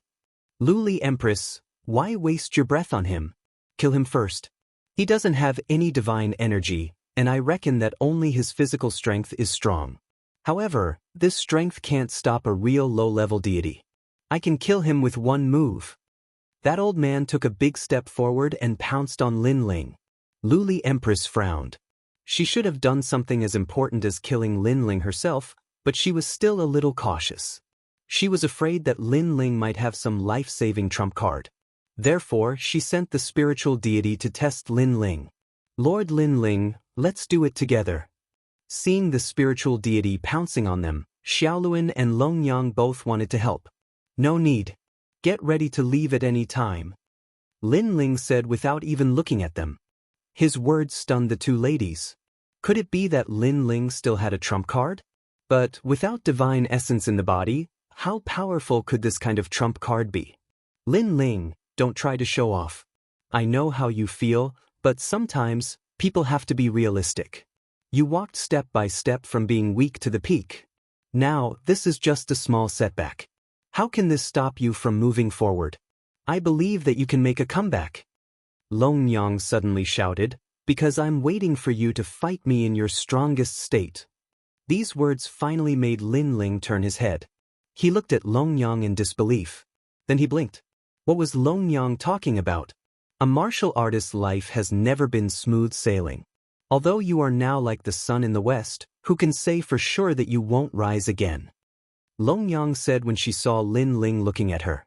Luli Empress, why waste your breath on him? Kill him first. He doesn't have any divine energy, and I reckon that only his physical strength is strong. However, this strength can't stop a real low-level deity. I can kill him with one move. That old man took a big step forward and pounced on Lin Ling. Luli Empress frowned. She should have done something as important as killing Lin Ling herself, but she was still a little cautious. She was afraid that Lin Ling might have some life-saving trump card. Therefore, she sent the spiritual deity to test Lin Ling. Lord Lin Ling, let's do it together. Seeing the spiritual deity pouncing on them, Xiaoluan and Longyang both wanted to help. No need. Get ready to leave at any time. Lin Ling said without even looking at them. His words stunned the two ladies. Could it be that Lin Ling still had a trump card? But without divine essence in the body, how powerful could this kind of trump card be? Lin Ling, don't try to show off. I know how you feel, but sometimes, people have to be realistic. You walked step by step from being weak to the peak. Now, this is just a small setback. How can this stop you from moving forward? I believe that you can make a comeback. Longyang suddenly shouted, because I'm waiting for you to fight me in your strongest state. These words finally made Lin Ling turn his head. He looked at Longyang in disbelief. Then he blinked. What was Longyang talking about? A martial artist's life has never been smooth sailing. Although you are now like the sun in the west, who can say for sure that you won't rise again? Longyang said when she saw Lin Ling looking at her.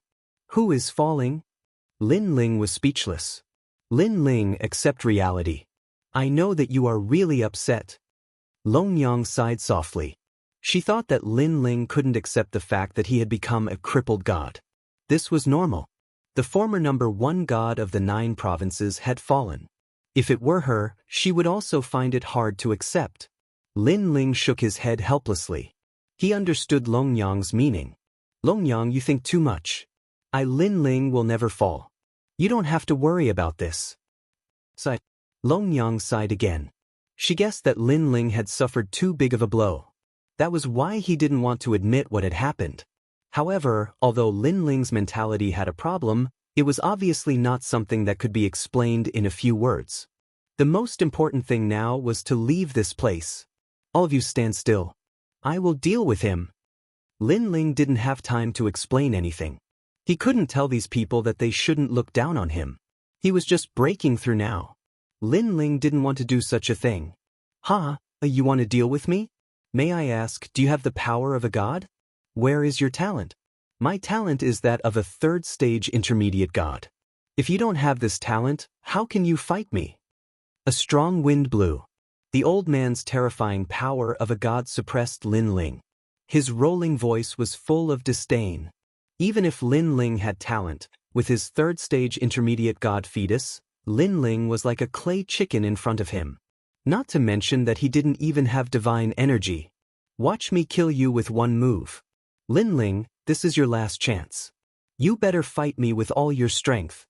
Who is falling? Lin Ling was speechless. Lin Ling, accept reality. I know that you are really upset. Longyang sighed softly. She thought that Lin Ling couldn't accept the fact that he had become a crippled god. This was normal. The former #1 god of the 9 provinces had fallen. If it were her, she would also find it hard to accept. Lin Ling shook his head helplessly. He understood Longyang's meaning. Longyang, you think too much. Lin Ling will never fall. You don't have to worry about this. Sighed. Longyang sighed again. She guessed that Lin Ling had suffered too big of a blow. That was why he didn't want to admit what had happened. However, although Lin Ling's mentality had a problem, it was obviously not something that could be explained in a few words. The most important thing now was to leave this place. All of you stand still. I will deal with him. Lin Ling didn't have time to explain anything. He couldn't tell these people that they shouldn't look down on him. He was just breaking through now. Lin Ling didn't want to do such a thing. You want to deal with me? May I ask, do you have the power of a god? Where is your talent? My talent is that of a 3rd stage intermediate god. If you don't have this talent, how can you fight me? A strong wind blew. The old man's terrifying power of a god suppressed Lin Ling. His rolling voice was full of disdain. Even if Lin Ling had talent, with his 3rd stage intermediate god fetus, Lin Ling was like a clay chicken in front of him. Not to mention that he didn't even have divine energy. Watch me kill you with one move. Lin Ling, this is your last chance. You better fight me with all your strength.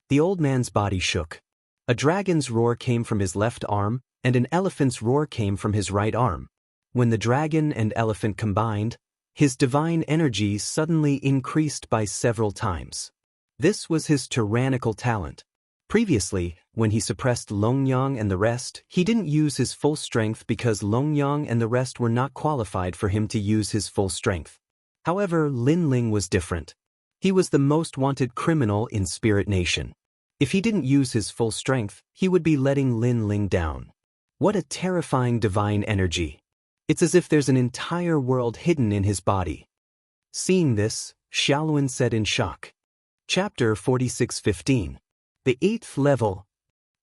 The old man's body shook. A dragon's roar came from his left arm, and an elephant's roar came from his right arm. When the dragon and elephant combined, his divine energy suddenly increased by several times. This was his tyrannical talent. Previously, when he suppressed Longyang and the rest, he didn't use his full strength because Longyang and the rest were not qualified for him to use his full strength. However, Lin Ling was different. He was the most wanted criminal in Spirit Nation. If he didn't use his full strength, he would be letting Lin Ling down. What a terrifying divine energy. It's as if there's an entire world hidden in his body. Seeing this, Xiaoluan said in shock. Chapter 46:15. The 8th level.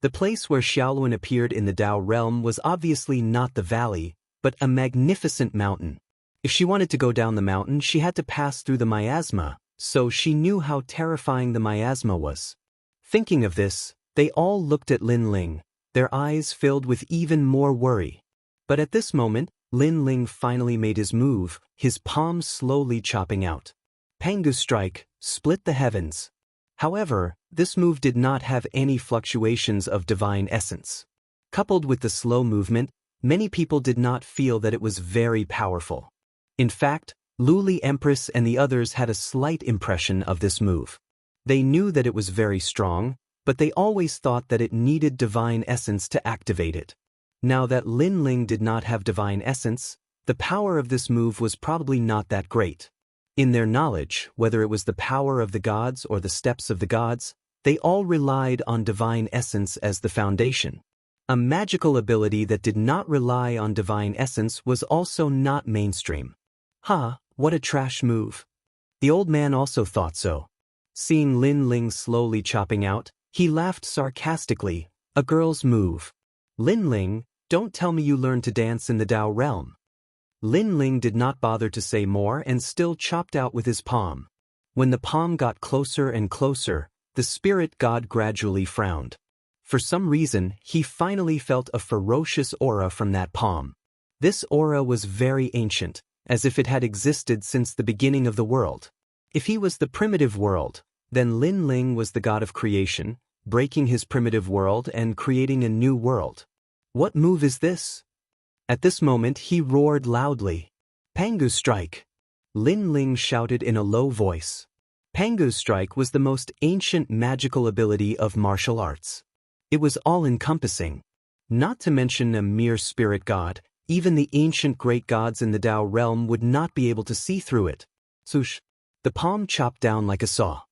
The place where Xiaoluan appeared in the Dao realm was obviously not the valley, but a magnificent mountain. If she wanted to go down the mountain, she had to pass through the miasma, so she knew how terrifying the miasma was. Thinking of this, they all looked at Lin Ling, their eyes filled with even more worry. But at this moment, Lin Ling finally made his move, his palms slowly chopping out. Pangu strike, split the heavens. However, this move did not have any fluctuations of divine essence. Coupled with the slow movement, many people did not feel that it was very powerful. In fact, Luli Empress and the others had a slight impression of this move. They knew that it was very strong, but they always thought that it needed divine essence to activate it. Now that Lin Ling did not have divine essence, the power of this move was probably not that great. In their knowledge, whether it was the power of the gods or the steps of the gods, they all relied on divine essence as the foundation. A magical ability that did not rely on divine essence was also not mainstream. What a trash move. The old man also thought so. Seeing Lin Ling slowly chopping out, he laughed sarcastically. A girl's move. Lin Ling, don't tell me you learned to dance in the Dao realm. Lin Ling did not bother to say more and still chopped out with his palm. When the palm got closer and closer, the spirit god gradually frowned. For some reason, he finally felt a ferocious aura from that palm. This aura was very ancient, as if it had existed since the beginning of the world. If he was the primitive world, then Lin Ling was the god of creation, breaking his primitive world and creating a new world. What move is this? At this moment he roared loudly. Pangu Strike! Lin Ling shouted in a low voice. Pangu Strike was the most ancient magical ability of martial arts. It was all-encompassing. Not to mention a mere spirit god, even the ancient great gods in the Dao realm would not be able to see through it. Swoosh! The palm chopped down like a saw.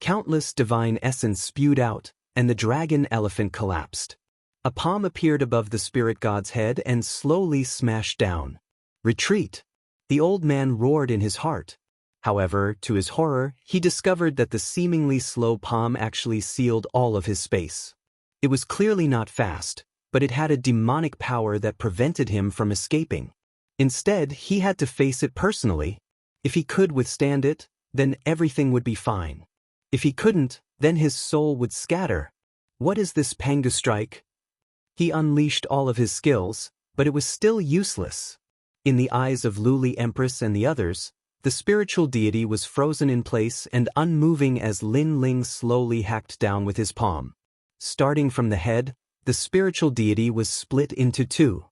Countless divine essence spewed out, and the dragon elephant collapsed. A palm appeared above the spirit god's head and slowly smashed down. Retreat! The old man roared in his heart. However, to his horror, he discovered that the seemingly slow palm actually sealed all of his space. It was clearly not fast, but it had a demonic power that prevented him from escaping. Instead, he had to face it personally. If he could withstand it, then everything would be fine. If he couldn't, then his soul would scatter. What is this Pangu Strike? He unleashed all of his skills, but it was still useless. In the eyes of Luli Empress and the others, the spiritual deity was frozen in place and unmoving as Lin Ling slowly hacked down with his palm. Starting from the head, the spiritual deity was split into two.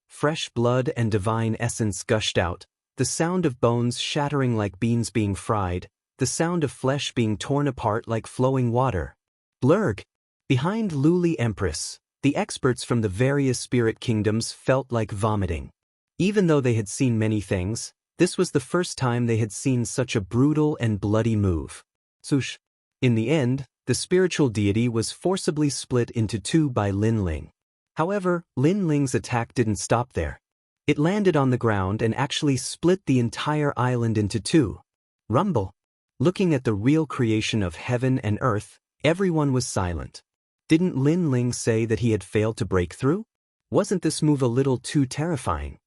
Fresh blood and divine essence gushed out, the sound of bones shattering like beans being fried, the sound of flesh being torn apart like flowing water. Blurg! Behind Luli Empress, the experts from the various spirit kingdoms felt like vomiting. Even though they had seen many things, this was the first time they had seen such a brutal and bloody move. Swoosh! In the end, the spiritual deity was forcibly split into two by Lin Ling. However, Lin Ling's attack didn't stop there. It landed on the ground and actually split the entire island into two. Rumble! Looking at the real creation of heaven and earth, everyone was silent. Didn't Lin Ling say that he had failed to break through? Wasn't this move a little too terrifying?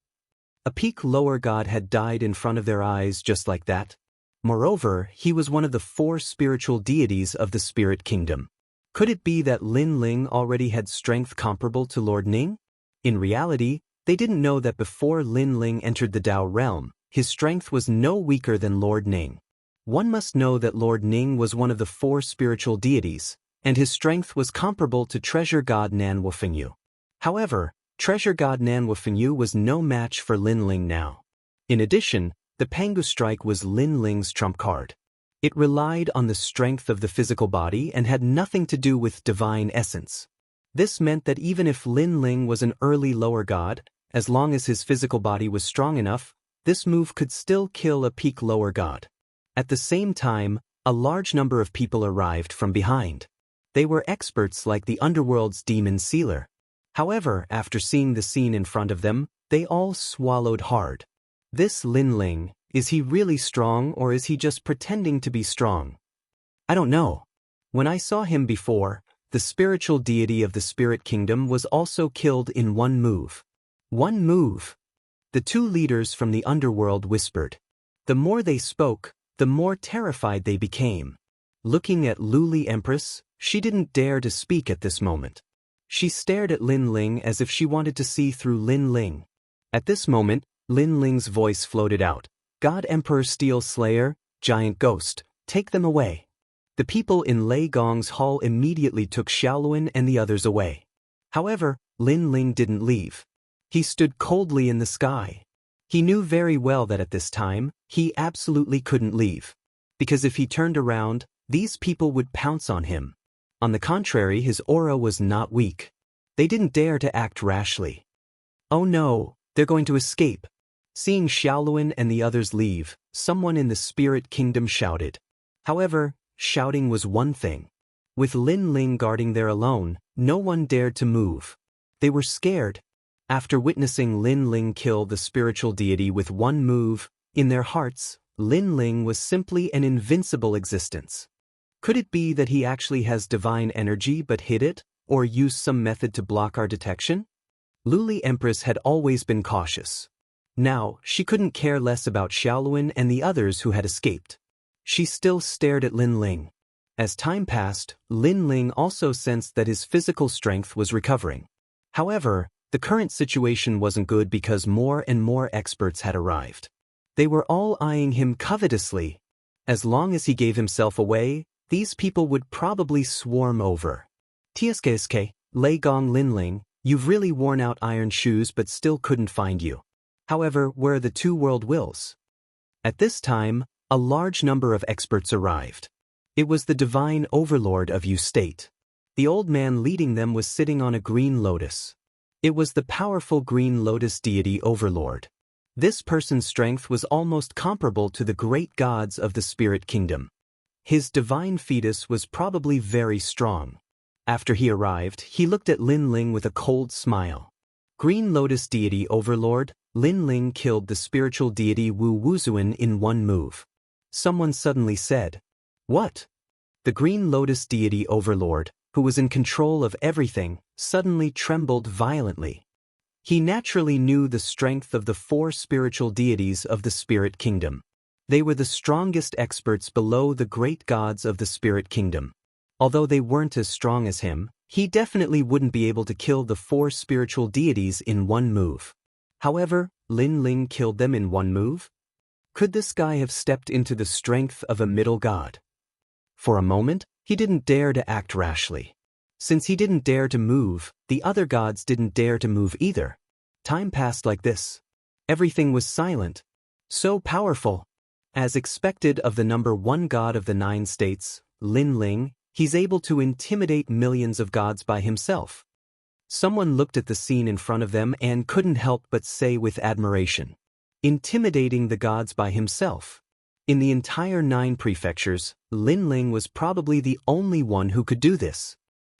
A peak lower god had died in front of their eyes just like that. Moreover, he was one of the 4 spiritual deities of the spirit kingdom. Could it be that Lin Ling already had strength comparable to Lord Ning? In reality, they didn't know that before Lin Ling entered the Dao realm, his strength was no weaker than Lord Ning. One must know that Lord Ning was one of the 4 spiritual deities, and his strength was comparable to treasure god Nan Wufengyu. However, treasure god Nan Wufengyu was no match for Lin Ling now. In addition, the Pangu Strike was Lin Ling's trump card. It relied on the strength of the physical body and had nothing to do with divine essence. This meant that even if Lin Ling was an early lower god, as long as his physical body was strong enough, this move could still kill a peak lower god. At the same time, a large number of people arrived from behind. They were experts like the underworld's demon sealer. However, after seeing the scene in front of them, they all swallowed hard. This Lin Ling, is he really strong or is he just pretending to be strong? I don't know. When I saw him before, the spiritual deity of the spirit kingdom was also killed in one move. One move. The 2 leaders from the underworld whispered. The more they spoke, the more terrified they became. Looking at Luli Empress, she didn't dare to speak at this moment. She stared at Lin Ling as if she wanted to see through Lin Ling. At this moment, Lin Ling's voice floated out. God Emperor Steel Slayer, Giant Ghost, Take them away. The people in Lei Gong's hall immediately took Xiaoluan and the others away. However, Lin Ling didn't leave. He stood coldly in the sky. He knew very well that at this time, he absolutely couldn't leave. Because if he turned around, these people would pounce on him. On the contrary, his aura was not weak. They didn't dare to act rashly. Oh no, they're going to escape. Seeing Xiaoluan and the others leave, someone in the spirit kingdom shouted. However, shouting was one thing. With Lin Ling guarding there alone, no one dared to move. They were scared. After witnessing Lin Ling kill the spiritual deity with one move, in their hearts, Lin Ling was simply an invincible existence. Could it be that he actually has divine energy but hid it, or used some method to block our detection? Luli Empress had always been cautious. Now, she couldn't care less about Xiaoluan and the others who had escaped. She still stared at Lin Ling. As time passed, Lin Ling also sensed that his physical strength was recovering. However, the current situation wasn't good because more and more experts had arrived. They were all eyeing him covetously. As long as he gave himself away, these people would probably swarm over. Tsk, Lei Gong Lin Ling, you've really worn out iron shoes but still couldn't find you. However, where are the two world wills? At this time, a large number of experts arrived. It was the divine overlord of Yu State. The old man leading them was sitting on a green lotus. It was the powerful green lotus deity overlord. This person's strength was almost comparable to the great gods of the spirit kingdom. His divine fetus was probably very strong. After he arrived, he looked at Lin Ling with a cold smile. Green lotus deity overlord, Lin Ling killed the spiritual deity Wu Wuzuan in one move. Someone suddenly said, "What?" The green lotus deity overlord, who was in control of everything, suddenly trembled violently. He naturally knew the strength of the four spiritual deities of the spirit kingdom. They were the strongest experts below the great gods of the spirit kingdom. Although they weren't as strong as him, he definitely wouldn't be able to kill the four spiritual deities in one move. However, Lin Ling killed them in one move? Could this guy have stepped into the strength of a middle god? For a moment, he didn't dare to act rashly. Since he didn't dare to move, the other gods didn't dare to move either. Time passed like this. Everything was silent. So powerful. As expected of the number one god of the 9 states, Lin Ling, he's able to intimidate millions of gods by himself. Someone looked at the scene in front of them and couldn't help but say with admiration, intimidating the gods by himself. In the entire 9 prefectures, Lin Ling was probably the only one who could do this.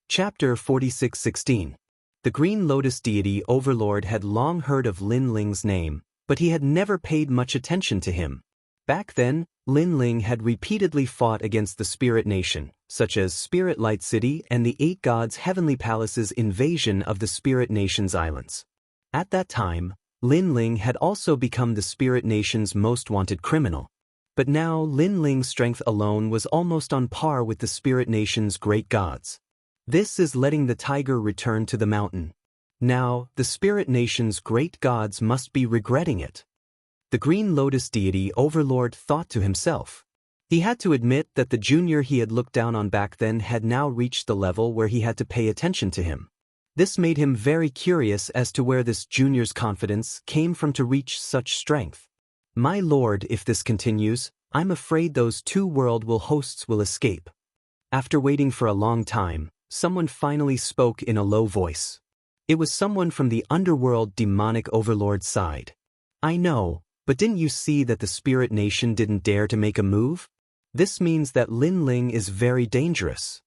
Chapter 46:16. The Green Lotus deity overlord had long heard of Lin Ling's name, but he had never paid much attention to him. Back then, Lin Ling had repeatedly fought against the Spirit Nation, such as Spirit Light City and the 8 Gods' Heavenly Palace's invasion of the Spirit Nation's islands. At that time, Lin Ling had also become the Spirit Nation's most wanted criminal. But now Lin Ling's strength alone was almost on par with the Spirit Nation's great gods. This is letting the tiger return to the mountain. Now, the Spirit Nation's great gods must be regretting it. The Green Lotus deity overlord thought to himself. He had to admit that the junior he had looked down on back then had now reached the level where he had to pay attention to him. This made him very curious as to where this junior's confidence came from to reach such strength. My lord, if this continues, I'm afraid those 2 world hosts will escape. After waiting for a long time, someone finally spoke in a low voice. It was someone from the underworld demonic overlord side. I know, but didn't you see that the Spirit Nation didn't dare to make a move? This means that Lin Ling is very dangerous.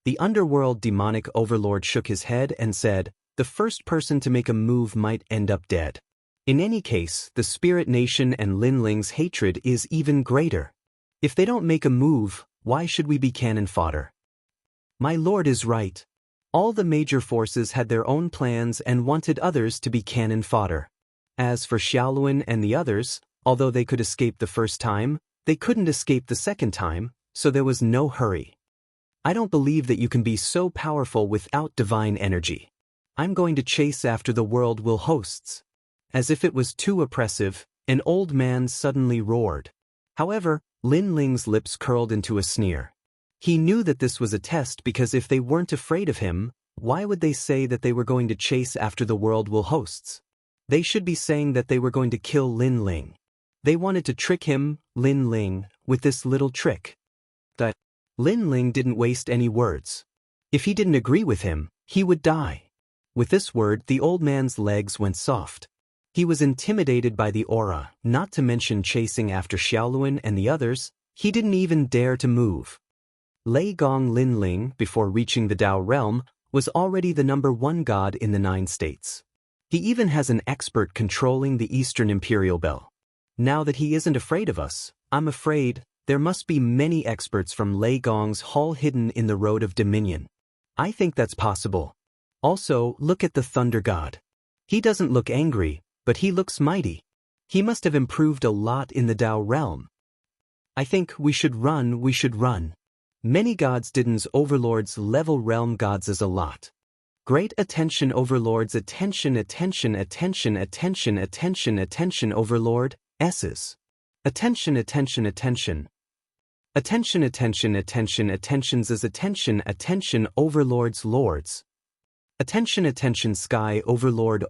The underworld demonic overlord shook his head and said, the first person to make a move might end up dead. In any case, the Spirit Nation and Lin Ling's hatred is even greater. If they don't make a move, why should we be cannon fodder? My lord is right. All the major forces had their own plans and wanted others to be cannon fodder. As for Xiaoluan and the others, although they could escape the first time, they couldn't escape the second time, so there was no hurry. I don't believe that you can be so powerful without divine energy. I'm going to chase after the world hosts. As if it was too oppressive, an old man suddenly roared. However, Lin Ling's lips curled into a sneer. He knew that this was a test because if they weren't afraid of him, why would they say that they were going to chase after the world will hosts? They should be saying that they were going to kill Lin Ling. They wanted to trick him, Lin Ling, with this little trick. But Lin Ling didn't waste any words. If he didn't agree with him, he would die. With this word, the old man's legs went soft. He was intimidated by the aura, not to mention chasing after Xiaoluan and the others. He didn't even dare to move. Lei Gong Lin Ling, before reaching the Dao realm, was already the #1 god in the 9 states. He even has an expert controlling the Eastern Imperial Bell. Now that he isn't afraid of us, I'm afraid there must be many experts from Lei Gong's hall hidden in the Road of Dominion. I think that's possible. Also, look at the Thunder God. He doesn't look angry, but he looks mighty. He must have improved a lot in the Dao realm. I think we should run. Many gods didn't overlords level realm gods as a lot. Great attention overlords attention overlord S's. Attentions as attention overlords lords. Attention sky overlord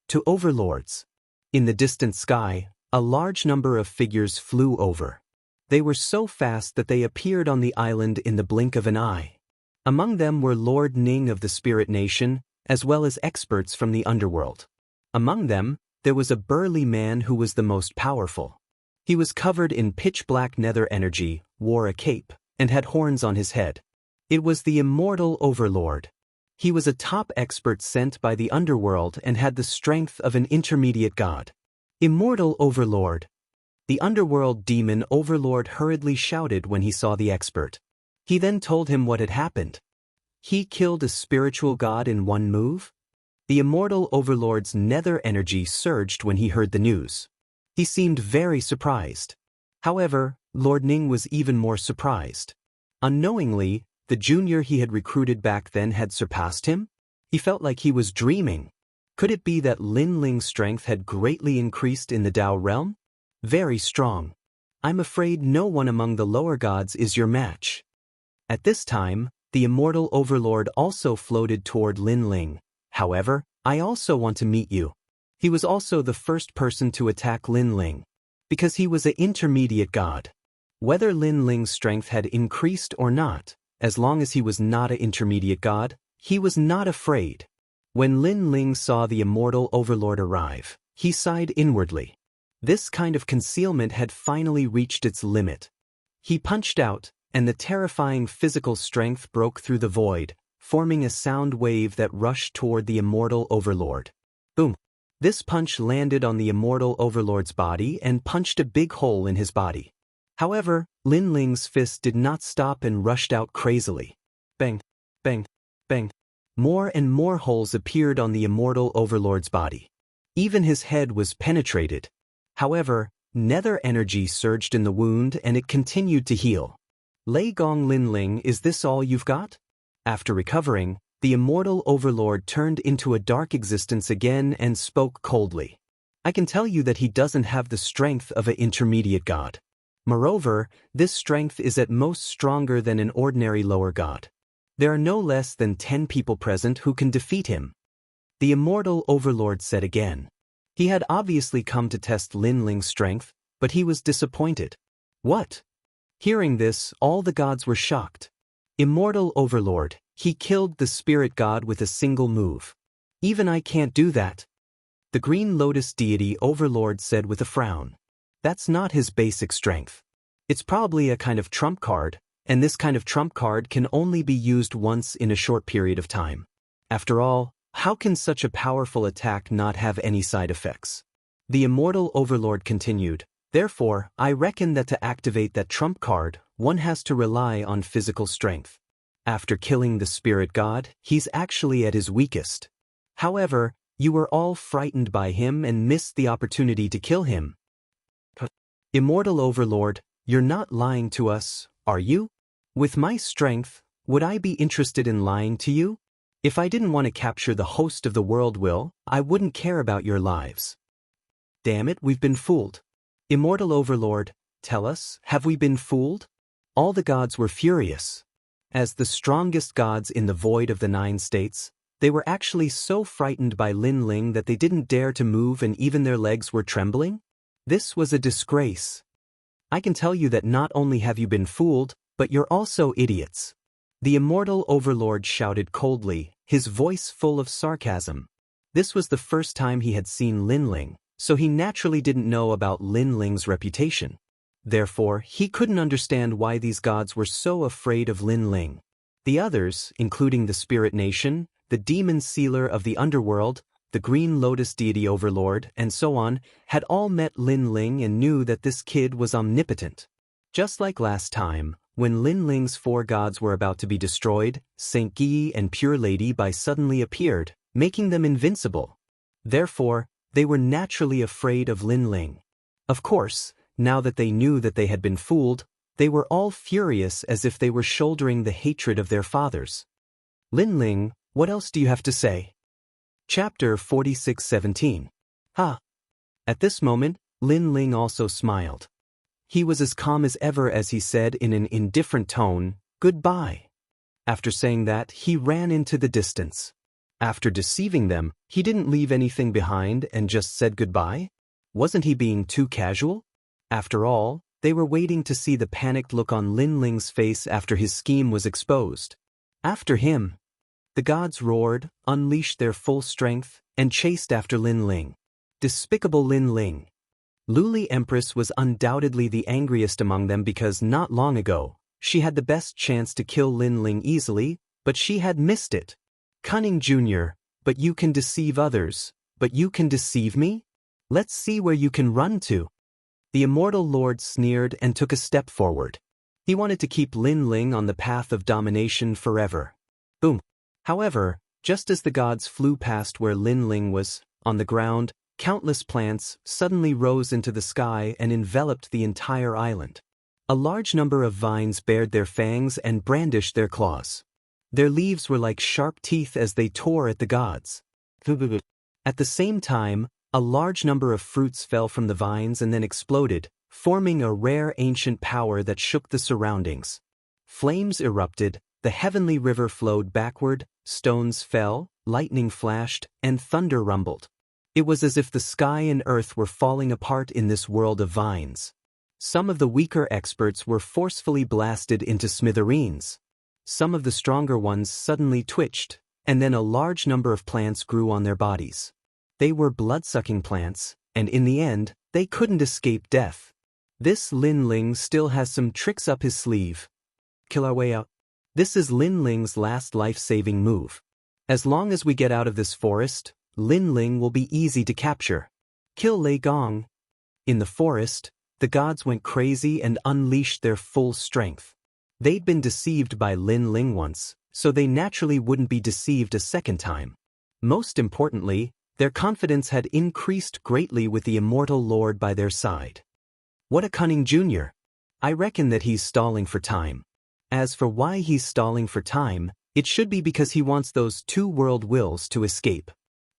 to overlords. In the distant sky, a large number of figures flew over. They were so fast that they appeared on the island in the blink of an eye. Among them were Lord Ning of the Spirit Nation, as well as experts from the underworld. Among them, there was a burly man who was the most powerful. He was covered in pitch-black nether energy, wore a cape, and had horns on his head. It was the immortal overlord. He was a top expert sent by the underworld and had the strength of an intermediate god. Immortal overlord. The underworld demon overlord hurriedly shouted when he saw the expert. He then told him what had happened. He killed a spiritual god in one move? The immortal overlord's nether energy surged when he heard the news. He seemed very surprised. However, Lord Ning was even more surprised. Unknowingly, the junior he had recruited back then had surpassed him? He felt like he was dreaming. Could it be that Lin Ling's strength had greatly increased in the Dao realm? Very strong. I'm afraid no one among the lower gods is your match. At this time, the immortal overlord also floated toward Lin Ling. However, I also want to meet you. He was also the first person to attack Lin Ling, because he was an intermediate god. Whether Lin Ling's strength had increased or not, as long as he was not an intermediate god, he was not afraid. When Lin Ling saw the immortal overlord arrive, he sighed inwardly. This kind of concealment had finally reached its limit. He punched out, and the terrifying physical strength broke through the void, forming a sound wave that rushed toward the immortal overlord. Boom! This punch landed on the immortal overlord's body and punched a big hole in his body. However, Lin Ling's fist did not stop and rushed out crazily. Bang! Bang! Bang! More and more holes appeared on the immortal overlord's body. Even his head was penetrated. However, nether energy surged in the wound and it continued to heal. Lei Gong Lin Ling, is this all you've got? After recovering, the immortal overlord turned into a dark existence again and spoke coldly. I can tell you that he doesn't have the strength of an intermediate god. Moreover, this strength is at most stronger than an ordinary lower god. There are no less than 10 people present who can defeat him. The immortal overlord said again. He had obviously come to test Lin Ling's strength, but he was disappointed. What? Hearing this, all the gods were shocked. Immortal overlord, he killed the spirit god with a single move. Even I can't do that. The green lotus deity overlord said with a frown. That's not his basic strength. It's probably a kind of trump card, and this kind of trump card can only be used once in a short period of time. After all, how can such a powerful attack not have any side effects? The immortal overlord continued. Therefore, I reckon that to activate that trump card, one has to rely on physical strength. After killing the spirit god, he's actually at his weakest. However, you were all frightened by him and missed the opportunity to kill him. Immortal overlord, you're not lying to us, are you? With my strength, would I be interested in lying to you? If I didn't want to capture the host of the world will, I wouldn't care about your lives. Damn it, we've been fooled. Immortal overlord, Tell us, have we been fooled? All the gods were furious. As the strongest gods in the void of the 9 states, they were actually so frightened by Lin Ling that they didn't dare to move and even their legs were trembling? This was a disgrace. I can tell you that not only have you been fooled, but you're also idiots. The immortal overlord shouted coldly, his voice full of sarcasm. This was the first time he had seen Lin Ling, so he naturally didn't know about Lin Ling's reputation. Therefore, he couldn't understand why these gods were so afraid of Lin Ling. The others, including the Spirit Nation, the demon sealer of the underworld, the Green Lotus deity overlord, and so on, had all met Lin Ling and knew that this kid was omnipotent. Just like last time, when Lin Ling's 4 gods were about to be destroyed, Saint Guy and Pure Lady Bai suddenly appeared, making them invincible. Therefore, they were naturally afraid of Lin Ling. Of course, now that they knew that they had been fooled, they were all furious as if they were shouldering the hatred of their fathers. Lin Ling, what else do you have to say? Chapter 46:17. Ha! At this moment, Lin Ling also smiled. He was as calm as ever as he said in an indifferent tone, "Goodbye." After saying that, he ran into the distance. After deceiving them, he didn't leave anything behind and just said goodbye? Wasn't he being too casual? After all, they were waiting to see the panicked look on Lin Ling's face after his scheme was exposed. After him. The gods roared, unleashed their full strength, and chased after Lin Ling. Despicable Lin Ling. Luli Empress was undoubtedly the angriest among them because not long ago, she had the best chance to kill Lin Ling easily, but she had missed it. Cunning Junior, but you can deceive others, but you can deceive me? Let's see where you can run to. The immortal lord sneered and took a step forward. He wanted to keep Lin Ling on the path of domination forever. Boom. However, just as the gods flew past where Lin Ling was, on the ground, countless plants suddenly rose into the sky and enveloped the entire island. A large number of vines bared their fangs and brandished their claws. Their leaves were like sharp teeth as they tore at the gods. At the same time, a large number of fruits fell from the vines and then exploded, forming a rare ancient power that shook the surroundings. Flames erupted, the heavenly river flowed backward, stones fell, lightning flashed, and thunder rumbled. It was as if the sky and earth were falling apart in this world of vines. Some of the weaker experts were forcefully blasted into smithereens. Some of the stronger ones suddenly twitched, and then a large number of plants grew on their bodies. They were blood-sucking plants, and in the end, they couldn't escape death. This Lin Ling still has some tricks up his sleeve. Kill our way out. This is Lin Ling's last life-saving move. As long as we get out of this forest, Lin Ling will be easy to capture. Kill Lei Gong. In the forest, the gods went crazy and unleashed their full strength. They'd been deceived by Lin Ling once, so they naturally wouldn't be deceived a second time. Most importantly, their confidence had increased greatly with the immortal lord by their side. What a cunning junior! I reckon that he's stalling for time. As for why he's stalling for time, it should be because he wants those 2 world wills to escape.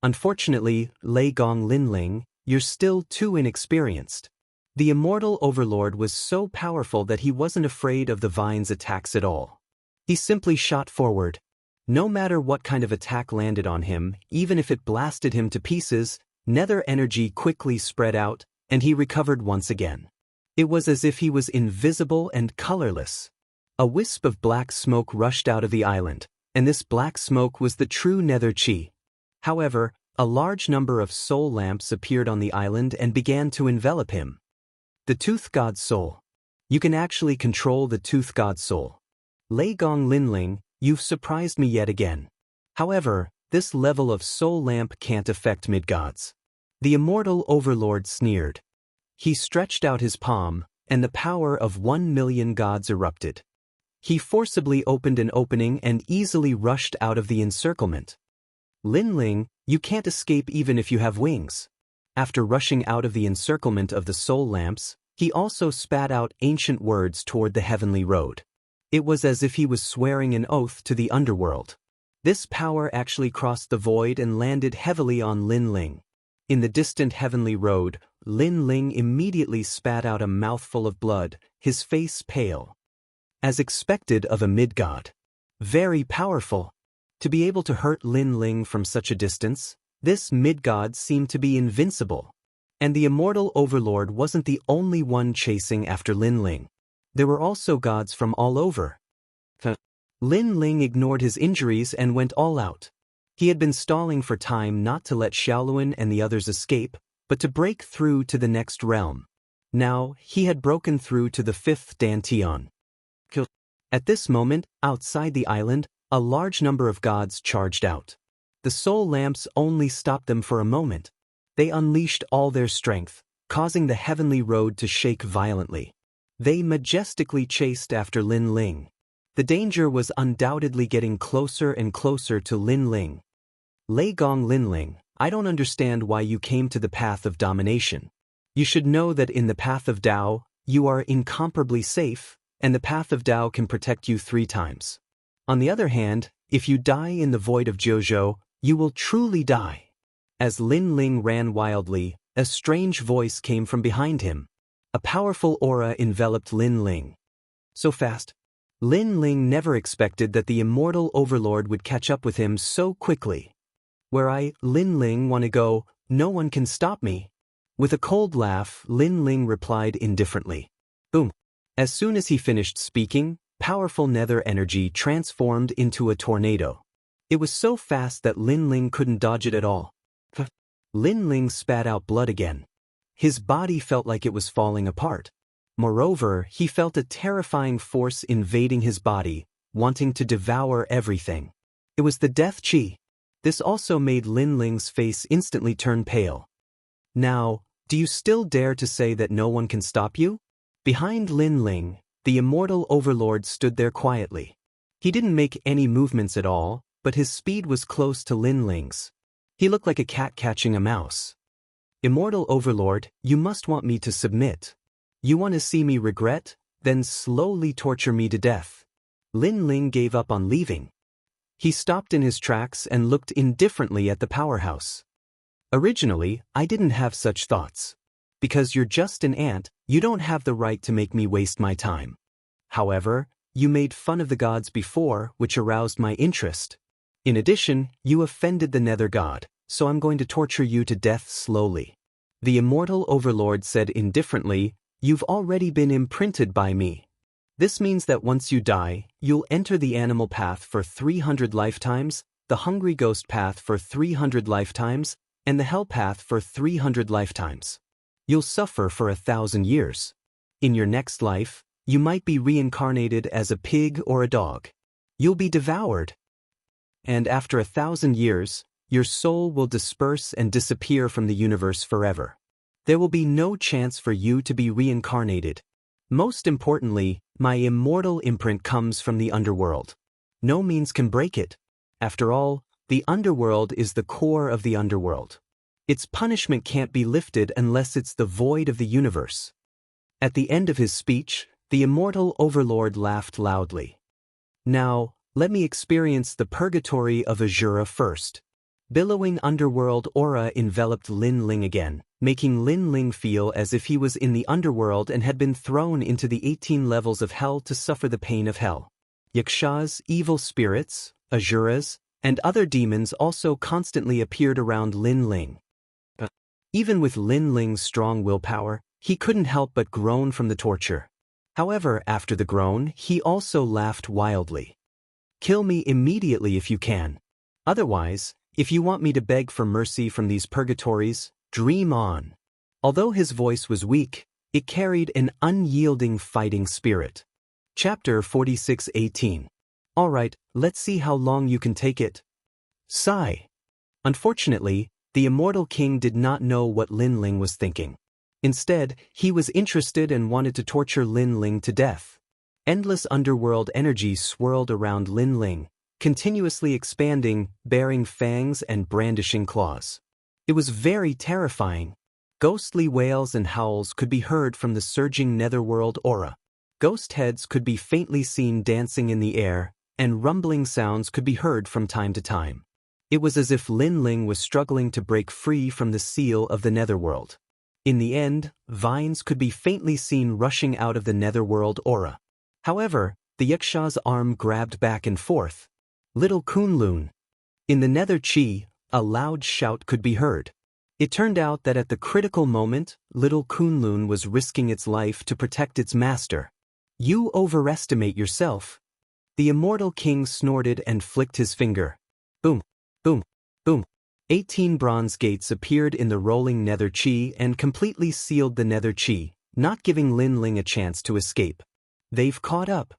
Unfortunately, Lei Gong Lin Ling, you're still too inexperienced. The immortal overlord was so powerful that he wasn't afraid of the vine's attacks at all. He simply shot forward. No matter what kind of attack landed on him, even if it blasted him to pieces, nether energy quickly spread out, and he recovered once again. It was as if he was invisible and colorless. A wisp of black smoke rushed out of the island, and this black smoke was the true nether chi. However, a large number of soul lamps appeared on the island and began to envelop him. The Tooth God's soul. You can actually control the Tooth God's soul. Lei Gong Lin Ling, you've surprised me yet again. However, this level of soul lamp can't affect mid-gods. The immortal overlord sneered. He stretched out his palm, and the power of 1,000,000 gods erupted. He forcibly opened an opening and easily rushed out of the encirclement. Lin Ling, you can't escape even if you have wings. After rushing out of the encirclement of the soul lamps, he also spat out ancient words toward the heavenly road. It was as if he was swearing an oath to the underworld. This power actually crossed the void and landed heavily on Lin Ling. In the distant heavenly road, Lin Ling immediately spat out a mouthful of blood, his face pale. As expected of a mid-god. Very powerful. To be able to hurt Lin Ling from such a distance, this mid-god seemed to be invincible. And the immortal overlord wasn't the only one chasing after Lin Ling. There were also gods from all over. Lin Ling ignored his injuries and went all out. He had been stalling for time not to let Xiaoluan and the others escape, but to break through to the next realm. Now, he had broken through to the 5th Dantian. At this moment, outside the island, a large number of gods charged out. The soul lamps only stopped them for a moment. They unleashed all their strength, causing the heavenly road to shake violently. They majestically chased after Lin Ling. The danger was undoubtedly getting closer and closer to Lin Ling. Lei Gong Lin Ling, I don't understand why you came to the path of domination. You should know that in the path of Tao, you are incomparably safe, and the path of Tao can protect you 3 times. On the other hand, if you die in the void of Jiuzhou, you will truly die. As Lin Ling ran wildly, a strange voice came from behind him. A powerful aura enveloped Lin Ling. So fast. Lin Ling never expected that the immortal overlord would catch up with him so quickly. Where I, Lin Ling, want to go, no one can stop me. With a cold laugh, Lin Ling replied indifferently. Boom. As soon as he finished speaking, powerful nether energy transformed into a tornado. It was so fast that Lin Ling couldn't dodge it at all. Lin Ling spat out blood again. His body felt like it was falling apart. Moreover, he felt a terrifying force invading his body, wanting to devour everything. It was the death chi. This also made Lin Ling's face instantly turn pale. Now, do you still dare to say that no one can stop you? Behind Lin Ling, the immortal overlord stood there quietly. He didn't make any movements at all, but his speed was close to Lin Ling's. He looked like a cat catching a mouse. Immortal overlord, you must want me to submit. You want to see me regret? Then slowly torture me to death. Lin Ling gave up on leaving. He stopped in his tracks and looked indifferently at the powerhouse. Originally, I didn't have such thoughts. Because you're just an ant, you don't have the right to make me waste my time. However, you made fun of the gods before, which aroused my interest. In addition, you offended the nether god, so I'm going to torture you to death slowly. The immortal overlord said indifferently, you've already been imprinted by me. This means that once you die, you'll enter the animal path for 300 lifetimes, the hungry ghost path for 300 lifetimes, and the hell path for 300 lifetimes. You'll suffer for 1,000 years. In your next life, you might be reincarnated as a pig or a dog. You'll be devoured. And after 1,000 years, your soul will disperse and disappear from the universe forever. There will be no chance for you to be reincarnated. Most importantly, my immortal imprint comes from the underworld. No means can break it. After all, the underworld is the core of the underworld. Its punishment can't be lifted unless it's the void of the universe. At the end of his speech, the immortal overlord laughed loudly. Now, let me experience the purgatory of Azura first. Billowing underworld aura enveloped Lin Ling again, making Lin Ling feel as if he was in the underworld and had been thrown into the 18 levels of hell to suffer the pain of hell. Yakshas, evil spirits, Azuras, and other demons also constantly appeared around Lin Ling. Even with Lin Ling's strong willpower, he couldn't help but groan from the torture. However, after the groan, he also laughed wildly. Kill me immediately if you can. Otherwise, if you want me to beg for mercy from these purgatories, dream on. Although his voice was weak, it carried an unyielding fighting spirit. Chapter 46:18. All right, let's see how long you can take it. Sigh. Unfortunately, the immortal king did not know what Lin Ling was thinking. Instead, he was interested and wanted to torture Lin Ling to death. Endless underworld energy swirled around Lin Ling, continuously expanding, bearing fangs and brandishing claws. It was very terrifying. Ghostly wails and howls could be heard from the surging netherworld aura. Ghost heads could be faintly seen dancing in the air, and rumbling sounds could be heard from time to time. It was as if Lin Ling was struggling to break free from the seal of the netherworld. In the end, vines could be faintly seen rushing out of the netherworld aura. However, the Yaksha's arm grabbed back and forth. Little Kunlun. In the nether chi, a loud shout could be heard. It turned out that at the critical moment, little Kunlun was risking its life to protect its master. You overestimate yourself. The immortal king snorted and flicked his finger. Boom, boom, boom. 18 bronze gates appeared in the rolling nether chi and completely sealed the nether chi, not giving Lin Ling a chance to escape. They've caught up.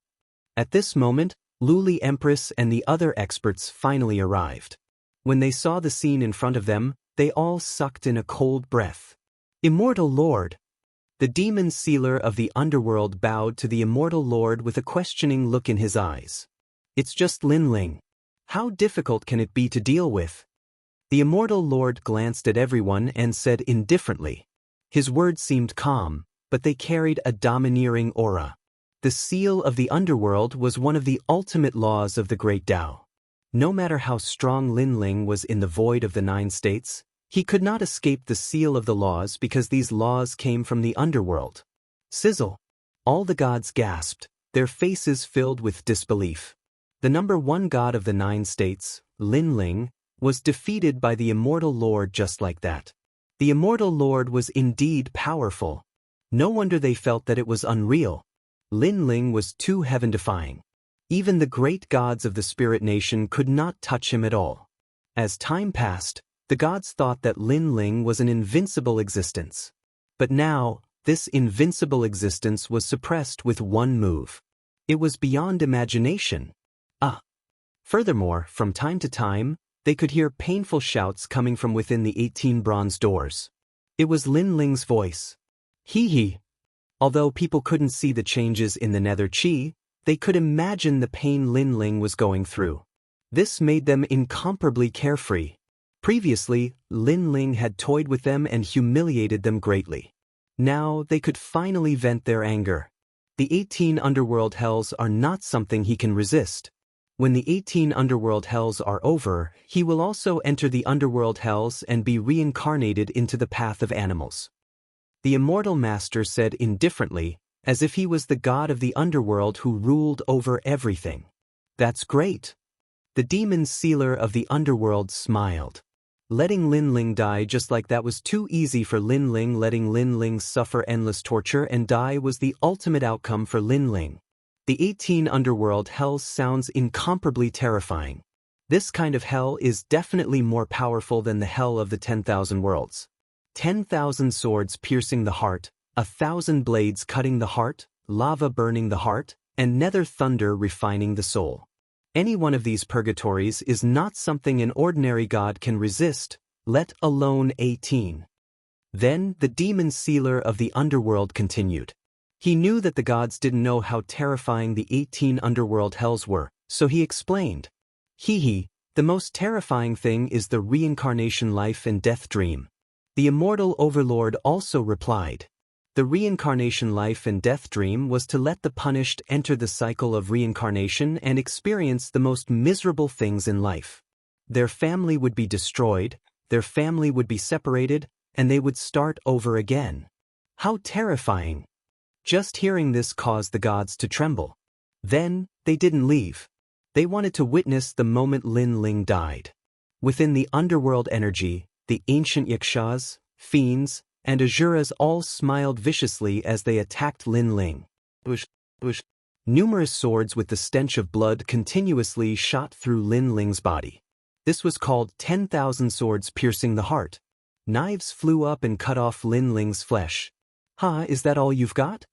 At this moment, Luli Empress and the other experts finally arrived. When they saw the scene in front of them, they all sucked in a cold breath. Immortal Lord! The demon sealer of the underworld bowed to the immortal lord with a questioning look in his eyes. It's just Lin Ling. How difficult can it be to deal with? The immortal lord glanced at everyone and said indifferently. His words seemed calm, but they carried a domineering aura. The seal of the underworld was one of the ultimate laws of the Great Tao. No matter how strong Lin Ling was in the void of the 9 states, he could not escape the seal of the laws because these laws came from the underworld. Sizzle! All the gods gasped, their faces filled with disbelief. The number 1 god of the 9 states, Lin Ling, was defeated by the immortal lord just like that. The immortal lord was indeed powerful. No wonder they felt that it was unreal. Lin Ling was too heaven-defying. Even the great gods of the spirit nation could not touch him at all. As time passed, the gods thought that Lin Ling was an invincible existence. But now, this invincible existence was suppressed with one move. It was beyond imagination. Furthermore, from time to time, they could hear painful shouts coming from within the 18 bronze doors. It was Lin Ling's voice. Hee. Although people couldn't see the changes in the nether chi, they could imagine the pain Lin Ling was going through. This made them incomparably carefree. Previously, Lin Ling had toyed with them and humiliated them greatly. Now they could finally vent their anger. The 18 underworld hells are not something he can resist. When the 18 underworld hells are over, he will also enter the underworld hells and be reincarnated into the path of animals. The immortal master said indifferently, as if he was the god of the underworld who ruled over everything. That's great. The demon sealer of the underworld smiled. Letting Lin Ling die just like that was too easy for Lin Ling. Letting Lin Ling suffer endless torture and die was the ultimate outcome for Lin Ling. The 18 underworld hells sounds incomparably terrifying. This kind of hell is definitely more powerful than the hell of the 10,000 worlds. 10,000 swords piercing the heart, 1,000 blades cutting the heart, lava burning the heart, and nether thunder refining the soul. Any one of these purgatories is not something an ordinary god can resist, let alone 18. Then the demon sealer of the underworld continued. He knew that the gods didn't know how terrifying the 18 underworld hells were, so he explained. The most terrifying thing is the reincarnation life and death dream. The immortal overlord also replied. The reincarnation life and death dream was to let the punished enter the cycle of reincarnation and experience the most miserable things in life. Their family would be destroyed, their family would be separated, and they would start over again. How terrifying! Just hearing this caused the gods to tremble. Then, they didn't leave. They wanted to witness the moment Lin Ling died. Within the underworld energy, the ancient yakshas, fiends, and asuras all smiled viciously as they attacked Lin Ling. Numerous swords with the stench of blood continuously shot through Lin Ling's body. This was called 10,000 swords piercing the heart. Knives flew up and cut off Lin Ling's flesh. Is that all you've got?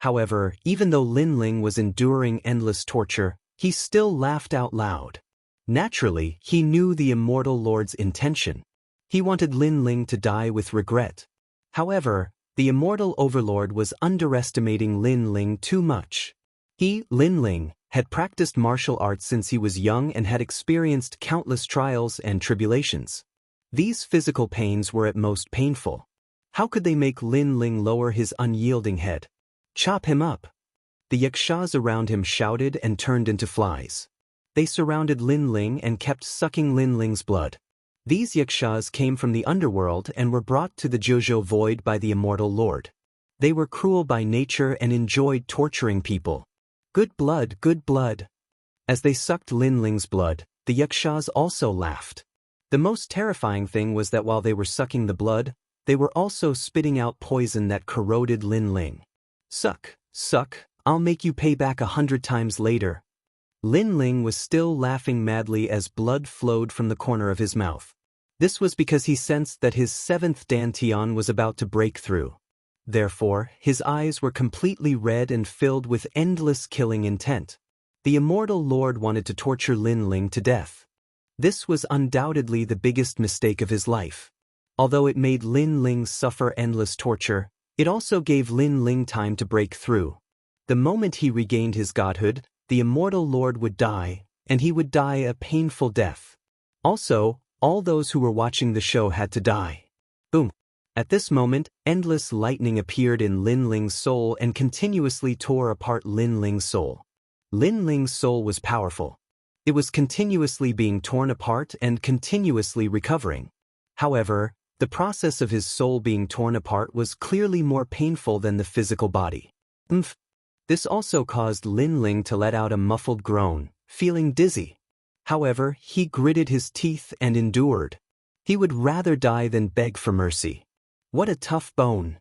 However, even though Lin Ling was enduring endless torture, he still laughed out loud. Naturally, he knew the immortal lord's intention. He wanted Lin Ling to die with regret. However, the immortal overlord was underestimating Lin Ling too much. He, Lin Ling, had practiced martial arts since he was young and had experienced countless trials and tribulations. These physical pains were at most painful. How could they make Lin Ling lower his unyielding head? Chop him up! The yakshas around him shouted and turned into flies. They surrounded Lin Ling and kept sucking Lin Ling's blood. These Yakshas came from the underworld and were brought to the Jojo void by the immortal Lord. They were cruel by nature and enjoyed torturing people. Good blood, good blood. As they sucked Lin Ling's blood, the Yakshas also laughed. The most terrifying thing was that while they were sucking the blood, they were also spitting out poison that corroded Lin Ling. Suck, suck, I'll make you pay back 100 times later. Lin Ling was still laughing madly as blood flowed from the corner of his mouth. This was because he sensed that his seventh dantian was about to break through. Therefore, his eyes were completely red and filled with endless killing intent. The immortal Lord wanted to torture Lin Ling to death. This was undoubtedly the biggest mistake of his life. Although it made Lin Ling suffer endless torture, it also gave Lin Ling time to break through. The moment he regained his godhood, the immortal Lord would die, and he would die a painful death. Also, all those who were watching the show had to die. Boom. At this moment, endless lightning appeared in Lin Ling's soul and continuously tore apart Lin Ling's soul. Lin Ling's soul was powerful. It was continuously being torn apart and continuously recovering. However, the process of his soul being torn apart was clearly more painful than the physical body. This also caused Lin Ling to let out a muffled groan, feeling dizzy. However, he gritted his teeth and endured. He would rather die than beg for mercy. What a tough bone.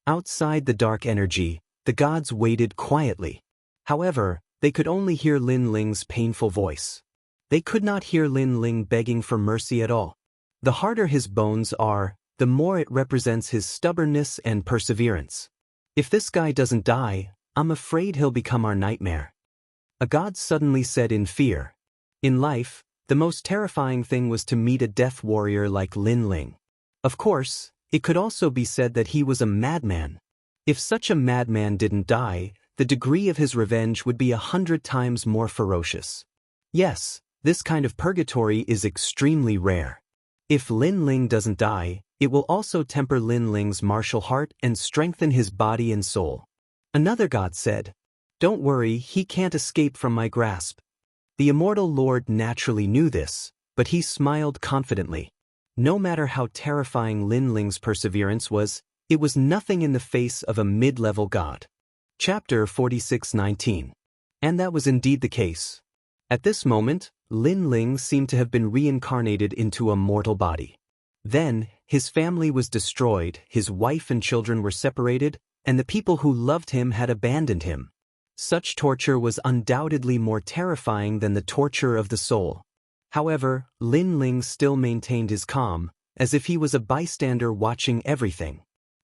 Outside the dark energy, the gods waited quietly. However, they could only hear Lin Ling's painful voice. They could not hear Lin Ling begging for mercy at all. The harder his bones are, the more it represents his stubbornness and perseverance. If this guy doesn't die, I'm afraid he'll become our nightmare. A god suddenly said in fear. In life, the most terrifying thing was to meet a death warrior like Lin Ling. Of course, it could also be said that he was a madman. If such a madman didn't die, the degree of his revenge would be 100 times more ferocious. Yes, this kind of purgatory is extremely rare. If Lin Ling doesn't die, it will also temper Lin Ling's martial heart and strengthen his body and soul. Another god said, "Don't worry, he can't escape from my grasp." The immortal Lord naturally knew this, but he smiled confidently. No matter how terrifying Lin Ling's perseverance was, it was nothing in the face of a mid-level god. Chapter 46:19. And that was indeed the case. At this moment, Lin Ling seemed to have been reincarnated into a mortal body. Then, his family was destroyed, his wife and children were separated, and the people who loved him had abandoned him. Such torture was undoubtedly more terrifying than the torture of the soul. However, Lin Ling still maintained his calm, as if he was a bystander watching everything.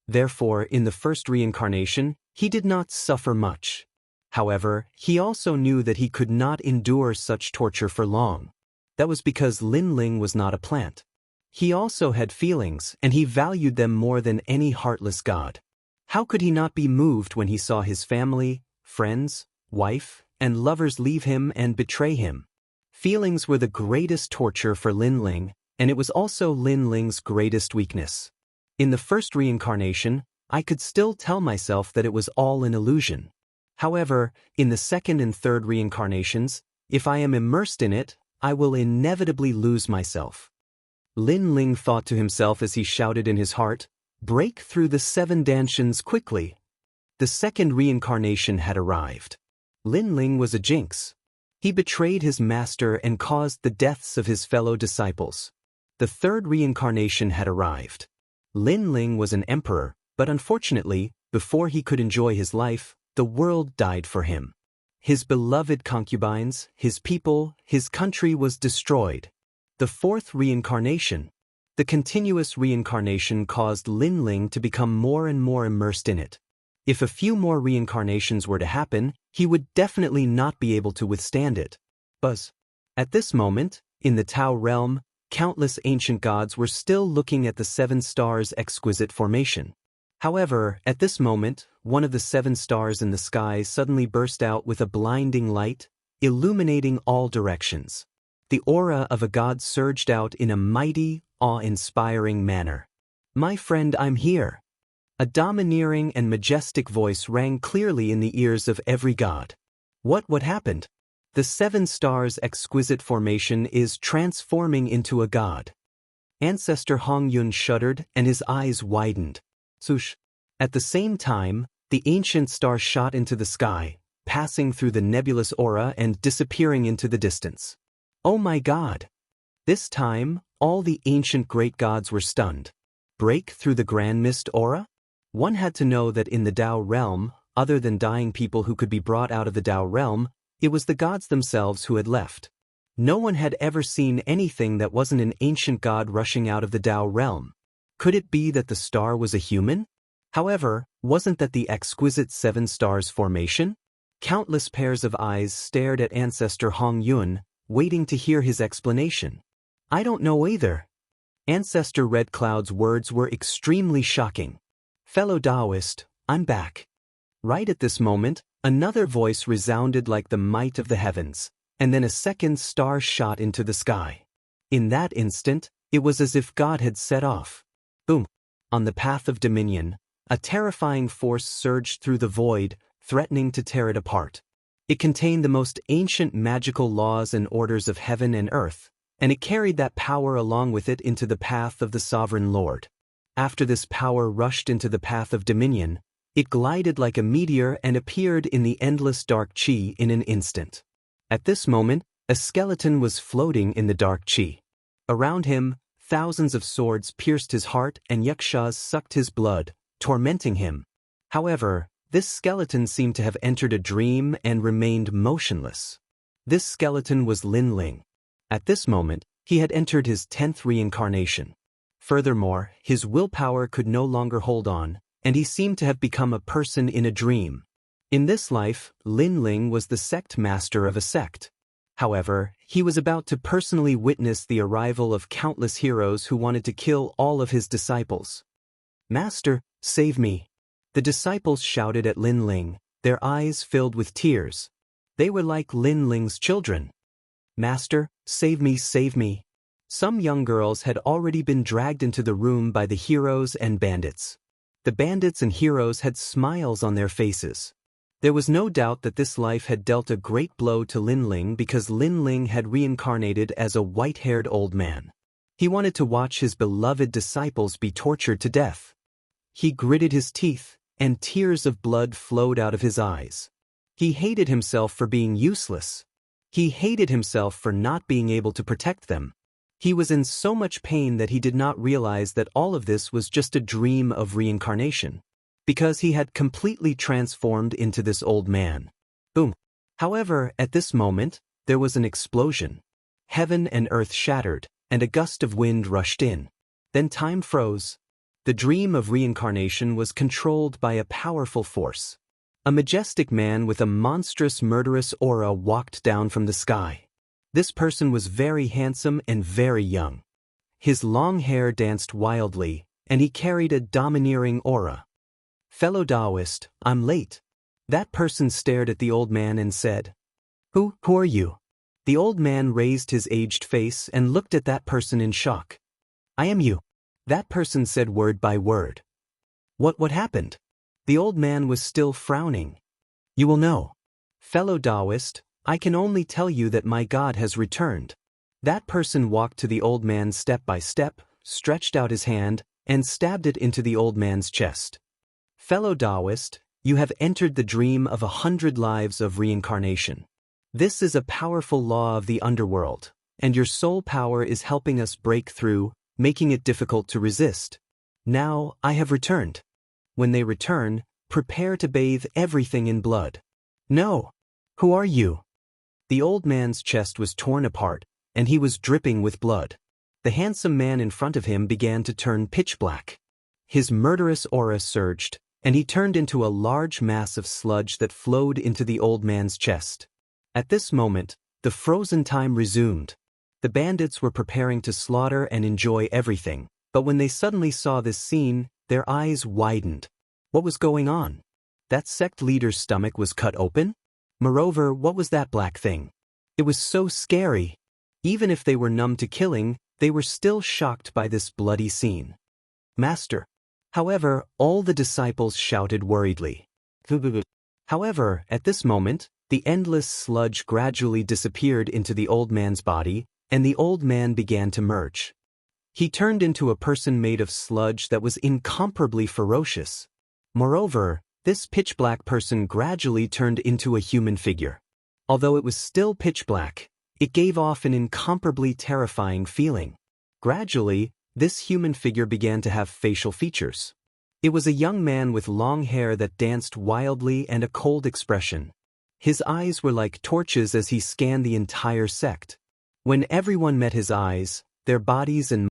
Therefore, in the first reincarnation, he did not suffer much. However, he also knew that he could not endure such torture for long. That was because Lin Ling was not a plant. He also had feelings, and he valued them more than any heartless god. How could he not be moved when he saw his family, friends, wife, and lovers leave him and betray him? Feelings were the greatest torture for Lin Ling, and it was also Lin Ling's greatest weakness. In the first reincarnation, I could still tell myself that it was all an illusion. However, in the second and third reincarnations, if I am immersed in it, I will inevitably lose myself. Lin Ling thought to himself as he shouted in his heart, "Break through the 7 dantians quickly." The second reincarnation had arrived. Lin Ling was a jinx. He betrayed his master and caused the deaths of his fellow disciples. The third reincarnation had arrived. Lin Ling was an emperor, but unfortunately, before he could enjoy his life, the world died for him. His beloved concubines, his people, his country was destroyed. The fourth reincarnation. The continuous reincarnation caused Lin Ling to become more and more immersed in it. If a few more reincarnations were to happen, he would definitely not be able to withstand it. Buzz. At this moment, in the Tao realm, countless ancient gods were still looking at the 7 stars' exquisite formation. However, at this moment, one of the 7 stars in the sky suddenly burst out with a blinding light, illuminating all directions. The aura of a god surged out in a mighty, awe-inspiring manner. "My friend, I'm here." A domineering and majestic voice rang clearly in the ears of every god. What happened? The 7 stars' exquisite formation is transforming into a god. Ancestor Hong Yun shuddered and his eyes widened. Swoosh. At the same time, the ancient star shot into the sky, passing through the nebulous aura and disappearing into the distance. Oh my God! This time, all the ancient great gods were stunned. Break through the grand mist aura? One had to know that in the Tao realm, other than dying people who could be brought out of the Tao realm, it was the gods themselves who had left. No one had ever seen anything that wasn't an ancient god rushing out of the Tao realm. Could it be that the star was a human? However, wasn't that the exquisite 7 stars formation? Countless pairs of eyes stared at Ancestor Hong Yun, waiting to hear his explanation. I don't know either. Ancestor Red Cloud's words were extremely shocking. Fellow Taoist, I'm back. Right at this moment, another voice resounded like the might of the heavens, and then a second star shot into the sky. In that instant, it was as if God had set off. Boom! On the path of dominion, a terrifying force surged through the void, threatening to tear it apart. It contained the most ancient magical laws and orders of heaven and earth, and it carried that power along with it into the path of the Sovereign Lord. After this power rushed into the path of dominion, it glided like a meteor and appeared in the endless dark chi in an instant. At this moment, a skeleton was floating in the dark chi. Around him, thousands of swords pierced his heart and yakshas sucked his blood, tormenting him. However, this skeleton seemed to have entered a dream and remained motionless. This skeleton was Lin Ling. At this moment, he had entered his 10th reincarnation. Furthermore, his willpower could no longer hold on, and he seemed to have become a person in a dream. In this life, Lin Ling was the sect master of a sect. However, he was about to personally witness the arrival of countless heroes who wanted to kill all of his disciples. Master, save me! The disciples shouted at Lin Ling, their eyes filled with tears. They were like Lin Ling's children. Master, save me, save me! Some young girls had already been dragged into the room by the heroes and bandits. The bandits and heroes had smiles on their faces. There was no doubt that this life had dealt a great blow to Lin Ling because Lin Ling had reincarnated as a white-haired old man. He wanted to watch his beloved disciples be tortured to death. He gritted his teeth, and tears of blood flowed out of his eyes. He hated himself for being useless. He hated himself for not being able to protect them. He was in so much pain that he did not realize that all of this was just a dream of reincarnation, because he had completely transformed into this old man. Boom! However, at this moment, there was an explosion. Heaven and earth shattered, and a gust of wind rushed in. Then time froze. The dream of reincarnation was controlled by a powerful force. A majestic man with a monstrous murderous aura walked down from the sky. This person was very handsome and very young. His long hair danced wildly, and he carried a domineering aura. Fellow Taoist, I'm late. That person stared at the old man and said, Who are you? The old man raised his aged face and looked at that person in shock. I am you. That person said word by word. What happened? The old man was still frowning. You will know. Fellow Taoist, I can only tell you that my God has returned. That person walked to the old man step by step, stretched out his hand, and stabbed it into the old man's chest. Fellow Taoist, you have entered the dream of 100 lives of reincarnation. This is a powerful law of the underworld, and your soul power is helping us break through, making it difficult to resist. Now, I have returned. When they return, prepare to bathe everything in blood. No. Who are you? The old man's chest was torn apart, and he was dripping with blood. The handsome man in front of him began to turn pitch black. His murderous aura surged, and he turned into a large mass of sludge that flowed into the old man's chest. At this moment, the frozen time resumed. The bandits were preparing to slaughter and enjoy everything, but when they suddenly saw this scene, their eyes widened. What was going on? That sect leader's stomach was cut open? Moreover, what was that black thing? It was so scary. Even if they were numb to killing, they were still shocked by this bloody scene. Master. However, all the disciples shouted worriedly. However, at this moment, the endless sludge gradually disappeared into the old man's body, and the old man began to merge. He turned into a person made of sludge that was incomparably ferocious. Moreover, this pitch-black person gradually turned into a human figure. Although it was still pitch-black, it gave off an incomparably terrifying feeling. Gradually, this human figure began to have facial features. It was a young man with long hair that danced wildly and a cold expression. His eyes were like torches as he scanned the entire sect. When everyone met his eyes, their bodies and